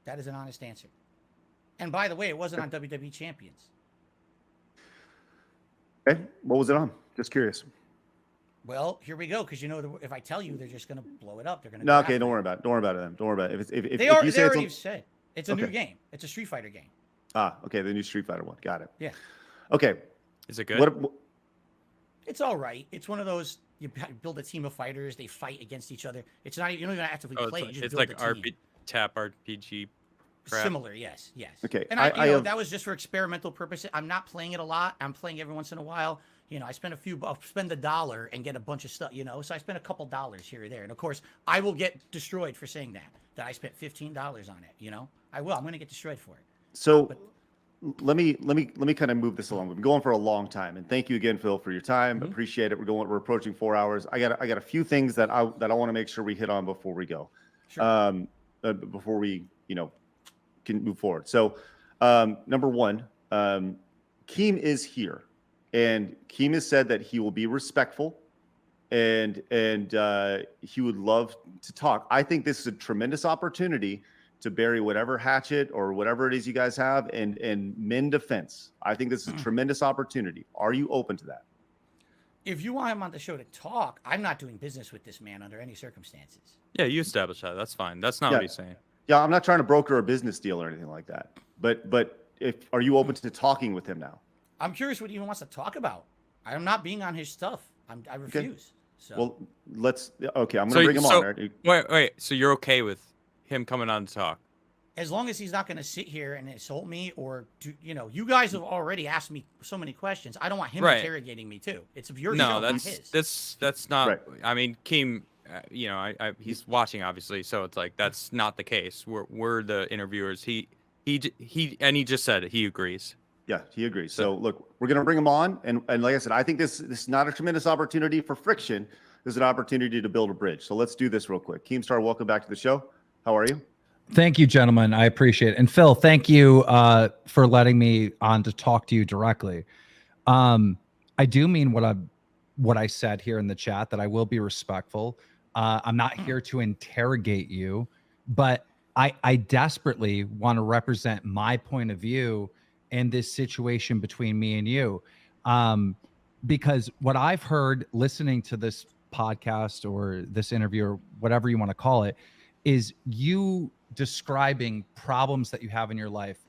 That is an honest answer. And by the way, it wasn't on WWE Champions. Okay. What was it on? Just curious. Well, here we go. Because you know, if I tell you, they're just going to blow it up. They're going to. No, okay. Don't worry about it. Don't worry about it. Then. Don't worry about it. If they you say already said it's a new Okay. game. It's a Street Fighter game. Ah, okay. The new Street Fighter one. Got it. Yeah. Okay. Is it good? What? It's all right. It's one of those you build a team of fighters. They fight against each other. It's not. You don't even actively play. You just it's build like a team. tap RPG. Crap. Similar, yes. Okay, And that was just for experimental purposes. I'm not playing it a lot. I'm playing every once in a while. You know, I'll spend $1 and get a bunch of stuff. You know, so I spend a couple dollars here or there. And of course, I will get destroyed for saying that I spent $15 on it. You know, I will. I'm going to get destroyed for it. So, let me kind of move this along. We've been going for a long time, and thank you again, Phil, for your time. Appreciate it. We're approaching 4 hours. I got a few things that I want to make sure we hit on before we go. Sure. Before we can move forward. So, number one, KEEM is here, and KEEM has said that he will be respectful, and he would love to talk. I think this is a tremendous opportunity to bury whatever hatchet or whatever it is you guys have and mend a fence. I think this is a tremendous opportunity. Are you open to that? If you want him on the show to talk, I'm not doing business with this man under any circumstances. Yeah, you established that. That's fine. That's not what he's saying. Yeah, I'm not trying to broker a business deal or anything like that. But are you open to talking with him now? I'm curious what he even wants to talk about. I'm not being on his stuff. I refuse. So. Well, I'm going to bring him on. Right? Wait. So you're okay with him coming on to talk? As long as he's not going to sit here and insult me or do, you guys have already asked me so many questions. I don't want him interrogating me too. It's your show, not his. That's not. Right. I mean, Keem, he's watching obviously, so it's like that's not the case. We're the interviewers. He just said he agrees. Yeah, he agrees. So look, we're going to bring him on, and like I said, I think this is not a tremendous opportunity for friction. This is an opportunity to build a bridge. So let's do this real quick. Keemstar, welcome back to the show. How are you? Thank you, gentlemen. I appreciate it. And Phil, thank you for letting me on to talk to you directly. I do mean what I said here in the chat, that I will be respectful. I'm not here to interrogate you, but I desperately want to represent my point of view in this situation between me and you. Because what I've heard listening to this podcast or this interview or whatever you want to call it, is you describing problems that you have in your life,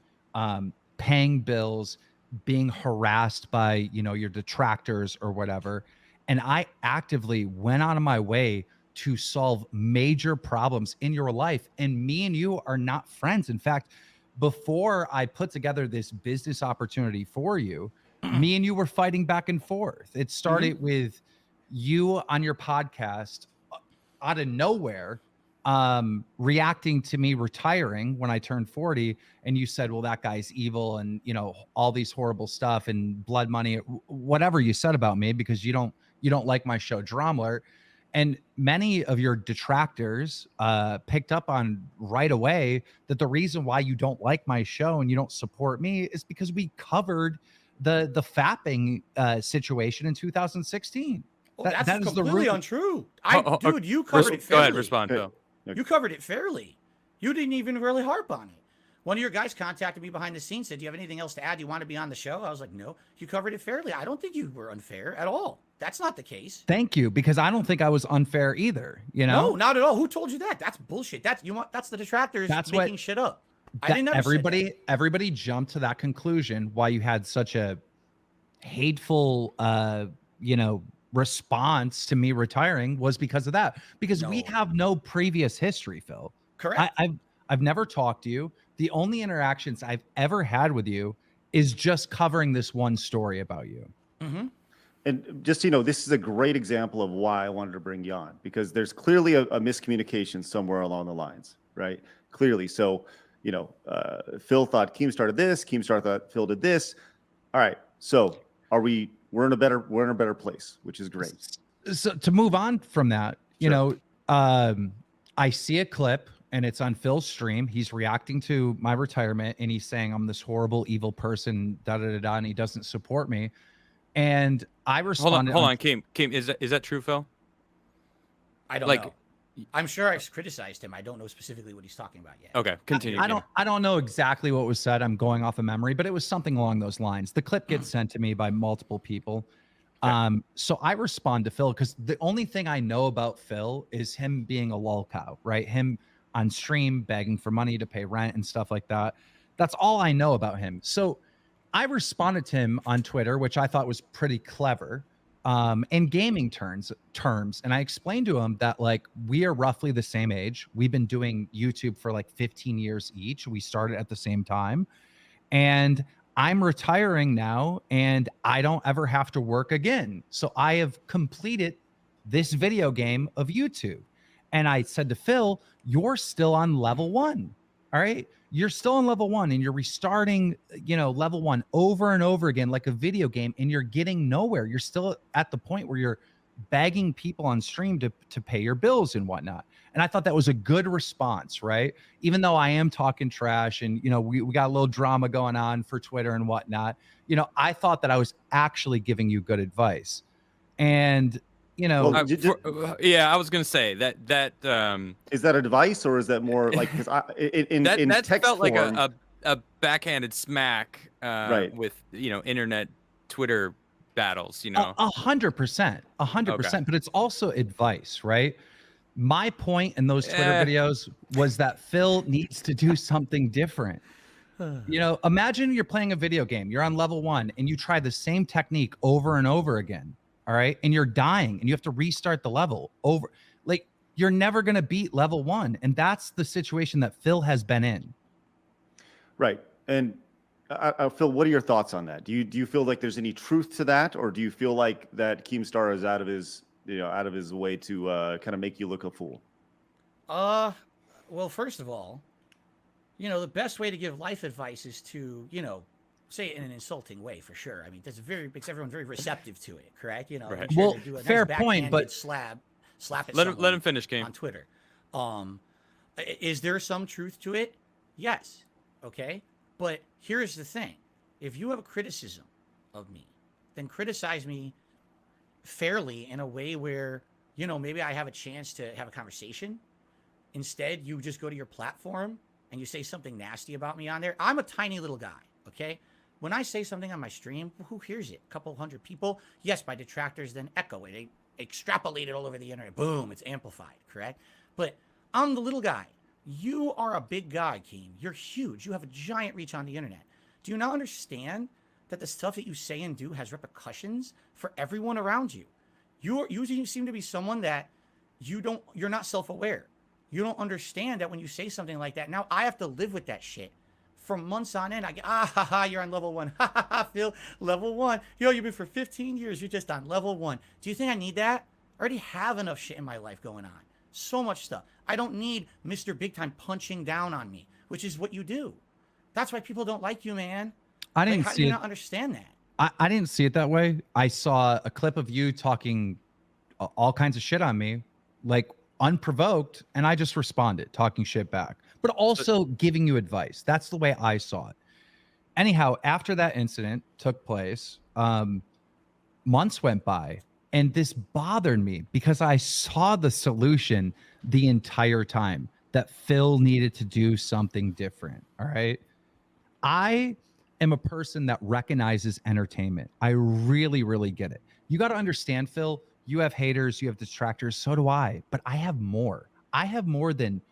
paying bills, being harassed by, your detractors or whatever. And I actively went out of my way to solve major problems in your life. And me and you are not friends. In fact, before I put together this business opportunity for you, me and you were fighting back and forth. It started with you on your podcast out of nowhere, reacting to me retiring when I turned 40. And you said, well, that guy's evil and, all these horrible stuff and blood money, whatever you said about me, because you don't like my show Drama Alert. And many of your detractors picked up on right away that the reason why you don't like my show and you don't support me is because we covered the fapping situation in 2016. Well, that's that is completely untrue. Dude, you covered it fairly. Go ahead, respond, Phil. You covered it fairly. You didn't even really harp on it. One of your guys contacted me behind the scenes, said, do you have anything else to add? Do you want to be on the show? I was like, no, you covered it fairly. I don't think you were unfair at all. That's not the case. Thank you, because I don't think I was unfair either. No, not at all. Who told you that? That's bullshit. That's the detractors making shit up. I didn't never say that. everybody jumped to that conclusion why you had such a hateful response to me retiring was because of that. Because we No. have no previous history, Phil. Correct. I've never talked to you. The only interactions I've ever had with you is just covering this one story about you. Mm-hmm. And just, this is a great example of why I wanted to bring you on, because there's clearly a miscommunication somewhere along the lines, right? Clearly. So, Phil thought Keemstar did this, Keemstar thought Phil did this. All right. So we're in a better place, which is great. So to move on from that, I see a clip and it's on Phil's stream. He's reacting to my retirement and he's saying I'm this horrible, evil person, and he doesn't support me. And I responded. Hold on, Keem, is that true, Phil? I don't know. I'm sure I criticized him. I don't know specifically what he's talking about yet. Okay, continue. I don't know exactly what was said. I'm going off of memory, but it was something along those lines. The clip gets sent to me by multiple people. Okay. So I respond to Phil because the only thing I know about Phil is him being a lol cow, right? Him on stream begging for money to pay rent and stuff like that. That's all I know about him. So I responded to him on Twitter, which I thought was pretty clever. In gaming terms, and I explained to him that we are roughly the same age. We've been doing YouTube for 15 years each. We started at the same time, and I'm retiring now, and I don't ever have to work again. So I have completed this video game of YouTube, and I said to Phil, "You're still on level 1, all right? You're still on level 1 and you're restarting, level 1 over and over again, like a video game, and you're getting nowhere. You're still at the point where you're begging people on stream to pay your bills and whatnot." And I thought that was a good response, right? Even though I am talking trash and, we got a little drama going on for Twitter and whatnot, I thought that I was actually giving you good advice. And, I was gonna say that is that advice or is that more because in text felt form, like a backhanded smack right. with internet Twitter battles, 100%, but it's also advice, right? My point in those Twitter videos was that Phil needs to do something different. Imagine you're playing a video game, you're on level 1 and you try the same technique over and over again. All right. And you're dying and you have to restart the level over. You're never going to beat level 1. And that's the situation that Phil has been in. Right. And Phil, what are your thoughts on that? Do you feel like there's any truth to that? Or do you feel like that Keemstar is out of his way to kind of make you look a fool? Well, first of all, the best way to give life advice is to, say it in an insulting way, for sure. I mean, makes everyone very receptive to it, correct? Right. Sure Well, fair point, but slap it. Let him finish, Keem. On Twitter. Is there some truth to it? Yes. Okay. But here's the thing: if you have a criticism of me, then criticize me fairly in a way where maybe I have a chance to have a conversation. Instead, you just go to your platform and you say something nasty about me on there. I'm a tiny little guy. Okay. When I say something on my stream, who hears it? A couple hundred people? Yes, my detractors then echo it. They extrapolate it all over the internet. Boom, it's amplified, correct? But I'm the little guy. You are a big guy, Keem. You're huge. You have a giant reach on the internet. Do you not understand that the stuff that you say and do has repercussions for everyone around you? You seem to be someone that you're not self-aware. You don't understand that when you say something like that, now I have to live with that shit. For months on end, I get, you're on level 1. Phil, level 1. You've been for 15 years. You're just on level 1. Do you think I need that? I already have enough shit in my life going on. So much stuff. I don't need Mr. Big Time punching down on me, which is what you do. That's why people don't like you, man. I didn't how see do you it. not understand that? I didn't see it that way. I saw a clip of you talking all kinds of shit on me, unprovoked, and I just responded, talking shit back, but also giving you advice. That's the way I saw it. Anyhow, after that incident took place, months went by, and this bothered me because I saw the solution the entire time, that Phil needed to do something different. All right. I am a person that recognizes entertainment. I really, really get it. You got to understand, Phil, you have haters, you have detractors. So do I, but I have more. I have more than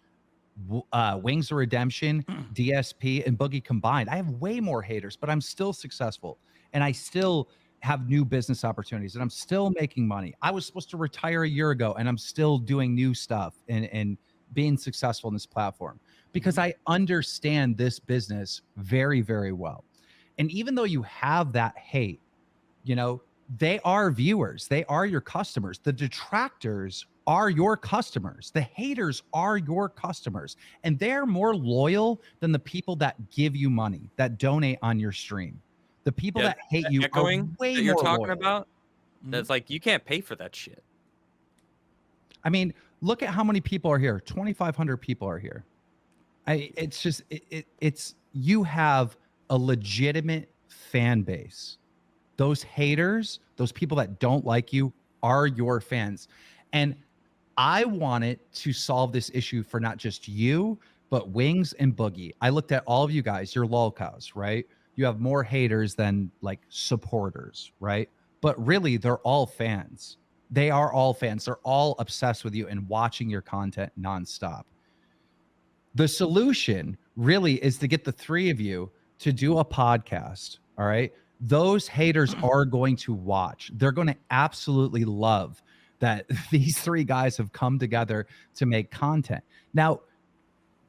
Wings of Redemption, DSP, and Boogie combined. I have way more haters, but I'm still successful, and I still have new business opportunities, and I'm still making money. I was supposed to retire a year ago, and I'm still doing new stuff and being successful in this platform because I understand this business very, very well. And even though you have that hate, you know, they are viewers, they are your customers. The detractors are your customers. The haters are your customers, and they're more loyal than the people that give you money, that donate on your stream. The people that hate you are echoing way that you're more talking loyal. about. That's like, you can't pay for that shit. I mean, look at how many people are here. 2,500 people are here. It's just it's you have a legitimate fan base. Those haters, those people that don't like you, are your fans. And I wanted to solve this issue for not just you, but Wings and Boogie. I looked at all of you guys, you're lol cows, right? You have more haters than like supporters, right? But really, they're all fans. They are all fans. They're all obsessed with you and watching your content nonstop. The solution really is to get the three of you to do a podcast, all right? Those haters are going to watch. They're going to absolutely love that these three guys have come together to make content. Now,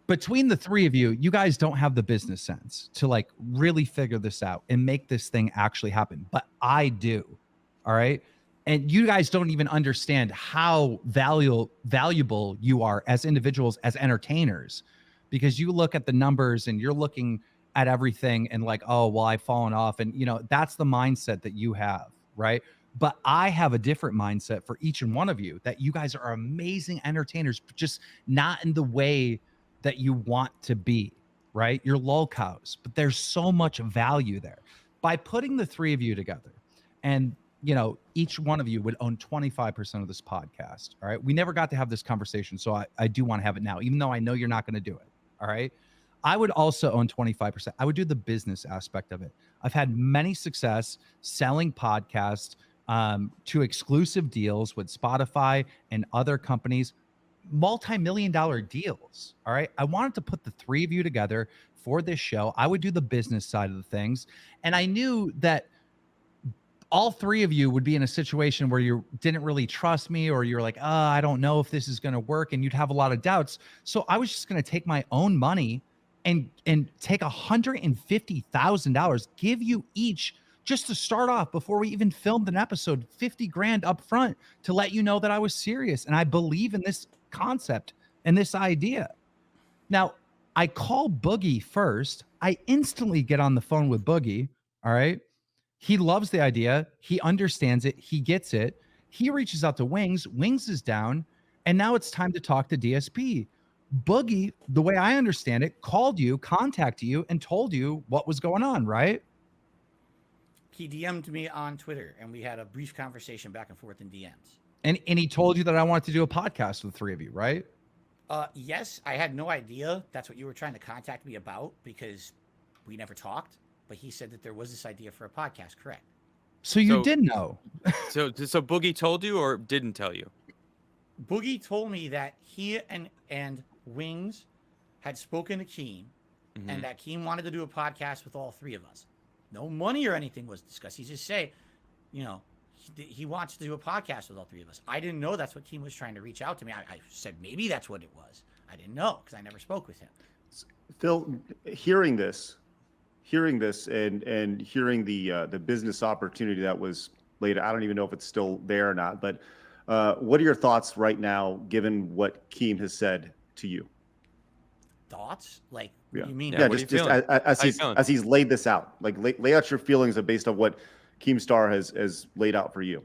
between the three of you, you guys don't have the business sense to like really figure this out and make this thing actually happen. But I do. All right. And you guys don't even understand how valuable you are as individuals, as entertainers, because you look at the numbers and you're looking at everything and like, oh, well, I've fallen off. And, you know, that's the mindset that you have. Right. But I have a different mindset for each and one of you, that you guys are amazing entertainers, but just not in the way that you want to be, right? You're lol cows, but there's so much value there. By putting the three of you together, and, you know, each one of you would own 25% of this podcast, all right? We never got to have this conversation, so I do want to have it now, even though I know you're not going to do it, all right? I would also own 25%. I would do the business aspect of it. I've had many success selling podcasts to exclusive deals with Spotify and other companies, multi-million-dollar deals. All right. I wanted to put the three of you together for this show. I would do the business side of the things. And I knew that all three of you would be in a situation where you didn't really trust me, or you're like, I don't know if this is going to work, and you'd have a lot of doubts. So I was just going to take my own money and take $150,000, give you each, just to start off before we even filmed an episode, 50 grand up front to let you know that I was serious and I believe in this concept and this idea. Now, I call Boogie first. I instantly get on the phone with Boogie. All right. He loves the idea. He understands it. He gets it. He reaches out to Wings. Wings is down. And now it's time to talk to DSP. Boogie, the way I understand it, called you, contacted you, and told you what was going on, right? He DM'd me on Twitter, and we had a brief conversation back and forth in DMs. And he told you that I wanted to do a podcast with the three of you, right? Yes, I had no idea that's what you were trying to contact me about, because we never talked. But he said that there was this idea for a podcast, correct? So you did know. So Boogie told you or didn't tell you? Boogie told me that he and Wings had spoken to KEEM, and that KEEM wanted to do a podcast with all three of us. No money or anything was discussed. He just say, you know, he wants to do a podcast with all three of us. I didn't know that's what KEEM was trying to reach out to me. I said maybe that's what it was. I didn't know because I never spoke with him. Phil, hearing this and hearing the business opportunity that was laid, I don't even know if it's still there or not, but what are your thoughts right now, given what KEEM has said to you? Thoughts? Like, what do you mean? Yeah, just as he's laid this out, like lay out your feelings based on what Keemstar has laid out for you.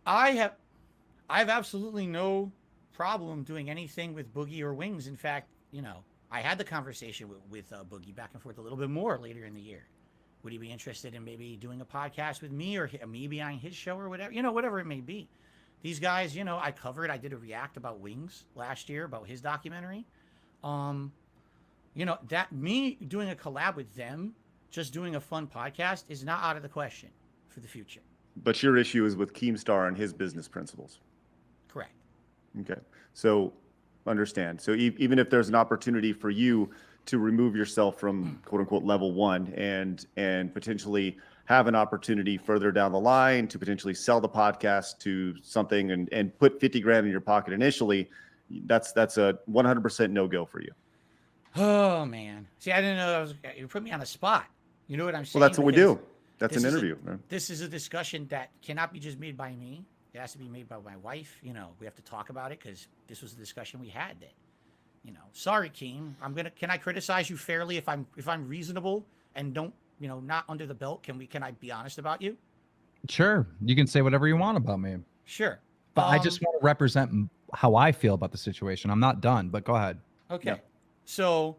I have absolutely no problem doing anything with Boogie or Wings. In fact, you know, I had the conversation with Boogie back and forth a little bit more later in the year. Would he be interested in maybe doing a podcast with me, or me being on his show, or whatever, you know, whatever it may be. These guys, you know, I did a react about Wings last year, about his documentary. You know, that me doing a collab with them, just doing a fun podcast, is not out of the question for the future. But your issue is with Keemstar and his business principles. Correct. Okay. So understand. So even if there's an opportunity for you to remove yourself from quote unquote level 1 and potentially have an opportunity further down the line to potentially sell the podcast to something and put 50 grand in your pocket initially, that's a 100% no-go for you. Oh man. See, I didn't know you put me on the spot. You know what I'm saying? Well, that's what we do. That's an this is a- interview. Right? This is a discussion that cannot be just made by me. It has to be made by my wife. You know, we have to talk about it because this was the discussion we had. That, you know, sorry, Keem. Can I criticize you fairly if I'm reasonable and don't, you know, not under the belt? Can I be honest about you? Sure, you can say whatever you want about me, Sure. but I just want to represent how I feel about the situation. I'm not done, but go ahead. Okay. Yeah. So,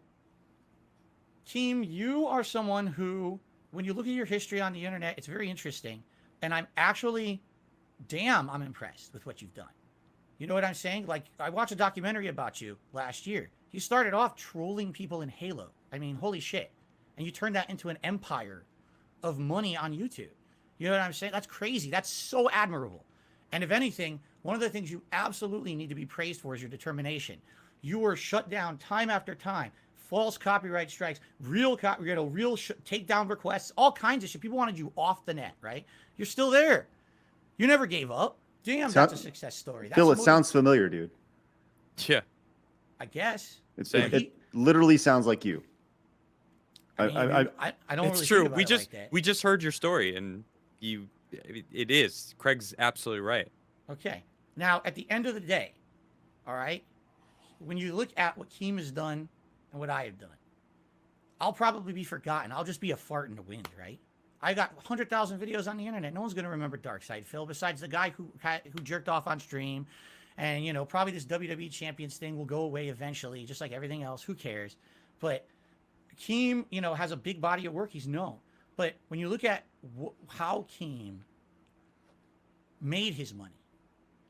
Keem, you are someone who, when you look at your history on the internet, it's very interesting. And I'm impressed with what you've done. You know what I'm saying? Like, I watched a documentary about you last year. You started off trolling people in Halo. I mean, holy shit. And you turned that into an empire of money on YouTube. You know what I'm saying? That's crazy. That's so admirable. And if anything, one of the things you absolutely need to be praised for is your determination. You were shut down time after time. False copyright strikes, real takedown requests, all kinds of shit. People wanted you off the net, right? You're still there. You never gave up. Damn, that's a success story. That's Phil, it sounds familiar, dude. Yeah. I guess. It literally sounds like you. I don't It's really true. think about it like that. We just heard your story, and it is. Craig's absolutely right. Okay. Now, at the end of the day, all right, when you look at what Keem has done and what I have done, I'll probably be forgotten. I'll just be a fart in the wind, right? I got 100,000 videos on the internet. No one's going to remember Darkside Phil besides the guy who jerked off on stream. And, you know, probably this WWE Champions thing will go away eventually, just like everything else. Who cares? But Keem, you know, has a big body of work. He's known. But when you look at how Keem made his money,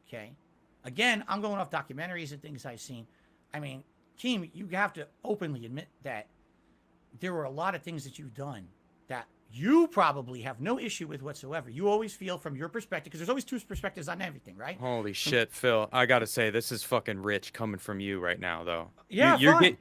okay? Again, I'm going off documentaries and things I've seen. I mean, Keem, you have to openly admit that there were a lot of things that you've done that you probably have no issue with whatsoever. You always feel from your perspective, because there's always two perspectives on everything, right? Holy shit, Phil! I gotta say, this is fucking rich coming from you right now, though. Yeah,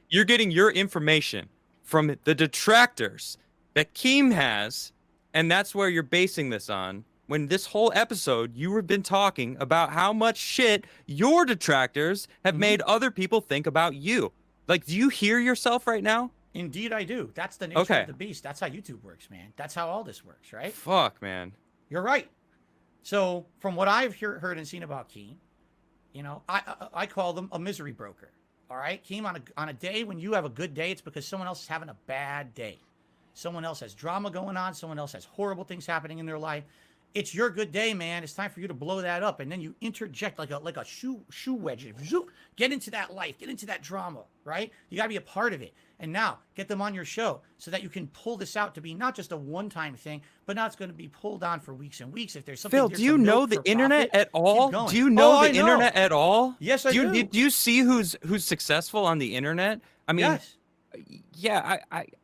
you're getting your information from the detractors that Keem has, and that's where you're basing this on. When this whole episode, you have been talking about how much shit your detractors have made other people think about you. Like, do you hear yourself right now? Indeed, I do. That's the nature of the beast. That's how YouTube works, man. That's how all this works, right? Fuck, man. You're right. So, from what I've heard and seen about Keem, you know, I call them a misery broker. All right, Keem, on a day when you have a good day, it's because someone else is having a bad day. Someone else has drama going on. Someone else has horrible things happening in their life. It's your good day, man. It's time for you to blow that up, and then you interject like a shoe wedge. Get into that life. Get into that drama, right? You got to be a part of it. And now get them on your show so that you can pull this out to be not just a one-time thing, but now it's going to be pulled on for weeks and weeks. If there's something, Phil, do you know the internet at all? Do you know the internet at all? Yes, I do. Do you see who's successful on the internet? I mean, yes. Yeah,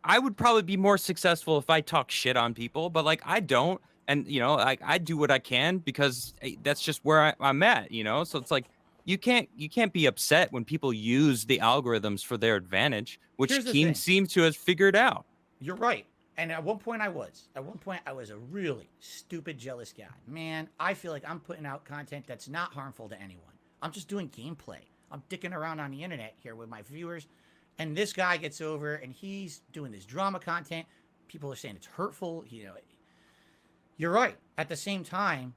I would probably be more successful if I talk shit on people, but like I don't. And, you know, I do what I can because that's just where I'm at, you know? So it's like, you can't be upset when people use the algorithms for their advantage, which Keem seems to have figured out. You're right. And at one point I was a really stupid, jealous guy. Man, I feel like I'm putting out content that's not harmful to anyone. I'm just doing gameplay. I'm dicking around on the internet here with my viewers. And this guy gets over and he's doing this drama content. People are saying it's hurtful, you know. You're right. At the same time,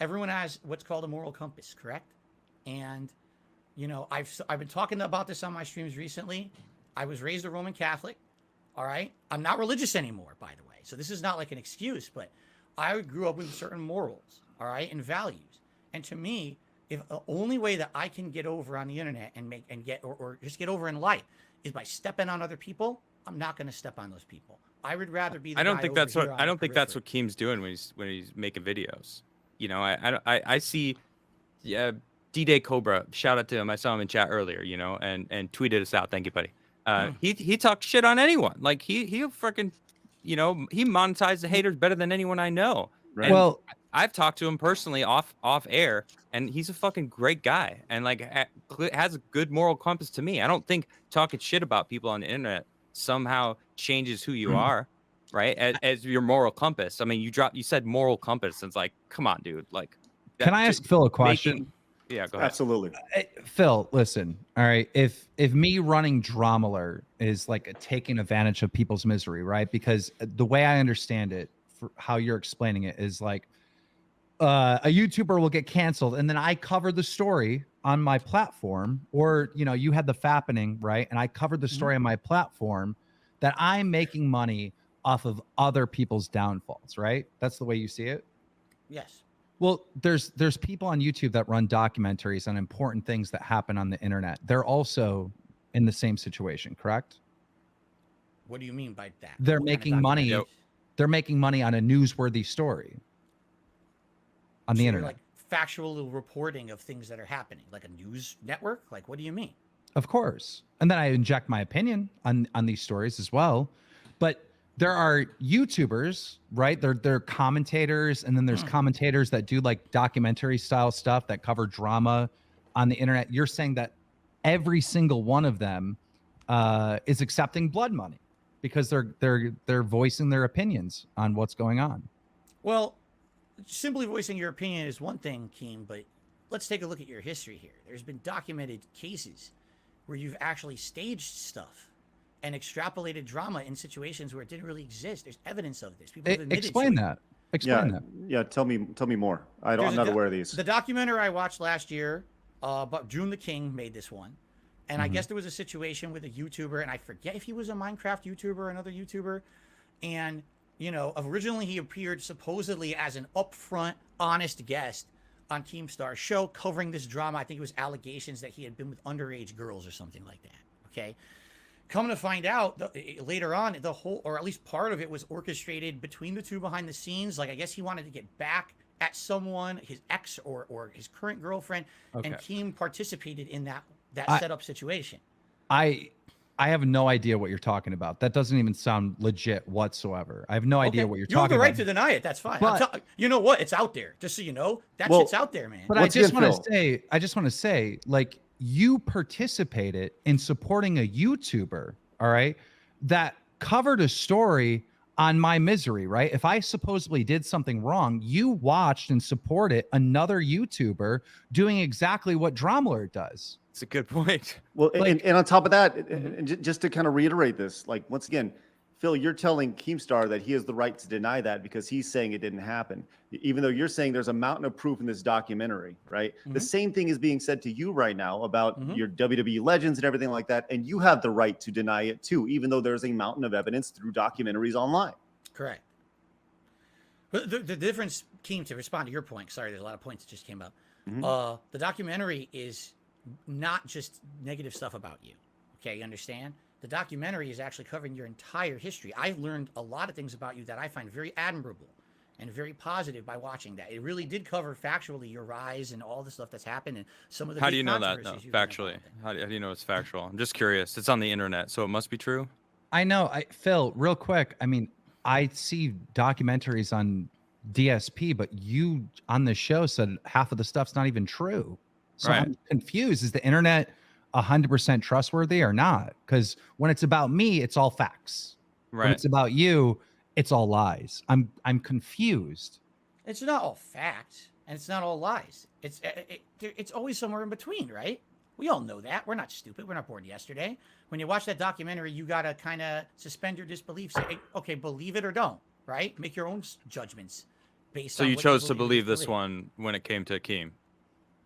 everyone has what's called a moral compass, correct? And, you know, I've been talking about this on my streams recently. I was raised a Roman Catholic, all right? I'm not religious anymore, by the way. So this is not like an excuse, but I grew up with certain morals, all right, and values. And to me, if the only way that I can get over on the internet and just get over in life is by stepping on other people, I'm not going to step on those people. I would rather be. I don't think that's what Keem's doing when he's making videos. You know, I see, D-Day Cobra. Shout out to him. I saw him in chat earlier. You know, and tweeted us out. Thank you, buddy. He talks shit on anyone. Like he'll freaking, you know, he monetizes the haters better than anyone I know. Right. Well, I've talked to him personally off air, and he's a fucking great guy, and like has a good moral compass to me. I don't think talking shit about people on the internet somehow changes who you are, right? As your moral compass. I mean, you said moral compass, and it's like, come on, dude. Like, Can I ask Phil a question? Yeah, go ahead. Absolutely. Phil, listen. All right, if me running Dramaler is like taking advantage of people's misery, right? Because the way I understand it, for how you're explaining it, is like a YouTuber will get canceled, and then I cover the story on my platform, or you had the fappening, right? And I covered the story on my platform, that I'm making money off of other people's downfalls, right? That's the way you see it. Yes. Well, there's people on YouTube that run documentaries on important things that happen on the internet. They're also in the same situation, correct? What do you mean by that? They're What kind of making money. documentaries? They're making money on a newsworthy story on the So you're internet. like factual reporting of things that are happening, like a news network. Like, what do you mean? Of course. And then I inject my opinion on these stories as well. But there are YouTubers, right? They're commentators, and then there's commentators that do like documentary style stuff that cover drama on the internet. You're saying that every single one of them is accepting blood money because they're voicing their opinions on what's going on. Well, simply voicing your opinion is one thing, Keem, but let's take a look at your history here. There's been documented cases where you've actually staged stuff and extrapolated drama in situations where it didn't really exist. There's evidence of this. People have admitted Explain to it. that. Explain Yeah, that. yeah. Tell me more. I'm not aware of these. The documentary I watched last year, but June the King made this one. And I guess there was a situation with a YouTuber, and I forget if he was a Minecraft YouTuber or another YouTuber. And, originally he appeared supposedly as an upfront, honest guest on Keemstar's show covering this drama. I think it was allegations that he had been with underage girls or something like that. Okay. Coming to find out later on, the whole, or at least part of it, was orchestrated between the two behind the scenes. Like, I guess he wanted to get back at someone, his ex or his current girlfriend, and Keem participated in that setup situation. I have no idea what you're talking about. That doesn't even sound legit whatsoever. I have no idea what you're talking about. You have the right to deny it. That's fine. But, you know what? It's out there. Just so you know, shit's out there, man. But I just want to say, like, you participated in supporting a YouTuber, all right, that covered a story on my misery, right? If I supposedly did something wrong, you watched and supported another YouTuber doing exactly what Dramaler does. It's a good point. Well, and on top of that, and just to kind of reiterate this, like, once again, Phil, you're telling Keemstar that he has the right to deny that because he's saying it didn't happen, even though you're saying there's a mountain of proof in this documentary, right? The same thing is being said to you right now about your WWE legends and everything like that, and you have the right to deny it too, even though there's a mountain of evidence through documentaries online. Correct. But the difference, Keem, to respond to your point, sorry, there's a lot of points that just came up. The documentary is not just negative stuff about you. Okay, you understand? The documentary is actually covering your entire history. I've learned a lot of things about you that I find very admirable and very positive by watching that. It really did cover factually your rise and all the stuff that's happened and some of the How do you know that? No, factually. How do you know it's factual? I'm just curious. It's on the internet, so it must be true. I know. Phil, real quick. I mean, I see documentaries on DSP, but you on the show said half of the stuff's not even true. So I'm confused. Is the internet 100% trustworthy or not? Because when it's about me, it's all facts. When it's about you, it's all lies. I'm confused. It's not all facts and it's not all lies. It's always somewhere in between, right? We all know that. We're not stupid. We're not born yesterday. When you watch that documentary, you gotta kind of suspend your disbelief. Say, hey, okay, believe it or don't. Right? Make your own judgments based. So on you what chose to believe this one when it came to Keem.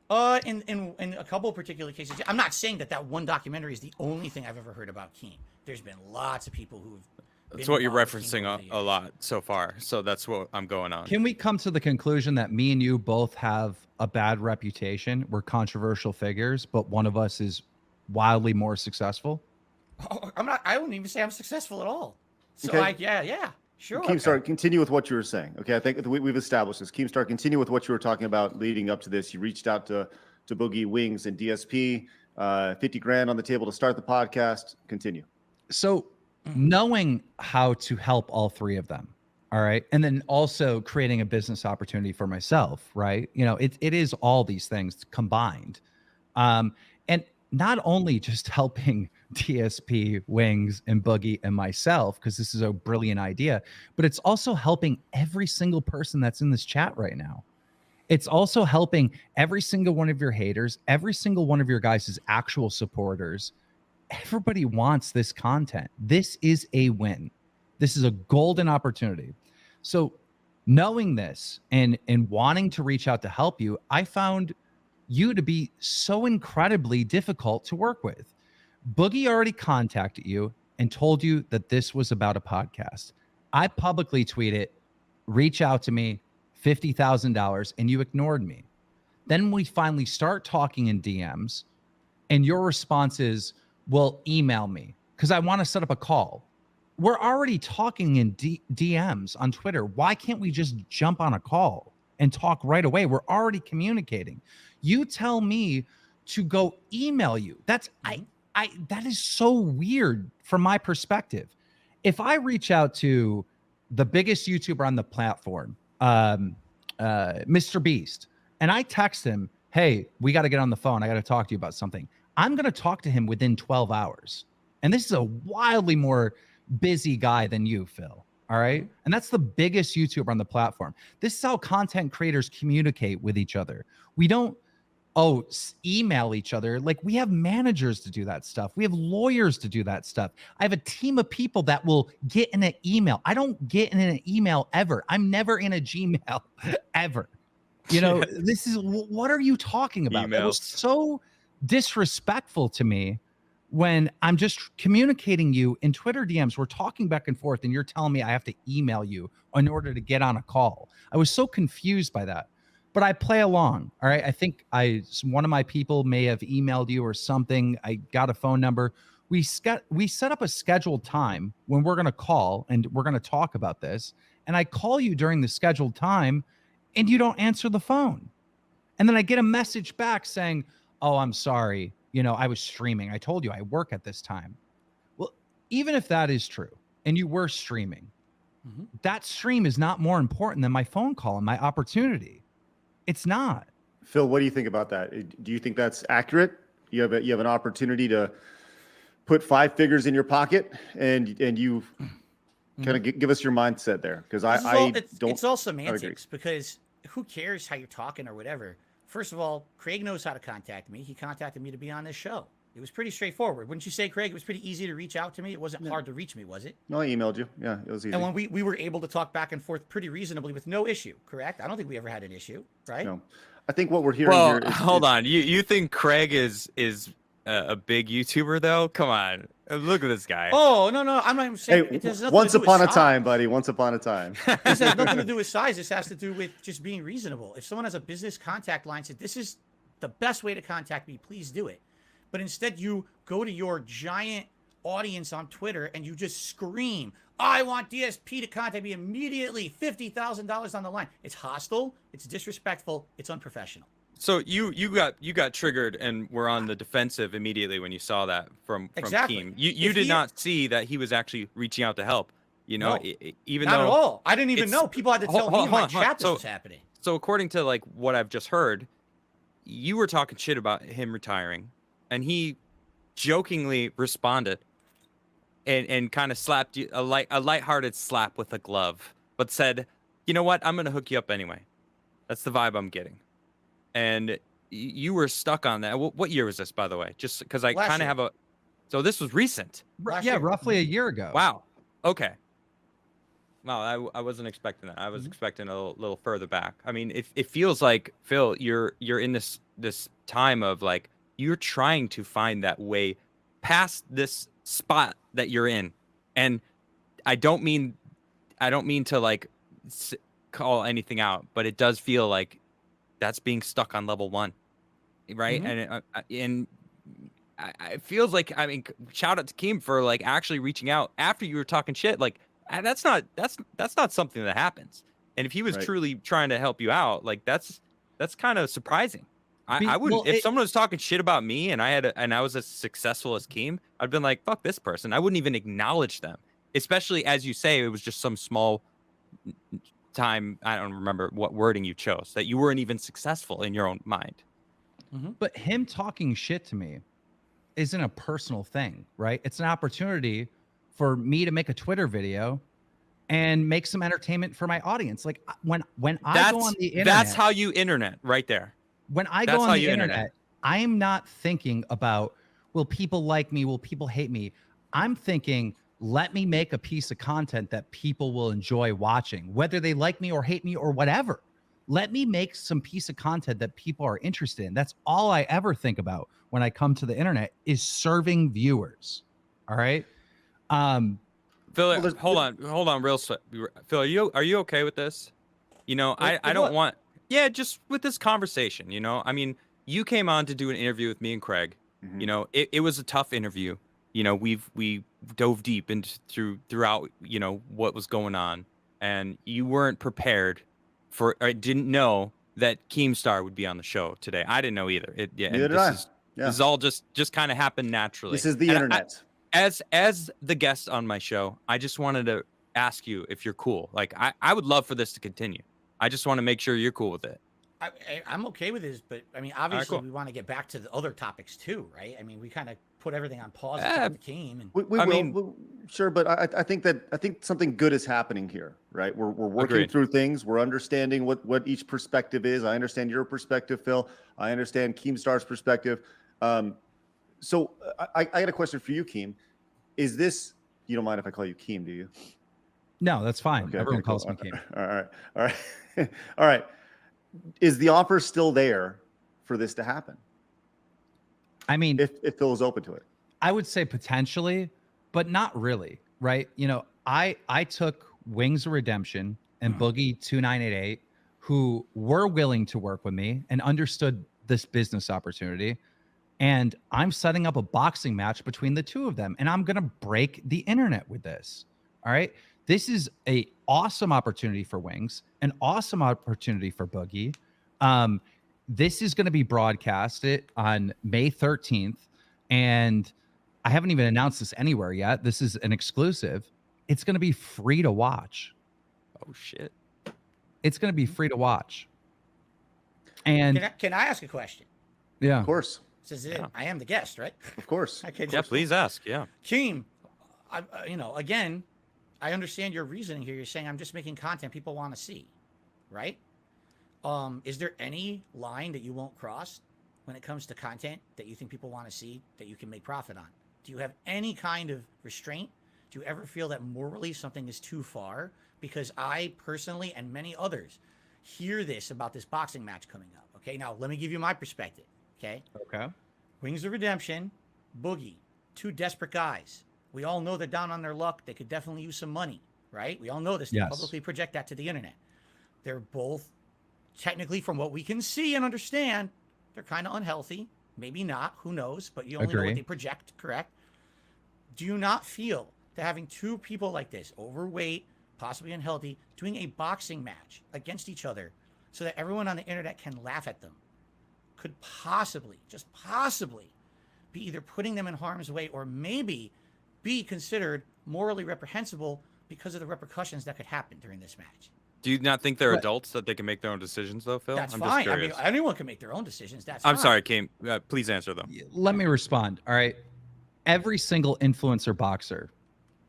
In a couple of particular cases, I'm not saying that one documentary is the only thing I've ever heard about Keem. There's been lots of people who've. That's what you're referencing a lot so far. So that's what I'm going on. Can we come to the conclusion that me and you both have a bad reputation? We're controversial figures, but one of us is wildly more successful. Oh, I'm not. I wouldn't even say I'm successful at all. So Okay. yeah, sure. Keemstar, continue with what you were saying. Okay, I think we've established this. Keemstar, continue with what you were talking about leading up to this. You reached out to Boogie Wings and DSP, 50 grand on the table to start the podcast. Continue. So knowing how to help all three of them, All right. And then also creating a business opportunity for myself, right? You know, it is all these things combined. And not only just helping TSP, Wings, and Boogie and myself, because this is a brilliant idea, but it's also helping every single person that's in this chat right now. It's also helping every single one of your haters, every single one of your guys' actual supporters. Everybody wants this content. This is a win. This is a golden opportunity. So knowing this and wanting to reach out to help you, I found you to be so incredibly difficult to work with. Boogie already contacted you and told you that this was about a podcast. I publicly tweeted, reach out to me, $50,000, and you ignored me. Then we finally start talking in DMs, and your response is, well, email me because I want to set up a call. We're already talking in DMs on Twitter. Why can't we just jump on a call and talk right away? We're already communicating. You tell me to go email you. That is so weird from my perspective. If I reach out to the biggest YouTuber on the platform, Mr. Beast, and I text him, hey, we got to get on the phone. I got to talk to you about something. I'm going to talk to him within 12 hours. And this is a wildly more busy guy than you, Phil. All right. And that's the biggest YouTuber on the platform. This is how content creators communicate with each other. We don't, email each other. Like, we have managers to do that stuff. We have lawyers to do that stuff. I have a team of people that will get in an email. I don't get in an email ever. I'm never in a Gmail ever. You know, this is, what are you talking about? It was so disrespectful to me when I'm just communicating you in Twitter DMs. We're talking back and forth and you're telling me I have to email you in order to get on a call. I was so confused by that, but I play along. All right. I think one of my people may have emailed you or something. I got a phone number. We set up a scheduled time when we're going to call and we're going to talk about this. And I call you during the scheduled time and you don't answer the phone. And then I get a message back saying, oh, I'm sorry. You know, I was streaming. I told you I work at this time. Well, even if that is true and you were streaming, that stream is not more important than my phone call and my opportunity. It's not. Phil, what do you think about that? Do you think that's accurate? You have an opportunity to put 5 figures in your pocket and you kind of give us your mindset there. Because it's all semantics because who cares how you're talking or whatever. First of all, Craig knows how to contact me. He contacted me to be on this show. It was pretty straightforward. Wouldn't you say, Craig? It was pretty easy to reach out to me. It wasn't hard to reach me, was it? No, I emailed you. Yeah, it was easy. And when we were able to talk back and forth pretty reasonably with no issue, correct? I don't think we ever had an issue, right? No. I think what we're hearing here is... hold on. You think Craig is a big YouTuber, though? Come on. Look at this guy. Oh, no. I'm not even saying... Hey, once upon a time, buddy. Once upon a time. This has nothing to do with size. This has to do with just being reasonable. If someone has a business contact line, said, this is the best way to contact me, please do it. But instead you go to your giant audience on Twitter and you just scream, I want DSP to contact me immediately, $50,000 on the line. It's hostile, it's disrespectful, it's unprofessional. So you got triggered and were on the defensive immediately when you saw that from exactly. KEEM. You did not see that he was actually reaching out to help. You know, no, even not though at all. I didn't even know. People had to tell me in my chat this was happening. So according to like what I've just heard, you were talking shit about him retiring, and he jokingly responded and kind of slapped you a lighthearted slap with a glove, but said, "You know what? I'm gonna hook you up anyway." That's the vibe I'm getting. And you were stuck on that. What year was this, by the way? Just because I kind of have a. So this was recent. Yeah, roughly a year ago. Wow. Okay. Wow, I wasn't expecting that. I was expecting a little further back. I mean, it feels like, Phil, you're in this time of like you're trying to find that way past this spot that you're in, and I don't mean to like call anything out, but it does feel like that's being stuck on level 1, right? And it feels like, I mean, shout out to Keem for like actually reaching out after you were talking shit, like. That's not something that happens. And if he was truly trying to help you out, like that's kind of surprising. I wouldn't, if someone was talking shit about me and I was as successful as Keem, I'd been like, fuck this person. I wouldn't even acknowledge them, especially as you say, it was just some small time, I don't remember what wording you chose, that you weren't even successful in your own mind. But him talking shit to me isn't a personal thing, right? It's an opportunity for me to make a Twitter video and make some entertainment for my audience. Like when I go on the internet, that's how you internet right there. when I That's go how on the you internet, I'm not thinking about, will people like me? Will people hate me? I'm thinking, let me make a piece of content that people will enjoy watching, whether they like me or hate me or whatever. Let me make some piece of content that people are interested in. That's all I ever think about when I come to the internet, is serving viewers. All right. Phil, Well, hold on, Phil, are you okay with this? You know, I With don't what? want, yeah, just with this conversation. You know, I mean, you came on to do an interview with me and Craig. Mhm. You know, it was a tough interview. You know, we dove deep into throughout, you know, what was going on, and you weren't prepared for, or didn't know that Keemstar would be on the show today. I didn't know either. Neither And did I. this Yeah. is all just kind of happened naturally. This is the And internet. as the guest on my show, I just wanted to ask you if you're cool. Like, I would love for this to continue. I just want to make sure you're cool with it. I'm okay with this, but I mean, obviously, cool. we want to get back to the other topics too, right? I mean, we kind of put everything on pause Yeah. with Keem, and We I will, mean- sure, but I think something good is happening here, right? We're working Agreed. through things. We're understanding what each perspective is. I understand your perspective, Phil. I understand Keemstar's perspective. So I got a question for you, Keem. Is this, you don't mind if I call you Keem, do you? No, that's fine. Okay, Everyone cool. calls me Keem. All right. All right. Is the offer still there for this to happen? I mean, If Phil is open to it. I would say potentially, but not really, right? You know, I took Wings of Redemption and Boogie 2988, who were willing to work with me and understood this business opportunity. And I'm setting up a boxing match between the two of them, and I'm gonna break the internet with this. All right. This is a awesome opportunity for Wings, an awesome opportunity for Boogie. This is going to be broadcasted on May 13th, and I haven't even announced this anywhere yet. This is an exclusive. It's going to be free to watch. Oh shit. It's going to be free to watch. And can I ask a question? yeah, Of course. Since Yeah. I am the guest, right? Of course. I can Yeah, please ask. Yeah. Keem, you know, again, I understand your reasoning here. You're saying I'm just making content people want to see, right? Is there any line that you won't cross when it comes to content that you think people want to see that you can make profit on? Do you have any kind of restraint? Do you ever feel that morally something is too far? Because I personally and many others hear this about this boxing match coming up. Okay, now let me give you my perspective. Okay. okay. Wings of Redemption, Boogie, two desperate guys. We all know they're down on their luck. They could definitely use some money, right? We all know this. They Yes. publicly project that to the internet. They're both, technically, from what we can see and understand, they're kind of unhealthy. Maybe not. Who knows? But you only know Agree. what they project, correct? Do you not feel that having two people like this, overweight, possibly unhealthy, doing a boxing match against each other so that everyone on the internet can laugh at them, could possibly, just possibly, be either putting them in harm's way or maybe be considered morally reprehensible because of the repercussions that could happen during this match? Do you not think they're But- adults that they can make their own decisions, though, Phil? That's I'm fine. just I mean, curious. anyone can make their own decisions. That's I'm fine. sorry, Keem. Please answer though. Let me respond. All right. Every single influencer boxer,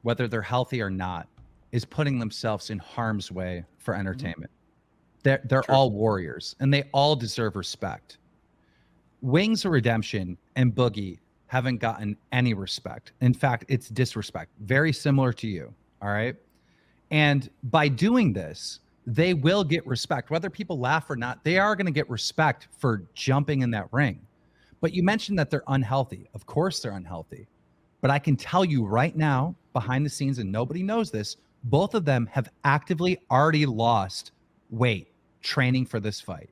whether they're healthy or not, is putting themselves in harm's way for entertainment. They're True. all warriors, and they all deserve respect. Wings of Redemption and Boogie haven't gotten any respect. In fact, it's disrespect. Very similar to you. All right. And by doing this, they will get respect. Whether people laugh or not, they are going to get respect for jumping in that ring. But you mentioned that they're unhealthy. Of course, they're unhealthy. But I can tell you right now, behind the scenes, and nobody knows this, both of them have actively already lost weight training for this fight.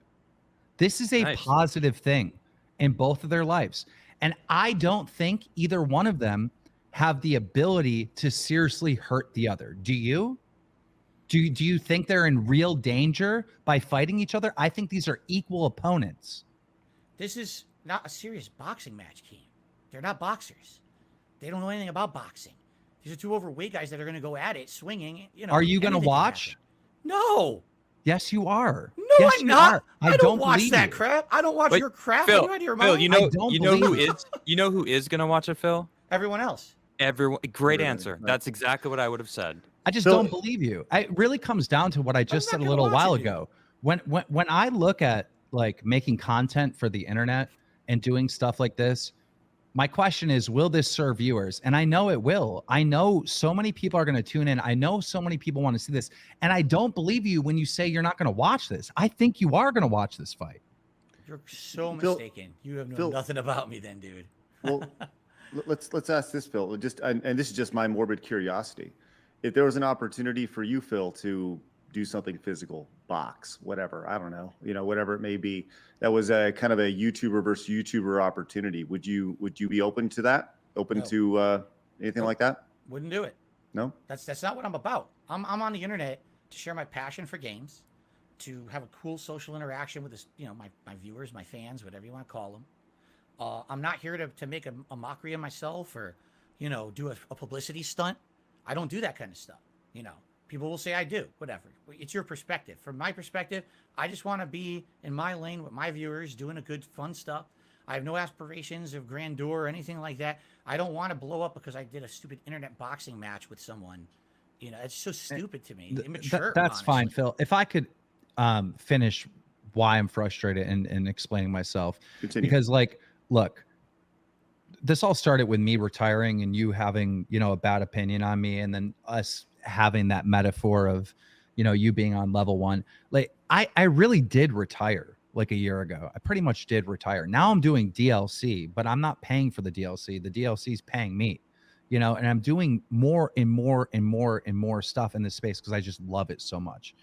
This is a Nice. positive thing in both of their lives. And I don't think either one of them have the ability to seriously hurt the other. Do you? Do you think they're in real danger by fighting each other? I think these are equal opponents. This is not a serious boxing match, Keem. They're not boxers. They don't know anything about boxing. These are two overweight guys that are going to go at it, swinging. You know, Are you going to anything can watch? happen. No. Yes, you are. No, Yes, I'm you not. are. I don't watch believe that you. crap. I don't watch But your crap. Phil, Are you out of your Phil, mind? you I know, don't you know who believe is, you know who is gonna watch it, Phil? Everyone else. Everyone. Great Everybody, answer. right. That's exactly what I would have said. I just Phil- don't believe you. It really comes down to what I just not said a gonna little watch while it, dude. ago. When I look at like making content for the internet and doing stuff like this, my question is, will this serve viewers? And I know it will. I know so many people are going to tune in. I know so many people want to see this. And I don't believe you when you say you're not going to watch this. I think you are going to watch this fight. You're so Phil- mistaken. You have known Phil- nothing about me then, dude. Well, let's ask this, Phil. Just and this is just my morbid curiosity. If there was an opportunity for you, Phil, to do something physical, box, whatever, I don't know, whatever it may be, that was a kind of a YouTuber versus YouTuber opportunity. Would you be open to that? Open No. to anything like that? Wouldn't do it. No. That's not what I'm about. I'm on the internet to share my passion for games, to have a cool social interaction with this, my viewers, my fans, whatever you want to call them. I'm not here to make a mockery of myself or, do a publicity stunt. I don't do that kind of stuff. People will say I do, whatever. It's your perspective. From my perspective, I just want to be in my lane with my viewers, doing a good, fun stuff. I have no aspirations of grandeur or anything like that. I don't want to blow up because I did a stupid internet boxing match with someone. It's so stupid to me. Immature. That's fine, honestly. Phil. If I could finish why I'm frustrated and explaining myself. Continue. Because look, this all started with me retiring and you having, a bad opinion on me, and then us having that metaphor of, you being on level 1. Like I really did retire like a year ago. I pretty much did retire. Now I'm doing DLC, but I'm not paying for the DLC. The DLC is paying me, and I'm doing more and more and more and more stuff in this space because I just love it so much.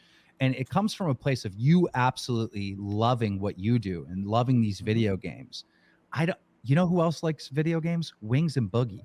And it comes from a place of you absolutely loving what you do and loving these video games. You know who else likes video games? Wings and Boogie.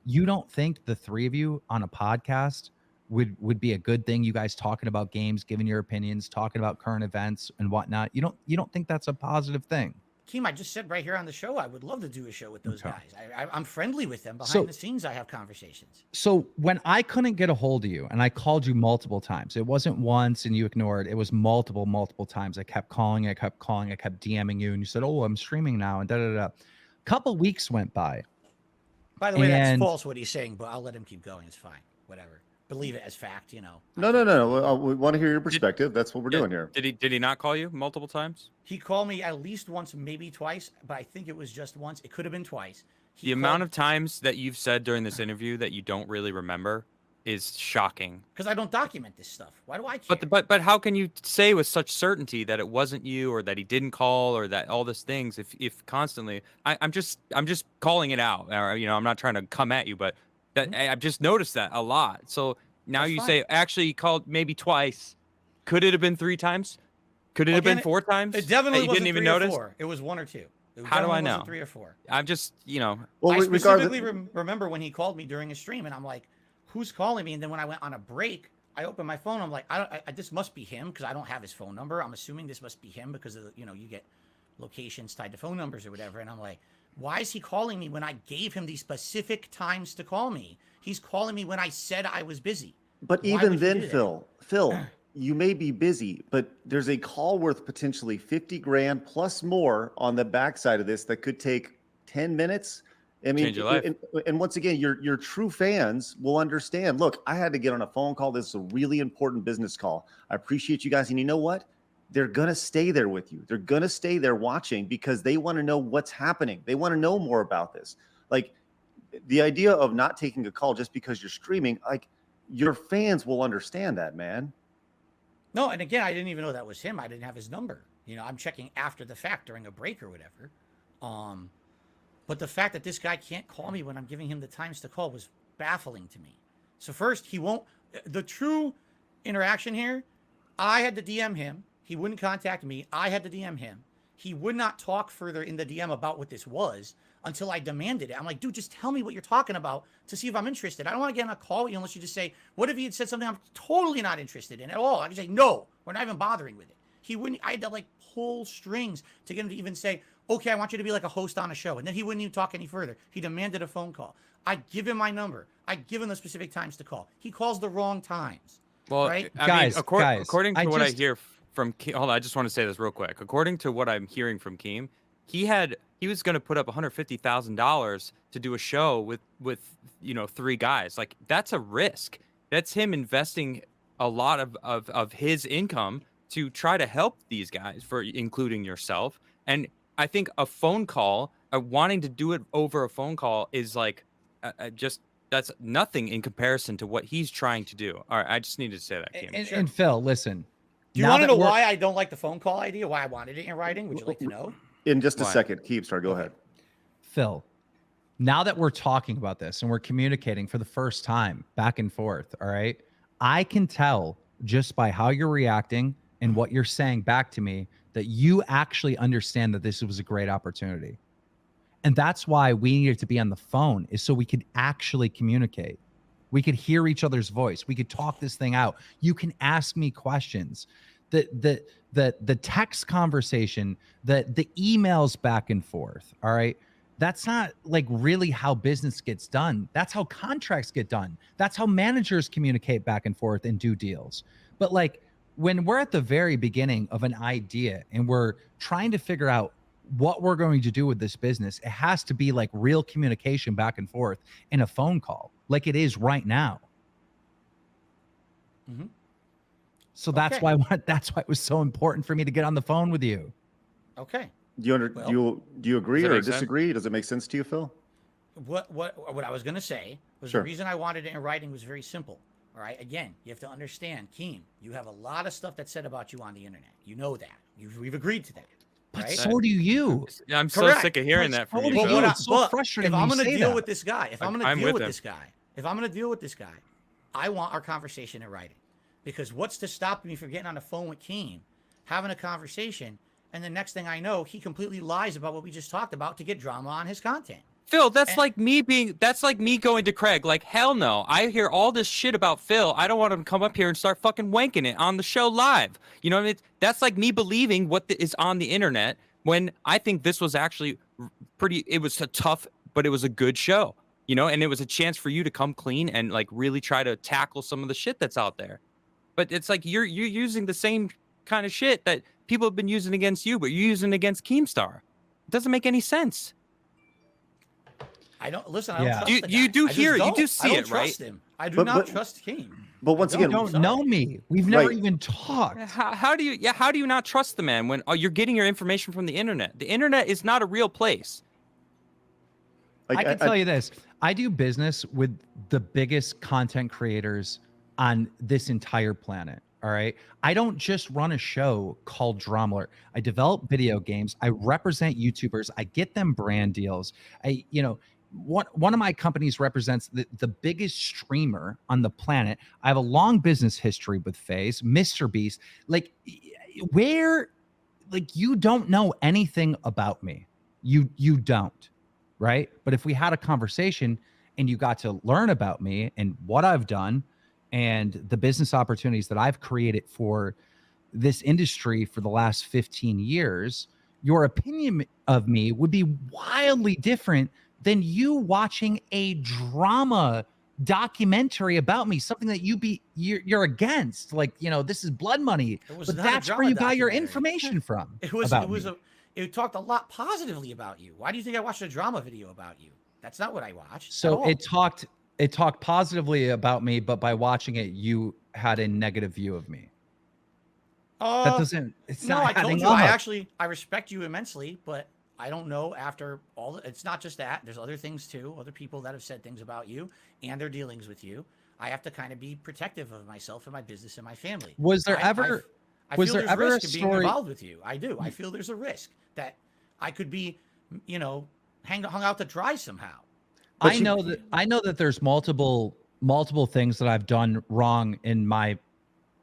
You don't think the three of you on a podcast would be a good thing? You guys talking about games, giving your opinions, talking about current events and whatnot. You don't think that's a positive thing? Keem, I just said right here on the show, I would love to do a show with those Okay. guys. I'm friendly with them. Behind So- the scenes, I have conversations. So when I couldn't get a hold of you and I called you multiple times, it wasn't once and you ignored, it was multiple times. I kept calling, I kept DMing you, and you said, "Oh, I'm streaming now," and da-da-da. Couple weeks went by. By the way, that's And- false what he's saying, but I'll let him keep going. It's fine. Whatever. Believe it as fact, No. We want to hear your perspective. That's what we're Yeah, doing here. Did he not call you multiple times? He called me at least once, maybe twice, but I think it was just once. It could have been twice. The amount of times that you've said during this interview that you don't really remember is shocking. because I don't document this stuff. Why do I care? But how can you say with such certainty that it wasn't you, or that he didn't call, or that all these things if constantly I'm just calling it out, or I'm not trying to come at you, but that I've just noticed that a lot. So now That's you fine. say actually he called maybe twice. Could it have been 3 times? Could it have Again, been 4 times? It definitely that you wasn't didn't even 3 or notice? 4. It was 1 or 2. It How do I definitely wasn't know? 3 or 4. I'm just Well, I regardless, specifically remember when he called me during a stream, and I'm like, "Who's calling me?" And then when I went on a break, I opened my phone. I'm like, "This must be him," because I don't have his phone number. I'm assuming this must be him because of you get locations tied to phone numbers or whatever. And I'm like, "Why is he calling me when I gave him the specific times to call me? He's calling me when I said I was busy." but Why even would he then, do that? Phil, you may be busy, but there's a call worth potentially 50 grand plus more on the backside of this that could take 10 minutes. I mean, Change your life. and once again, your true fans will understand. Look, I had to get on a phone call. This is a really important business call. I appreciate you guys. And you know what? They're going to stay there with you. They're going to stay there watching because they want to know what's happening. They want to know more about this. Like the idea of not taking a call just because you're streaming, like your fans will understand that, man. No, and again, I didn't even know that was him. I didn't have his number. I'm checking after the fact during a break or whatever. But the fact that this guy can't call me when I'm giving him the times to call was baffling to me. So first, he won't. The true interaction here, I had to DM him. He wouldn't contact me. I had to DM him. He would not talk further in the DM about what this was until I demanded it. I'm like, dude, just tell me what you're talking about to see if I'm interested. I don't want to get on a call with you unless you just say, what if he had said something I'm totally not interested in at all? I could say, no, we're not even bothering with it. He wouldn't. I had to like pull strings to get him to even say, okay, I want you to be like a host on a show. And then he wouldn't even talk any further. He demanded a phone call. I give him my number. I give him the specific times to call. He calls the wrong times. Well, right? I Guys, mean, guys, according I to what I just- hear from Keem, hold on, I just want to say this real quick. According to what I'm hearing from Keem, he was going to put up $150,000 to do a show with 3 guys. Like, that's a risk. That's him investing a lot of his income to try to help these guys, for including yourself. And I think a phone call, wanting to do it over a phone call, is like just that's nothing in comparison to what he's trying to do. All right, I just needed to say that, Keem. And Phil, listen. Do you now want to that know we're- why I don't like the phone call idea? Why I wanted it in writing? Would you like to know? In just a Why? second, Keemstar, go ahead. Phil, now that we're talking about this and we're communicating for the first time back and forth, all right, I can tell just by how you're reacting and what you're saying back to me that you actually understand that this was a great opportunity. And that's why we needed to be on the phone, is so we could actually communicate. We could hear each other's voice. We could talk this thing out. You can ask me questions. The text conversation, the emails back and forth, all right? That's not like really how business gets done. That's how contracts get done. That's how managers communicate back and forth and do deals. But like when we're at the very beginning of an idea and we're trying to figure out what we're going to do with this business, it has to be like real communication back and forth in a phone call, like it is right now. Mhm. So that's Okay. why that's why it was so important for me to get on the phone with you. Okay. Do you agree Does that or make sense? disagree? Does it make sense to you, Phil? What I was going to say was Sure. the reason I wanted it in writing was very simple. All right. Again, you have to understand, Keem, you have a lot of stuff that's said about you on the internet. You know that. We've agreed to that. But Right? so do you. I'm so Correct. sick of hearing But that from so you. do But Phil. what It's so but frustrating if I'm when you going to say deal that. with this guy, if I'm going I'm to deal with with him. this guy, if I'm going to deal with this guy, I want our conversation in writing. Because what's to stop me from getting on the phone with Keem, having a conversation, and the next thing I know, he completely lies about what we just talked about to get drama on his content. Phil, that's And- like me going to Craig. Like, hell no. I hear all this shit about Phil. I don't want him to come up here and start fucking wanking it on the show live. You know what I mean? That's like me believing what is on the internet, when I think this was actually it was a tough, but it was a good show, and it was a chance for you to come clean and like really try to tackle some of the shit that's out there. But it's like you're using the same kind of shit that people have been using against you, but you're using it against Keemstar. It doesn't make any sense. I don't listen. I Yeah. don't trust You- the you guy. do I just hear it. You don't. do see I don't it, right? trust him. I do But- not but- trust Keem. But once I You again, don't. don't know me. We've never Right. even talked. How do you not trust the man when you're getting your information from the internet? The internet is not a real place. I can tell you this. I do business with the biggest content creators on this entire planet. All right. I don't just run a show called Drama. I develop video games. I represent YouTubers. I get them brand deals. One of my companies represents the biggest streamer on the planet. I have a long business history with FaZe, Mr. Beast. Like, you don't know anything about me. You don't, right? But if we had a conversation and you got to learn about me and what I've done and the business opportunities that I've created for this industry for the last 15 years, your opinion of me would be wildly different than you watching a drama documentary about me, something that you're against. Like, this is blood money, It was but not a that's where drama you got your documentary. information from. It talked a lot positively about you. Why do you think I watched a drama video about you? That's not what I watched. at So all. it talked positively about me, but by watching it, you had a negative view of me. That doesn't. It's No, not I told adding you. up. I respect you immensely, but I don't know after all. It's not just that. There's other things too. Other people that have said things about you and their dealings with you. I have to kind of be protective of myself and my business and my family. Was there I ever? feel was there there's ever a risk of being story? involved with you. I do. I feel there's a risk that I could be, hung out to dry somehow. I know that there's multiple things that I've done wrong in my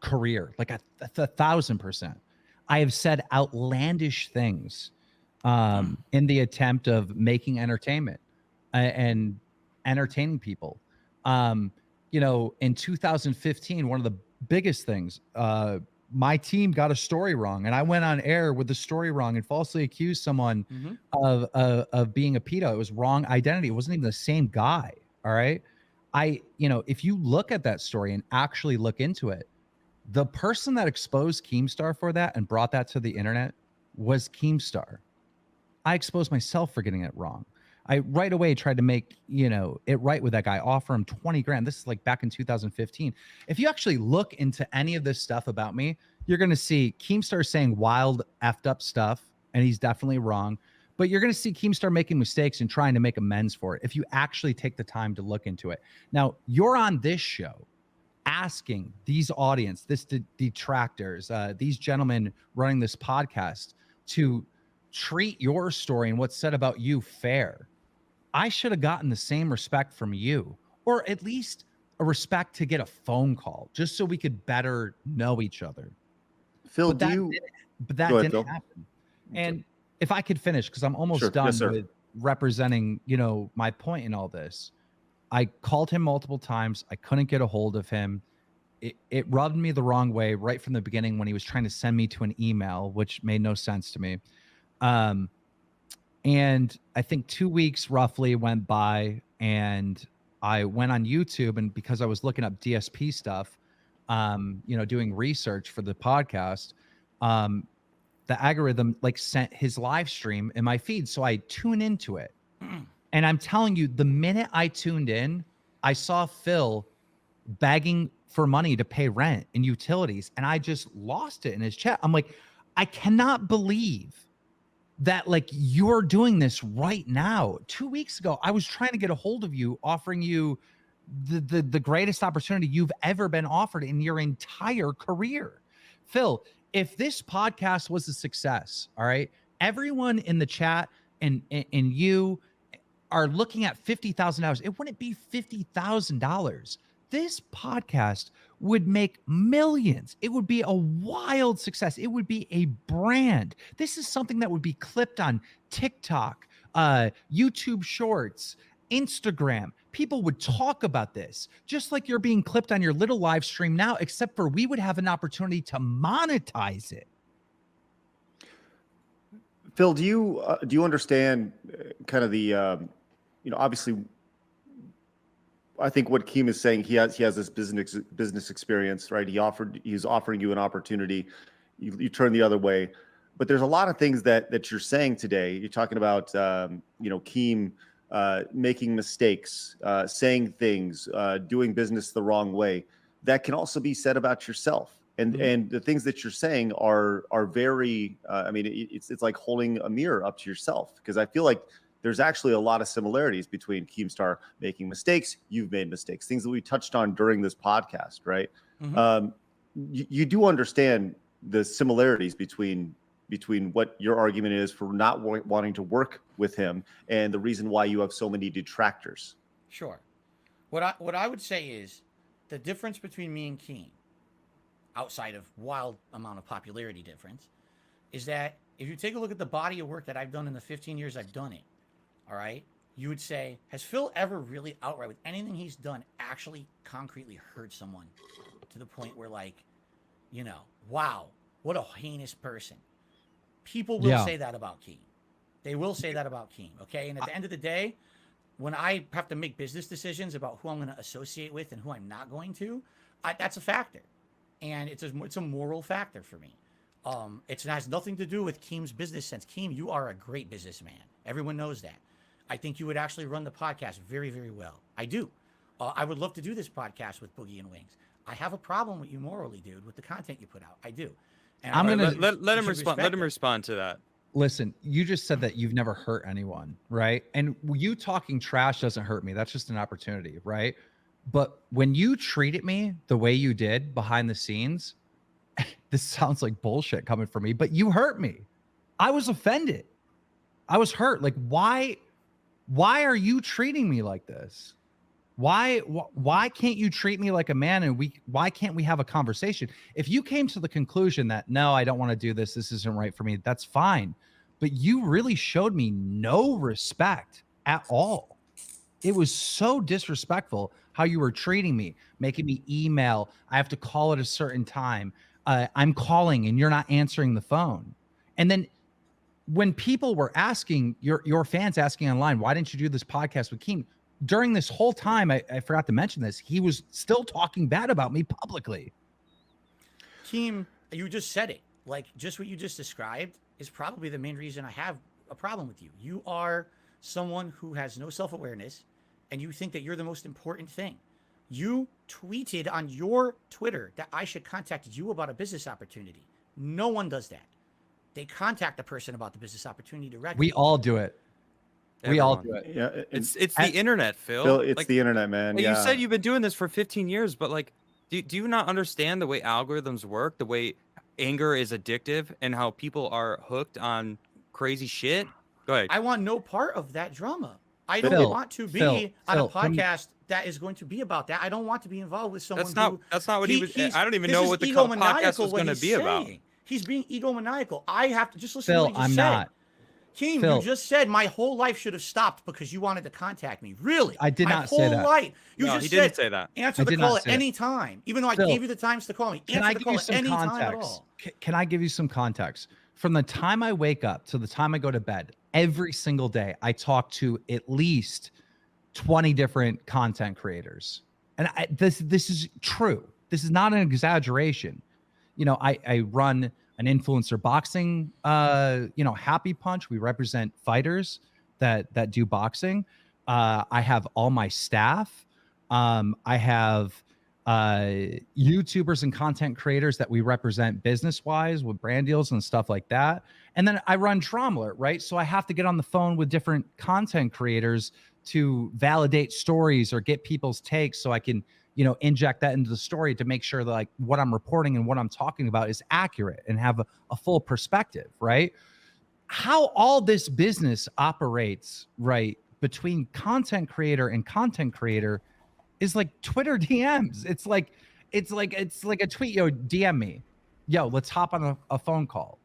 career, like 1,000%. I have said outlandish things in the attempt of making entertainment and entertaining people. In 2015, one of the biggest things, my team got a story wrong, and I went on air with the story wrong and falsely accused someone of being a pedo. It was wrong identity. It wasn't even the same guy. All right. if you look at that story and actually look into it, the person that exposed Keemstar for that and brought that to the internet was Keemstar. I exposed myself for getting it wrong. I right away tried to make, it right with that guy, offer him 20 grand. This is like back in 2015. If you actually look into any of this stuff about me, you're going to see Keemstar saying wild effed up stuff, and he's definitely wrong. But you're going to see Keemstar making mistakes and trying to make amends for it if you actually take the time to look into it. Now, you're on this show asking these audience, detractors, these gentlemen running this podcast to treat your story and what's said about you fair. I should have gotten the same respect from you, or at least a respect to get a phone call just so we could better know each other. Phil, But that Go ahead, didn't Phil. happen. And if I could finish, because I'm almost Sure. done Yes, sir. with representing, my point in all this. I called him multiple times. I couldn't get a hold of him. It rubbed me the wrong way right from the beginning when he was trying to send me to an email, which made no sense to me. And I think 2 weeks roughly went by, and I went on YouTube, and because I was looking up DSP stuff, doing research for the podcast, the algorithm sent his live stream in my feed. So I tune into it. And I'm telling you, the minute I tuned in, I saw Phil begging for money to pay rent and utilities. And I just lost it in his chat. I'm like, I cannot believe that you're doing this right now. 2 weeks ago, I was trying to get a hold of you, offering you the greatest opportunity you've ever been offered in your entire career. Phil, if this podcast was a success, all right, everyone in the chat and you are looking at $50,000. It wouldn't be $50,000. This podcast would make millions. It would be a wild success. It would be a brand. This is something that would be clipped on TikTok, YouTube Shorts, Instagram. People would talk about this, just like you're being clipped on your little live stream now, except for we would have an opportunity to monetize it. Phil, do you understand kind of the obviously, I think what Keem is saying, he has this business experience, right? He's offering you an opportunity, you turn the other way, but there's a lot of things that you're saying today. You're talking about Keem making mistakes, saying things, doing business the wrong way. That can also be said about yourself. And the things that you're saying are very, it's like holding a mirror up to yourself, because I feel like there's actually a lot of similarities between Keemstar making mistakes. You've made mistakes, things that we touched on during this podcast, right? You do understand the similarities between what your argument is for not wanting to work with him and the reason why you have so many detractors. Sure. What I would say is the difference between me and Keem, outside of wild amount of popularity difference, is that if you take a look at the body of work that I've done in the 15 years I've done it, all right, you would say, has Phil ever really outright with anything he's done actually concretely hurt someone to the point where wow, what a heinous person? People will say that about Keem. They will say that about Keem, okay? And at the end of the day, when I have to make business decisions about who I'm going to associate with and who I'm not going to, that's a factor. And it's a moral factor for me. It has nothing to do with Keem's business sense. Keem, you are a great businessman. Everyone knows that. I think you would actually run the podcast very, very well. I do. I would love to do this podcast with Boogie and Wings. I have a problem with you morally, dude, with the content you put out. I do. And I'm gonna let him respond. Let him respond to that. Listen, you just said that you've never hurt anyone, right? And you talking trash doesn't hurt me. That's just an opportunity, right? But when you treated me the way you did behind the scenes, this sounds like bullshit coming from me, but you hurt me. I was offended. I was hurt. Why are you treating me like this? Why can't you treat me like a man, and why can't we have a conversation? If you came to the conclusion that, no, I don't want to do this, this isn't right for me, that's fine. But you really showed me no respect at all. It was so disrespectful how you were treating me, making me email. I have to call at a certain time. I'm calling and you're not answering the phone. And then when people were asking, your fans asking online, why didn't you do this podcast with Keem? during this whole time, I forgot to mention this, he was still talking bad about me publicly. Keem, you just said it. Like, just what you just described is probably the main reason I have a problem with you. You are someone who has no self-awareness, and you think that you're the most important thing. You tweeted on your Twitter that I should contact you about a business opportunity. No one does that. They contact a person about the business opportunity directly. We all do it. We all do Everyone. it. Yeah, It's the internet, Phil. Phil, it's Like, the internet, man. well, Yeah. you said you've been doing this for 15 years, but like, do you not understand the way algorithms work, the way anger is addictive, and how people are hooked on crazy shit? Go ahead. I want no part of that drama. I don't Phil, want to be Phil, on a Phil, from- podcast that is going to be about that. I don't want to be involved with someone That's not what he was. he's- I don't even this know is what the podcast egomaniacal was what going to he's be about. saying. He's being egomaniacal. I have to just listen Phil, to what he just I'm said. not. Keem, Phil. you just said my whole life should have stopped because you wanted to contact me. Really? I did my not whole say that. Life. You No, just he said didn't say that. answer I the did call not at say that. any time, even though I Phil, gave you the times to call me. Can Answer I the give call you at some any time at context? all. Can I give you some context? From the time I wake up to the time I go to bed, every single day, I talk to at least 20 different content creators. And this is true. This is not an exaggeration. You know, I run an influencer boxing, Happy Punch. We represent fighters that do boxing. I have all my staff. I have YouTubers and content creators that we represent business-wise with brand deals and stuff like that. And then I run Drama Alert, right? So I have to get on the phone with different content creators to validate stories or get people's takes so I can, inject that into the story to make sure that like what I'm reporting and what I'm talking about is accurate and have a full perspective, right? How all this business operates, right, between content creator and content creator is like Twitter DMs. It's like a tweet, DM me. Let's hop on a phone call.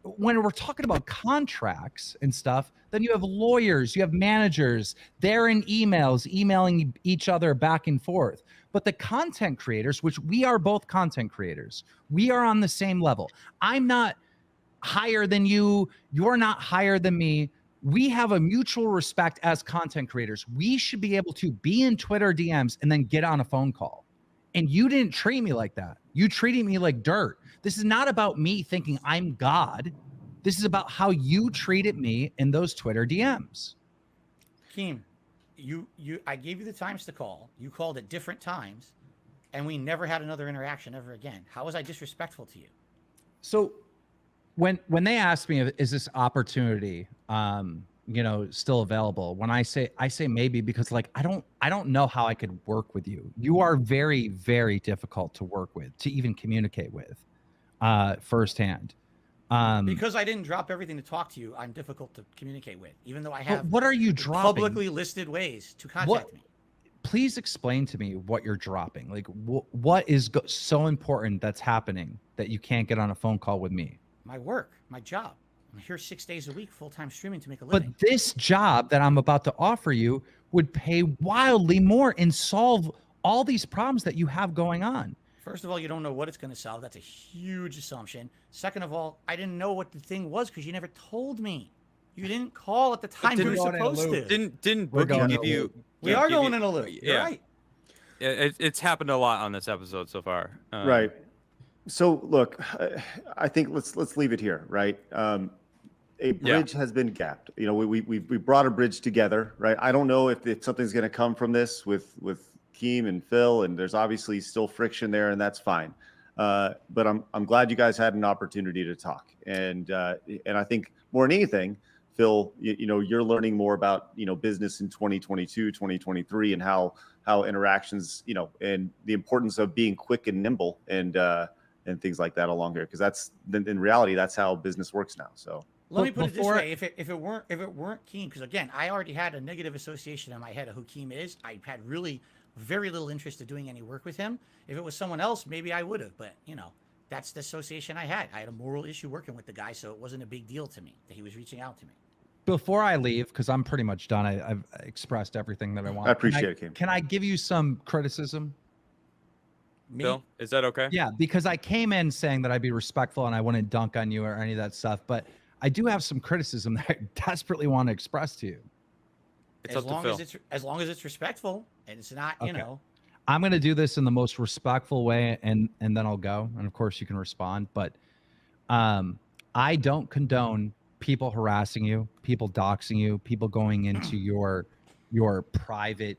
When we're talking about contracts and stuff, then you have lawyers, you have managers, they're in emails, emailing each other back and forth. But the content creators, which we are both content creators, we are on the same level. I'm not higher than you. You're not higher than me. We have a mutual respect as content creators. We should be able to be in Twitter DMs and then get on a phone call. And you didn't treat me like that. You treated me like dirt. This is not about me thinking I'm God. This is about how you treated me in those Twitter DMs. Keem, I gave you the times to call. You called at different times, and we never had another interaction ever again. How was I disrespectful to you? So when they asked me, is this opportunity, still available? When I say maybe, because like, I don't know how I could work with you. You are very, very difficult to work with, to even communicate with, firsthand. Because I didn't drop everything to talk to you, I'm difficult to communicate with, even though I have what are you dropping? publicly listed ways to contact me. Please explain to me what you're dropping. Like, what is so important that's happening that you can't get on a phone call with me? My work, my job. I'm here 6 days a week, full-time streaming to make a living. But this job that I'm about to offer you would pay wildly more and solve all these problems that you have going on. First of all, you don't know what it's going to solve. That's a huge assumption. Second of all, I didn't know what the thing was because you never told me. You didn't call at the time you were supposed to. Didn't We're going Boogie in give a you? We are give going you- in a loop. You're Yeah, right. it's happened a lot on this episode so far. Right. So look, I think let's leave it here, right? A bridge has been gapped. We brought a bridge together, right? I don't know if something's going to come from this with Keem and Phil, and there's obviously still friction there, and that's fine. But I'm glad you guys had an opportunity to talk, and I think more than anything, Phil, you're learning more about business in 2022, 2023, and how interactions, and the importance of being quick and nimble and things like that along here, because that's in reality that's how business works now. So Let me put it this way: if it weren't Keem, because again, I already had a negative association in my head of who Keem is. I had really very little interest in doing any work with him. If it was someone else, maybe I would have. But that's the association I had. I had a moral issue working with the guy, so it wasn't a big deal to me that he was reaching out to me. Before I leave, because I'm pretty much done, I've expressed everything that I want. I appreciate it, Keem. Can I give you some criticism? Me? Phil, is that okay? Yeah, because I came in saying that I'd be respectful and I wouldn't dunk on you or any of that stuff, but I do have some criticism that I desperately want to express to you. It's as up to long Phil. as long as it's respectful and it's not, you Okay. know. I'm going to do this in the most respectful way, and then I'll go. And of course, you can respond. But I don't condone people harassing you, people doxing you, people going into your private,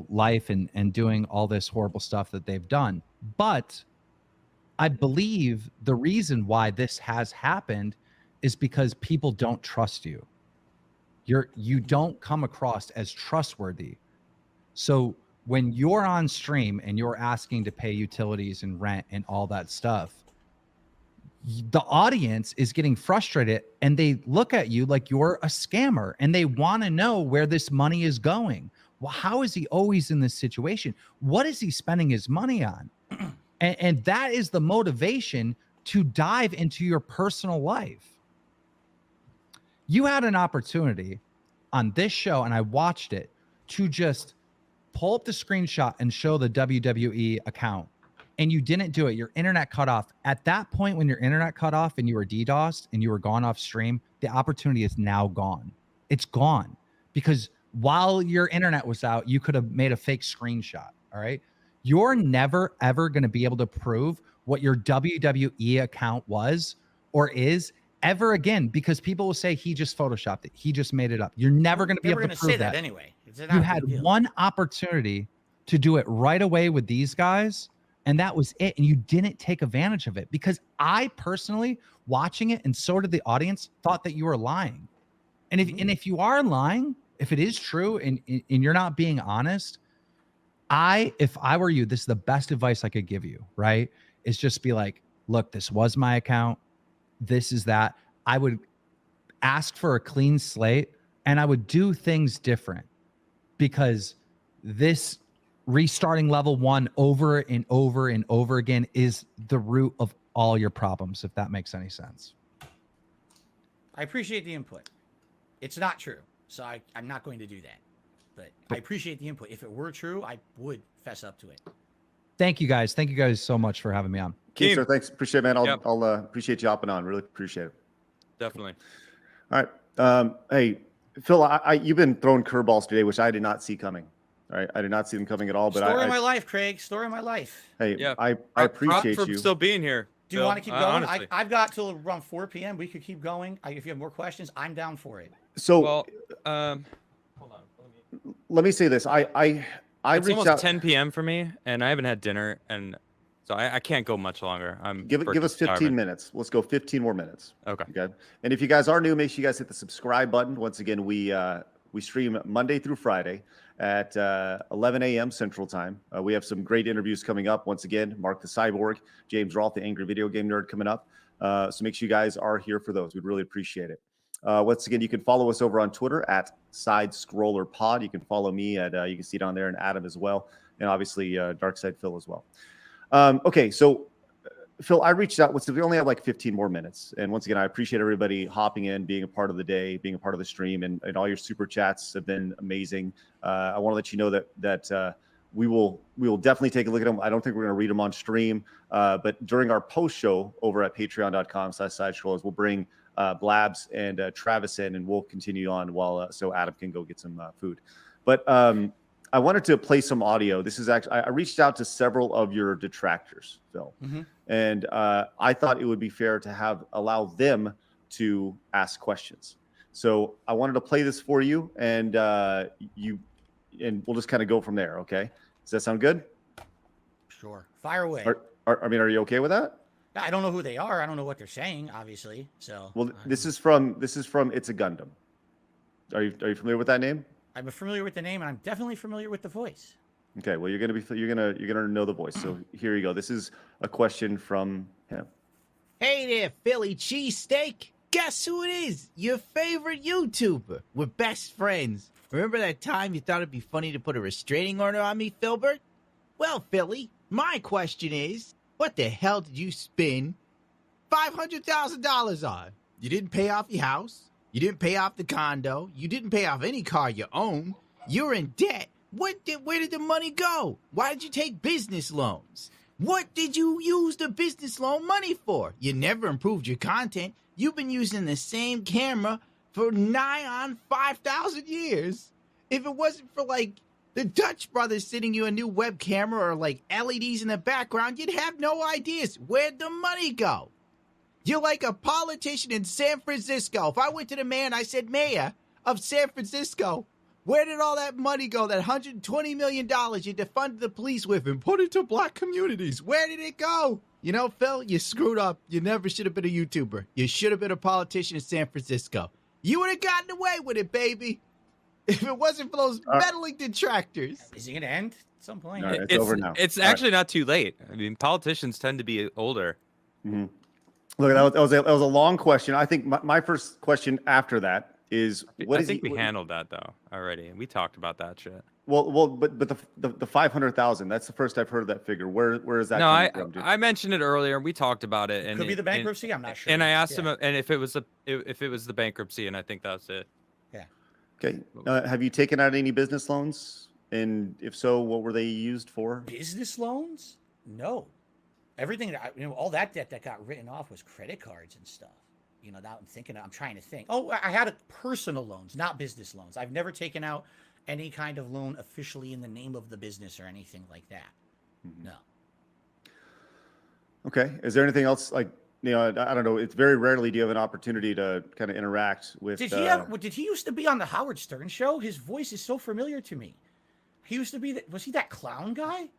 life and doing all this horrible stuff that they've done. But I believe the reason why this has happened is because people don't trust you. You don't come across as trustworthy. So when you're on stream and you're asking to pay utilities and rent and all that stuff, the audience is getting frustrated and they look at you like you're a scammer and they want to know where this money is going. Well, how is he always in this situation? What is he spending his money on? And that is the motivation to dive into your personal life. You had an opportunity on this show, and I watched it, to just pull up the screenshot and show the WWE account, and you didn't do it. Your internet cut off. At that point, when your internet cut off and you were DDoSed and you were gone off stream, the opportunity is now gone. It's gone because while your internet was out, you could have made a fake screenshot. All right. You're never, ever going to be able to prove what your WWE account was or is ever again, because people will say he just photoshopped it. He just made it up. You're never going to be able to prove say that anyway. You had one opportunity to do it right away with these guys, and that was it. And you didn't take advantage of it, because I personally, watching it, and so did the audience, thought that you were lying. And if you are lying, if it is true and you're not being honest, if I were you, this is the best advice I could give you, right? Is just be like, look, this was my account. This is that. I would ask for a clean slate and I would do things different, because this restarting level 1 over and over and over again is the root of all your problems, if that makes any sense. I appreciate the input. It's not true, so I'm not going to do that. But I appreciate the input. If it were true, I would fess up to it. Thank you guys. Thank you guys so much for having me on. Keemstar, thanks. Appreciate it, man. Yep. I'll appreciate you hopping on. Really appreciate it. Definitely. All right. Hey, Phil, you've been throwing curveballs today, which I did not see coming. All right. I did not see them coming at all. But Story of my life, Craig. Story of my life. Hey, Yeah. I appreciate Props for you. still being here. Do you Phil. want to keep going? Honestly. I've got till around 4 p.m. We could keep going. If you have more questions, I'm down for it. So Well, hold on. let me say this. I It's reached almost out. 10 p.m. for me, and I haven't had dinner, and so I can't go much longer. Give us freaking 15 starving. minutes. Let's go 15 more minutes. Okay. Okay. And if you guys are new, make sure you guys hit the subscribe button. Once again, we stream Monday through Friday at 11 a.m. Central Time. We have some great interviews coming up. Once again, Mark the Cyborg, James Roth, the Angry Video Game Nerd, coming up. So make sure you guys are here for those. We'd really appreciate it. Once again, you can follow us over on Twitter at SidescrollerPod. You can follow me at, you can see down there, and Adam as well. And obviously Darkside Phil as well. Okay, so Phil, I reached out. We only have like 15 more minutes. And once again, I appreciate everybody hopping in, being a part of the day, being a part of the stream, and all your super chats have been amazing. I want to let you know that we will definitely take a look at them. I don't think we're going to read them on stream, but during our post show over at patreon.com/sidescrollers, we'll bring Blabs and Travis in, and we'll continue on while so Adam can go get some food. But I wanted to play some audio. This is actually, I reached out to several of your detractors, Phil, and I thought it would be fair to allow them to ask questions. So I wanted to play this for you, and we'll just kind of go from there. Okay, does that sound good? Sure. Fire away. Are you okay with that? I don't know who they are. I don't know what they're saying, obviously. So. Well, this is from It's a Gundam. Are you familiar with that name? I'm familiar with the name, and I'm definitely familiar with the voice. Okay, well, you're gonna know the voice. So here you go. This is a question from him. Hey there, Philly cheesesteak. Guess who it is? Your favorite YouTuber. We're best friends. Remember that time you thought it'd be funny to put a restraining order on me, Filbert? Well, Philly, my question is, what the hell did you spend $500,000 on? You didn't pay off your house. You didn't pay off the condo. You didn't pay off any car you own. You're in debt. Where did the money go? Why did you take business loans? What did you use the business loan money for? You never improved your content. You've been using the same camera for nigh on 5,000 years. If it wasn't for like the Dutch brothers sending you a new web camera or like LEDs in the background, you'd have no ideas. Where'd the money go? You're like a politician in San Francisco. If I went to the man, I said, Mayor of San Francisco, where did all that money go? That $120 million you defunded the police with and put into black communities. Where did it go? You know, Phil, you screwed up. You never should have been a YouTuber. You should have been a politician in San Francisco. You would have gotten away with it, baby. If it wasn't for those meddling detractors. Is it going to end at some point? All right, it's over now. It's All actually not too late. I mean, politicians tend to be older. Mhm. Look, that was a long question. I think my first question after that is, I think we handled that though already. We talked about that shit. But the 500,000. That's the first I've heard of that figure. Where is that? No, coming from, I mentioned it earlier. We talked about it. And Could be the bankruptcy. I'm not sure. And I asked him, and if it was the bankruptcy, and I think that's it. Yeah. Okay. Have you taken out any business loans? And if so, what were they used for? Business loans? No. Everything that all that debt that got written off was credit cards and stuff. Now I'm trying to think. Oh, I had personal loans, not business loans. I've never taken out any kind of loan officially in the name of the business or anything like that. Mm-hmm. No. Okay. Is there anything else I don't know. It's very rarely do you have an opportunity to kind of interact with. Did he used to be on the Howard Stern show? His voice is so familiar to me. He used to be was he that clown guy?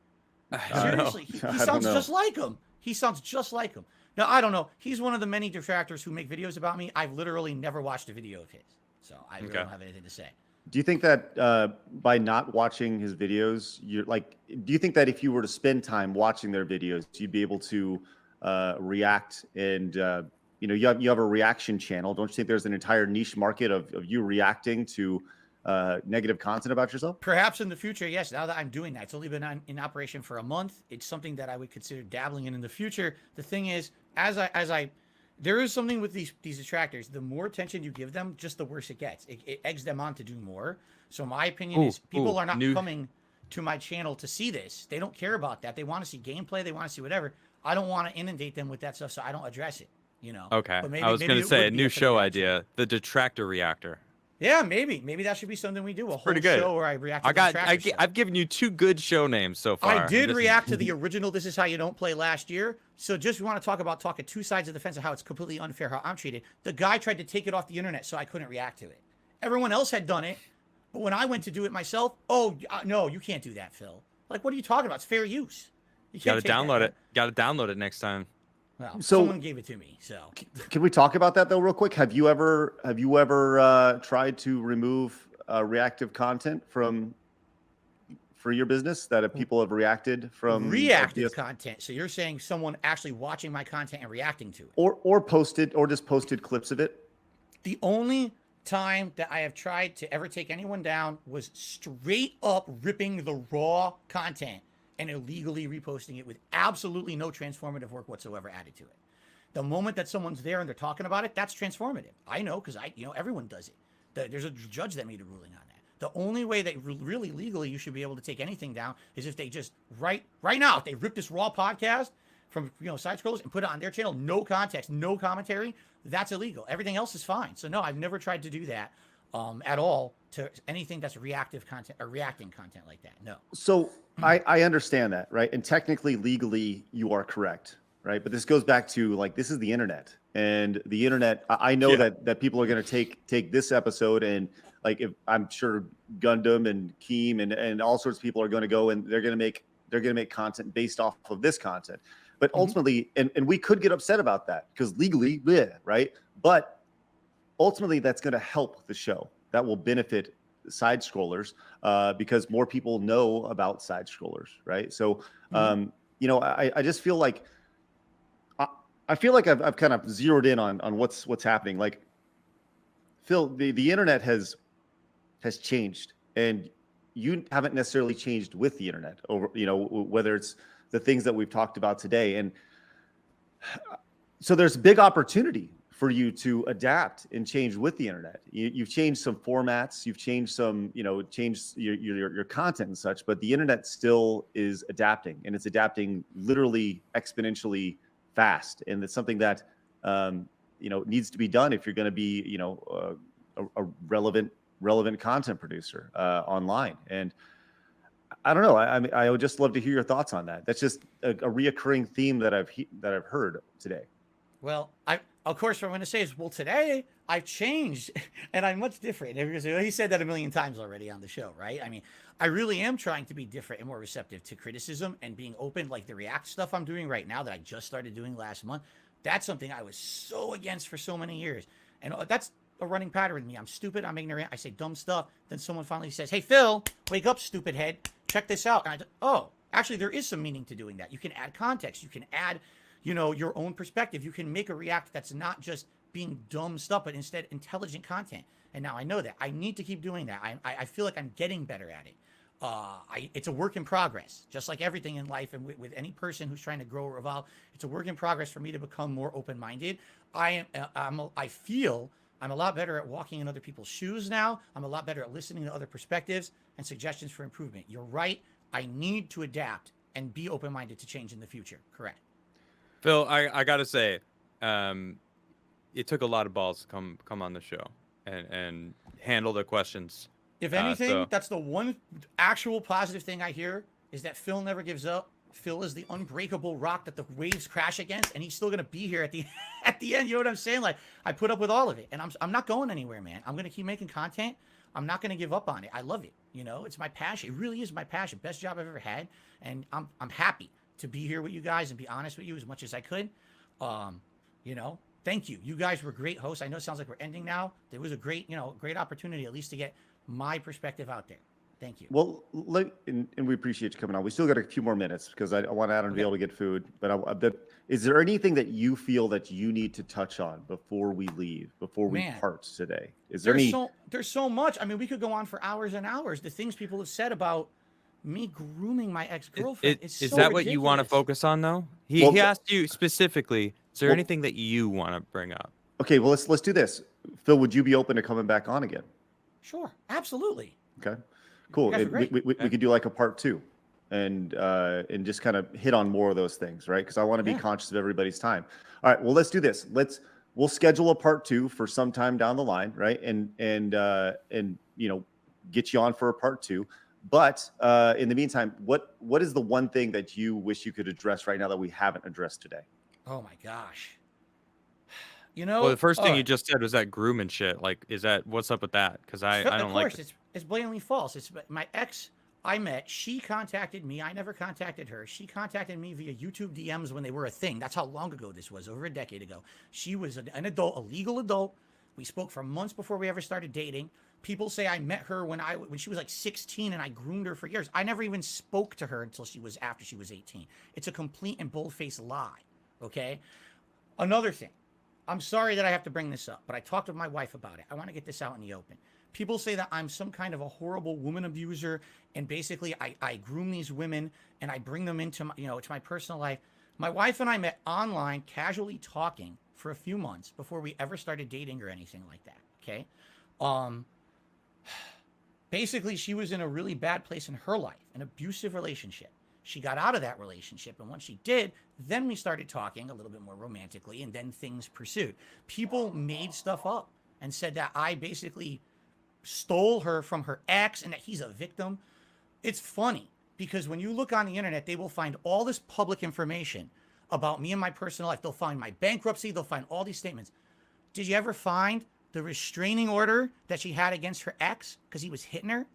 Seriously, he sounds just like him. He sounds just like him. Now, I don't know. He's one of the many detractors who make videos about me. I've literally never watched a video of his, so I really don't have anything to say. Do you think that by not watching his videos, do you think that if you were to spend time watching their videos, you'd be able to react and, you have a reaction channel. Don't you think there's an entire niche market of you reacting to negative content about yourself? Perhaps in the future, yes. Now that I'm doing that, it's only been in operation for a month. It's something that I would consider dabbling in the future. The thing is, there is something with these detractors. The more attention you give them, just the worse it gets. It eggs them on to do more. So my opinion is, people are not coming to my channel to see this. They don't care about that. They want to see gameplay. They want to see whatever. I don't want to inundate them with that stuff, so I don't address it. Okay. But I was going to say a new show idea, the detractor reactor. Yeah, maybe that should be something we do. A whole pretty good. show where I react to I've given you 2 good show names so far. I did react to the original This Is How You Don't Play last year. So just want to talking 2 sides of the fence of how it's completely unfair how I'm treated. The guy tried to take it off the internet, so I couldn't react to it. Everyone else had done it, but when I went to do it myself, no, you can't do that, Phil. Like, what are you talking about? It's fair use. You got to download it. Got to download it next time. Well, so someone gave it to me. So can we talk about that though, real quick? Have you ever tried to remove reactive content for your business that people have reacted from? Reactive content. So you're saying someone actually watching my content and reacting to it, or just posted clips of it? The only time that I have tried to ever take anyone down was straight up ripping the raw content and illegally reposting it with absolutely no transformative work whatsoever added to it. The moment that someone's there and they're talking about it, that's transformative. I know, because everyone does it. There's a judge that made a ruling on that. The only way that really legally you should be able to take anything down is if they just right now, if they rip this raw podcast from side scrollers and put it on their channel, no context, no commentary, that's illegal. Everything else is fine. So no, I've never tried to do that at all to anything that's reactive content or reacting content like that. No. So I understand that, right? And technically, legally, you are correct, right? But this goes back to this is the internet, and the internet. I know that people are going to take this episode and if I'm sure Gundam and KEEM and all sorts of people are going to go and they're going to make content based off of this content. But ultimately, and we could get upset about that because legally, right? But ultimately, that's going to help the show. That will benefit side scrollers because more people know about side scrollers, right? So, I just feel like I've kind of zeroed in on what's happening. Like, Phil, the internet has changed, and you haven't necessarily changed with the internet over, whether it's the things that we've talked about today. And so there's big opportunity for you to adapt and change with the internet. You've changed some formats, you've changed some, changed your content and such, but the internet still is adapting, and it's adapting literally exponentially fast. And it's something that, needs to be done if you're going to be, a relevant relevant content producer online. And I don't know. I mean, I would just love to hear your thoughts on that. That's just a reoccurring theme that I've heard today. Well, of course, what I'm going to say is, well, today I've changed and I'm much different. He said that a million times already on the show, right? I mean, I really am trying to be different and more receptive to criticism and being open. Like the React stuff I'm doing right now that I just started doing last month. That's something I was so against for so many years. And that's a running pattern with me. I'm stupid. I'm ignorant. I say dumb stuff. Then someone finally says, hey, Phil, wake up, stupid head. Check this out. And actually, there is some meaning to doing that. You can add context. You can add, your own perspective. You can make a React that's not just being dumb stuff, but instead intelligent content. And now I know that. I need to keep doing that. I feel like I'm getting better at it. It's a work in progress, just like everything in life and with any person who's trying to grow or evolve. It's a work in progress for me to become more open-minded. I feel I'm a lot better at walking in other people's shoes now. I'm a lot better at listening to other perspectives and suggestions for improvement. You're right. I need to adapt and be open-minded to change in the future. Correct. Phil, I gotta say, it took a lot of balls to come on the show and handle the questions. If anything, that's the one actual positive thing I hear is that Phil never gives up. Phil is the unbreakable rock that the waves crash against, and he's still gonna be here at the end. You know what I'm saying? Like I put up with all of it, and I'm not going anywhere, man. I'm gonna keep making content. I'm not gonna give up on it. I love it. It's my passion. It really is my passion. Best job I've ever had, and I'm happy to be here with you guys and be honest with you as much as I could. Thank you. You guys were great hosts. I know it sounds like we're ending now. There was a great opportunity at least to get my perspective out there. Thank you. Well, and we appreciate you coming on. We still got a few more minutes because I want Adam to be able to get food. But is there anything that you feel that you need to touch on before we leave, before we part today? Is there There's so much. I mean, we could go on for hours and hours. The things people have said about me grooming my ex-girlfriend. Is that ridiculous. what you want to focus on, though? He asked you specifically. Is there anything that you want to bring up? Okay, well, let's do this. Phil, would you be open to coming back on again? Sure, absolutely. Okay, cool. We could do like a part 2 and just kind of hit on more of those things, right? Because I want to be conscious of everybody's time. All right, well, let's do this. We'll schedule a part 2 for some time down the line, right? And get you on for a part 2. But in the meantime, what is the one thing that you wish you could address right now that we haven't addressed today? Oh my gosh. Well, the first thing you just said was that grooming shit. Like, what's up with that? Because I don't like it. Of course, it's blatantly false. It's my ex I met. She contacted me. I never contacted her. She contacted me via YouTube DMs when they were a thing. That's how long ago this was, over a decade ago. She was an adult, a legal adult. We spoke for months before we ever started dating. People say I met her when she was like 16 and I groomed her for years. I never even spoke to her until after she was 18. It's a complete and bold-faced lie, okay? Another thing. I'm sorry that I have to bring this up, but I talked with my wife about it. I want to get this out in the open. People say that I'm some kind of a horrible woman abuser, and basically I groom these women and I bring them into it's my personal life. My wife and I met online, casually talking for a few months before we ever started dating or anything like that. Okay. Basically, she was in a really bad place in her life, an abusive relationship. She got out of that relationship, and once she did, then we started talking a little bit more romantically, and then things pursued. People made stuff up and said that I basically stole her from her ex and that he's a victim. It's funny because when you look on the internet, they will find all this public information about me and my personal life. They'll find my bankruptcy. They'll find all these statements. Did you ever find the restraining order that she had against her ex because he was hitting her?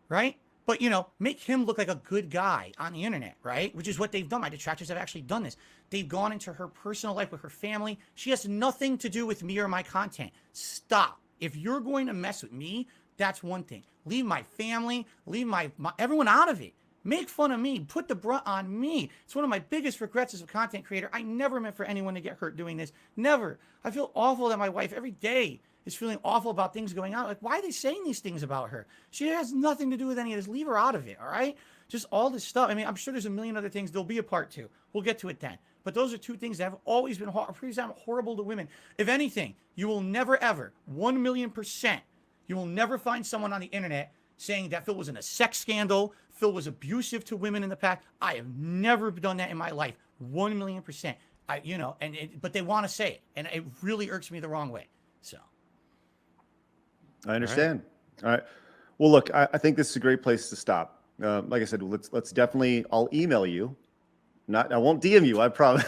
Right? But, make him look like a good guy on the internet, right? Which is what they've done. My detractors have actually done this. They've gone into her personal life with her family. She has nothing to do with me or my content. Stop. If you're going to mess with me, that's one thing. Leave my family, leave my everyone out of it. Make fun of me. Put the brunt on me. It's one of my biggest regrets as a content creator. I never meant for anyone to get hurt doing this. Never. I feel awful that my wife every day is feeling awful about things going on. Like, why are they saying these things about her? She has nothing to do with any of this. Leave her out of it, all right? Just all this stuff. I mean, I'm sure there's a million other things. There'll be a part 2. We'll get to it then. But those are two things that have always been horrible to women. If anything, you will never, ever, 1,000,000%, you will never find someone on the internet saying that Phil was in a sex scandal, Phil was abusive to women in the past. I have never done that in my life. 1,000,000%. But they want to say it, and it really irks me the wrong way. So. I understand. All right. Well, look, I think this is a great place to stop. Like I said, let's definitely. I'll email you. I won't DM you. I promise.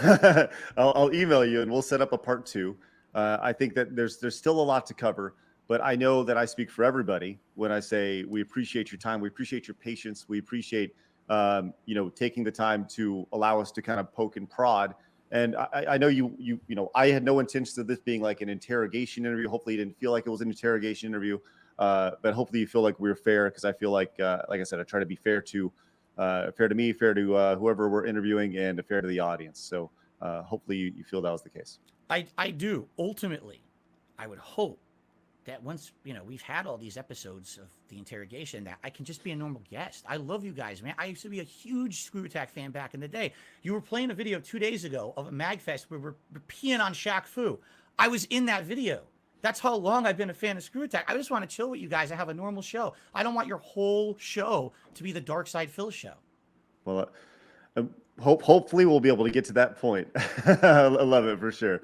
I'll email you, and we'll set up a part 2. I think that there's still a lot to cover, but I know that I speak for everybody when I say we appreciate your time, we appreciate your patience, we appreciate taking the time to allow us to kind of poke and prod. And I know you I had no intentions of this being like an interrogation interview. Hopefully, you didn't feel like it was an interrogation interview, but hopefully you feel like we were fair, because I feel like I said, I try to be fair to me, fair to whoever we're interviewing, and fair to the audience. So hopefully you feel that was the case. I do. Ultimately, I would hope that once, we've had all these episodes of the interrogation, that I can just be a normal guest. I love you guys, man. I used to be a huge Screw Attack fan back in the day. You were playing a video 2 days ago of a MagFest where we're peeing on Shaq Fu. I was in that video. That's how long I've been a fan of Screw Attack. I just want to chill with you guys and have a normal show. I don't want your whole show to be the Dark Side Phil show. Well, hopefully we'll be able to get to that point. I love it for sure.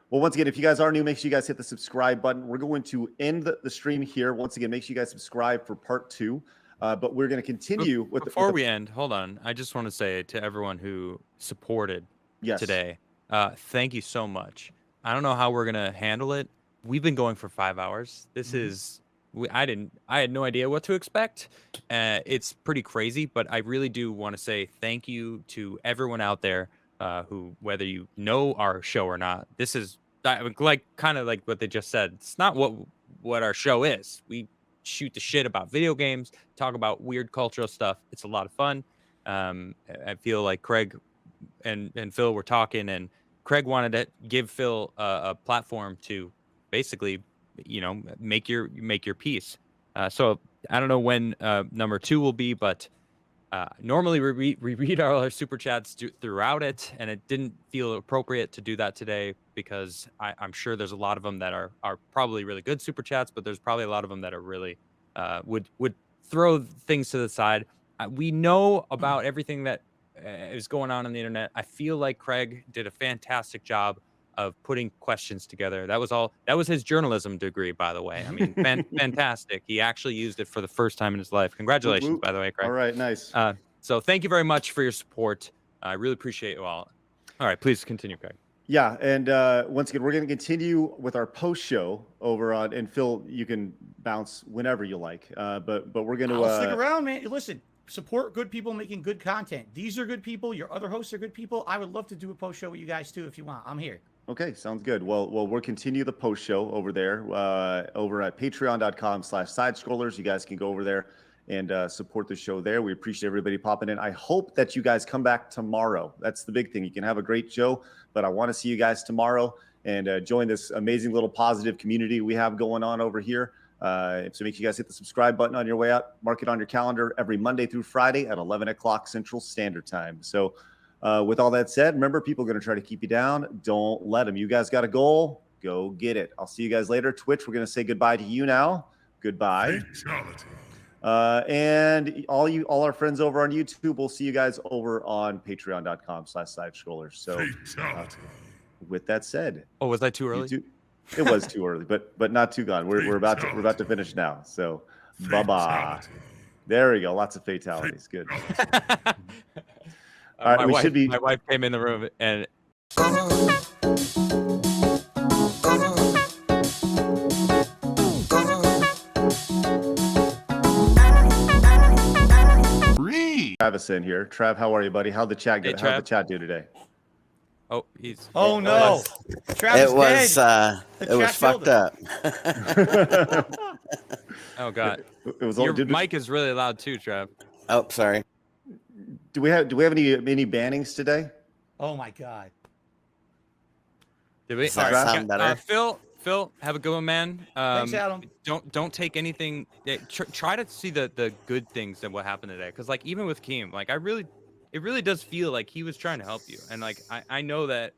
Well, once again, if you guys are new, make sure you guys hit the subscribe button. We're going to end the stream here. Once again, make sure you guys subscribe for part 2. But we're going to continue with before we end. Hold on, I just want to say to everyone who supported today, thank you so much. I don't know how we're gonna handle it. We've been going for 5 hours. This is I had no idea what to expect. It's pretty crazy, but I really do want to say thank you to everyone out there who, whether you know our show or not, this is like kind of like what they just said. It's not what our show is. We shoot the shit about video games, talk about weird cultural stuff. It's a lot of fun. I feel like Craig and Phil were talking, and Craig wanted to give Phil a platform to basically, make your piece. So I don't know when number 2 will be, but normally we read all our super chats throughout it, and it didn't feel appropriate to do that today because I'm sure there's a lot of them that are probably really good super chats, but there's probably a lot of them that are really would throw things to the side. We know about everything that is going on the internet. I feel like Craig did a fantastic job of putting questions together. That was his journalism degree, by the way. I mean, fantastic. He actually used it for the first time in his life. Congratulations, by the way, Craig. All right, nice. So thank you very much for your support. I really appreciate you all. All right, please continue, Craig. Yeah, and once again, we're going to continue with our post show over on, and Phil, you can bounce whenever you like. But we're going to stick around, man. Listen, support good people making good content. These are good people. Your other hosts are good people. I would love to do a post show with you guys too if you want. I'm here. Okay, sounds good. Well, we'll continue the post show over there, over at patreon.com/sidescrollers. You guys can go over there and support the show there. We appreciate everybody popping in. I hope that you guys come back tomorrow. That's the big thing. You can have a great show, but I want to see you guys tomorrow and join this amazing little positive community we have going on over here. So make sure you guys hit the subscribe button on your way out. Mark it on your calendar every Monday through Friday at 11 o'clock Central Standard Time. So with all that said, remember, people are going to try to keep you down. Don't let them. You guys got a goal. Go get it. I'll see you guys later. Twitch, we're going to say goodbye to you now. Goodbye. Fatality. And all our friends over on YouTube, we'll see you guys over on patreon.com/sidescrollers. So with that said. Oh, was that too early? It was too early, but not too gone. We're about to finish now. So bye-bye. There we go. Lots of fatalities. Good. All right, my wife came in the room and Travis in here. Trav, how are you, buddy? How'd the chat go? Hey, How'd the chat do today? Oh, he's. Oh no! Travis It was fucked up. Oh god! It was Your mic is really loud too, Trav. Oh, sorry. Do we have any bannings today? Oh my god! Did we? Does that sound better? Phil, have a good one, man. Thanks, Adam. Don't take anything. Try to see the good things that what happened today, because like even with Keem, like it really does feel like he was trying to help you, and like I know that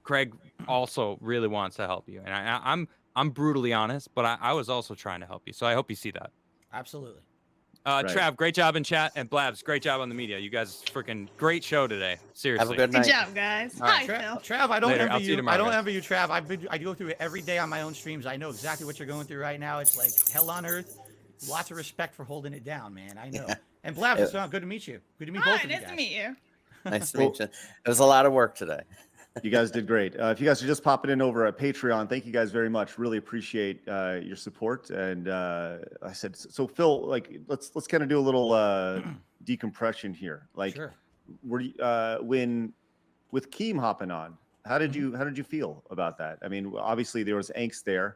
Craig also really wants to help you, and I'm brutally honest, but I was also trying to help you, so I hope you see that. Absolutely. Trav, great job in chat, and Blabs, great job on the media. You guys, freaking great show today. Seriously. Have a good Good night. job, guys. All right, Hi, Phil. Trav, I don't Later. I'll envy see you you. tomorrow, I don't guys. envy you, Trav. I go through it every day on my own streams. I know exactly what you're going through right now. It's like hell on earth. Lots of respect for holding it down, man. I know. Yeah. And Blabs, it's good to meet you. Good to meet both Hi, of you nice guys. to meet you. Nice to meet you. It was a lot of work today. You guys did great. If you guys are just popping in over at Patreon, thank you guys very much. Really appreciate your support. And I said, so Phil, like, let's kind of do a little decompression here. Like, Sure. were you, when with Keem hopping on, how did you feel about that? I mean, obviously there was angst there.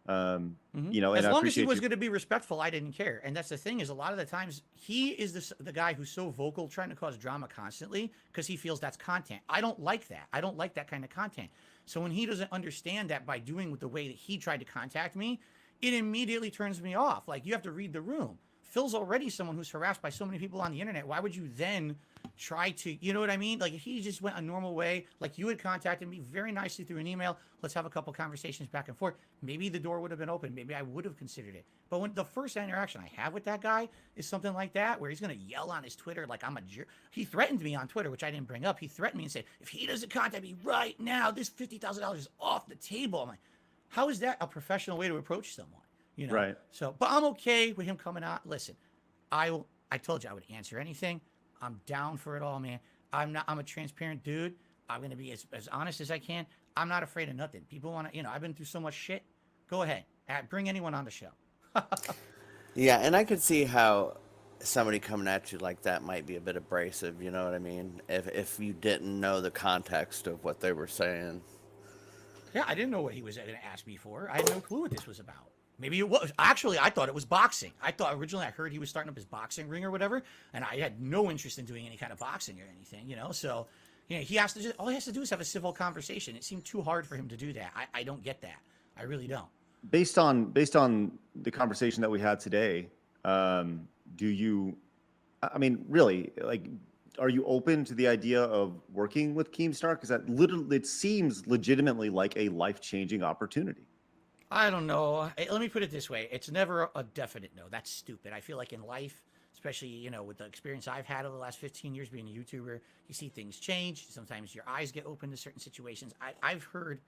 You know, and as I long as he appreciate was you. going to be respectful, I didn't care. And that's the thing is, a lot of the times he is the guy who's so vocal, trying to cause drama constantly because he feels that's content. I don't like that. I don't like that kind of content. So when he doesn't understand that by doing the way that he tried to contact me, it immediately turns me off. Like, you have to read the room. Phil's already someone who's harassed by so many people on the internet. Why would you then try to, you know what I mean? Like, if he just went a normal way, like you had contacted me very nicely through an email, let's have a couple conversations back and forth, maybe the door would have been open. Maybe I would have considered it. But when the first interaction I have with that guy is something like that, where he's going to yell on his Twitter like I'm a jerk. He threatened me on Twitter, which I didn't bring up. He threatened me and said, if he doesn't contact me right now, this $50,000 is off the table. I'm like, how is that a professional way to approach someone? You know? Right. So, but I'm okay with him coming out. Listen, I told you I would answer anything. I'm down for it all, man. I'm a transparent dude. I'm going to be as honest as I can. I'm not afraid of nothing. People want to, I've been through so much shit. Go ahead. Bring anyone on the show. Yeah, and I could see how somebody coming at you like that might be a bit abrasive, you know what I mean? If you didn't know the context of what they were saying. Yeah, I didn't know what he was going to ask me for. I had no clue what this was about. Maybe it was. Actually, I thought it was boxing. I originally I heard he was starting up his boxing ring or whatever, and I had no interest in doing any kind of boxing or anything, So, he has to just, all he has to do is have a civil conversation. It seemed too hard for him to do that. I don't get that. I really don't. Based on the conversation that we had today, do you, I mean, really, like, are you open to the idea of working with Keemstar? Because that literally, it seems legitimately like a life-changing opportunity. I don't know. Let me put it this way. It's never a definite no. That's stupid. I feel like in life, especially, with the experience I've had over the last 15 years being a YouTuber, you see things change. Sometimes your eyes get open to certain situations. I've heard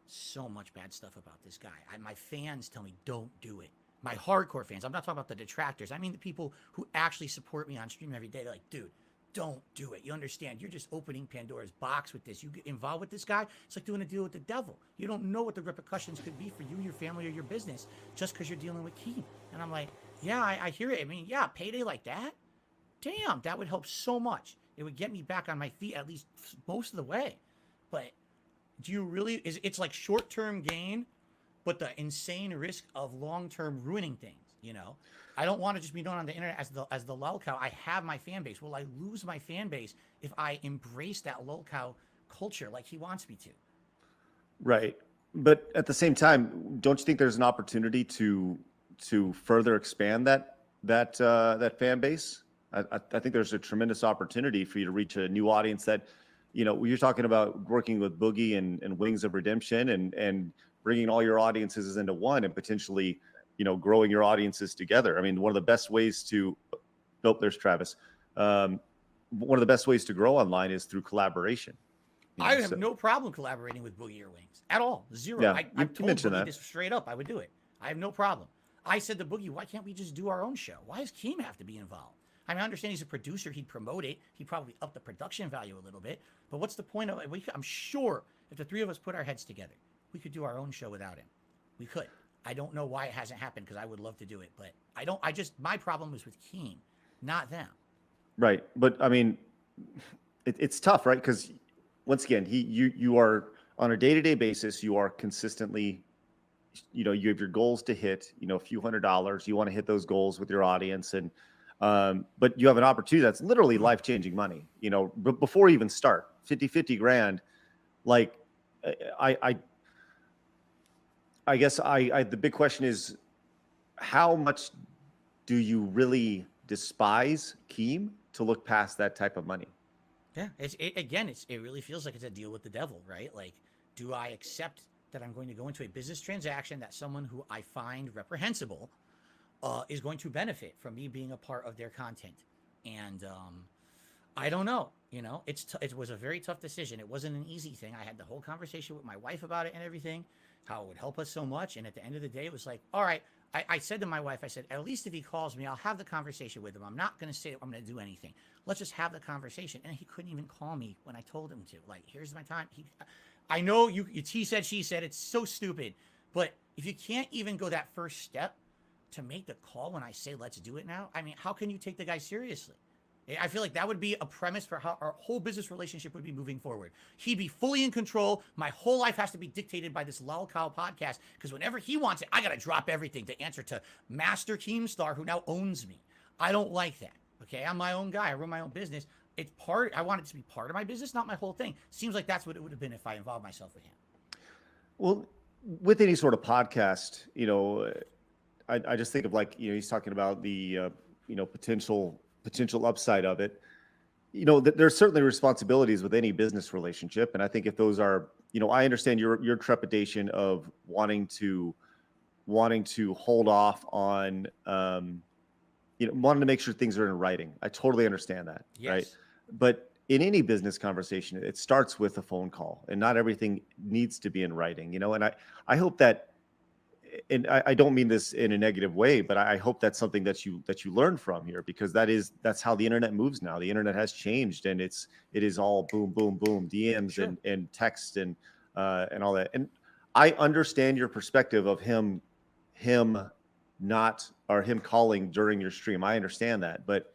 so much bad stuff about this guy. My fans tell me, don't do it. My hardcore fans. I'm not talking about the detractors. I mean the people who actually support me on stream every day. They're like, dude, don't do it. You understand? You're just opening Pandora's box with this. You get involved with this guy, it's like doing a deal with the devil. You don't know what the repercussions could be for you, your family, or your business just because you're dealing with KEEM. And I'm like, yeah, I hear it. I mean, yeah, payday like that? Damn, that would help so much. It would get me back on my feet at least most of the way. But do you really, it's like short-term gain, but the insane risk of long-term ruining things, I don't want to just be known on the internet as the lol cow. I have my fan base. Will I lose my fan base if I embrace that lol cow culture like he wants me to? Right. But at the same time, don't you think there's an opportunity to further expand that fan base? I think there's a tremendous opportunity for you to reach a new audience that, you're talking about working with Boogie and Wings of Redemption and bringing all your audiences into one and potentially, growing your audiences together. I mean, one of the best ways to, there's Travis. One of the best ways to grow online is through collaboration. I have no problem collaborating with Boogie or Wings at all. Zero. Yeah, I told mentioned Boogie that. this straight up. I would do it. I have no problem. I said to Boogie, why can't we just do our own show? Why does KEEM have to be involved? I mean, I understand he's a producer. He'd promote it. He'd probably up the production value a little bit. But what's the point of it? I'm sure if the three of us put our heads together, we could do our own show without him. We could. I don't know why it hasn't happened because I would love to do it. But my problem is with KEEM, not them. Right. But I mean, it's tough, right? Because once again, you are on a day-to-day basis, you are consistently, you have your goals to hit, a few $100s. You want to hit those goals with your audience. And, but you have an opportunity that's literally life-changing money, but before you even start 50 grand, like I guess the big question is, how much do you really despise KEEM to look past that type of money? Yeah, it really feels like it's a deal with the devil, right? Like, do I accept that I'm going to go into a business transaction that someone who I find reprehensible is going to benefit from me being a part of their content. And I don't know. You know, it was a very tough decision. It wasn't an easy thing. I had the whole conversation with my wife about it and everything, how it would help us so much. And at the end of the day, it was like, all right. I said to my wife, I said, at least if he calls me, I'll have the conversation with him. I'm not going to say I'm going to do anything. Let's just have the conversation. And he couldn't even call me when I told him to. Like, here's my time. I know it's he said, she said. It's so stupid. But if you can't even go that first step to make the call when I say, let's do it now, I mean, how can you take the guy seriously? I feel like that would be a premise for how our whole business relationship would be moving forward. He'd be fully in control. My whole life has to be dictated by this lolcow podcast, because whenever he wants it, I got to drop everything to answer to Master Keemstar, who now owns me. I don't like that. Okay, I'm my own guy. I run my own business. I want it to be part of my business, not my whole thing. Seems like that's what it would have been if I involved myself with him. Well, with any sort of podcast, you know, I just think of, like, you know, he's talking about the, you know, potential upside of it. You know, there's certainly responsibilities with any business relationship. And I think if those are, you know, I understand your trepidation of wanting to hold off on, you know, wanting to make sure things are in writing. I totally understand that. Yes. Right. But in any business conversation, it starts with a phone call, and not everything needs to be in writing, you know. And I hope that, and I don't mean this in a negative way, but I hope that's something that you learn from here, because that's how the internet moves now. The internet has changed, and it is all boom, boom, boom, DMs Sure. and text and all that. And I understand your perspective of him calling during your stream. I understand that, but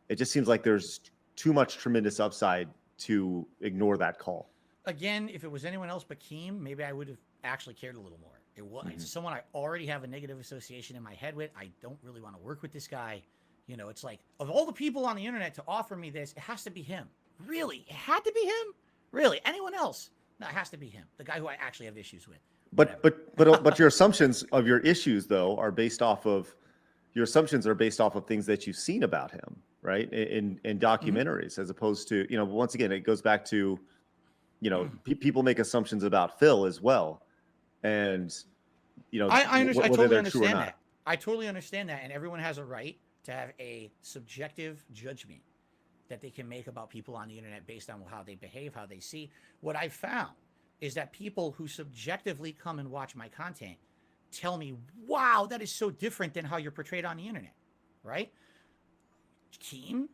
it just seems like there's too much tremendous upside to ignore that call. Again, if it was anyone else but Keem, maybe I would have actually cared a little more. It was It's someone I already have a negative association in my head with. I don't really want to work with this guy. You know, it's like, of all the people on the internet to offer me this, it has to be him. Really? It had to be him? Really? Anyone else? No, it has to be him. The guy who I actually have issues with. But your assumptions of your issues, though, are based off of things that you've seen about him, right? In documentaries, as opposed to, you know, once again, it goes back to, you know, people make assumptions about Phil as well. And, you know, I totally understand not. that. I totally understand that. And everyone has a right to have a subjective judgment that they can make about people on the internet based on how they behave, how they see. What I found is that people who subjectively come and watch my content tell me, wow, that is so different than how you're portrayed on the internet, right? Keem,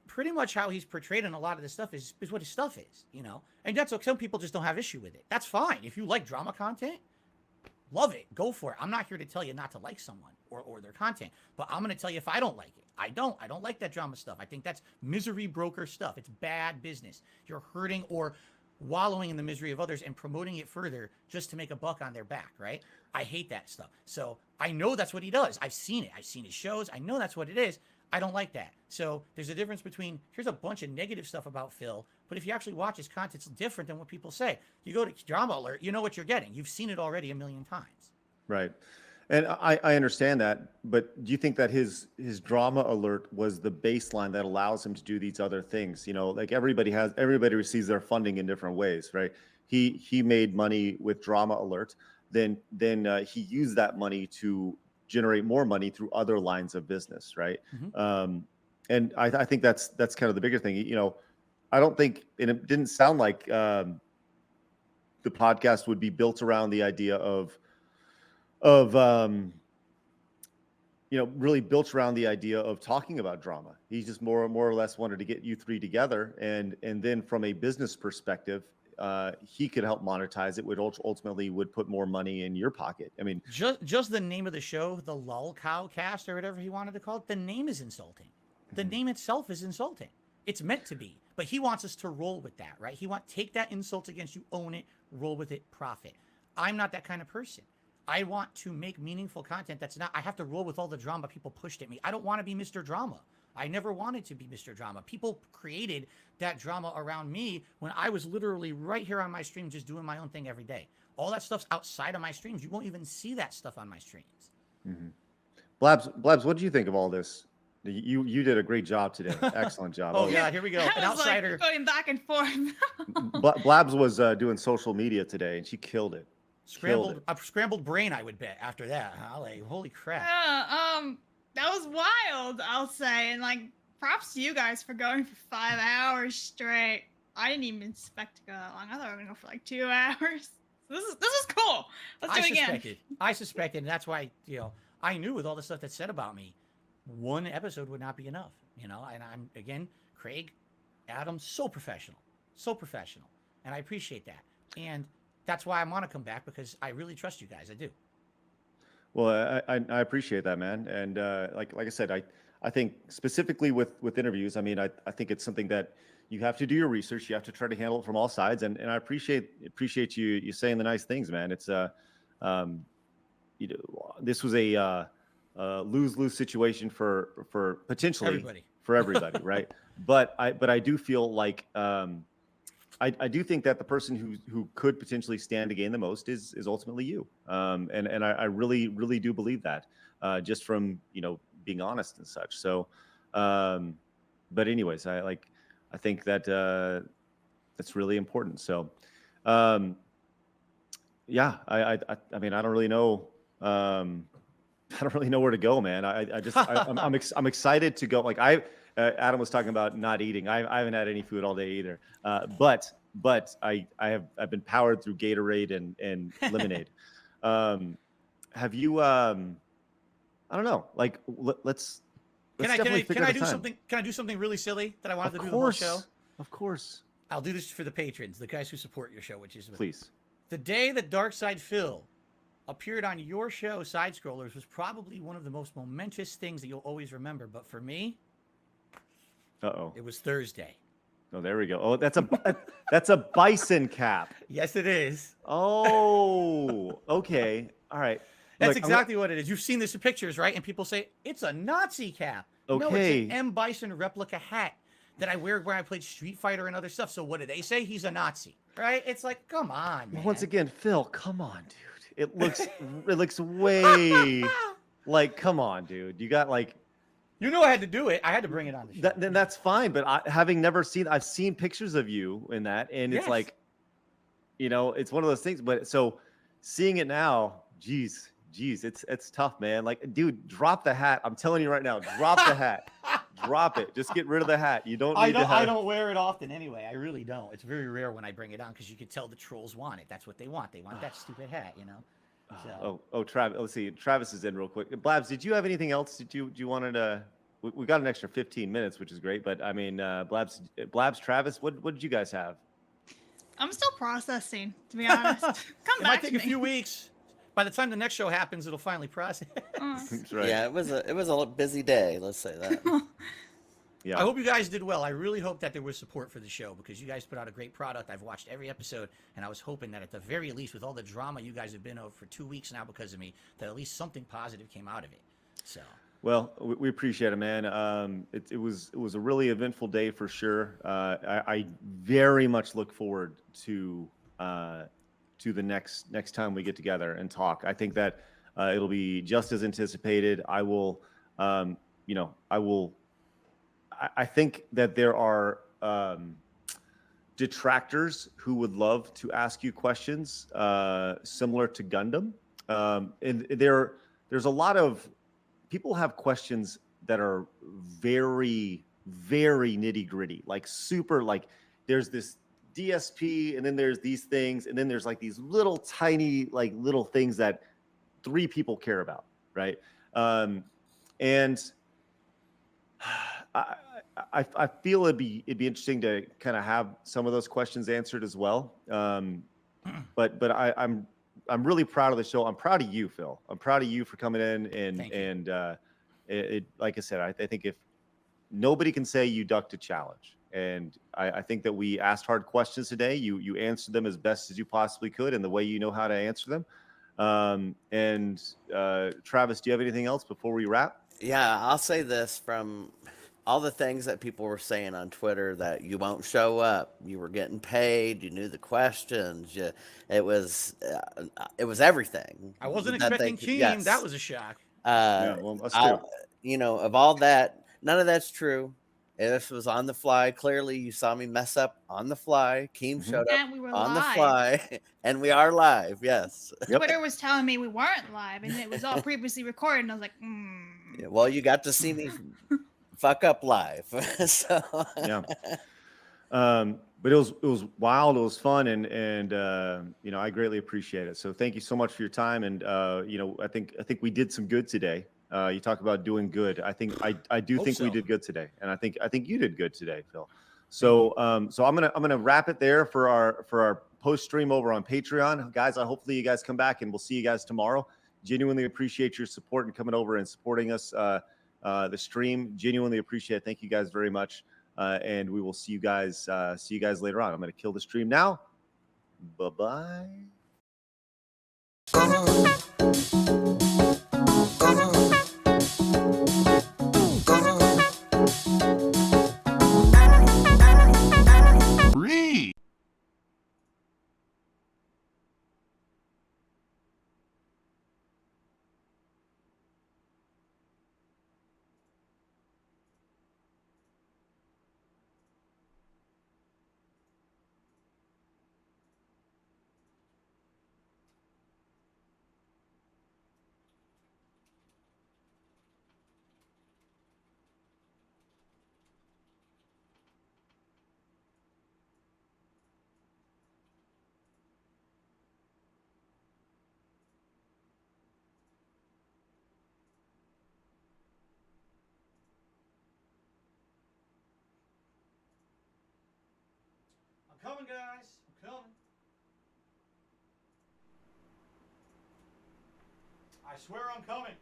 pretty much how he's portrayed in a lot of this stuff is what his stuff is, you know? And that's okay. Some people just don't have issue with it. That's fine. If you like drama content, love it. Go for it. I'm not here to tell you not to like someone or their content, but I'm going to tell you if I don't like it. I don't like that drama stuff. I think that's misery broker stuff. It's bad business. You're hurting or wallowing in the misery of others and promoting it further just to make a buck on their back, right? I hate that stuff. So I know that's what he does. I've seen it. I've seen his shows. I know that's what it is. I don't like that. So there's a difference between, here's a bunch of negative stuff about Phil, but if you actually watch his content, it's different than what people say. You go to Drama Alert, you know what you're getting. You've seen it already a million times. Right. And I understand that, but do you think that his Drama Alert was the baseline that allows him to do these other things? You know, like everybody receives their funding in different ways, right? He made money with Drama Alert, then he used that money to generate more money through other lines of business, right? And I think that's kind of the bigger thing. You know, I don't think, and it didn't sound like the podcast would be built around the idea of you know, really built around the idea of talking about drama. He just more or less wanted to get you three together, and then from a business perspective, he could help monetize it, which ultimately would put more money in your pocket. I mean, just the name of the show, the Lol Cow Cast or whatever he wanted to call it, the name is insulting. The name itself is insulting. It's meant to be, but he wants us to roll with that, right? Take that insult against you, own it, roll with it, profit. I'm not that kind of person. I want to make meaningful content I have to roll with all the drama people pushed at me. I don't want to be Mr. Drama. I never wanted to be Mr. Drama. People created that drama around me when I was literally right here on my stream just doing my own thing every day. All that stuff's outside of my streams. You won't even see that stuff on my streams. Blabs, what did you think of all this? You did a great job today. Excellent job. Oh, God, here we go. An I was outsider. like going back and forth. Blabs was doing social media today, and she killed it. Scrambled brain, I would bet after that. Huh? Like, holy crap. That was wild, I'll say. And like, props to you guys for going for 5 hours straight. I didn't even expect to go that long. I thought we were gonna go for like 2 hours. This is cool. Let's do it again. I suspected, and that's why, you know, I knew with all the stuff that's said about me, one episode would not be enough, you know. And I'm, again, Craig, Adam, so professional, and I appreciate that. And that's why I want to come back, because I really trust you guys. I do. Well, I appreciate that, man. And like I said, I think specifically with interviews, I mean, I think it's something that you have to do your research. You have to try to handle it from all sides. And I appreciate you saying the nice things, man. It's you know, this was a lose-lose situation for potentially everybody, right? But I do feel like I do think that the person who could potentially stand to gain the most is ultimately you. And I really do believe that, just from, you know, being honest and such. So, but anyways, I think that that's really important. So, yeah, I mean, I don't really know. I don't really know where to go, man. I'm excited to go. Like Adam was talking about not eating. I haven't had any food all day either. But I've been powered through Gatorade and lemonade. Have you? I don't know. Like let's Can I do something? Can I do something really silly that I wanted to do the whole show? Of course. I'll do this for the patrons, the guys who support your show, which is please. The day that Darkside Phil appeared on your show, Side Scrollers, was probably one of the most momentous things that you'll always remember. But for me, it was Thursday. Oh, there we go. Oh, that's a bison cap. Yes, it is. Oh, okay. All right. That's exactly what it is. You've seen this in pictures, right? And people say it's a Nazi cap. Okay. No, it's an M. Bison replica hat that I wear when I played Street Fighter and other stuff. So what do they say? He's a Nazi, right? It's like, come on, man. Once again, Phil, come on, dude. It looks way like, come on, dude. You got like. You know I had to do it. I had to bring it on the show. Then that's fine. But having never seen, I've seen pictures of you in that, and it's like, you know, it's one of those things. But so seeing it now, geez, it's tough, man. Like, dude, drop the hat. I'm telling you right now, drop the hat. Drop it. Just get rid of the hat. You don't need to have... I don't wear it often anyway. I really don't. It's very rare when I bring it on, because you can tell the trolls want it. That's what they want. They want that stupid hat, you know? So. Travis. Let's see. Travis is in real quick. Blabs, did you have anything else? Do you wanted to... We got an extra 15 minutes, which is great. But, I mean, Blabs, Travis, what did you guys have? I'm still processing, to be honest. It might take a few weeks. By the time the next show happens, it'll finally process. That's right. Yeah, it was a busy day. Let's say that. Yeah. I hope you guys did well. I really hope that there was support for the show, because you guys put out a great product. I've watched every episode, and I was hoping that at the very least, with all the drama you guys have been over for 2 weeks now because of me, that at least something positive came out of it. So. Well, we appreciate it, man. It was a really eventful day for sure. I very much look forward to the next time we get together and talk. I think that it'll be just as anticipated. I will, I think that there are detractors who would love to ask you questions similar to Gundam. And there's a lot of people have questions that are very, very nitty gritty, like super, like there's this DSP, and then there's these things, and then there's like these little tiny, like little things that 3 people care about, right? And I feel it'd be interesting to kind of have some of those questions answered as well. But I'm really proud of the show. I'm proud of you, Phil. I'm proud of you for coming in and like I said, I think if nobody can say you ducked a challenge. And I think that we asked hard questions today. You answered them as best as you possibly could in the way you know how to answer them. And Travis, do you have anything else before we wrap? Yeah, I'll say this: from all the things that people were saying on Twitter, that you won't show up, you were getting paid, you knew the questions, it was everything. I wasn't expecting KEEM. Yes. That was a shock. Yeah, well, that's true. You know, of all that, none of that's true. This was on the fly. Clearly, you saw me mess up on the fly. Keem Mhm. showed up And we were on the live. fly, and we are live. Yes. Yep. Twitter was telling me we weren't live, and it was all previously recorded. And I was like, Yeah, well, you got to see me fuck up live. So Yeah. But it was wild. It was fun, and you know, I greatly appreciate it. So thank you so much for your time. And you know, I think we did some good today. You talk about doing good. I think I do Hope think we so. did good today, and I think you did good today, Phil. So so I'm gonna wrap it there for our post stream over on Patreon, guys. Hopefully you guys come back, and we'll see you guys tomorrow. Genuinely appreciate your support and coming over and supporting us. The stream, genuinely appreciate it. Thank you guys very much. And we will see you guys later on. I'm going to kill the stream now. Bye-bye. I'm coming, guys. I'm coming. I swear I'm coming.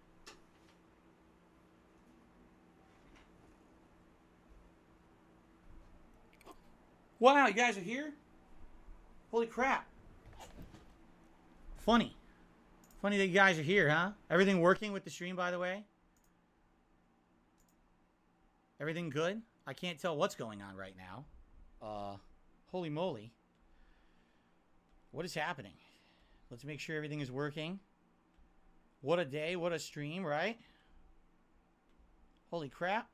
Wow, you guys are here? Holy crap. Funny. Funny that you guys are here, huh? Everything working with the stream, by the way? Everything good? I can't tell what's going on right now. Holy moly. What is happening? Let's make sure everything is working. What a day, what a stream, right? Holy crap.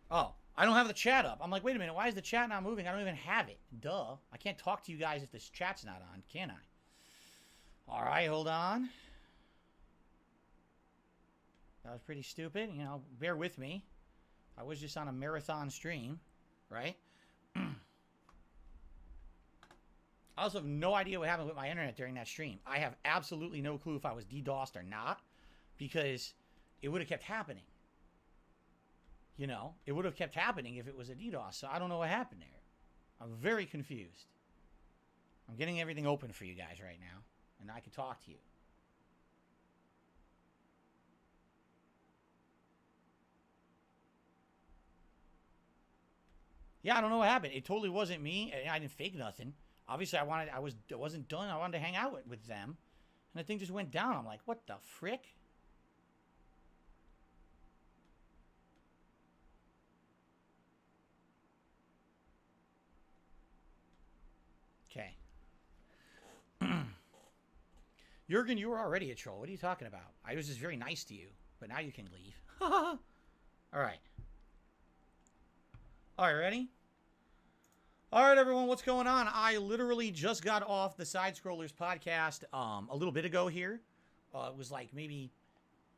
Oh, I don't have the chat up. I'm like, wait a minute, why is the chat not moving? I don't even have it. Duh. I can't talk to you guys if this chat's not on, can I? All right, hold on. That was pretty stupid. You know, bear with me. I was just on a marathon stream, right? I also have no idea what happened with my internet during that stream. I have absolutely no clue if I was DDoSed or not, because it would have kept happening. You know, it would have kept happening if it was a DDoS. So I don't know what happened there. I'm very confused. I'm getting everything open for you guys right now, and I can talk to you. Yeah, I don't know what happened. It totally wasn't me. I didn't fake nothing. Obviously, I wasn't done. I wanted to hang out with them, and the thing just went down. I'm like, what the frick? Okay. Jurgen, you were already a troll. What are you talking about? I was just very nice to you, but now you can leave. All right. All right, ready? All right, everyone, what's going on? I literally just got off the Side Scrollers podcast a little bit ago here. It was like maybe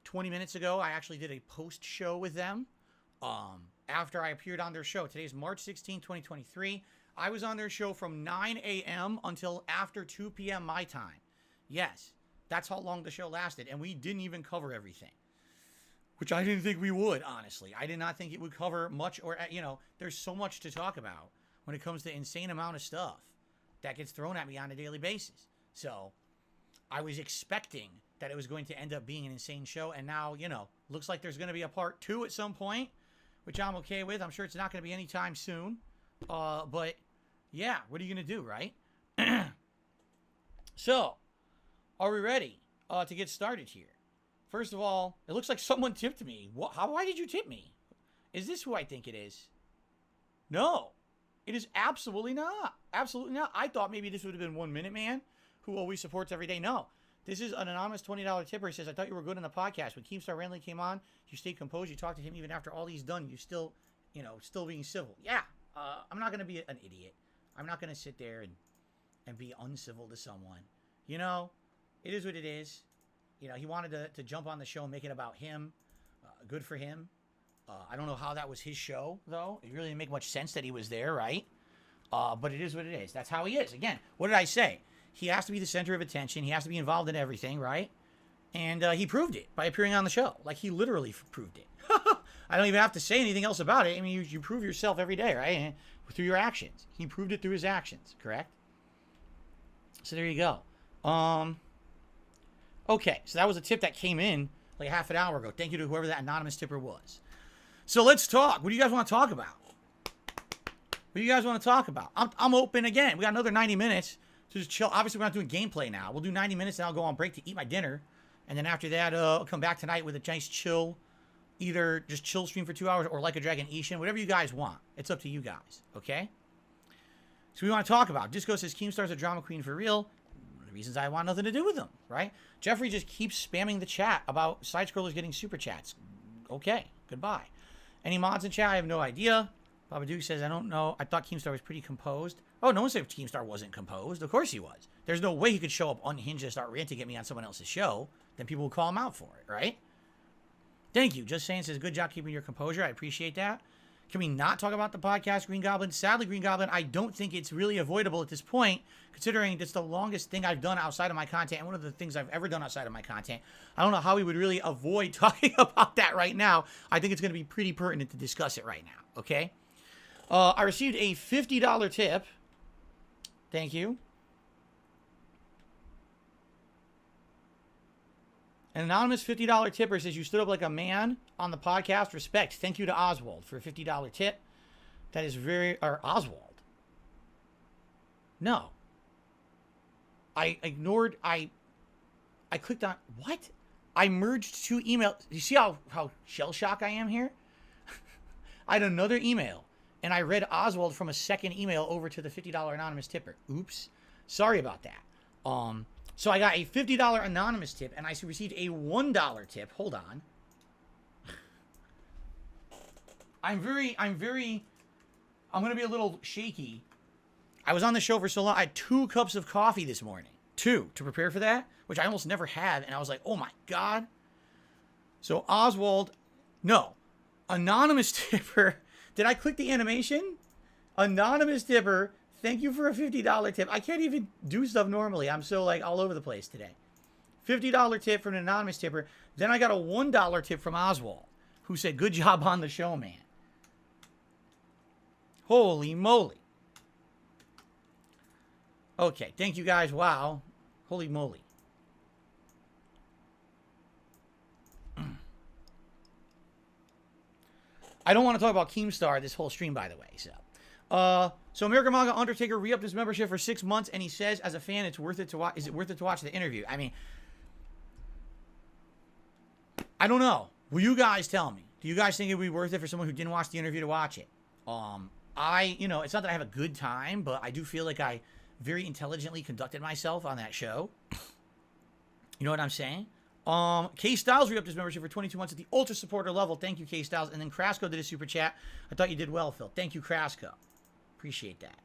20 minutes ago. I actually did a post show with them after I appeared on their show. Today's March 16, 2023. I was on their show from 9 a.m. until after 2 p.m. my time. Yes, that's how long the show lasted, and we didn't even cover everything, which I didn't think we would, honestly. I did not think it would cover much, or, you know, there's so much to talk about when it comes to insane amount of stuff that gets thrown at me on a daily basis. So I was expecting that it was going to end up being an insane show, and now, you know, looks like there's going to be a part 2 at some point, which I'm okay with. I'm sure it's not going to be anytime soon. But yeah, what are you going to do, right? So, are we ready to get started here? First of all, it looks like someone tipped me. Why did you tip me? Is this who I think it is? No, it is absolutely not. Absolutely not. I thought maybe this would have been 1 Minute Man, who always supports every day. No, This is an anonymous $20 tipper. He says, I thought you were good in the podcast. When Keemstar randomly came on, you stayed composed. You talked to him even after all he's done. You still, still being civil. Yeah, I'm not going to be an idiot. I'm not going to sit there and be uncivil to someone. It is what it is. He wanted to jump on the show and make it about him. Good for him. I don't know how that was his show, though. It really didn't make much sense that he was there, right? But it is what it is. That's how he is. Again, what did I say? He has to be the center of attention. He has to be involved in everything, right? And he proved it by appearing on the show. Like, he literally proved it. I don't even have to say anything else about it. I mean, you prove yourself every day, right? And through your actions. He proved it through his actions, correct? So there you go. Okay, so that was a tip that came in like half an hour ago. Thank you to whoever that anonymous tipper was. So let's talk. What do you guys want to talk about? What do you guys want to talk about? I'm open again. We got another 90 minutes to just chill. Obviously, we're not doing gameplay now. We'll do 90 minutes, and I'll go on break to eat my dinner. And then after that, I'll come back tonight with a nice chill, either just chill stream for 2 hours or like a Dragon Ishin, whatever you guys want. It's up to you guys, okay? So we want to talk about. Disco says Keemstar's a drama queen for real. One of the reasons I want nothing to do with them, right? Jeffrey just keeps spamming the chat about side scrollers getting super chats. Okay, goodbye. Any mods in chat? I have no idea. Baba Duke says, I don't know. I thought Keemstar was pretty composed. Oh, no one said Keemstar wasn't composed. Of course he was. There's no way he could show up unhinged and start ranting at me on someone else's show. Then people will call him out for it, right? Thank you. Just saying says, good job keeping your composure. I appreciate that. Can we not talk about the podcast, Green Goblin? Sadly, Green Goblin, I don't think it's really avoidable at this point, considering it's the longest thing I've done outside of my content, and one of the things I've ever done outside of my content. I don't know how we would really avoid talking about that right now. I think it's going to be pretty pertinent to discuss it right now, okay? I received a $50 tip. Thank you. An anonymous $50 tipper says, you stood up like a man on the podcast. Respect. Thank you to Oswald for a $50 tip. That is very... Or Oswald. No. I ignored... I clicked on... What? I merged two emails. You see how shell-shocked I am here? I had another email, and I read Oswald from a second email over to the $50 anonymous tipper. Oops. Sorry about that. So I got a $50 anonymous tip, and I received a $1 tip. Hold on. I'm going to be a little shaky. I was on the show for so long. I had 2 cups of coffee this morning. 2 to prepare for that, which I almost never have. And I was like, oh my God. So Oswald, no. Anonymous tipper. Did I click the animation? Anonymous tipper. Thank you for a $50 tip. I can't even do stuff normally. I'm so like all over the place today. $50 tip from an anonymous tipper. Then I got a $1 tip from Oswald, who said, good job on the show, man. Holy moly. Okay, thank you guys. Wow. Holy moly. I don't want to talk about Keemstar this whole stream, by the way. So American Manga Undertaker re-upped his membership for 6 months, and he says, as a fan, it's worth it to watch. Is it worth it to watch the interview? I mean, I don't know. Will you guys tell me? Do you guys think it would be worth it for someone who didn't watch the interview to watch it? It's not that I have a good time, but I do feel like I very intelligently conducted myself on that show. You know what I'm saying? K Styles re-upped his membership for 22 months at the Ultra Supporter level. Thank you, K Styles. And then Krasco did a super chat. I thought you did well, Phil. Thank you, Krasco. Appreciate that.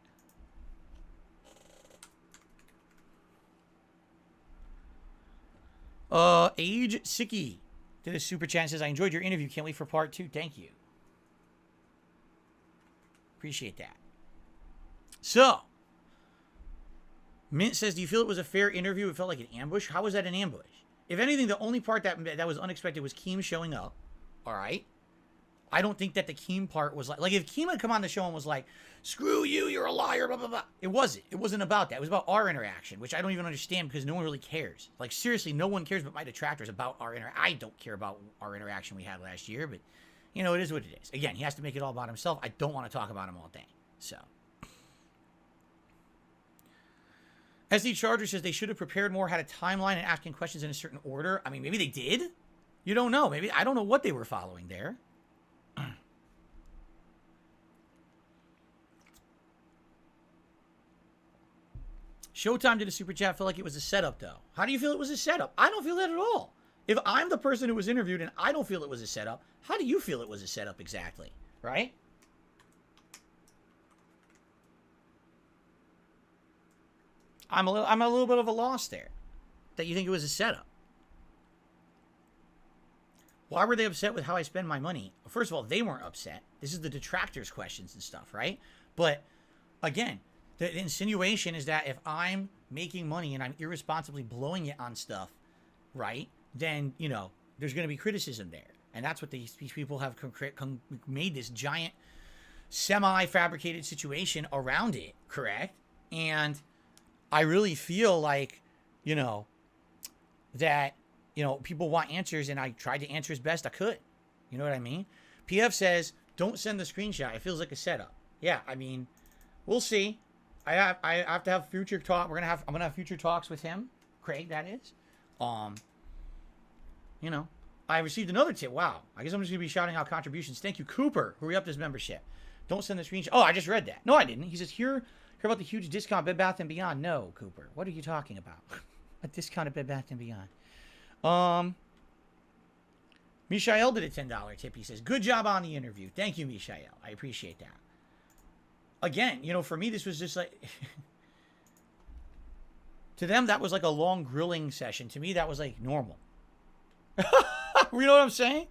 Age Sicky did a super chat and says, I enjoyed your interview. Can't wait for part 2. Thank you. Appreciate that. So, Mint says, do you feel it was a fair interview? It felt like an ambush. How was that an ambush? If anything, the only part that was unexpected was KEEM showing up. All right. I don't think that the KEEM part was like if KEEM had come on the show and was like, screw you, you're a liar, blah, blah, blah. It wasn't. It wasn't about that. It was about our interaction, which I don't even understand because no one really cares. Like, seriously, no one cares but my detractors about our interaction. I don't care about our interaction we had last year, but, it is what it is. Again, he has to make it all about himself. I don't want to talk about him all day. So. SD Charger says they should have prepared more, had a timeline, and asking questions in a certain order. I mean, maybe they did. You don't know. Maybe I don't know what they were following there. Showtime did a super chat. Felt like it was a setup, though. How do you feel it was a setup? I don't feel that at all. If I'm the person who was interviewed and I don't feel it was a setup, how do you feel it was a setup exactly? Right? I'm a little bit of a loss there. That you think it was a setup. Why were they upset with how I spend my money? First of all, they weren't upset. This is the detractors questions and stuff, right? But again, the insinuation is that if I'm making money and I'm irresponsibly blowing it on stuff, right, then, you know, there's going to be criticism there. And that's what these people have made this giant semi-fabricated situation around it, correct? And I really feel like, you know, that, you know, people want answers, and I tried to answer as best I could. You know what I mean? PF says, don't send the screenshot. It feels like a setup. Yeah, I mean, we'll see. I have to have future talk. I'm gonna have future talks with him, Craig. That is. You know, I received another tip. Wow. I guess I'm just gonna be shouting out contributions. Thank you, Cooper, who re-upped his membership. Don't send the screenshot. Oh, I just read that. No, I didn't. He says, hear about the huge discount Bed Bath & Beyond. No, Cooper. What are you talking about? A discount at Bed Bath & Beyond. Mishael did a $10 tip. He says, good job on the interview. Thank you, Mishael. I appreciate that. Again, you know, for me, this was just like... to them, that was like a long grilling session. To me, that was like normal. You know what I'm saying?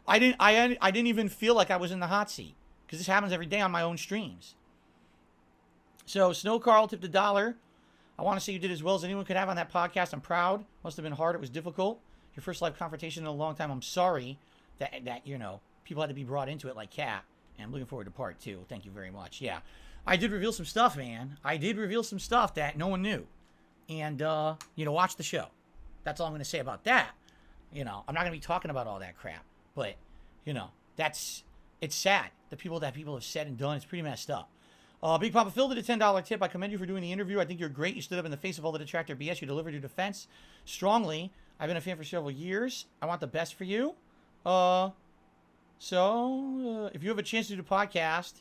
I didn't even feel like I was in the hot seat. Because this happens every day on my own streams. So, Snow Carl tipped $1. I want to say you did as well as anyone could have on that podcast. I'm proud. Must have been hard. It was difficult. Your first live confrontation in a long time. I'm sorry that you know, people had to be brought into it like Cat. And I'm looking forward to part 2. Thank you very much. Yeah. I did reveal some stuff, man. I did reveal some stuff that no one knew. And, you know, watch the show. That's all I'm going to say about that. You know, I'm not going to be talking about all that crap. But, you know, it's sad. The people that people have said and done, it's pretty messed up. Big Papa Phil did a $10 tip. I commend you for doing the interview. I think you're great. You stood up in the face of all the detractor BS. You delivered your defense strongly. I've been a fan for several years. I want the best for you. So, if you have a chance to do a podcast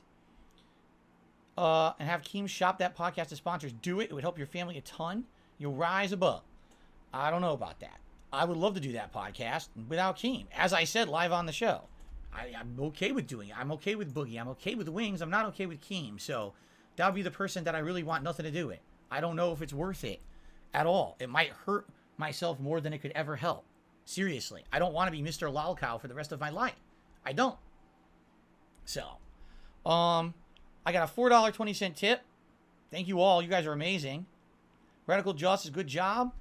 and have KEEM shop that podcast as sponsors, do it. It would help your family a ton. You'll rise above. I don't know about that. I would love to do that podcast without KEEM. As I said live on the show. I'm okay with doing it. I'm okay with Boogie. I'm okay with Wings. I'm not okay with KEEM. So that would be the person that I really want nothing to do with. I don't know if it's worth it at all. It might hurt myself more than it could ever help. Seriously. I don't want to be Mr. Lolcow for the rest of my life. I don't. So, I got a $4.20 tip. Thank you all. You guys are amazing. Radical Justice, good job.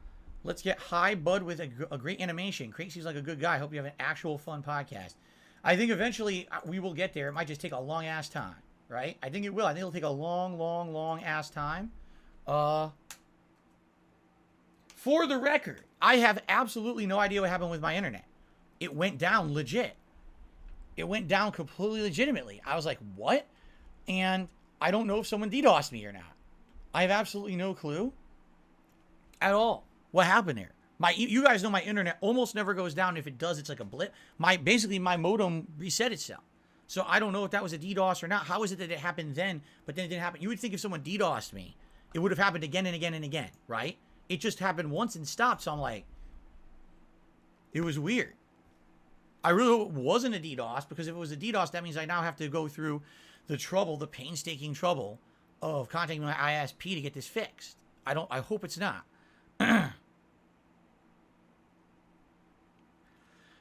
Let's get high, bud, with a great animation. Craig seems like a good guy. I hope you have an actual fun podcast. I think eventually we will get there. It might just take a long-ass time, right? I think it will. I think it'll take a long-ass time. For the record, I have absolutely no idea what happened with my internet. It went down legit. It went down completely legitimately. I was like, what? And I don't know if someone DDoSed me or not. I have absolutely no clue at all what happened there. You guys know my internet almost never goes down. If it does, it's like a blip. Basically, my modem reset itself. So I don't know if that was a DDoS or not. How is it that it happened then, but then it didn't happen? You would think if someone DDoSed me, it would have happened again and again and again, right? It just happened once and stopped. So I'm like, it was weird. I really hope it wasn't a DDoS, because if it was a DDoS, that means I now have to go through the painstaking trouble of contacting my ISP to get this fixed. I hope it's not.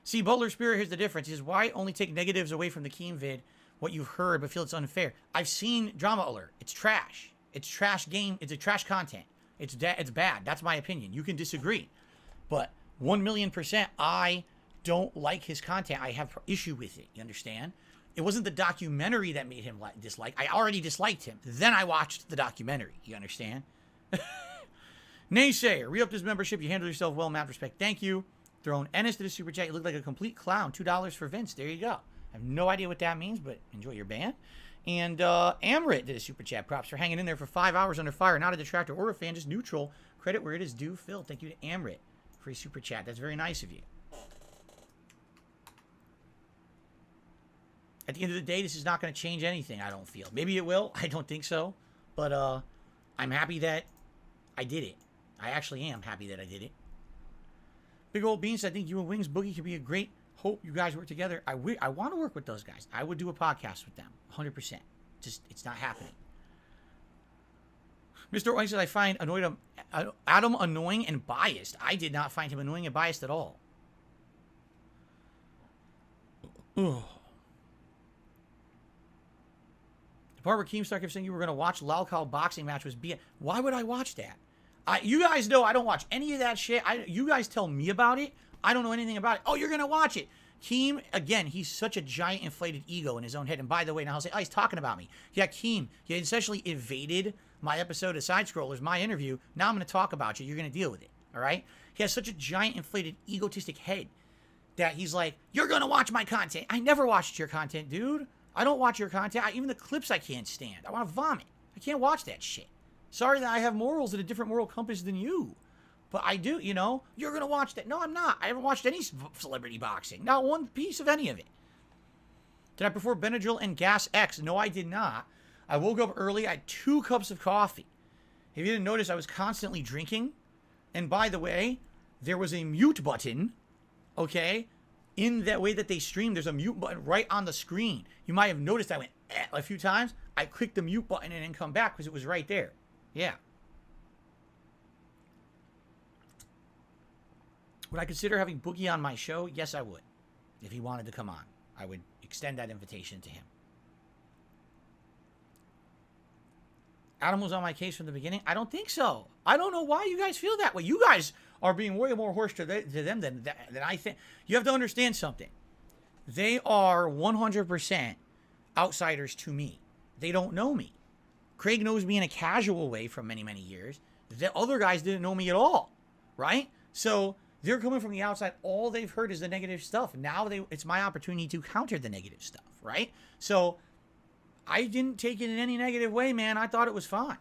See, Butler Spirit, here's the difference. He says, why only take negatives away from the KEEM vid, what you've heard, but feel it's unfair? I've seen Drama Alert. It's trash. It's trash game. It's a trash content. It's bad. That's my opinion. You can disagree. But 1,000,000%, I don't like his content. I have issue with it. You understand? It wasn't the documentary that made him dislike. I already disliked him. Then I watched the documentary. You understand? Naysayer, re-upped his membership. You handled yourself well, mad respect. Thank you. Throwing Ennis to the super chat. You look like a complete clown. $2 for Vince. There you go. I have no idea what that means, but enjoy your band. And Amrit did a super chat. Props for hanging in there for 5 hours under fire. Not a detractor or a fan, just neutral. Credit where it is due. Phil, thank you to Amrit for a super chat. That's very nice of you. At the end of the day, this is not going to change anything, I don't feel. Maybe it will. I don't think so. But I'm happy that I did it. I actually am happy that I did it. Big Old Beans, I think you and Wings Boogie could be a great. Hope you guys work together. I want to work with those guys. I would do a podcast with them, 100%. Just, it's not happening. Mr. Oink says, I find Adam annoying and biased. I did not find him annoying and biased at all. Ugh. The part where Keemstar kept saying you were going to watch Lalcal boxing match was why would I watch that? You guys know I don't watch any of that shit. You guys tell me about it. I don't know anything about it. Oh, you're going to watch it. Keem, again, he's such a giant inflated ego in his own head. And by the way, now I'll say, oh, he's talking about me. Yeah, Keem, he essentially evaded my episode of Side Scrollers, my interview. Now I'm going to talk about you. You're going to deal with it. All right? He has such a giant inflated egotistic head that he's like, you're going to watch my content. I never watched your content, dude. I don't watch your content. Even the clips I can't stand. I want to vomit. I can't watch that shit. Sorry that I have morals and a different moral compass than you. But I do, you know. You're going to watch that. No, I'm not. I haven't watched any celebrity boxing. Not one piece of any of it. Did I prefer Benadryl and Gas X? No, I did not. I woke up early. I had 2 cups of coffee. If you didn't notice, I was constantly drinking. And by the way, there was a mute button, okay? In that way that they stream, there's a mute button right on the screen. You might have noticed I went a few times. I clicked the mute button and then come back because it was right there. Yeah. Would I consider having Boogie on my show? Yes, I would. If he wanted to come on, I would extend that invitation to him. Adam was on my case from the beginning. I don't think so. I don't know why you guys feel that way. You guys are being way more harsh to them than I think. You have to understand something. They are 100% outsiders to me. They don't know me. Craig knows me in a casual way from many, many years. The other guys didn't know me at all, right? So they're coming from the outside. All they've heard is the negative stuff. Now it's my opportunity to counter the negative stuff, right? So I didn't take it in any negative way, man. I thought it was fine.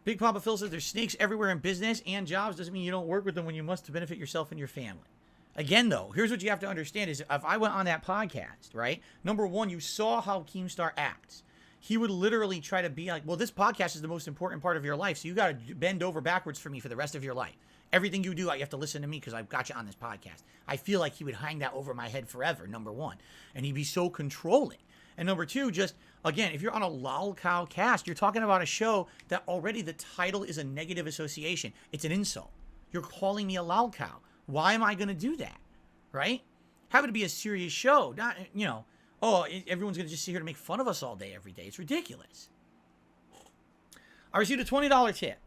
Big Papa Phil says there's snakes everywhere in business and jobs. Doesn't mean you don't work with them when you must to benefit yourself and your family. Again, though, here's what you have to understand is if I went on that podcast, right? Number one, you saw how Keemstar acts. He would literally try to be like, well, this podcast is the most important part of your life, so you got to bend over backwards for me for the rest of your life. Everything you do, you have to listen to me because I've got you on this podcast. I feel like he would hang that over my head forever, number one. And he'd be so controlling. And number two, just, again, if you're on a lol cow cast, you're talking about a show that already the title is a negative association. It's an insult. You're calling me a lol cow. Why am I going to do that? Right? Have it be a serious show. Not, you know, oh, everyone's going to just sit here to make fun of us all day, every day. It's ridiculous. I received a $20 tip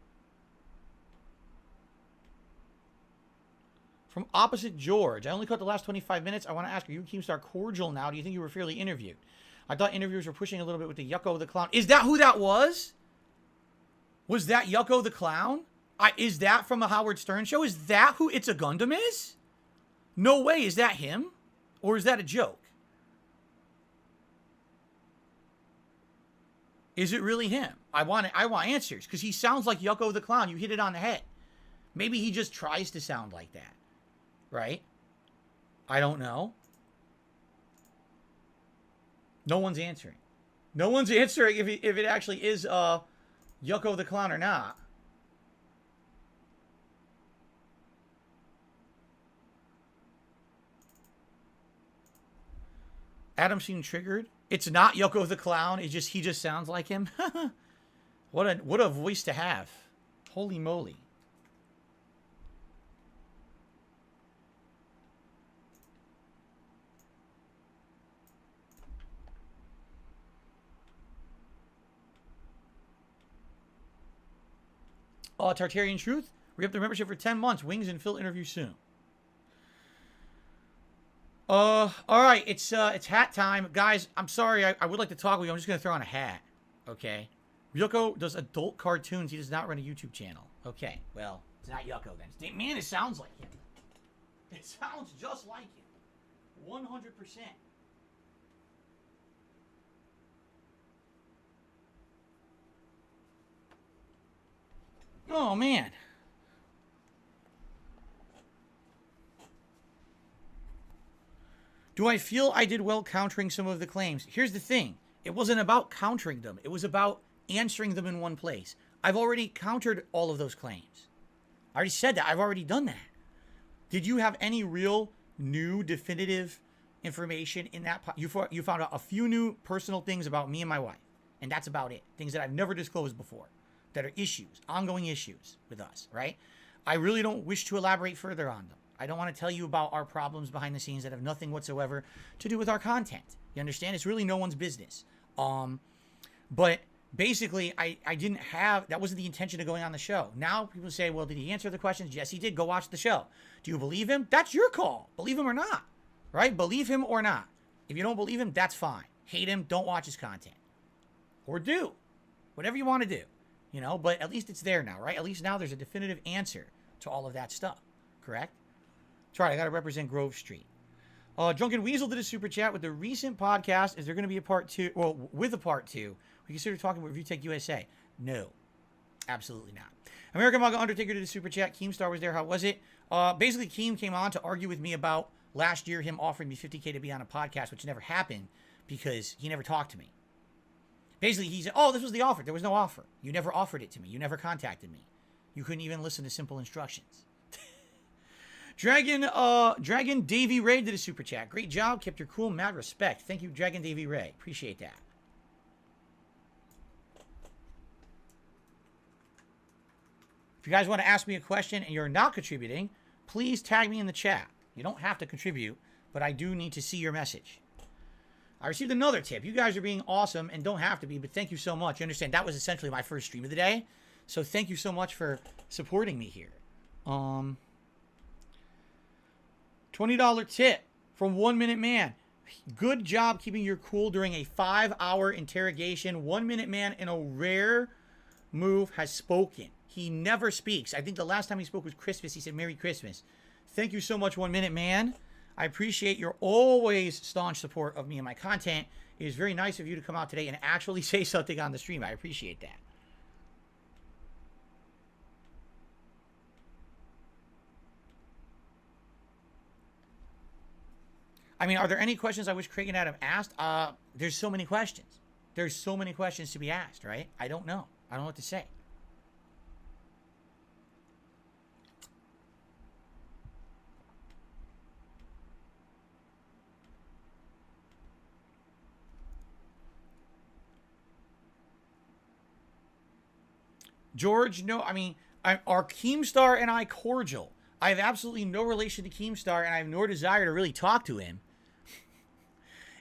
from Opposite George. I only caught the last 25 minutes. I want to ask, are you Keemstar cordial now? Do you think you were fairly interviewed? I thought interviewers were pushing a little bit with the Yucko the Clown. Is that who that was? Was that Yucko the Clown? Is that from a Howard Stern show? Is that who It's a Gundam is? No way. Is that him? Or is that a joke? Is it really him? I want answers because he sounds like Yucko the Clown. You hit it on the head. Maybe he just tries to sound like that. Right? I don't know. No one's answering. No one's answering if it actually is Yucko the Clown or not. Adam seemed triggered. It's not Yucko the Clown. He just sounds like him. What a voice to have. Holy moly. Tartarian Truth. Re-up the membership for 10 months. Wings and Phil interview soon. All right. It's hat time. Guys, I'm sorry. I would like to talk with you. I'm just going to throw on a hat. Okay. Yucko does adult cartoons. He does not run a YouTube channel. Okay. Well, it's not Yucko then. Man, it sounds like him. It sounds just like him. 100%. Oh, man. Do I feel I did well countering some of the claims? Here's the thing. It wasn't about countering them. It was about answering them in one place. I've already countered all of those claims. I already said that. I've already done that. Did you have any real new definitive information in that? You found out a few new personal things about me and my wife, and that's about it. Things that I've never disclosed before that are issues, ongoing issues with us, right? I really don't wish to elaborate further on them. I don't want to tell you about our problems behind the scenes that have nothing whatsoever to do with our content. You understand? It's really no one's business. But basically, I didn't have, that wasn't the intention of going on the show. Now people say, well, did he answer the questions? Yes, he did. Go watch the show. Do you believe him? That's your call. Believe him or not, right? Believe him or not. If you don't believe him, that's fine. Hate him, don't watch his content. Or do. Whatever you want to do, you know, but at least it's there now, right? At least now there's a definitive answer to all of that stuff, correct? That's right, I got to represent Grove Street. Drunken Weasel did a super chat with the recent podcast. Is there going to be a part 2? Well, with a part 2, we consider talking about Review Tech USA. No, absolutely not. American Manga Undertaker did a super chat. Keemstar was there. How was it? Basically, Keem came on to argue with me about last year him offering me $50K to be on a podcast, which never happened because he never talked to me. Basically, he said, oh, this was the offer. There was no offer. You never offered it to me. You never contacted me. You couldn't even listen to simple instructions. Dragon Davy Ray did a super chat. Great job. Kept your cool. Mad respect. Thank you, Dragon Davy Ray. Appreciate that. If you guys want to ask me a question and you're not contributing, please tag me in the chat. You don't have to contribute, but I do need to see your message. I received another tip. You guys are being awesome and don't have to be, but thank you so much. You understand, that was essentially my first stream of the day. So thank you so much for supporting me here. $20 tip from 1 Minute Man. Good job keeping your cool during a 5-hour interrogation. 1 Minute Man, in a rare move, has spoken. He never speaks. I think the last time he spoke was Christmas. He said, Merry Christmas. Thank you so much, 1 Minute Man. I appreciate your always staunch support of me and my content. It is very nice of you to come out today and actually say something on the stream. I appreciate that. I mean, are there any questions I wish Craig and Adam asked? There's so many questions. There's so many questions to be asked, right? I don't know. I don't know what to say. George, no, I mean, are Keemstar and I cordial? I have absolutely no relation to Keemstar, and I have no desire to really talk to him.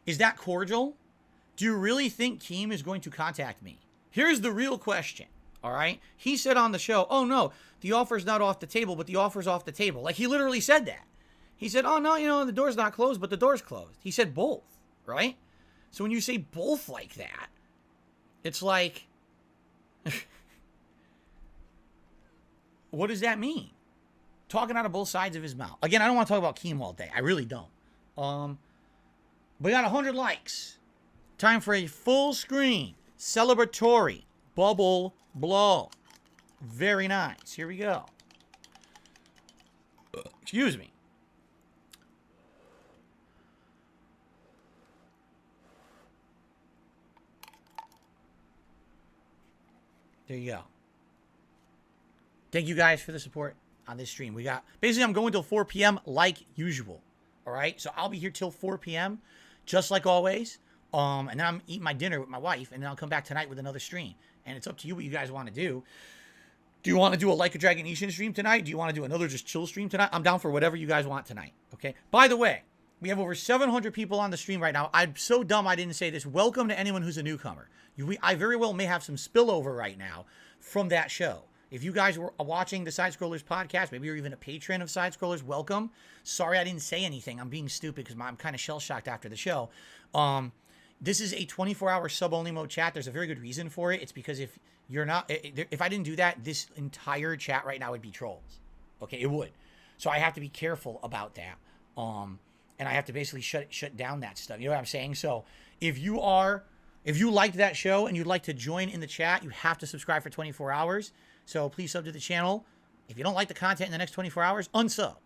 Is that cordial? Do you really think Keem is going to contact me? Here's the real question, all right? He said on the show, oh, no, the offer's not off the table, but the offer's off the table. Like, he literally said that. He said, oh, no, you know, the door's not closed, but the door's closed. He said both, right? So when you say both like that, it's like... What does that mean? Talking out of both sides of his mouth. Again, I don't want to talk about Keem all day. I really don't. We got 100 likes. Time for a full screen celebratory bubble blow. Very nice. Here we go. Excuse me. There you go. Thank you guys for the support on this stream. We got, basically I'm going till 4 p.m. like usual. All right. So I'll be here till 4 p.m. just like always. And then I'm eating my dinner with my wife, and then I'll come back tonight with another stream. And it's up to you what you guys want to do. Do you want to do a Like a Dragon Ishin stream tonight? Do you want to do another just chill stream tonight? I'm down for whatever you guys want tonight. Okay. By the way, we have over 700 people on the stream right now. I'm so dumb I didn't say this. Welcome to anyone who's a newcomer. I very well may have some spillover right now from that show. If you guys were watching the Side Scrollers podcast, maybe you're even a patron of Side Scrollers, welcome. Sorry I didn't say anything. I'm being stupid because I'm kind of shell-shocked after the show. This is a 24-hour sub-only mode chat. There's a very good reason for it. It's because if you're not, if I didn't do that, this entire chat right now would be trolls. Okay, it would. So I have to be careful about that. And I have to basically shut down that stuff. You know what I'm saying? So if you liked that show and you'd like to join in the chat, you have to subscribe for 24 hours. So please sub to the channel. If you don't like the content in the next 24 hours, unsub.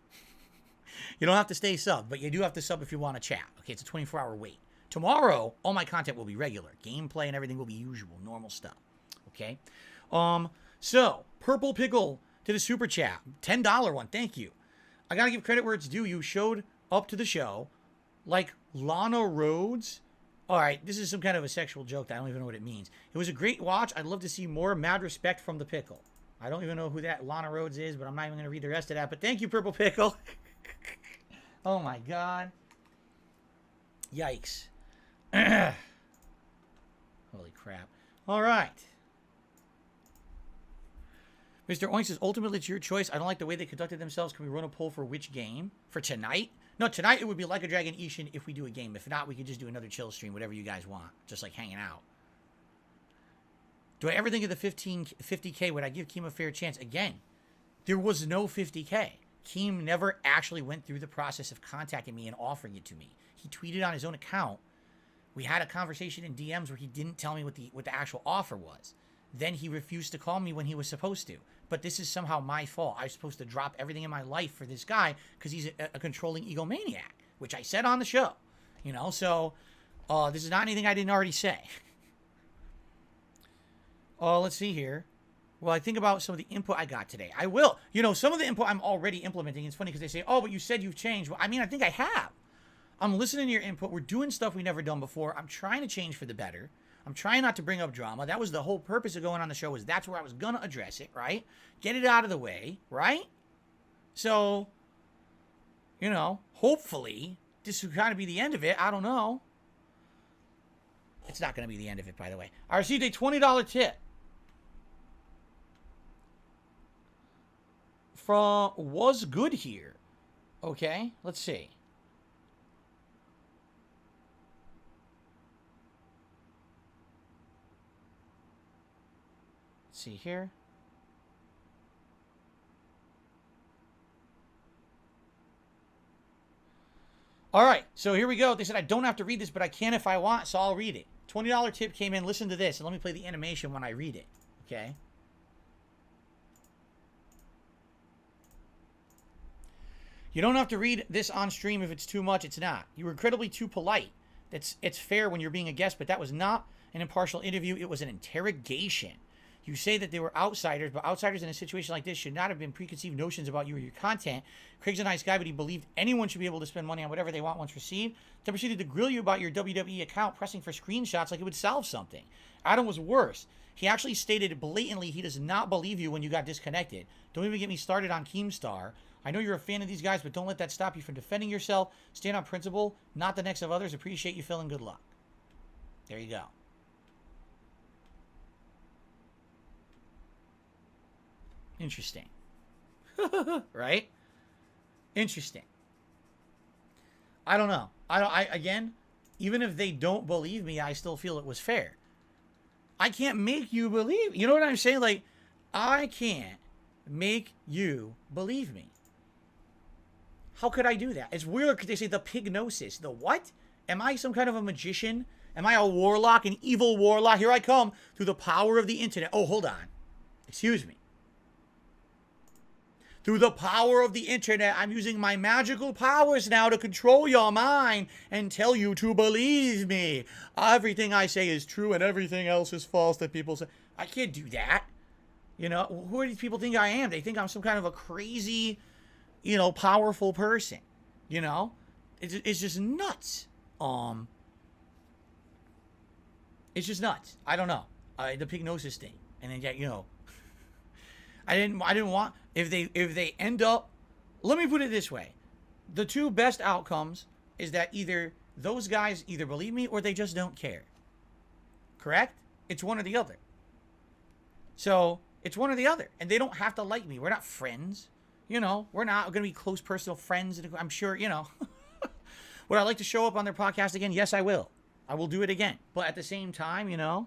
You don't have to stay sub, but you do have to sub if you want to chat. Okay, it's a 24-hour wait. Tomorrow, all my content will be regular. Gameplay and everything will be usual, normal stuff. Okay. So Purple Pickle did a super chat, $10 one. Thank you. I gotta give credit where it's due. You showed up to the show like Lana Rhoades. All right, this is some kind of a sexual joke that I don't even know what it means. It was a great watch. I'd love to see more mad respect from the pickle. I don't even know who that Lana Rhoades is, but I'm not even going to read the rest of that. But thank you, Purple Pickle. Oh, my God. Yikes. Holy crap. All right. Mr. Oink says, ultimately, it's your choice. I don't like the way they conducted themselves. Can we run a poll for which game? For tonight? No, tonight it would be Like a Dragon Ishin if we do a game. If not, we could just do another chill stream, whatever you guys want. Just like hanging out. Do I ever think of the 50K? Would I give Keem a fair chance? Again, there was no 50K. Keem never actually went through the process of contacting me and offering it to me. He tweeted on his own account. We had a conversation in DMs where he didn't tell me what the actual offer was. Then he refused to call me when he was supposed to. But this is somehow my fault. I was supposed to drop everything in my life for this guy because he's a controlling egomaniac, which I said on the show. You know, so this is not anything I didn't already say. Let's see here. Well, I think about some of the input I got today. I will. You know, some of the input I'm already implementing. It's funny because they say, oh, but you said you've changed. Well, I mean, I think I have. I'm listening to your input. We're doing stuff we've never done before. I'm trying to change for the better. I'm trying not to bring up drama. That was the whole purpose of going on the show, was that's where I was going to address it, right? Get it out of the way, right? So, you know, hopefully this will kind of be the end of it. I don't know. It's not going to be the end of it, by the way. I received a $20 tip from Was Good Here. Okay, let's see. See here. All right, so here we go. They said I don't have to read this, but I can if I want, so I'll read it. $20 tip came in. Listen to this, and let me play the animation when I read it. Okay. You don't have to read this on stream if it's too much. It's not. You were incredibly too polite. It's fair when you're being a guest, but that was not an impartial interview. It was an interrogation. You say that they were outsiders, but outsiders in a situation like this should not have been preconceived notions about you or your content. Craig's a nice guy, but he believed anyone should be able to spend money on whatever they want once received. Then proceeded to grill you about your WWE account, pressing for screenshots like it would solve something. Adam was worse. He actually stated blatantly he does not believe you when you got disconnected. Don't even get me started on Keemstar. I know you're a fan of these guys, but don't let that stop you from defending yourself. Stand on principle, not the necks of others. Appreciate you, Phil, and good luck. There you go. Interesting. Right? Interesting. I don't know. Again, even if they don't believe me, I still feel it was fair. I can't make you believe. You know what I'm saying? Like, I can't make you believe me. How could I do that? It's weird because they say the pignosis. The what? Am I some kind of a magician? Am I a warlock, an evil warlock? Here I come through the power of the internet. Oh, hold on. Excuse me. Through the power of the internet, I'm using my magical powers now to control your mind and tell you to believe me. Everything I say is true and everything else is false that people say. I can't do that. You know, who do these people think I am? They think I'm some kind of a crazy, you know, powerful person. You know? It's just nuts. It's just nuts. I don't know. The pignosis thing. And then, yeah, you know, I didn't want, if they end up, let me put it this way. The two best outcomes is that either those guys either believe me or they just don't care. Correct? It's one or the other. So, it's one or the other. And they don't have to like me. We're not friends. You know, we're not going to be close personal friends. I'm sure, you know. Would I like to show up on their podcast again? Yes, I will. I will do it again. But at the same time, you know.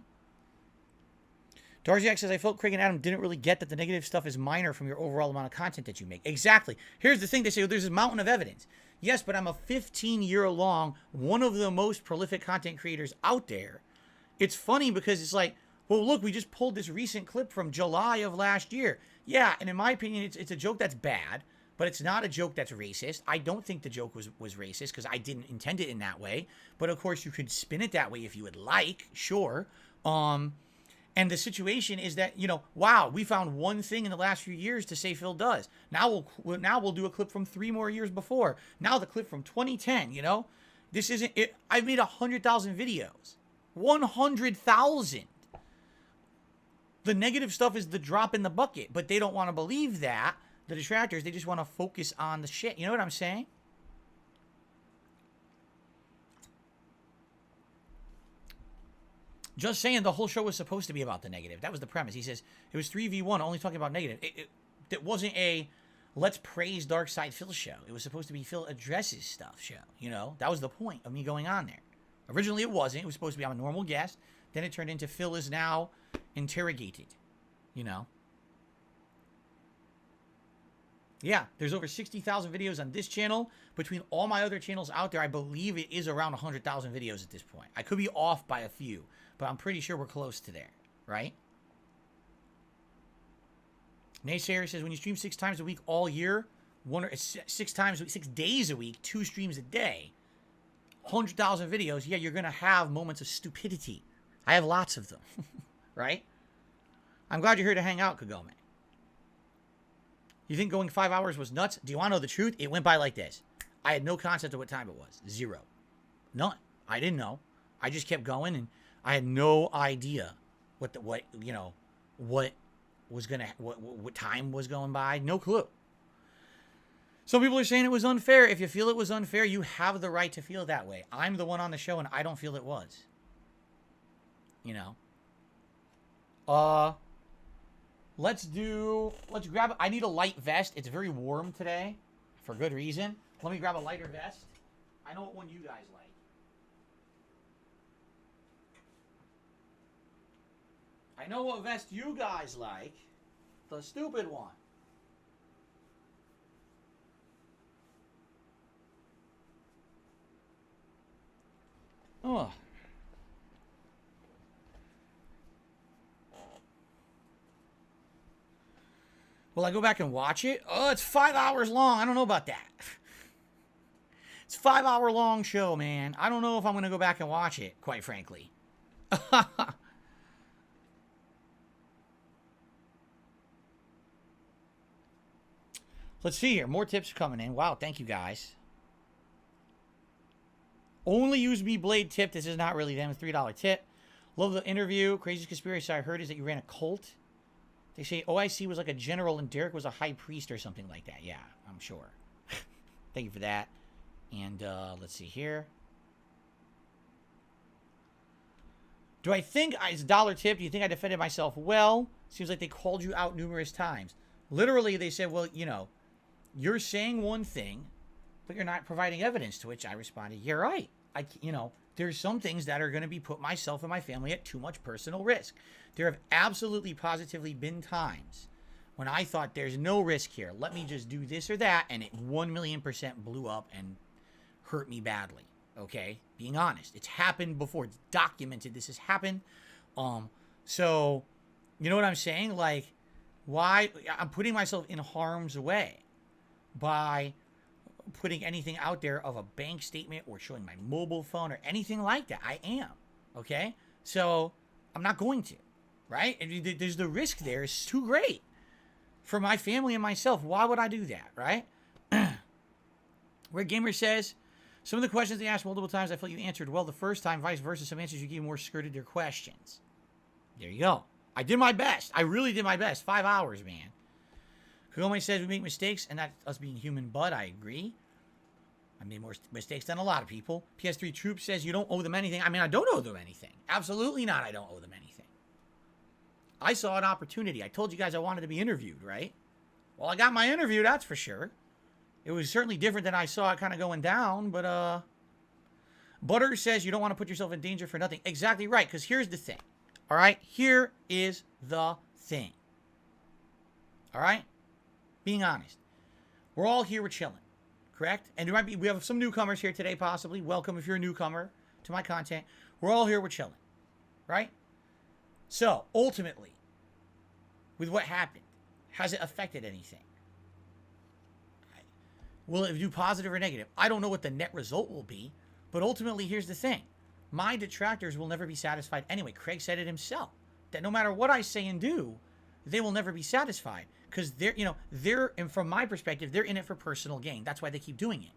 Darziak says, I felt Craig and Adam didn't really get that the negative stuff is minor from your overall amount of content that you make. Exactly. Here's the thing. They say, well, there's a mountain of evidence. Yes, but I'm a 15-year-long, one of the most prolific content creators out there. It's funny because it's like, well, look, we just pulled this recent clip from July of last year. Yeah, and in my opinion, it's a joke that's bad, but it's not a joke that's racist. I don't think the joke was racist because I didn't intend it in that way. But, of course, you could spin it that way if you would like. Sure. And the situation is that, you know, wow, we found one thing in the last few years to say Phil does. Now we'll do a clip from 3 more years before. Now the clip from 2010, you know? This isn't it. I've made 100,000 videos. 100,000. The negative stuff is the drop in the bucket, but they don't want to believe that. The detractors, they just want to focus on the shit. You know what I'm saying? Just saying the whole show was supposed to be about the negative. That was the premise. He says it was 3v1, only talking about negative. It wasn't a let's praise Dark Side Phil show. It was supposed to be Phil addresses stuff show. You know, that was the point of me going on there. Originally it wasn't. It was supposed to be I'm a normal guest. Then it turned into Phil is now interrogated. You know? Yeah, there's over 60,000 videos on this channel. Between all my other channels out there, I believe it is around 100,000 videos at this point. I could be off by a few, but I'm pretty sure we're close to there, right? Naysayer says, when you stream 6 times a week all year, 6 days a week, 2 streams a day, 100,000 videos, yeah, you're going to have moments of stupidity. I have lots of them, right? I'm glad you're here to hang out, Kagome. You think going 5 hours was nuts? Do you want to know the truth? It went by like this. I had no concept of what time it was. 0. None. I didn't know. I just kept going, and I had no idea what time was going by. No clue. Some people are saying it was unfair. If you feel it was unfair, you have the right to feel that way. I'm the one on the show, and I don't feel it was. You know? Let's grab, I need a light vest. It's very warm today for good reason. Let me grab a lighter vest. I know what one you guys like. I know what vest you guys like. The stupid one. Oh. Will I go back and watch it? Oh, it's 5 hours long. I don't know about that. It's a 5-hour long show, man. I don't know if I'm going to go back and watch it, quite frankly. Let's see here. More tips coming in. Wow, thank you guys. Only use me blade tip. This is not really them. A $3 tip. Love the interview. Craziest conspiracy I heard is that you ran a cult. They say OIC was like a general and Derich was a high priest or something like that. Yeah, I'm sure. Thank you for that. And let's see here. Do I think it's a $1 tip? Do you think I defended myself well? Seems like they called you out numerous times. Literally, they said, well, you know, you're saying one thing, but you're not providing evidence, to which I responded, you're right. You know, there's some things that are going to be put myself and my family at too much personal risk. There have absolutely positively been times when I thought there's no risk here. Let me just do this or that. And it 1,000,000% blew up and hurt me badly. Okay. Being honest, it's happened before. It's documented. This has happened. So you know what I'm saying? Like, why I'm putting myself in harm's way by putting anything out there of a bank statement or showing my mobile phone or anything like that. I am. Okay. So I'm not going to. Right? And there's the risk there. It's too great for my family and myself. Why would I do that? Right? Where Gamer says, some of the questions they asked multiple times, I felt you answered well the first time. Vice versa, some answers you gave more skirted their questions. There you go. I did my best. I really did my best. 5 hours, man. Kagome says we make mistakes, and that's us being human, but I agree. I made more mistakes than a lot of people. PS3 Troop says you don't owe them anything. I mean, I don't owe them anything. Absolutely not. I don't owe them anything. I saw an opportunity. I told you guys I wanted to be interviewed, right? Well, I got my interview, that's for sure. It was certainly different than I saw it kind of going down, but, Butter says you don't want to put yourself in danger for nothing. Exactly right, because here's the thing. All right? Here is the thing. All right? Being honest. We're all here, we're chilling. Correct? And there might be, we have some newcomers here today, possibly. Welcome if you're a newcomer to my content. We're all here, we're chilling. Right? So, ultimately, with what happened, has it affected anything? Will it do positive or negative? I don't know what the net result will be, but ultimately, here's the thing. My detractors will never be satisfied anyway. Craig said it himself. that no matter what I say and do, they will never be satisfied because and from my perspective, they're in it for personal gain. That's why they keep doing it.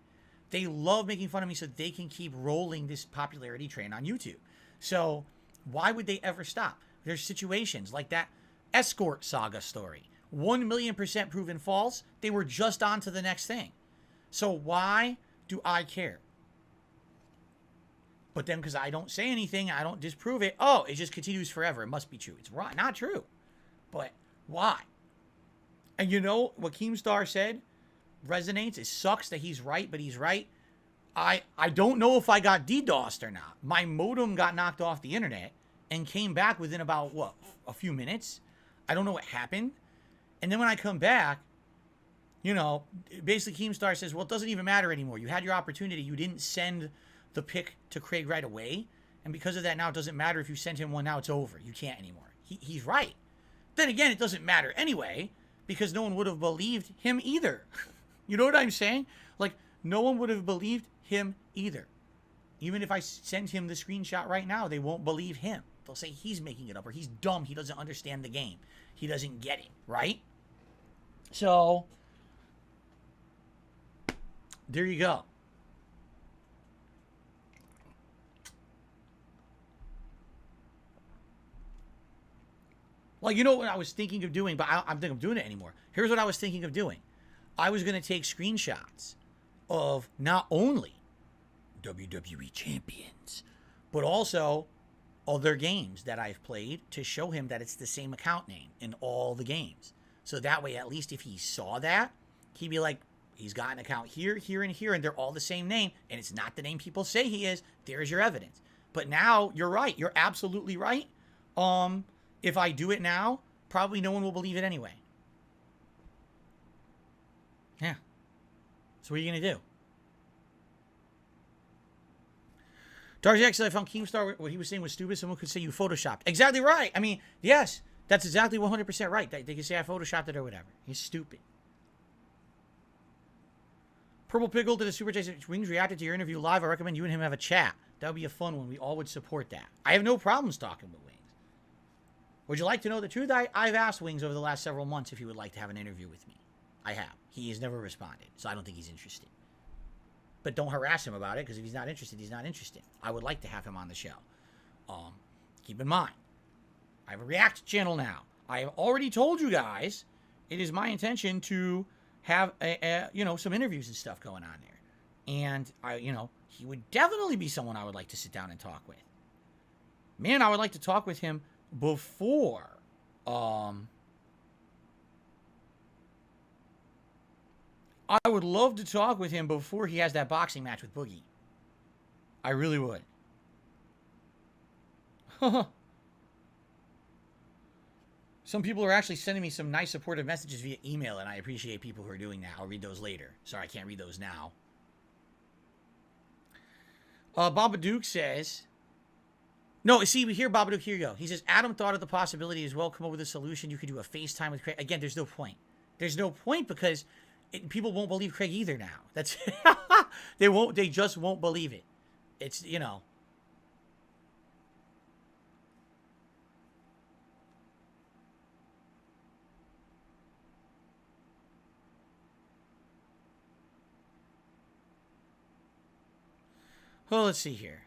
They love making fun of me so they can keep rolling this popularity train on YouTube. So why would they ever stop? There's situations like that escort saga story. 1,000,000% proven false. They were just on to the next thing. So why do I care? But then because I don't say anything, I don't disprove it. Oh, it just continues forever. It must be true. It's right. Not true. But why? And you know what Keemstar said resonates. It sucks that he's right, but he's right. I don't know if I got DDoSed or not. My modem got knocked off the internet and came back within about, a few minutes. I don't know what happened. And then when I come back, basically Keemstar says, well, it doesn't even matter anymore. You had your opportunity. You didn't send the pic to Craig right away. And because of that, now it doesn't matter if you send him one. Now it's over. You can't anymore. He's right. Then again, it doesn't matter anyway because no one would have believed him either. You know what I'm saying? Like, no one would have believed him either. Even if I send him the screenshot right now, they won't believe him. They'll say he's making it up or he's dumb. He doesn't understand the game. He doesn't get it, right? So, there you go. Well, you know what I was thinking of doing, but I don't think I'm doing it anymore. Here's what I was thinking of doing. I was going to take screenshots of not only WWE Champions, but also other games that I've played to show him that it's the same account name in all the games. So that way, at least if he saw that, he'd be like, he's got an account here, here, and here, and they're all the same name, and it's not the name people say he is. There's your evidence. But now, you're right. You're absolutely right. If I do it now, probably no one will believe it anyway. Yeah. So what are you going to do? Dark Jack said, I found Keemstar, what he was saying was stupid. Someone could say you photoshopped. Exactly right. I mean, yes, that's exactly 100% right. They can say I photoshopped it or whatever. He's stupid. Purple Pickle did a super chat. Wings reacted to your interview live. I recommend you and him have a chat. That would be a fun one. We all would support that. I have no problems talking with Wings. Would you like to know the truth? I've asked Wings over the last several months if he would like to have an interview with me. I have. He has never responded, so I don't think he's interested. But don't harass him about it, because if he's not interested, he's not interested. I would like to have him on the show. Keep in mind, I have a React channel now. I have already told you guys it is my intention to have some interviews and stuff going on there. And he would definitely be someone I would like to sit down and talk with. Man, I would like to talk with him before I would love to talk with him before he has that boxing match with Boogie. I really would. Some people are actually sending me some nice supportive messages via email, and I appreciate people who are doing that. I'll read those later. Sorry, I can't read those now. Babadook says... No, see, here, Babadook, here you go. He says, Adam thought of the possibility as well, come up with a solution. You could do a FaceTime with Craig. Again, there's no point. There's no point because people won't believe Craig either now. That's... They just won't believe it. It's, Well, let's see here.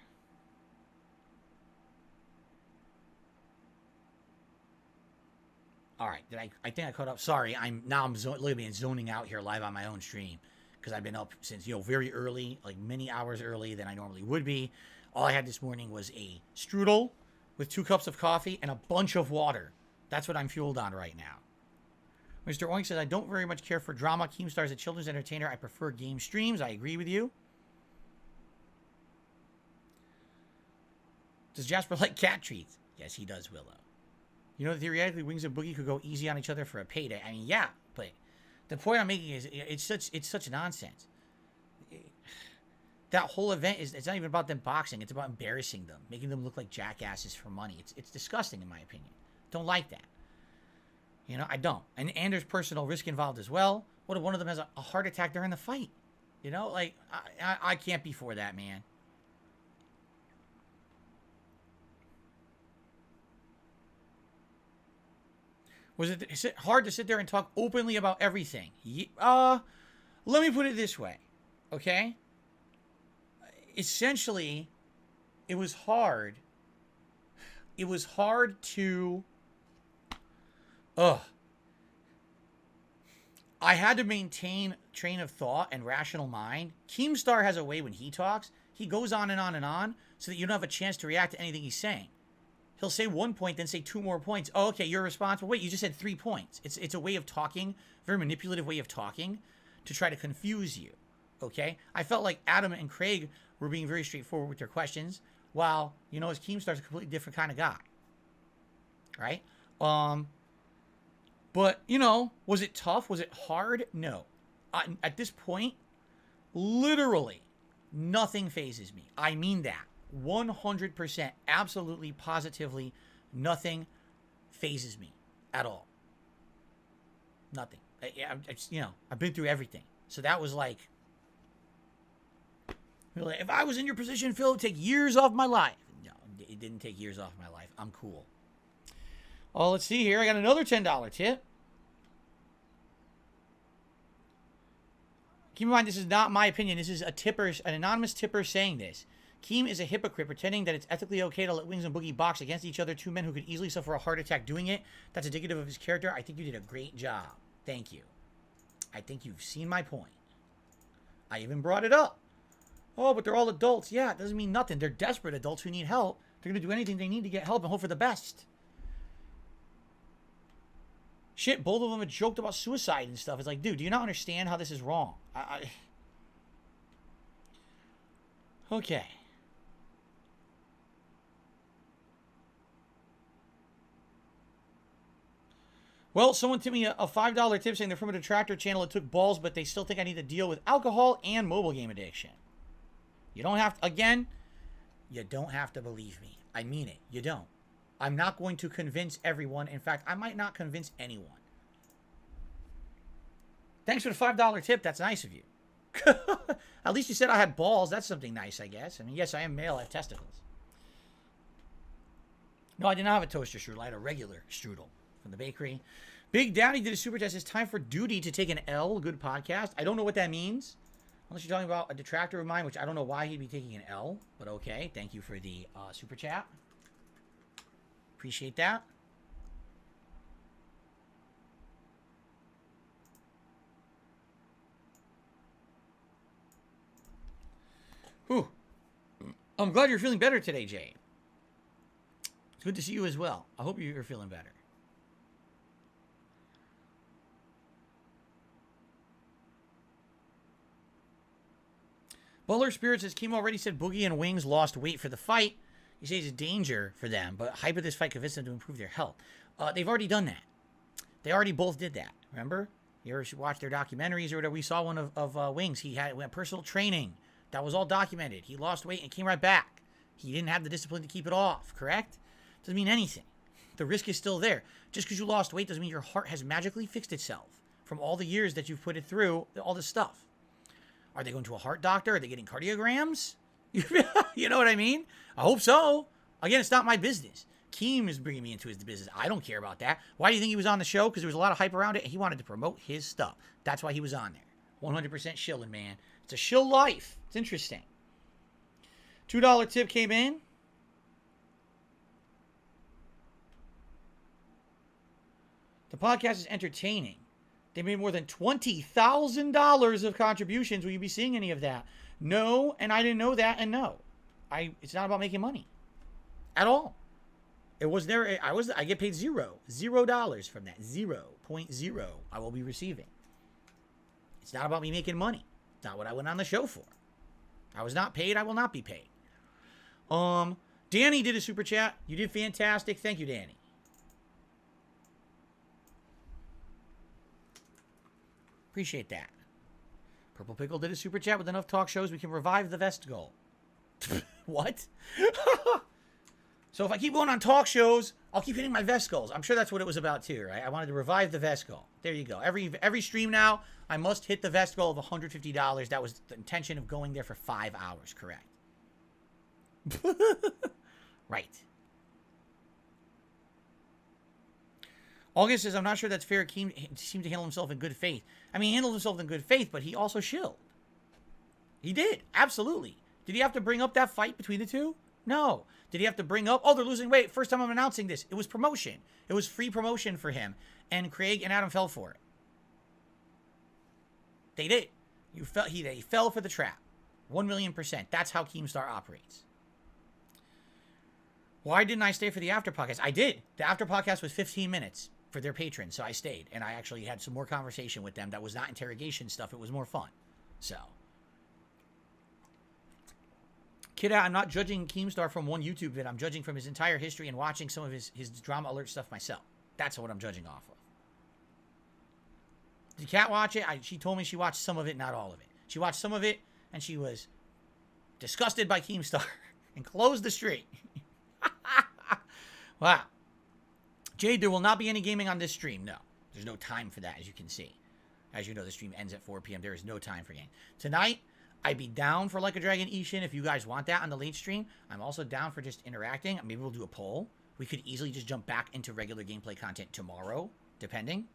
All right, I think I caught up. Sorry, look at me, I'm zoning out here live on my own stream because I've been up since very early, like many hours early than I normally would be. All I had this morning was a strudel with 2 cups of coffee and a bunch of water. That's what I'm fueled on right now. Mr. Oink says, I don't very much care for drama. Keemstar is a children's entertainer. I prefer game streams. I agree with you. Does Jasper like cat treats? Yes, he does, Willow. You know, theoretically, Wings and Boogie could go easy on each other for a payday. I mean, yeah, but the point I'm making is it's such nonsense. That whole event it's not even about them boxing. It's about embarrassing them, making them look like jackasses for money. It's disgusting in my opinion. Don't like that. I don't. And there's personal risk involved as well. What if one of them has a heart attack during the fight? I can't be for that, man. Is it hard to sit there and talk openly about everything? Let me put it this way, okay? Essentially, it was hard. It was hard to... I had to maintain train of thought and rational mind. Keemstar has a way when he talks, he goes on and on and on so that you don't have a chance to react to anything he's saying. He'll say one point, then say 2 more points. Oh, okay, you're responsible. Wait, you just said 3 points. It's a way of talking, very manipulative way of talking to try to confuse you, okay? I felt like Adam and Craig were being very straightforward with their questions, while, you know, as Keemstar's a completely different kind of guy, right? But, you know, was it tough? Was it hard? No. At this point, literally, nothing phases me. I mean that. 100%, absolutely, positively, nothing phases me at all. Nothing. You know, I've been through everything. So that was like, if I was in your position, Phil, it would take years off my life. No, it didn't take years off my life. I'm cool. Oh, let's see here. I got another $10 tip. Keep in mind, this is not my opinion. This is an anonymous tipper saying this. Keem is a hypocrite, pretending that it's ethically okay to let Wings and Boogie box against each other, 2 men who could easily suffer a heart attack doing it. That's indicative of his character. I think you did a great job. Thank you. I think you've seen my point. I even brought it up. Oh, but they're all adults. Yeah, it doesn't mean nothing. They're desperate adults who need help. They're going to do anything they need to get help and hope for the best. Shit, both of them had joked about suicide and stuff. It's like, dude, do you not understand how this is wrong? Okay. Well, someone tipped me a $5 tip saying they're from a detractor channel. It took balls, but they still think I need to deal with alcohol and mobile game addiction. You don't have to, again, you don't have to believe me. I mean it. You don't. I'm not going to convince everyone. In fact, I might not convince anyone. Thanks for the $5 tip. That's nice of you. At least you said I had balls. That's something nice, I guess. I mean, yes, I am male. I have testicles. No, I did not have a toaster strudel. I had a regular strudel from the bakery. Big Daddy did a super chat. It's time for duty to take an L. Good podcast. I don't know what that means. Unless you're talking about a detractor of mine, which I don't know why he'd be taking an L. But okay. Thank you for the super chat. Appreciate that. Whew. I'm glad you're feeling better today, Jay. It's good to see you as well. I hope you're feeling better. Butler Spirit says, Keem already said Boogie and Wings lost weight for the fight. He says it's a danger for them, but hype of this fight convinced them to improve their health. They've already done that. They already both did that. Remember? You ever watch their documentaries or whatever? We saw one of Wings. He went personal training. That was all documented. He lost weight and came right back. He didn't have the discipline to keep it off, correct? Doesn't mean anything. The risk is still there. Just because you lost weight doesn't mean your heart has magically fixed itself from all the years that you've put it through, all this stuff. Are they going to a heart doctor? Are they getting cardiograms? You know what I mean? I hope so. Again, it's not my business. Keem is bringing me into his business. I don't care about that. Why do you think he was on the show? Because there was a lot of hype around it, and he wanted to promote his stuff. That's why he was on there. 100% shilling, man. It's a shill life. It's interesting. $2 tip came in. The podcast is entertaining. They made more than $20,000 of contributions. Will you be seeing any of that? No, and I didn't know that, and no. It's not about making money. At all. It was there. I get paid $0 from that. 0.0 I will be receiving. It's not about me making money. It's not what I went on the show for. I was not paid. I will not be paid. Danny did a super chat. You did fantastic. Thank you, Danny. Appreciate that. Purple Pickle did a super chat. With enough talk shows, we can revive the vest goal. What? So if I keep going on talk shows, I'll keep hitting my vest goals. I'm sure that's what it was about too, right? I wanted to revive the vest goal. There you go. Every stream now, I must hit the vest goal of $150. That was the intention of going there for 5 hours, correct? Right. August says, I'm not sure that's fair. Keem seemed to handle himself in good faith. I mean, he handled himself in good faith, but he also shilled. He did. Absolutely. Did he have to bring up that fight between the two? No. Did he have to bring up, oh, they're losing weight. First time I'm announcing this. It was promotion. It was free promotion for him. And Craig and Adam fell for it. They did. They fell for the trap. 1,000,000%. That's how Keemstar operates. Why didn't I stay for the after podcast? I did. The after podcast was 15 minutes for their patrons, so I stayed. And I actually had some more conversation with them that was not interrogation stuff. It was more fun. So. Kid, I'm not judging Keemstar from one YouTube vid. I'm judging from his entire history and watching some of his drama alert stuff myself. That's what I'm judging off of. Did Kat watch it? She told me she watched some of it, not all of it. She watched some of it, and she was disgusted by Keemstar and closed the stream. Wow. Jade, there will not be any gaming on this stream. No. There's no time for that, as you can see. As you know, the stream ends at 4 p.m. There is no time for game. Tonight, I'd be down for Like a Dragon Ishin if you guys want that on the late stream. I'm also down for just interacting. Maybe we'll do a poll. We could easily just jump back into regular gameplay content tomorrow, depending.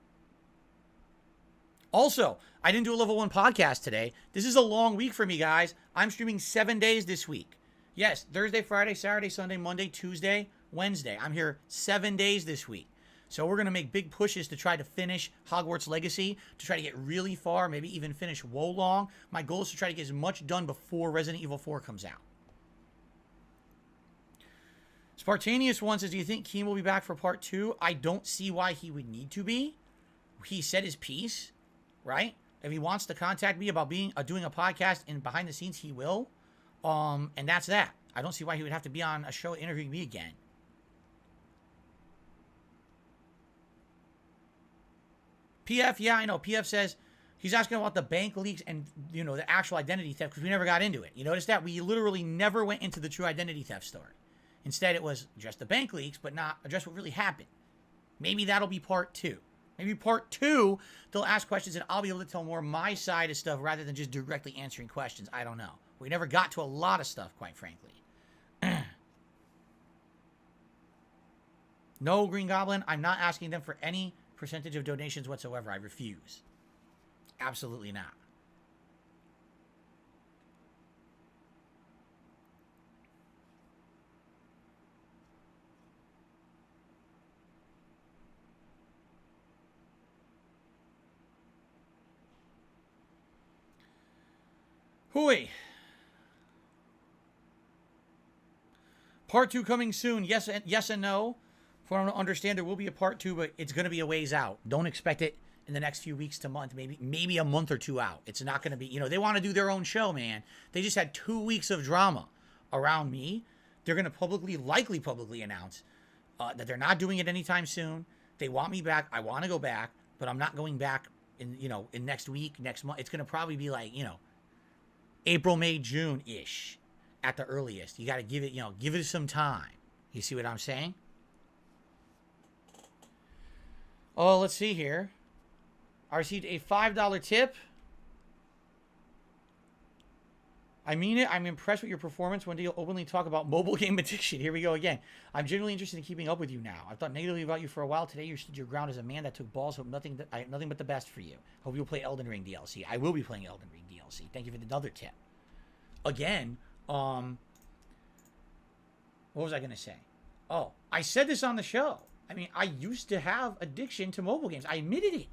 Also, I didn't do a level 1 podcast today. This is a long week for me, guys. I'm streaming 7 days this week. Yes, Thursday, Friday, Saturday, Sunday, Monday, Tuesday, Wednesday. I'm here 7 days this week. So we're going to make big pushes to try to finish Hogwarts Legacy, to try to get really far, maybe even finish Wolong. My goal is to try to get as much done before Resident Evil 4 comes out. Spartanius one says, do you think Keem will be back for part 2? I don't see why he would need to be. He said his piece, right? If he wants to contact me about doing a podcast and behind the scenes, he will. And that's that. I don't see why he would have to be on a show interviewing me again. PF, yeah, I know. PF says he's asking about the bank leaks and, you know, the actual identity theft because we never got into it. You notice that? We literally never went into the true identity theft story. Instead, it was address the bank leaks, but not address what really happened. Maybe that'll be part 2. Maybe part 2, they'll ask questions and I'll be able to tell more my side of stuff rather than just directly answering questions. I don't know. We never got to a lot of stuff, quite frankly. No, Green Goblin, I'm not asking them for any percentage of donations whatsoever. I refuse. Absolutely not. Hooey. Part 2 coming soon. Yes and no. For them to understand, there will be a part 2, but it's going to be a ways out. Don't expect it in the next few weeks to month, maybe a month or 2 out. It's not going to be, you know, they want to do their own show, man. They just had 2 weeks of drama around me. They're going to likely publicly announce that they're not doing it anytime soon. They want me back. I want to go back, but I'm not going back in next week, next month. It's going to probably be like, April, May, June-ish at the earliest. You got to give it some time. You see what I'm saying? Oh, let's see here. I received a $5 tip. I mean it. I'm impressed with your performance. When do you openly talk about mobile game addiction? Here we go again. I'm genuinely interested in keeping up with you now. I've thought negatively about you for a while. Today you stood your ground as a man that took balls. Hope nothing but the best for you. Hope you'll play Elden Ring DLC. I will be playing Elden Ring DLC. Thank you for another tip. Again, what was I going to say? Oh, I said this on the show. I mean, I used to have addiction to mobile games. I admitted it.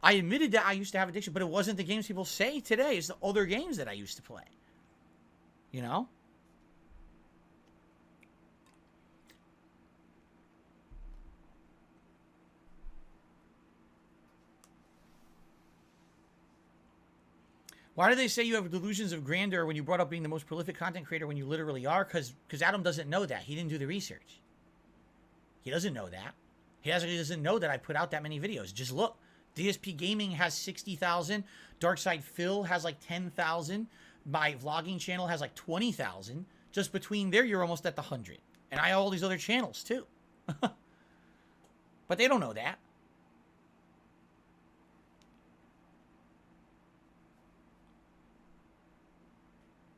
I admitted that I used to have addiction, but it wasn't the games people say today. It's the other games that I used to play. You know? Why do they say you have delusions of grandeur when you brought up being the most prolific content creator when you literally are? Because Adam doesn't know that. He didn't do the research. He doesn't know that. He doesn't know that I put out that many videos. Just look. DSP Gaming has 60,000. Darkside Phil has like 10,000. My vlogging channel has like 20,000. Just between there, you're almost at the 100. And I have all these other channels too. But they don't know that.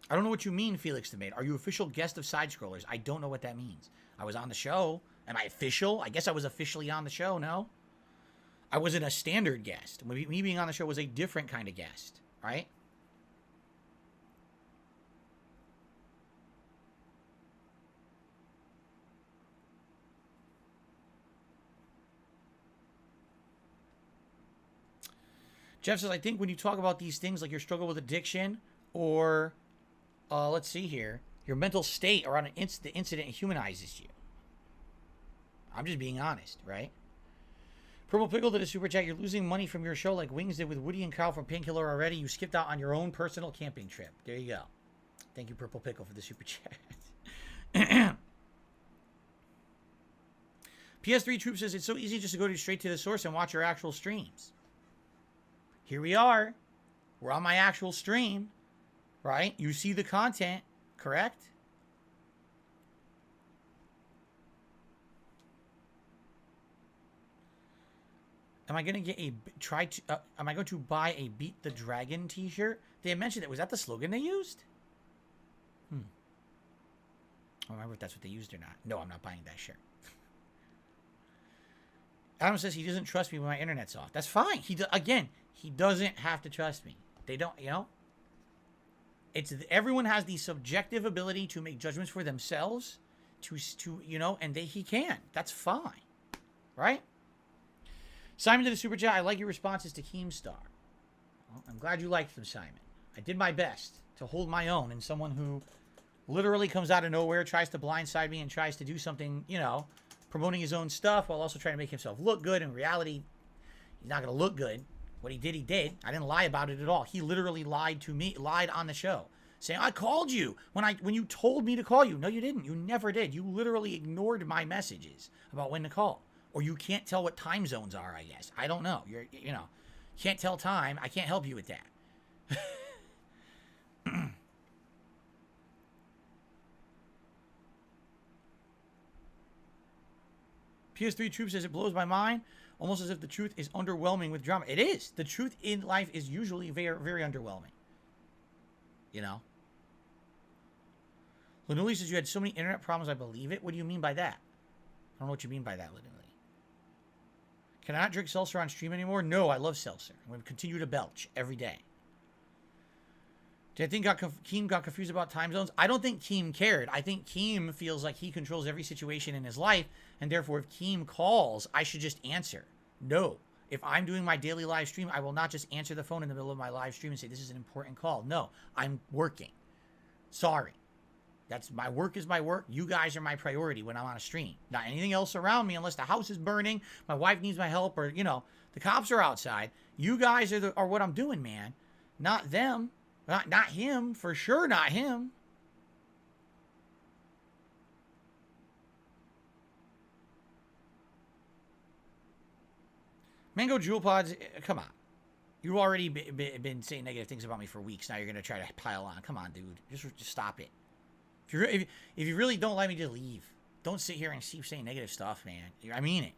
I don't know what you mean, Felix the Maid. Are you official guest of Side Scrollers? I don't know what that means. I was on the show. Am I official? I guess I was officially on the show, no? I wasn't a standard guest. Me being on the show was a different kind of guest, right? Jeff says, I think when you talk about these things like your struggle with addiction or, let's see here, your mental state around the incident humanizes you. I'm just being honest, right? Purple Pickle did a super chat. You're losing money from your show like Wings did with Woody and Kyle from Painkiller already. You skipped out on your own personal camping trip. There you go. Thank you, Purple Pickle, for the super chat. PS3 Troop says, it's so easy just to go straight to the source and watch your actual streams. Here we are. We're on my actual stream, right? You see the content, correct? Am I going to get am I going to buy a Beat the Dragon t-shirt? They had mentioned it. Was that the slogan they used? I don't remember if that's what they used or not. No, I'm not buying that shirt. Adam says he doesn't trust me when my internet's off. That's fine. Again, he doesn't have to trust me. They don't, everyone has the subjective ability to make judgments for themselves, and he can. That's fine, right? Simon did a super chat. I like your responses to Keemstar. Well, I'm glad you liked them, Simon. I did my best to hold my own in someone who literally comes out of nowhere, tries to blindside me, and tries to do something, promoting his own stuff while also trying to make himself look good. In reality, he's not going to look good. What he did, he did. I didn't lie about it at all. He literally lied to me, lied on the show, saying, I called you when you told me to call you. No, you didn't. You never did. You literally ignored my messages about when to call. Or you can't tell what time zones are, I guess. I don't know. Can't tell time. I can't help you with that. PS3 Troop says, it blows my mind, almost as if the truth is underwhelming with drama. It is. The truth in life is usually very, very underwhelming. Lanuli says, you had so many internet problems, I believe it. What do you mean by that? I don't know what you mean by that, Lanuli. Can I not drink seltzer on stream anymore? No, I love seltzer. I'm going to continue to belch every day. Do I think Keem got confused about time zones? I don't think Keem cared. I think Keem feels like he controls every situation in his life, and therefore if Keem calls, I should just answer. No. If I'm doing my daily live stream, I will not just answer the phone in the middle of my live stream and say, this is an important call. No, I'm working. Sorry. My work is my work. You guys are my priority when I'm on a stream. Not anything else around me unless the house is burning, my wife needs my help, or, the cops are outside. You guys are what I'm doing, man. Not them. Not him. For sure not him. Mango Jewel Pods, come on. You've already been saying negative things about me for weeks. Now you're going to try to pile on. Come on, dude. Just stop it. If you really don't like me, just leave. Don't sit here and keep saying negative stuff, man. I mean it.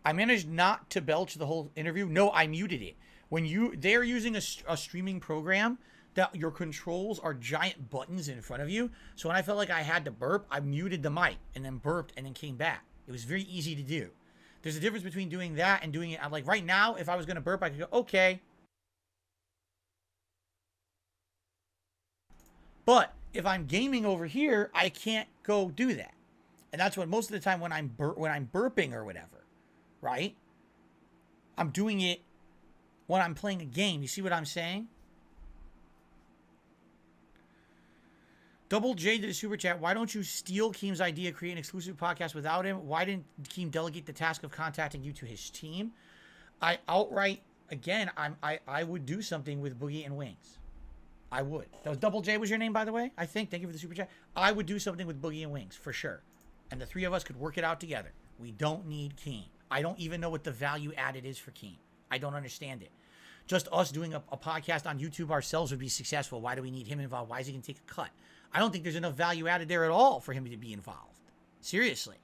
I managed not to belch the whole interview. No, I muted it. They're using a streaming program that your controls are giant buttons in front of you. So when I felt like I had to burp, I muted the mic and then burped and then came back. It was very easy to do. There's a difference between doing that and doing it. Like right now, if I was going to burp, I could go, okay. But if I'm gaming over here, I can't go do that. And that's what most of the time when I'm burping or whatever, right? I'm doing it when I'm playing a game. You see what I'm saying? Double J did a super chat. Why don't you steal Keem's idea, create an exclusive podcast without him? Why didn't Keem delegate the task of contacting you to his team? I would do something with Boogie and Wings. I would. That was Double J was your name, by the way, I think. Thank you for the super chat. I would do something with Boogie and Wings, for sure. And the three of us could work it out together. We don't need Keem. I don't even know what the value added is for Keem. I don't understand it. Just us doing a podcast on YouTube ourselves would be successful. Why do we need him involved? Why is he going to take a cut? I don't think there's enough value added there at all for him to be involved. Seriously.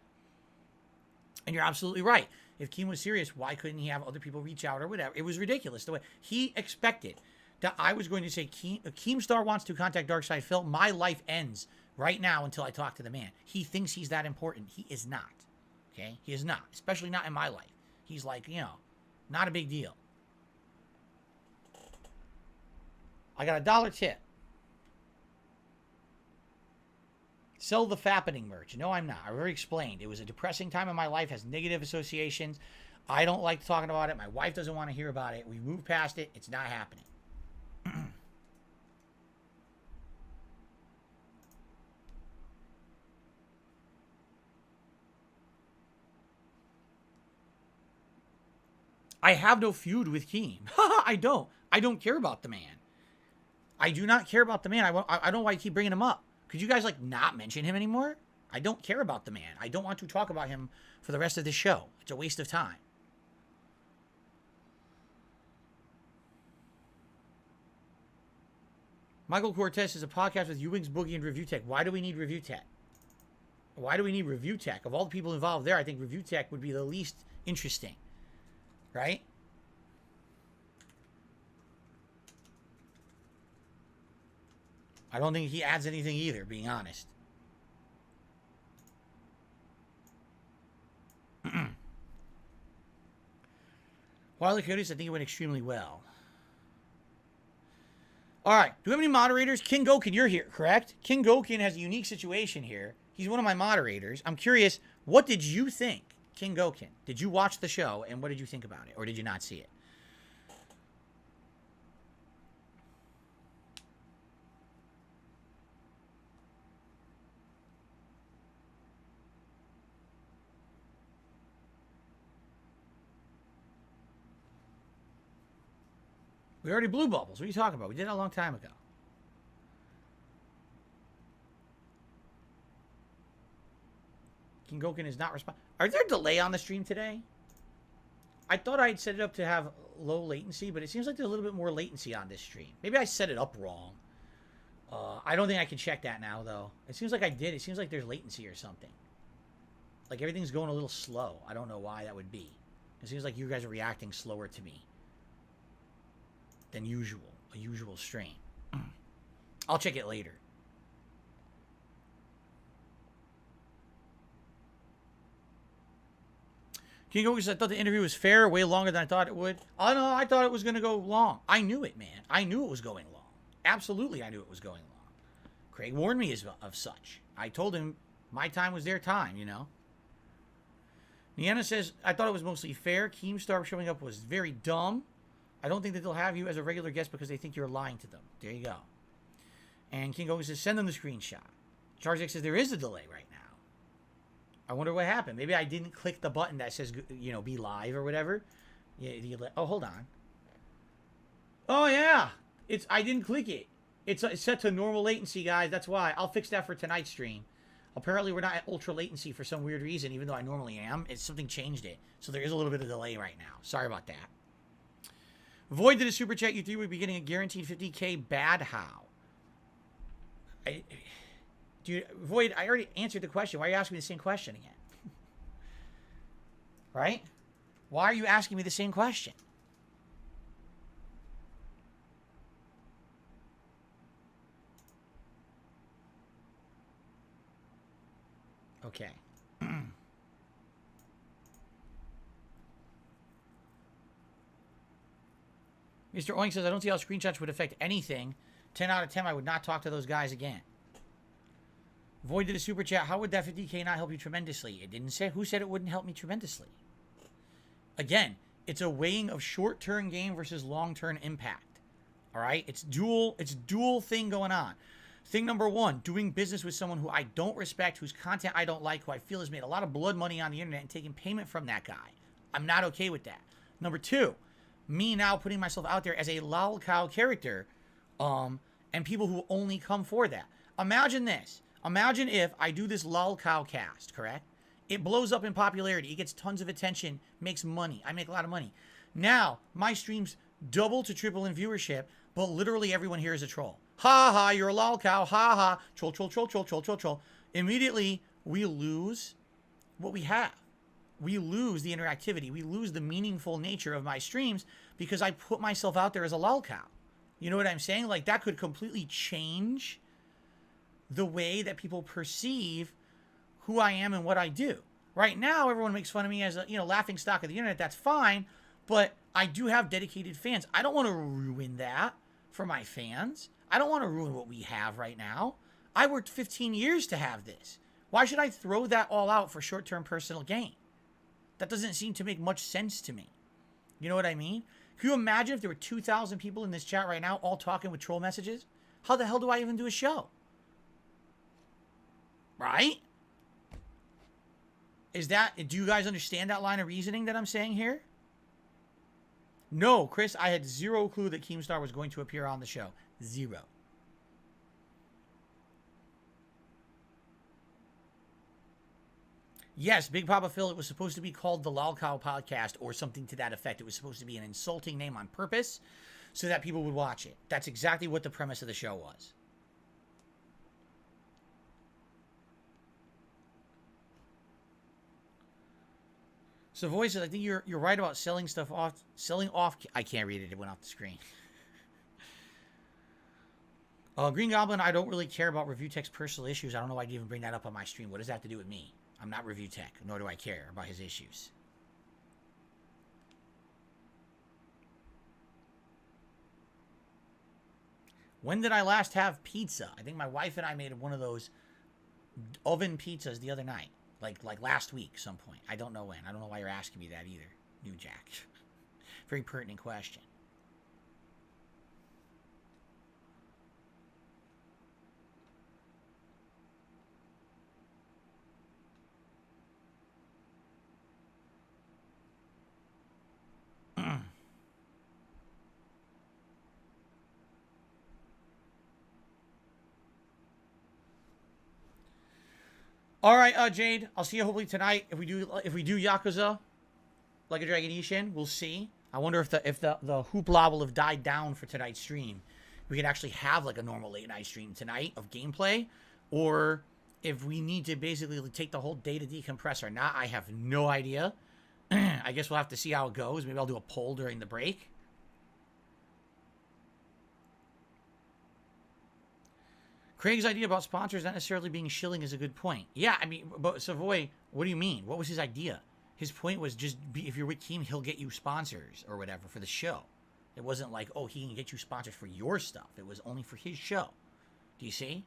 And you're absolutely right. If Keem was serious, why couldn't he have other people reach out or whatever? It was ridiculous the way he expected that I was going to say Keemstar wants to contact Darkside Phil. My life ends right now until I talk to the man. He thinks he's that important. He is not. Okay? He is not. Especially not in my life. He's like, you know, not a big deal. I got $1 tip. Sell the fappening merch. No, I'm not. I already explained. It was a depressing time in my life, has negative associations. I don't like talking about it. My wife doesn't want to hear about it. We moved past it. It's not happening. I have no feud with Keem. I don't. I don't care about the man. I do not care about the man. I don't know why you keep bringing him up. Could you guys, like, not mention him anymore? I don't care about the man. I don't want to talk about him for the rest of this show. It's a waste of time. Michael Cortez is a podcast with Ewing's, Boogie, and Review Tech. Why do we need Review Tech? Why do we need Review Tech? Of all the people involved there, I think Review Tech would be the least interesting. Right? I don't think he adds anything either, being honest. Wildly Coyotes, I think it went extremely well. All right. Do we have any moderators? King Gokin, you're here, correct? King Gokin has a unique situation here. He's one of my moderators. I'm curious, what did you think, King Gokin? Did you watch the show, and what did you think about it? Or did you not see it? We already blew bubbles. What are you talking about? We did it a long time ago. King Gokin is not responding. Are there a delay on the stream today? I thought I'd set it up to have low latency, but it seems like there's a little bit more latency on this stream. Maybe I set it up wrong. I don't think I can check that now, though. It seems like I did. It seems like there's latency or something. Like everything's going a little slow. I don't know why that would be. It seems like you guys are reacting slower to me than usual, a usual stream. I'll check it later. King Goku says, I thought the interview was fair, way longer than I thought it would. Oh, no, I thought it was going to go long. I knew it, man. I knew it was going long. Absolutely, I knew it was going long. Craig warned me of such. I told him my time was their time, you know. Niana says, I thought it was mostly fair. Keemstar showing up was very dumb. I don't think that they'll have you as a regular guest because they think you're lying to them. There you go. And King Goku says, send them the screenshot. Chargex says, there is a delay right now. I wonder what happened. Maybe I didn't click the button that says, you know, be live or whatever. Yeah, oh, hold on. Oh, yeah. I didn't click it. It's set to normal latency, guys. That's why. I'll fix that for tonight's stream. Apparently, we're not at ultra latency for some weird reason, even though I normally am. Something changed it. So there is a little bit of delay right now. Sorry about that. Void did a super chat. You three would be getting a guaranteed 50K. Bad how? Void, I already answered the question. Why are you asking me the same question again? Right? Why are you asking me the same question? Okay. Mr. Oink says, I don't see how screenshots would affect anything. 10 out of 10, I would not talk to those guys again. Void did a super chat. How would that 50K not help you tremendously? It didn't say. Who said it wouldn't help me tremendously? Again, it's a weighing of short-term gain versus long-term impact. All right? It's dual thing going on. Thing number one, doing business with someone who I don't respect, whose content I don't like, who I feel has made a lot of blood money on the internet and taking payment from that guy. I'm not okay with that. Number two, me now putting myself out there as a lol cow character, and people who only come for that. Imagine this. Imagine if I do this lol cow cast, correct? It blows up in popularity. It gets tons of attention, makes money. I make a lot of money. Now, my streams double to triple in viewership, but literally everyone here is a troll. Ha ha, you're a lol cow. Ha ha. Troll, troll, troll, troll, troll, troll, troll. Immediately, we lose what we have. We lose the interactivity. We lose the meaningful nature of my streams because I put myself out there as a lol cow. You know what I'm saying? Like, that could completely change the way that people perceive who I am and what I do. Right now, everyone makes fun of me as a, laughing stock of the internet. That's fine, but I do have dedicated fans. I don't want to ruin that for my fans. I don't want to ruin what we have right now. I worked 15 years to have this. Why should I throw that all out for short-term personal gain? That doesn't seem to make much sense to me. You know what I mean? Can you imagine if there were 2,000 people in this chat right now all talking with troll messages? How the hell do I even do a show? Right? Do you guys understand that line of reasoning that I'm saying here? No, Chris, I had zero clue that Keemstar was going to appear on the show. Zero. Yes, Big Papa Phil, it was supposed to be called the Lol Cow Podcast or something to that effect. It was supposed to be an insulting name on purpose so that people would watch it. That's exactly what the premise of the show was. So Voices, I think you're right about selling off. I can't read it. It went off the screen. Green Goblin, I don't really care about Review Tech's personal issues. I don't know why I'd even bring that up on my stream. What does that have to do with me? I'm not Review Tech, nor do I care about his issues. When did I last have pizza? I think my wife and I made one of those oven pizzas the other night. Like last week, some point. I don't know when. I don't know why you're asking me that either, New Jack. Very pertinent question. All right, Jade. I'll see you hopefully tonight. If we do Yakuza, like a Dragon Ishin, we'll see. I wonder if the hoopla will have died down for tonight's stream. We can actually have like a normal late night stream tonight of gameplay, or if we need to basically take the whole day to decompress or not. I have no idea. I guess we'll have to see how it goes. Maybe I'll do a poll during the break. Craig's idea about sponsors not necessarily being shilling is a good point. Yeah, I mean, but Savoy, what do you mean? What was his idea? His point was just if you're with Keem, he'll get you sponsors or whatever for the show. It wasn't like, oh, he can get you sponsors for your stuff. It was only for his show. Do you see?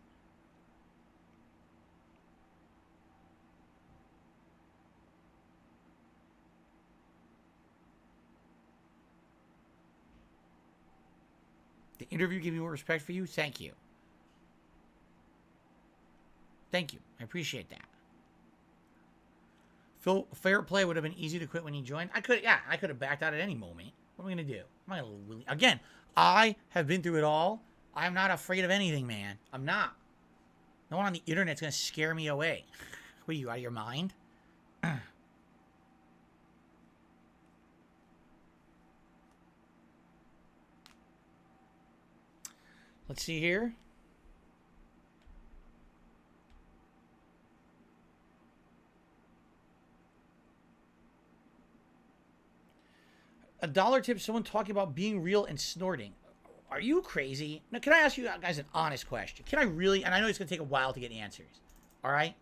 The interview gave me more respect for you. Thank you. Thank you. I appreciate that. Phil, fair play would have been easy to quit when he joined. I could have backed out at any moment. What am I going to do? Again, I have been through it all. I'm not afraid of anything, man. I'm not. No one on the internet's going to scare me away. What are you, out of your mind? Let's see here. $1 tip, someone talking about being real and snorting. Are you crazy? Now, can I ask you guys an honest question? Can I really, and I know it's going to take a while to get answers, all right?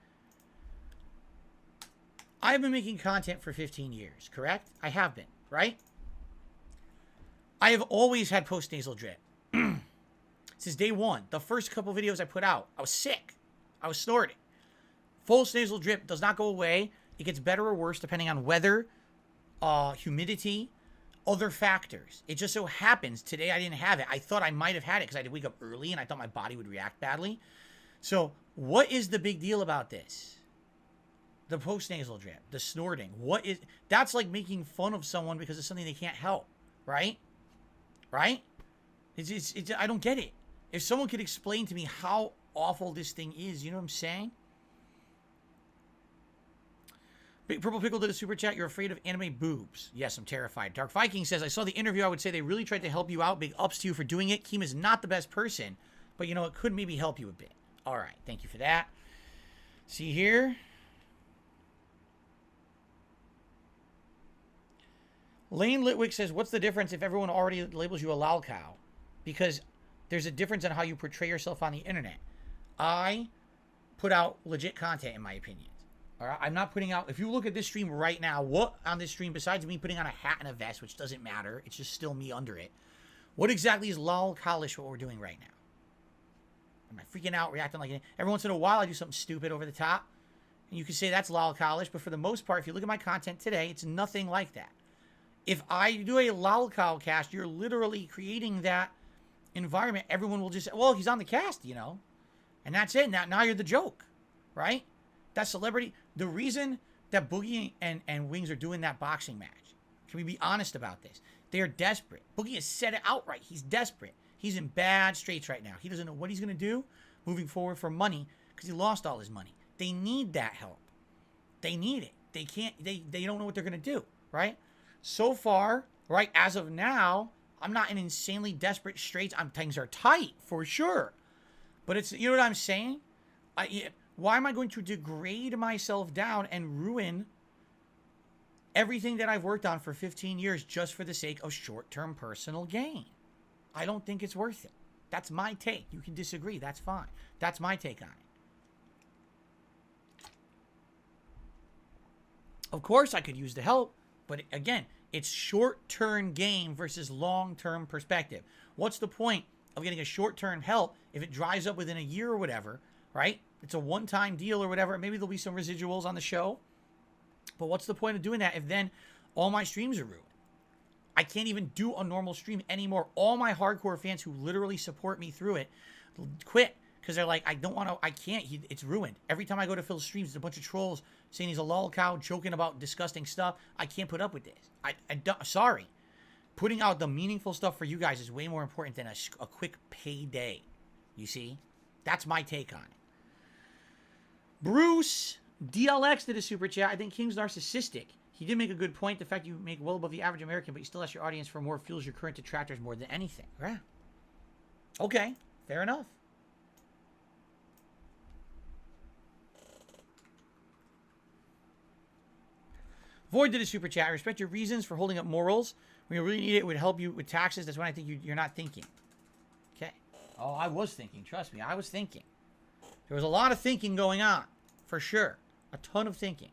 I've been making content for 15 years, correct? I have been, right? I have always had post-nasal drip. Since day one, the first couple videos I put out, I was sick. I was snorting. Post-nasal drip does not go away. It gets better or worse depending on weather, humidity, other factors. It just so happens today I didn't have it. I thought I might have had it because I had to wake up early and I thought my body would react badly. So what is the big deal about this? The post-nasal drip, the snorting. That's like making fun of someone because it's something they can't help, right? Right? I don't get it. If someone could explain to me how awful this thing is, you know what I'm saying? Big Purple Pickle did a super chat. You're afraid of anime boobs. Yes, I'm terrified. Dark Viking says, I saw the interview. I would say they really tried to help you out. Big ups to you for doing it. Keem is not the best person, but you know, it could maybe help you a bit. All right. Thank you for that. See here. Lane Litwick says, what's the difference if everyone already labels you a lol cow? because there's a difference in how you portray yourself on the internet. I put out legit content, in my opinion. All right, I'm not putting out. If you look at this stream right now, what on this stream besides me putting on a hat and a vest, which doesn't matter, it's just still me under it. What exactly is lol-colish what we're doing right now? Am I freaking out, reacting like every once in a while I do something stupid over the top, and you can say that's lol-colish, but for the most part, if you look at my content today, it's nothing like that. If I do a lol-col cast, you're literally creating that environment. Everyone will just say, well, he's on the cast, you know, and that's it. Now you're the joke, right? That celebrity. The reason that Boogie and Wings are doing that boxing match, can we be honest about this? They are desperate. Boogie has said it outright. He's desperate. He's in bad straits right now. He doesn't know what he's going to do moving forward for money because he lost all his money. They need that help. They need it. They can't, they don't know what they're going to do, right? So far, right, as of now, I'm not in insanely desperate straits. Things are tight for sure. But it's, you know what I'm saying? Why am I going to degrade myself down and ruin everything that I've worked on for 15 years just for the sake of short-term personal gain? I don't think it's worth it. That's my take. You can disagree. That's fine. That's my take on it. Of course, I could use the help, but again, it's short-term gain versus long-term perspective. What's the point of getting a short-term help if it dries up within a year or whatever, right? It's a one-time deal or whatever. Maybe there'll be some residuals on the show. But what's the point of doing that if then all my streams are ruined? I can't even do a normal stream anymore. All my hardcore fans who literally support me through it quit because they're like, I don't want to, I can't. It's ruined. Every time I go to Phil's streams, there's a bunch of trolls saying he's a lol cow, joking about disgusting stuff. I can't put up with this. Sorry. Putting out the meaningful stuff for you guys is way more important than a quick payday. You see? That's my take on it. Bruce DLX did a super chat. I think King's narcissistic. He did make a good point. The fact you make well above the average American, but you still ask your audience for more fuels your current detractors more than anything. Yeah. Okay. Fair enough. Void did a super chat. I respect your reasons for holding up morals. When you really need it, it would help you with taxes. That's when I think you're not thinking. Okay. Oh, I was thinking. Trust me. I was thinking. There was a lot of thinking going on. For sure. A ton of thinking.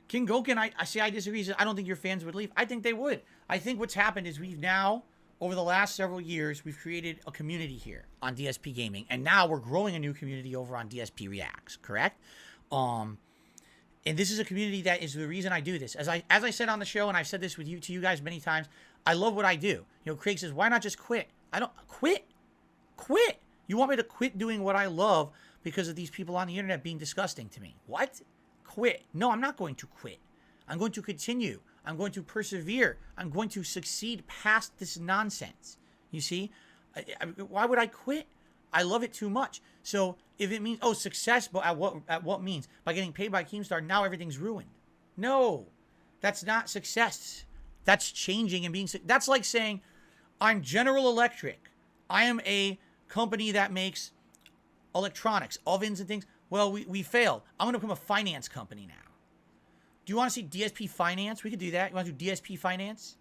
King Goken, I say I disagree. He says, I don't think your fans would leave. I think they would. I think what's happened is we've now, over the last several years, we've created a community here on DSP Gaming. And now we're growing a new community over on DSP Reacts, correct? And this is a community that is the reason I do this. As I said on the show, and I've said this with you to you guys many times, I love what I do. You know, Craig says, why not just quit? I don't quit. Quit. You want me to quit doing what I love because of these people on the internet being disgusting to me? What? Quit. No, I'm not going to quit. I'm going to continue. I'm going to persevere. I'm going to succeed past this nonsense. You see? Why would I quit? I love it too much. So if it means, oh, success, but at what means? By getting paid by Keemstar, now everything's ruined. No, that's not success. That's changing and being, that's like saying, I'm General Electric. I am a company that makes electronics, ovens and things. Well, we failed. I'm going to become a finance company now. Do you want to see DSP Finance? We could do that. You want to do DSP Finance?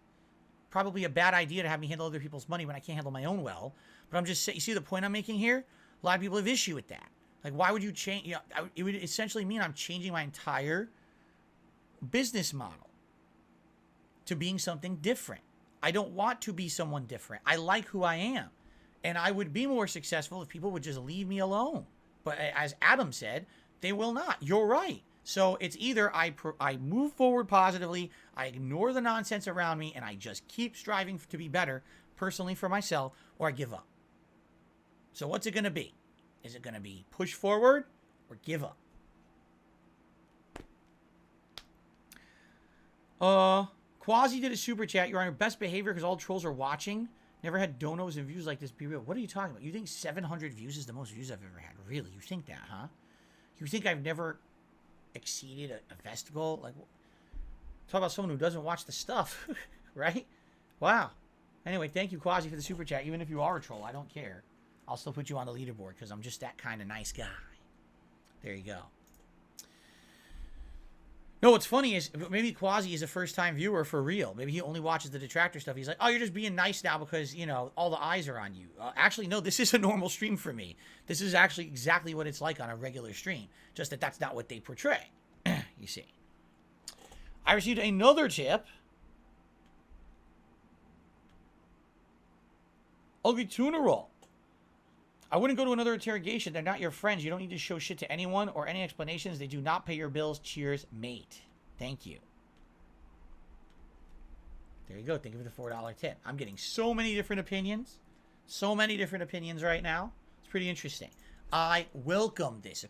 Probably a bad idea to have me handle other people's money when I can't handle my own well. But I'm just saying, you see the point I'm making here? A lot of people have issue with that. Like, why would you change? You know, it would essentially mean I'm changing my entire business model to being something different. I don't want to be someone different. I like who I am. And I would be more successful if people would just leave me alone. But as Adam said, they will not. You're right. So it's either I move forward positively, I ignore the nonsense around me, and I just keep striving to be better personally for myself, or I give up. So what's it going to be? Is it going to be push forward or give up? Quasi did a super chat. You're on your best behavior because all trolls are watching. Never had donos and views like this. Be real. What are you talking about? You think 700 views is the most views I've ever had? Really? You think that, huh? You think I've never exceeded a vest goal? Like, talk about someone who doesn't watch the stuff, right? Wow. Anyway, thank you, Quasi, for the super chat. Even if you are a troll, I don't care. I'll still put you on the leaderboard because I'm just that kind of nice guy. There you go. No, what's funny is maybe Quasi is a first-time viewer for real. Maybe he only watches the detractor stuff. He's like, oh, you're just being nice now because, you know, all the eyes are on you. Actually, no, this is a normal stream for me. This is actually exactly what it's like on a regular stream. Just that that's not what they portray, you see. I received another tip. Ugly tuna roll. I wouldn't go to another interrogation. They're not your friends. You don't need to show shit to anyone or any explanations. They do not pay your bills. Cheers, mate. Thank you. There you go. Thank you for the $4 tip. I'm getting so many different opinions. So many different opinions right now. It's pretty interesting. I welcome this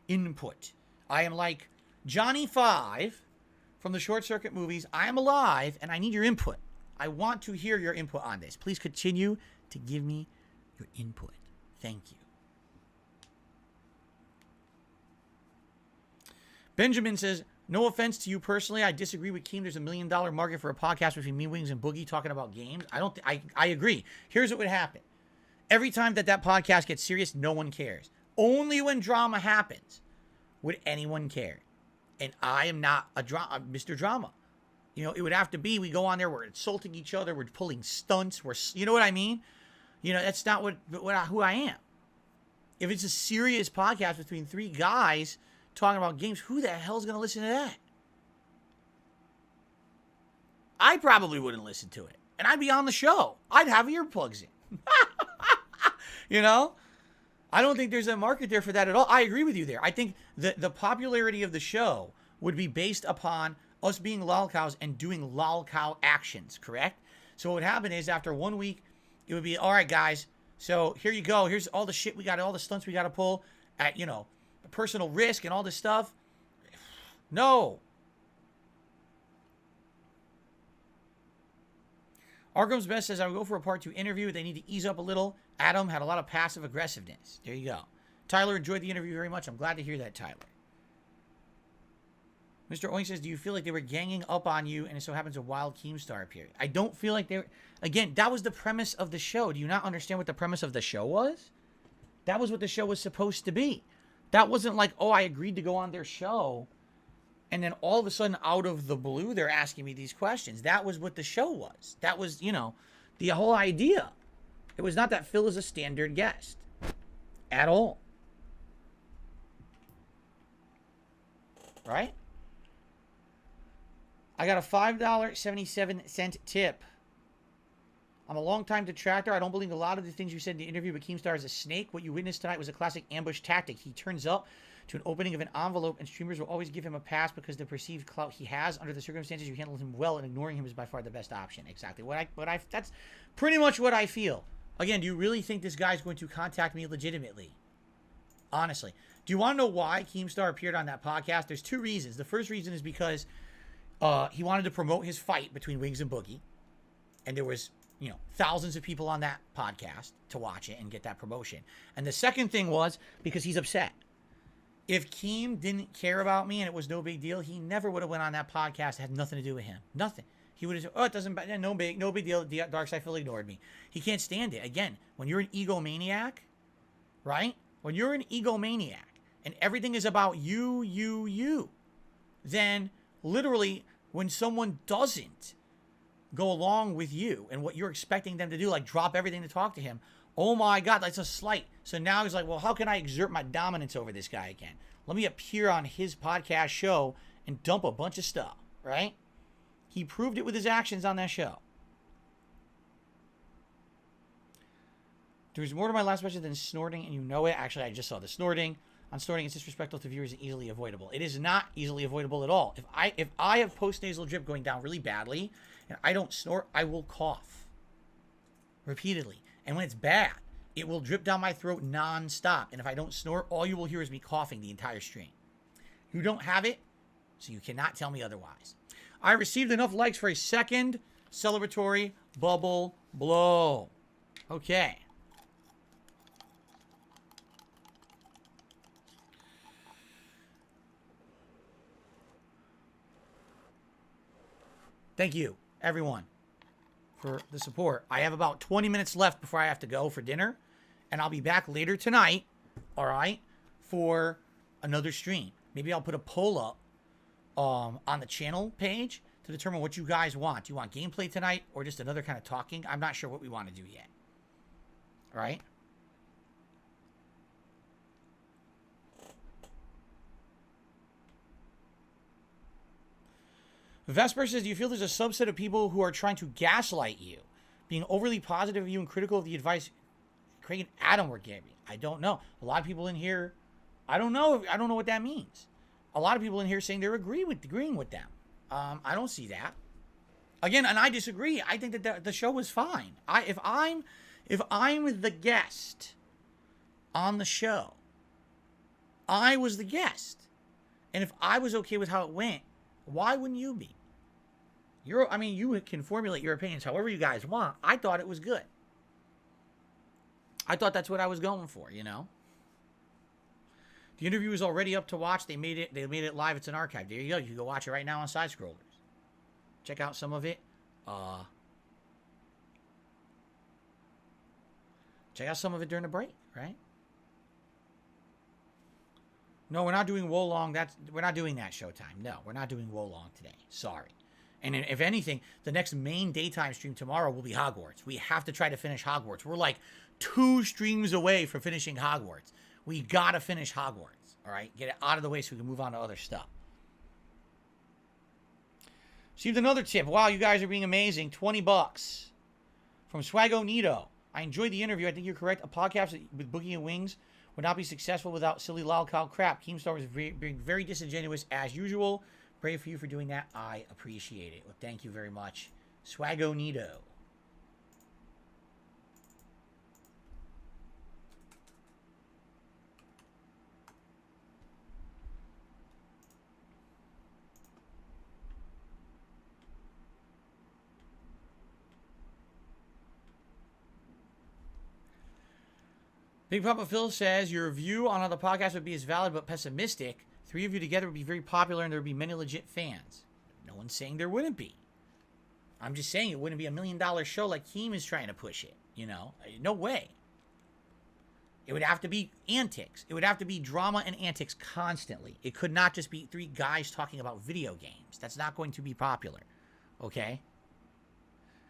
input. I am like Johnny 5 from the Short Circuit movies. I am alive and I need your input. I want to hear your input on this. Please continue to give me your input. Thank you. Benjamin says, no offense to you personally. I disagree with Keem. There's $1 million market for a podcast between me, Wings, and Boogie talking about games. I agree. Here's what would happen. Every time that podcast gets serious, no one cares. Only when drama happens would anyone care. And I am not Mr. Drama. You know, it would have to be, we go on there, we're insulting each other, we're pulling stunts, you know what I mean? You know, that's not who I am. If it's a serious podcast between 3 guys talking about games, who the hell's going to listen to that? I probably wouldn't listen to it. And I'd be on the show. I'd have earplugs in. You know? I don't think there's a market there for that at all. I agree with you there. I think the popularity of the show would be based upon us being lolcows and doing lolcow actions, correct? So what would happen is after 1 week, it would be, all right, guys, so here you go. Here's all the shit we got, all the stunts we got to pull at, you know, personal risk and all this stuff. No. Arkham's Best says, I would go for a part 2 interview. They need to ease up a little. Adam had a lot of passive aggressiveness. There you go. Tyler enjoyed the interview very much. I'm glad to hear that, Tyler. Mr. Oink says, do you feel like they were ganging up on you and it so happens a wild Keemstar appeared? I don't feel like they were... Again, that was the premise of the show. Do you not understand what the premise of the show was? That was what the show was supposed to be. That wasn't like, oh, I agreed to go on their show and then all of a sudden out of the blue they're asking me these questions. That was what the show was. That was, you know, the whole idea. It was not that Phil is a standard guest. At all. Right? I got a $5.77 tip. I'm a long-time detractor. I don't believe a lot of the things you said in the interview, but Keemstar is a snake. What you witnessed tonight was a classic ambush tactic. He turns up to an opening of an envelope, and streamers will always give him a pass because the perceived clout he has. Under the circumstances, you handled him well, and ignoring him is by far the best option. Exactly. That's pretty much what I feel. Again, do you really think this guy's going to contact me legitimately? Honestly. Do you want to know why Keemstar appeared on that podcast? There's 2 reasons. The first reason is because he wanted to promote his fight between Wings and Boogie. And there was, you know, thousands of people on that podcast to watch it and get that promotion. And the second thing was because he's upset. If Keem didn't care about me and it was no big deal, he never would have went on that podcast. It had nothing to do with him. Nothing. He would have said, oh, it doesn't matter. No big deal. Darkseid Phil ignored me. He can't stand it. Again, when you're an egomaniac, right? When you're an egomaniac and everything is about you, then literally when someone doesn't go along with you and what you're expecting them to do, like drop everything to talk to him, oh my God, that's a slight. So now he's like, well, how can I exert my dominance over this guy again? Let me appear on his podcast show and dump a bunch of stuff, right? He proved it with his actions on that show. There's more to my last question than snorting, and you know it. Actually, I just saw the snorting. On snorting, it's disrespectful to viewers and easily avoidable. It is not easily avoidable at all. If I have post-nasal drip going down really badly, and I don't snort, I will cough repeatedly. And when it's bad, it will drip down my throat non-stop. And if I don't snort, all you will hear is me coughing the entire stream. You don't have it, so you cannot tell me otherwise. I received enough likes for a second celebratory bubble blow. Okay. Thank you, everyone, for the support. I have about 20 minutes left before I have to go for dinner, and I'll be back later tonight, all right, for another stream. Maybe I'll put a poll up on the channel page to determine what you guys want. Do you want gameplay tonight or just another kind of talking? I'm not sure what we want to do yet. All right? Vesper says, do you feel there's a subset of people who are trying to gaslight you, being overly positive of you and critical of the advice Craig and Adam were giving? I don't know. A lot of people in here, I don't know what that means. A lot of people in here saying they're agreeing with them. I don't see that. Again, and I disagree. I think that the show was fine. If I'm the guest on the show, I was the guest, and if I was okay with how it went, why wouldn't you be? You can formulate your opinions however you guys want. I thought it was good. I thought that's what I was going for, you know? The interview is already up to watch. They made it live. It's an archive. There you go. You can go watch it right now on Side Scrollers. Check out some of it. Check out some of it during the break, right? No, we're not doing Wolong. We're not doing that Showtime. No, we're not doing Wolong today. Sorry. And if anything, the next main daytime stream tomorrow will be Hogwarts. We have to try to finish Hogwarts. We're like 2 streams away from finishing Hogwarts. We gotta finish Hogwarts. All right, get it out of the way so we can move on to other stuff. Received another tip. Wow, you guys are being amazing. $20 from Swaggo Nito. I enjoyed the interview. I think you're correct. A podcast with Boogie and Wings would not be successful without silly lolcow crap. Keemstar was being very disingenuous as usual. Brave for you for doing that. I appreciate it. Well, thank you very much. Swaggo Nito. Big Papa Phil says, your view on how the podcast would be as valid but pessimistic. 3 of you together would be very popular and there would be many legit fans. No one's saying there wouldn't be. I'm just saying it wouldn't be $1 million show like KEEM is trying to push it. You know? No way. It would have to be antics. It would have to be drama and antics constantly. It could not just be 3 guys talking about video games. That's not going to be popular. Okay?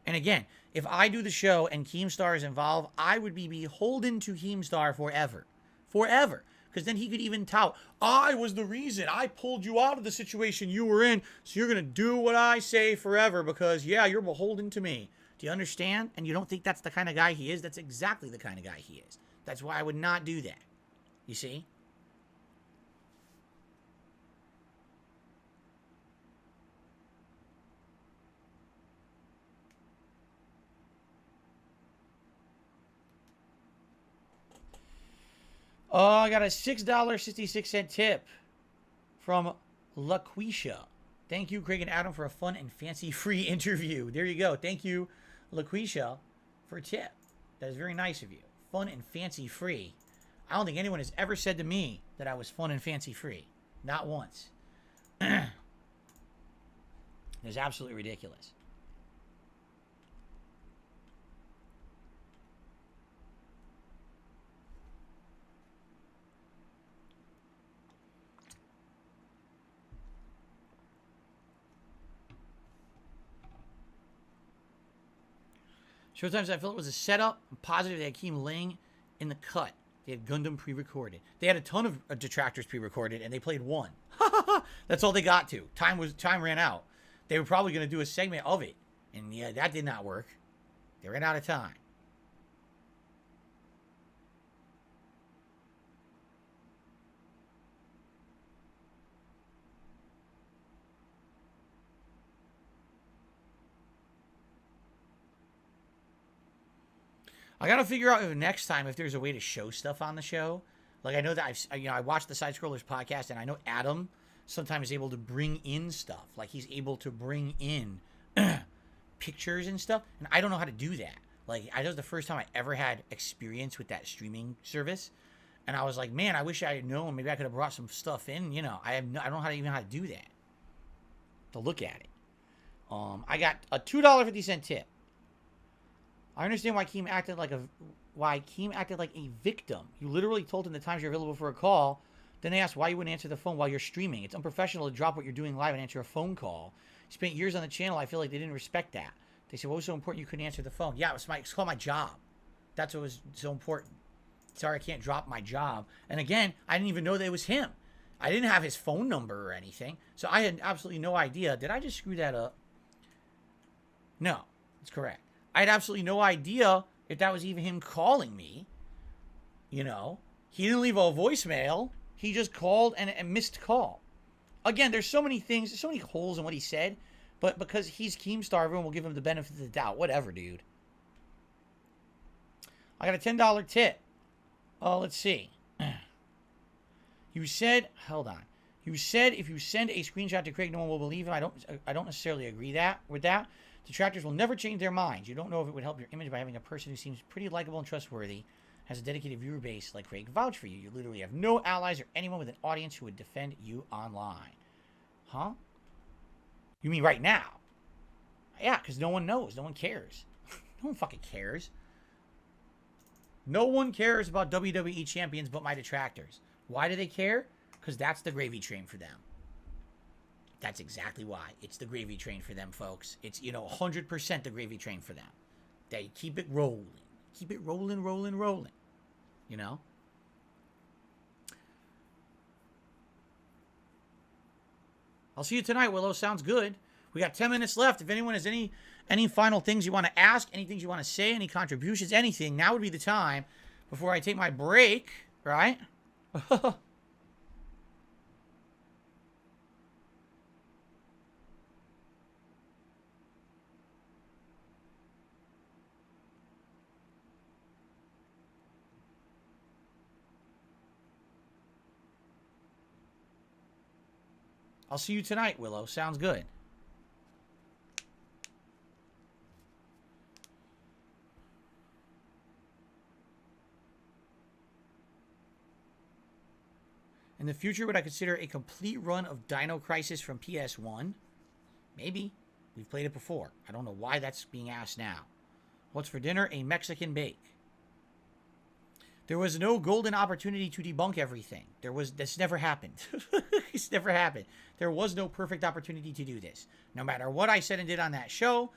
And again, if I do the show and Keemstar is involved, I would be beholden to Keemstar forever. Forever. Because then he could even tout, I was the reason. I pulled you out of the situation you were in, so you're going to do what I say forever because, yeah, you're beholden to me. Do you understand? And you don't think that's the kind of guy he is? That's exactly the kind of guy he is. That's why I would not do that. You see? Oh, I got a $6.66 tip from LaQuisha. Thank you, Craig and Adam, for a fun and fancy-free interview. There you go. Thank you, LaQuisha, for a tip. That is very nice of you. Fun and fancy-free. I don't think anyone has ever said to me that I was fun and fancy-free. Not once. It's absolutely ridiculous. Showtimes, I felt it was a setup. I'm positive they had Keem laying in the cut. They had Gundam pre-recorded. They had a ton of detractors pre-recorded, and they played one. That's all they got to. Time ran out. They were probably going to do a segment of it, and yeah, that did not work. They ran out of time. I gotta figure out if next time if there's a way to show stuff on the show. Like I know that I watched the Side Scrollers podcast, and I know Adam sometimes is able to bring in stuff. Like he's able to bring in pictures and stuff, and I don't know how to do that. Like that was the first time I ever had experience with that streaming service, and I was like, man, I wish I had known. Maybe I could have brought some stuff in. You know, I don't know how to do that. To look at it. I got a $2.50 tip. I understand why Keem acted like a victim. You literally told him the times you're available for a call Then they asked why you wouldn't answer the phone while you're streaming. It's unprofessional to drop what you're doing live and answer a phone call. You spent years on the channel. I feel like they didn't respect that. They said, what was so important you couldn't answer the phone? Yeah, it's called my job. That's what was so important. Sorry, I can't drop my job. And again, I didn't even know that it was him. I didn't have his phone number or anything. So I had absolutely no idea. Did I just screw that up? No, that's correct. I had absolutely no idea if that was even him calling me. You know, he didn't leave a voicemail. He just called and missed call. Again, there's so many things, there's so many holes in what he said, but because he's Keemstar, everyone will give him the benefit of the doubt. Whatever, dude. I got a $10 tip. Oh, let's see. You said, hold on. You said if you send a screenshot to Craig, no one will believe him. I don't necessarily agree with that. Detractors will never change their minds. You don't know if it would help your image by having a person who seems pretty likable and trustworthy, has a dedicated viewer base like Craig vouch for you. You literally have no allies or anyone with an audience who would defend you online. Huh? You mean right now? Yeah, because no one knows. No one cares. No one fucking cares. No one cares about WWE Champions but my detractors. Why do they care? Because that's the gravy train for them. That's exactly why. It's the gravy train for them, folks. It's, 100% the gravy train for them. They keep it rolling. Keep it rolling, rolling, rolling. You know? I'll see you tonight, Willow. Sounds good. We got 10 minutes left. If anyone has any final things you want to ask, any things you want to say, any contributions, anything, now would be the time before I take my break, right? I'll see you tonight, Willow. Sounds good. In the future, would I consider a complete run of Dino Crisis from PS1? Maybe. We've played it before. I don't know why that's being asked now. What's for dinner? A Mexican bake. There was no golden opportunity to debunk everything. This never happened. It's never happened. There was no perfect opportunity to do this. No matter what I said and did on that show,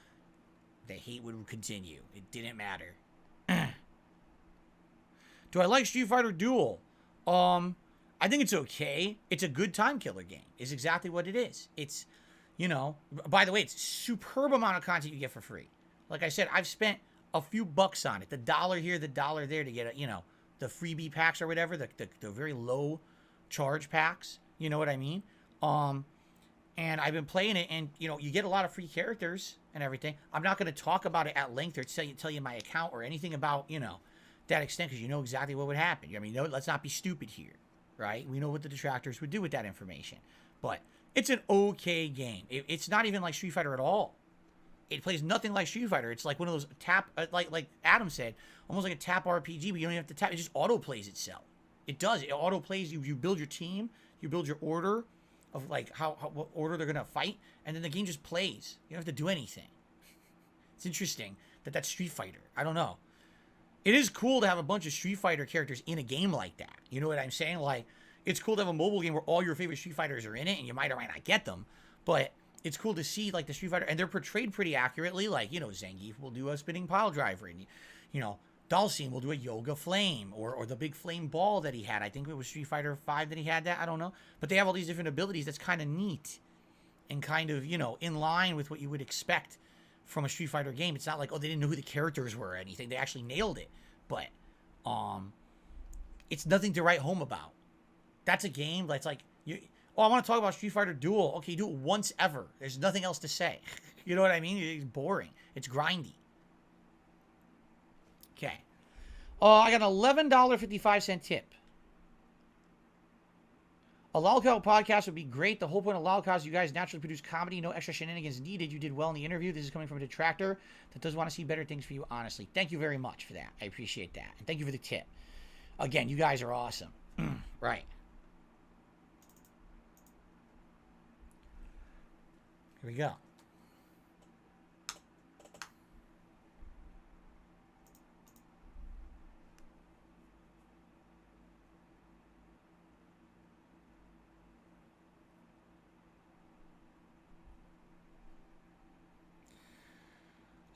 the hate would continue. It didn't matter. Do I like Street Fighter Duel? I think it's okay. It's a good time killer game. Is exactly what it is. It's, by the way, it's a superb amount of content you get for free. Like I said, I've spent a few bucks on it. The $1 here, the $1 there to get, the freebie packs or whatever, the very low charge packs. You know what I mean? And I've been playing it, and, you get a lot of free characters and everything. I'm not going to talk about it at length or tell you my account or anything about, that extent, because you know exactly what would happen. I mean, let's not be stupid here. Right? We know what the detractors would do with that information. But it's an okay game. It's not even like Street Fighter at all. It plays nothing like Street Fighter. It's like one of those tap, like Adam said, almost like a tap RPG, but you don't even have to tap. It just auto-plays itself. It does. It auto-plays. You build your team. You build your order of, like, what order they're going to fight, and then the game just plays. You don't have to do anything. It's interesting that's Street Fighter. I don't know. It is cool to have a bunch of Street Fighter characters in a game like that. You know what I'm saying? Like, it's cool to have a mobile game where all your favorite Street Fighters are in it, and you might or might not get them. But it's cool to see, like, the Street Fighter, and they're portrayed pretty accurately. Like, Zangief will do a spinning pile driver, and, Dhalsim will do a yoga flame, or the big flame ball that he had. I think it was Street Fighter 5 that he had that. I don't know. But they have all these different abilities that's kind of neat and kind of, in line with what you would expect from a Street Fighter game. It's not like, oh, they didn't know who the characters were or anything. They actually nailed it. But it's nothing to write home about. That's a game that's like, I want to talk about Street Fighter Duel. Okay, you do it once ever. There's nothing else to say. You know what I mean? It's boring. It's grindy. Okay. I got an $11.55 tip. A Lolcow podcast would be great. The whole point of Lolcow is you guys naturally produce comedy. No extra shenanigans needed. You did well in the interview. This is coming from a detractor that does want to see better things for you, honestly. Thank you very much for that. I appreciate that. And thank you for the tip. Again, you guys are awesome. Right. Here we go.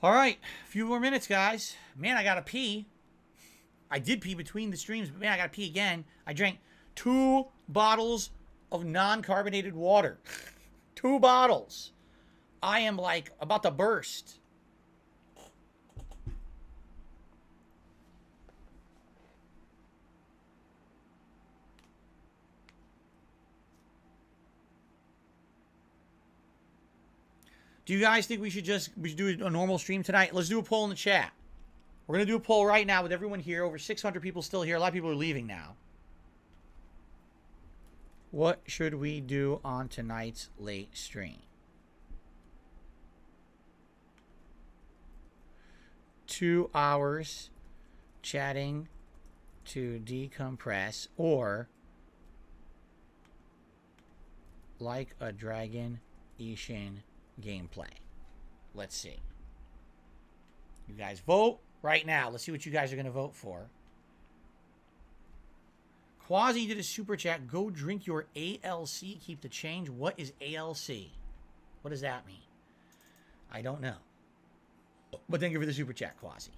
All right, a few more minutes, guys. Man, I gotta pee. I did pee between the streams, but man, I gotta pee again. I drank 2 bottles of non-carbonated water. 2 bottles. I am like about to burst. Do you guys think we should do a normal stream tonight? Let's do a poll in the chat. We're going to do a poll right now with everyone here. Over 600 people still here. A lot of people are leaving now. What should we do on tonight's late stream? 2 hours chatting to decompress, or like a dragon Ishin gameplay. Let's see. You guys vote right now. Let's see what you guys are going to vote for. Quasi did a super chat. Go drink your ALC. Keep the change. What is ALC? What does that mean? I don't know. But thank you for the super chat, Quasi.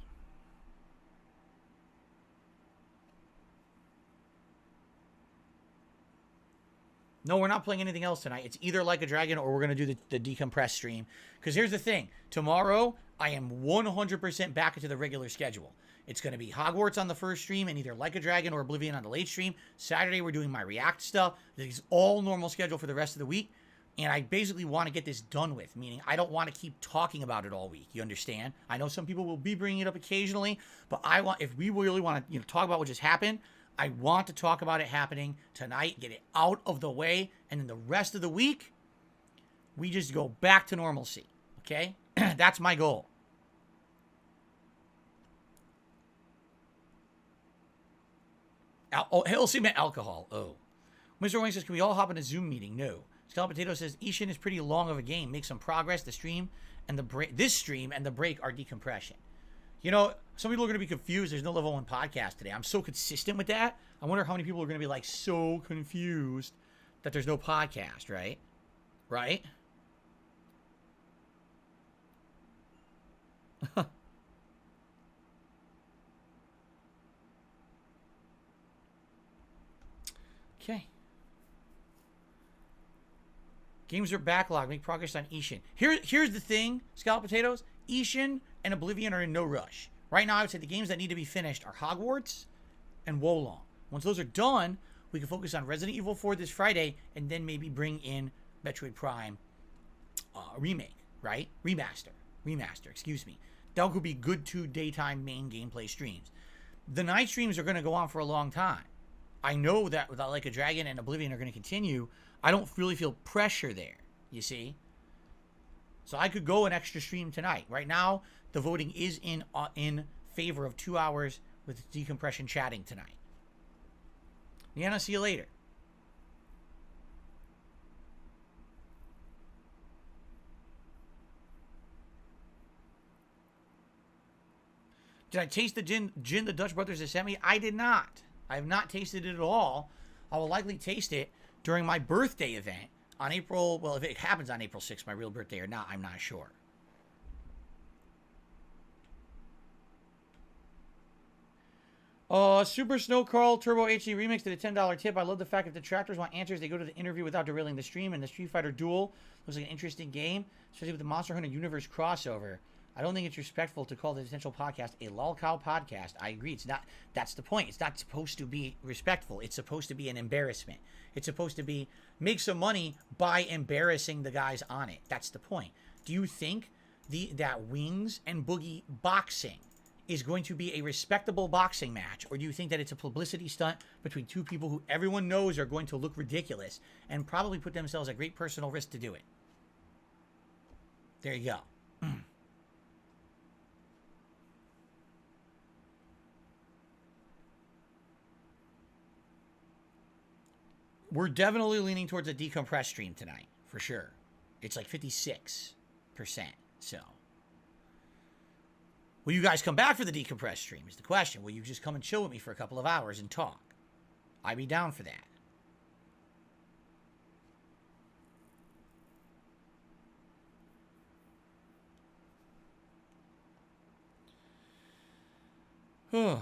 No, we're not playing anything else tonight. It's either Like a Dragon or we're going to do the decompress stream. Because here's the thing. Tomorrow, I am 100% back into the regular schedule. It's going to be Hogwarts on the first stream and either Like a Dragon or Oblivion on the late stream. Saturday, we're doing my React stuff. This is all normal schedule for the rest of the week. And I basically want to get this done with, meaning I don't want to keep talking about it all week. You understand? I know some people will be bringing it up occasionally, but I want, if we really want to, talk about what just happened, I want to talk about it happening tonight, get it out of the way, and then the rest of the week, we just go back to normalcy, okay? That's my goal. He'll meant alcohol. Oh. Mr. Wang says, can we all hop in a Zoom meeting? No. Scallop Potato says, Ishin is pretty long of a game. Make some progress. The stream and the break, this stream and the break are decompression. You know, some people are going to be confused. There's no level 1 podcast today. I'm so consistent with that. I wonder how many people are going to be like so confused that there's no podcast, right? Right? Okay. Games are backlogged. Make progress on Ishin. Here's the thing, Scallop Potatoes. Ishin and Oblivion are in no rush. Right now, I would say the games that need to be finished are Hogwarts and Wolong. Once those are done, we can focus on Resident Evil 4 this Friday and then maybe bring in Metroid Prime remake, right? Remaster, excuse me. That could be good 2 daytime main gameplay streams. The night streams are going to go on for a long time. I know that without Like a Dragon and Oblivion are going to continue. I don't really feel pressure there, you see? So I could go an extra stream tonight. Right now, the voting is in favor of 2 hours with decompression chatting tonight. Deanna, see you later. Did I taste the gin the Dutch brothers have sent me? I did not. I have not tasted it at all. I will likely taste it during my birthday event on April, well, if it happens on April 6th, my real birthday or not, I'm not sure. Super Snow Carl Turbo HD Remix did a $10 tip. I love the fact that detractors want answers. They go to the interview without derailing the stream, and the Street Fighter Duel looks like an interesting game, especially with the Monster Hunter Universe crossover. I don't think it's respectful to call the Essential Podcast a lolcow podcast. I agree. It's not. That's the point. It's not supposed to be respectful. It's supposed to be an embarrassment. It's supposed to be make some money by embarrassing the guys on it. That's the point. Do you think that Wings and Boogie boxing is going to be a respectable boxing match, or do you think that it's a publicity stunt between 2 people who everyone knows are going to look ridiculous and probably put themselves at great personal risk to do it? There you go. We're definitely leaning towards a decompressed stream tonight, for sure. It's like 56%, so. Will you guys come back for the decompressed stream is the question. Will you just come and chill with me for a couple of hours and talk? I'd be down for that. I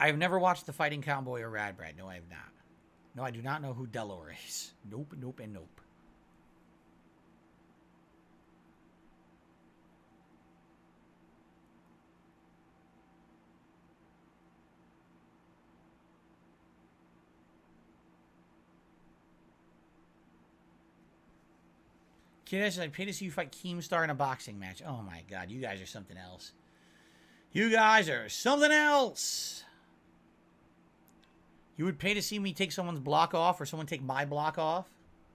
have never watched The Fighting Cowboy or Radbrad. No, I have not. No, I do not know who Delaware is. Nope, nope, and nope. Kid says, I'd pay to see you fight Keemstar in a boxing match. Oh my god, you guys are something else. You guys are something else. You would pay to see me take someone's block off or someone take my block off?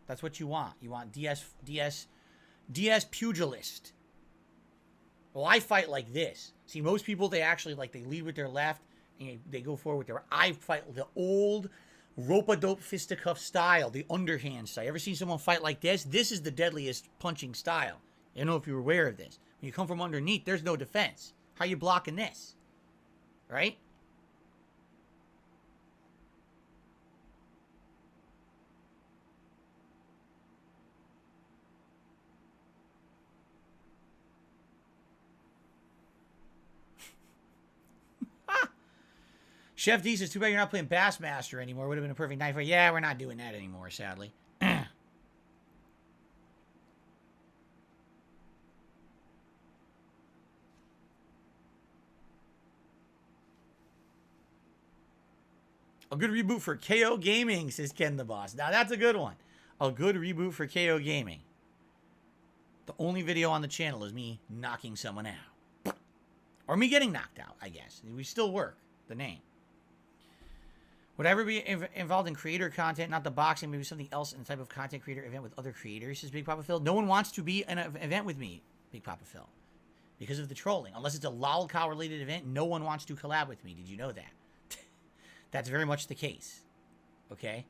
That's what you want. You want DS pugilist. Well, I fight like this. See, most people, they actually, like, they lead with their left and they go forward with their right. I fight the old rope-a-dope fisticuff style, the underhand style. You ever seen someone fight like this? This is the deadliest punching style. I don't know if you're aware of this. When you come from underneath, there's no defense. How you blocking this? Right? Chef D says, too bad you're not playing Bassmaster anymore. Would have been a perfect night for you. Yeah, we're not doing that anymore, sadly. A good reboot for KO Gaming, says Ken the Boss. Now, that's a good one. A good reboot for KO Gaming. The only video on the channel is me knocking someone out. Or me getting knocked out, I guess. We still work. The name. Would I ever be involved in creator content, not the boxing, maybe something else in the type of content creator event with other creators, says Big Papa Phil? No one wants to be in an event with me, Big Papa Phil, because of the trolling. Unless it's a lolcow related event, no one wants to collab with me. Did you know that? That's very much the case. Okay?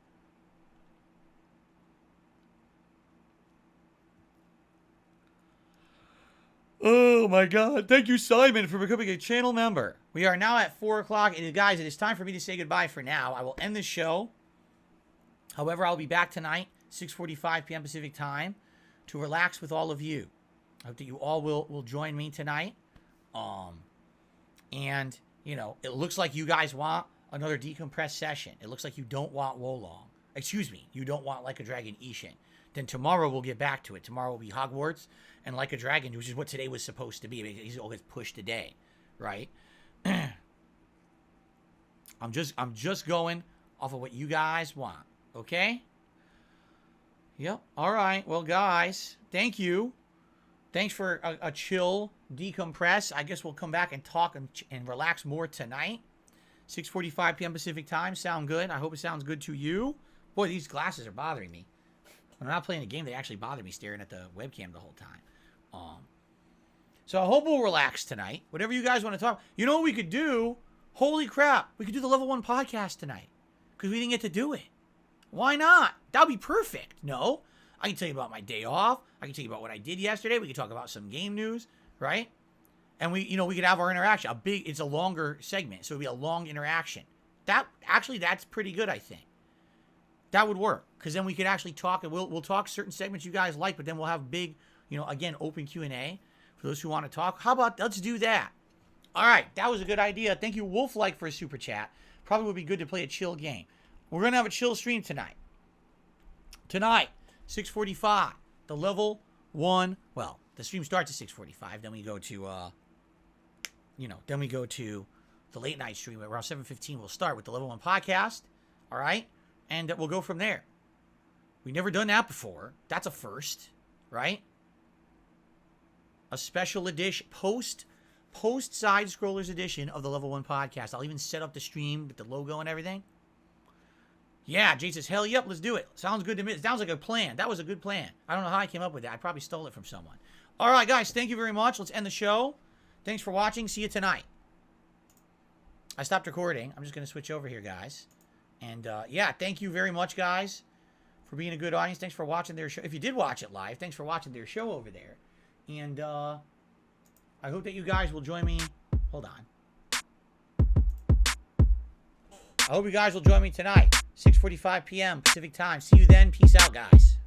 Oh my god. Thank you, Simon, for becoming a channel member. We are now at 4 o'clock. And guys, it is time for me to say goodbye for now. I will end this show. However, I'll be back tonight, 6:45 p.m. Pacific time, to relax with all of you. I hope that you all will join me tonight. And, you know, it looks like you guys want another decompressed session. It looks like you don't want Wolong. Excuse me, you don't want Like a Dragon Ishin. Then tomorrow we'll get back to it. Tomorrow will be Hogwarts and Like a Dragon, which is what today was supposed to be. He's always pushed today, right? I'm just going off of what you guys want, okay? Yep. All right. Well, guys, thank you. Thanks for a chill decompress. I guess we'll come back and talk and relax more tonight. 6:45 p.m. Pacific time. Sound good? I hope it sounds good to you. Boy, these glasses are bothering me. When I'm not playing a game, they actually bother me staring at the webcam the whole time. So I hope we'll relax tonight. Whatever you guys want to talk. You know what we could do? Holy crap. We could do the Level 1 podcast tonight. Because we didn't get to do it. Why not? That would be perfect. No? I can tell you about my day off. I can tell you about what I did yesterday. We can talk about some game news. Right? And we could have our interaction. It's a longer segment. So it'll be a long interaction. That's pretty good, I think. That would work. Because then we could actually talk. And we'll talk certain segments you guys like. But then we'll have big, again, open Q&A. For those who want to talk, how about let's do that? All right, that was a good idea. Thank you, Wolf-like, for a super chat. Probably would be good to play a chill game. We're going to have a chill stream tonight. Tonight, 6:45, the Level 1. Well, the stream starts at 6:45. Then we go to, then we go to the late night stream. Around 7:15, we'll start with the Level 1 podcast. All right? And we'll go from there. We've never done that before. That's a first, right? A special edition, post side scrollers edition of the Level 1 podcast. I'll even set up the stream with the logo and everything. Yeah, Jay says, hell yep, let's do it. Sounds good to me. It sounds like a plan. That was a good plan. I don't know how I came up with that. I probably stole it from someone. All right, guys, thank you very much. Let's end the show. Thanks for watching. See you tonight. I stopped recording. I'm just going to switch over here, guys. And, yeah, thank you very much, guys, for being a good audience. Thanks for watching their show. If you did watch it live, thanks for watching their show over there. And I hope that you guys will join me. Hold on. I hope you guys will join me tonight, 6:45 p.m. Pacific time. See you then. Peace out, guys.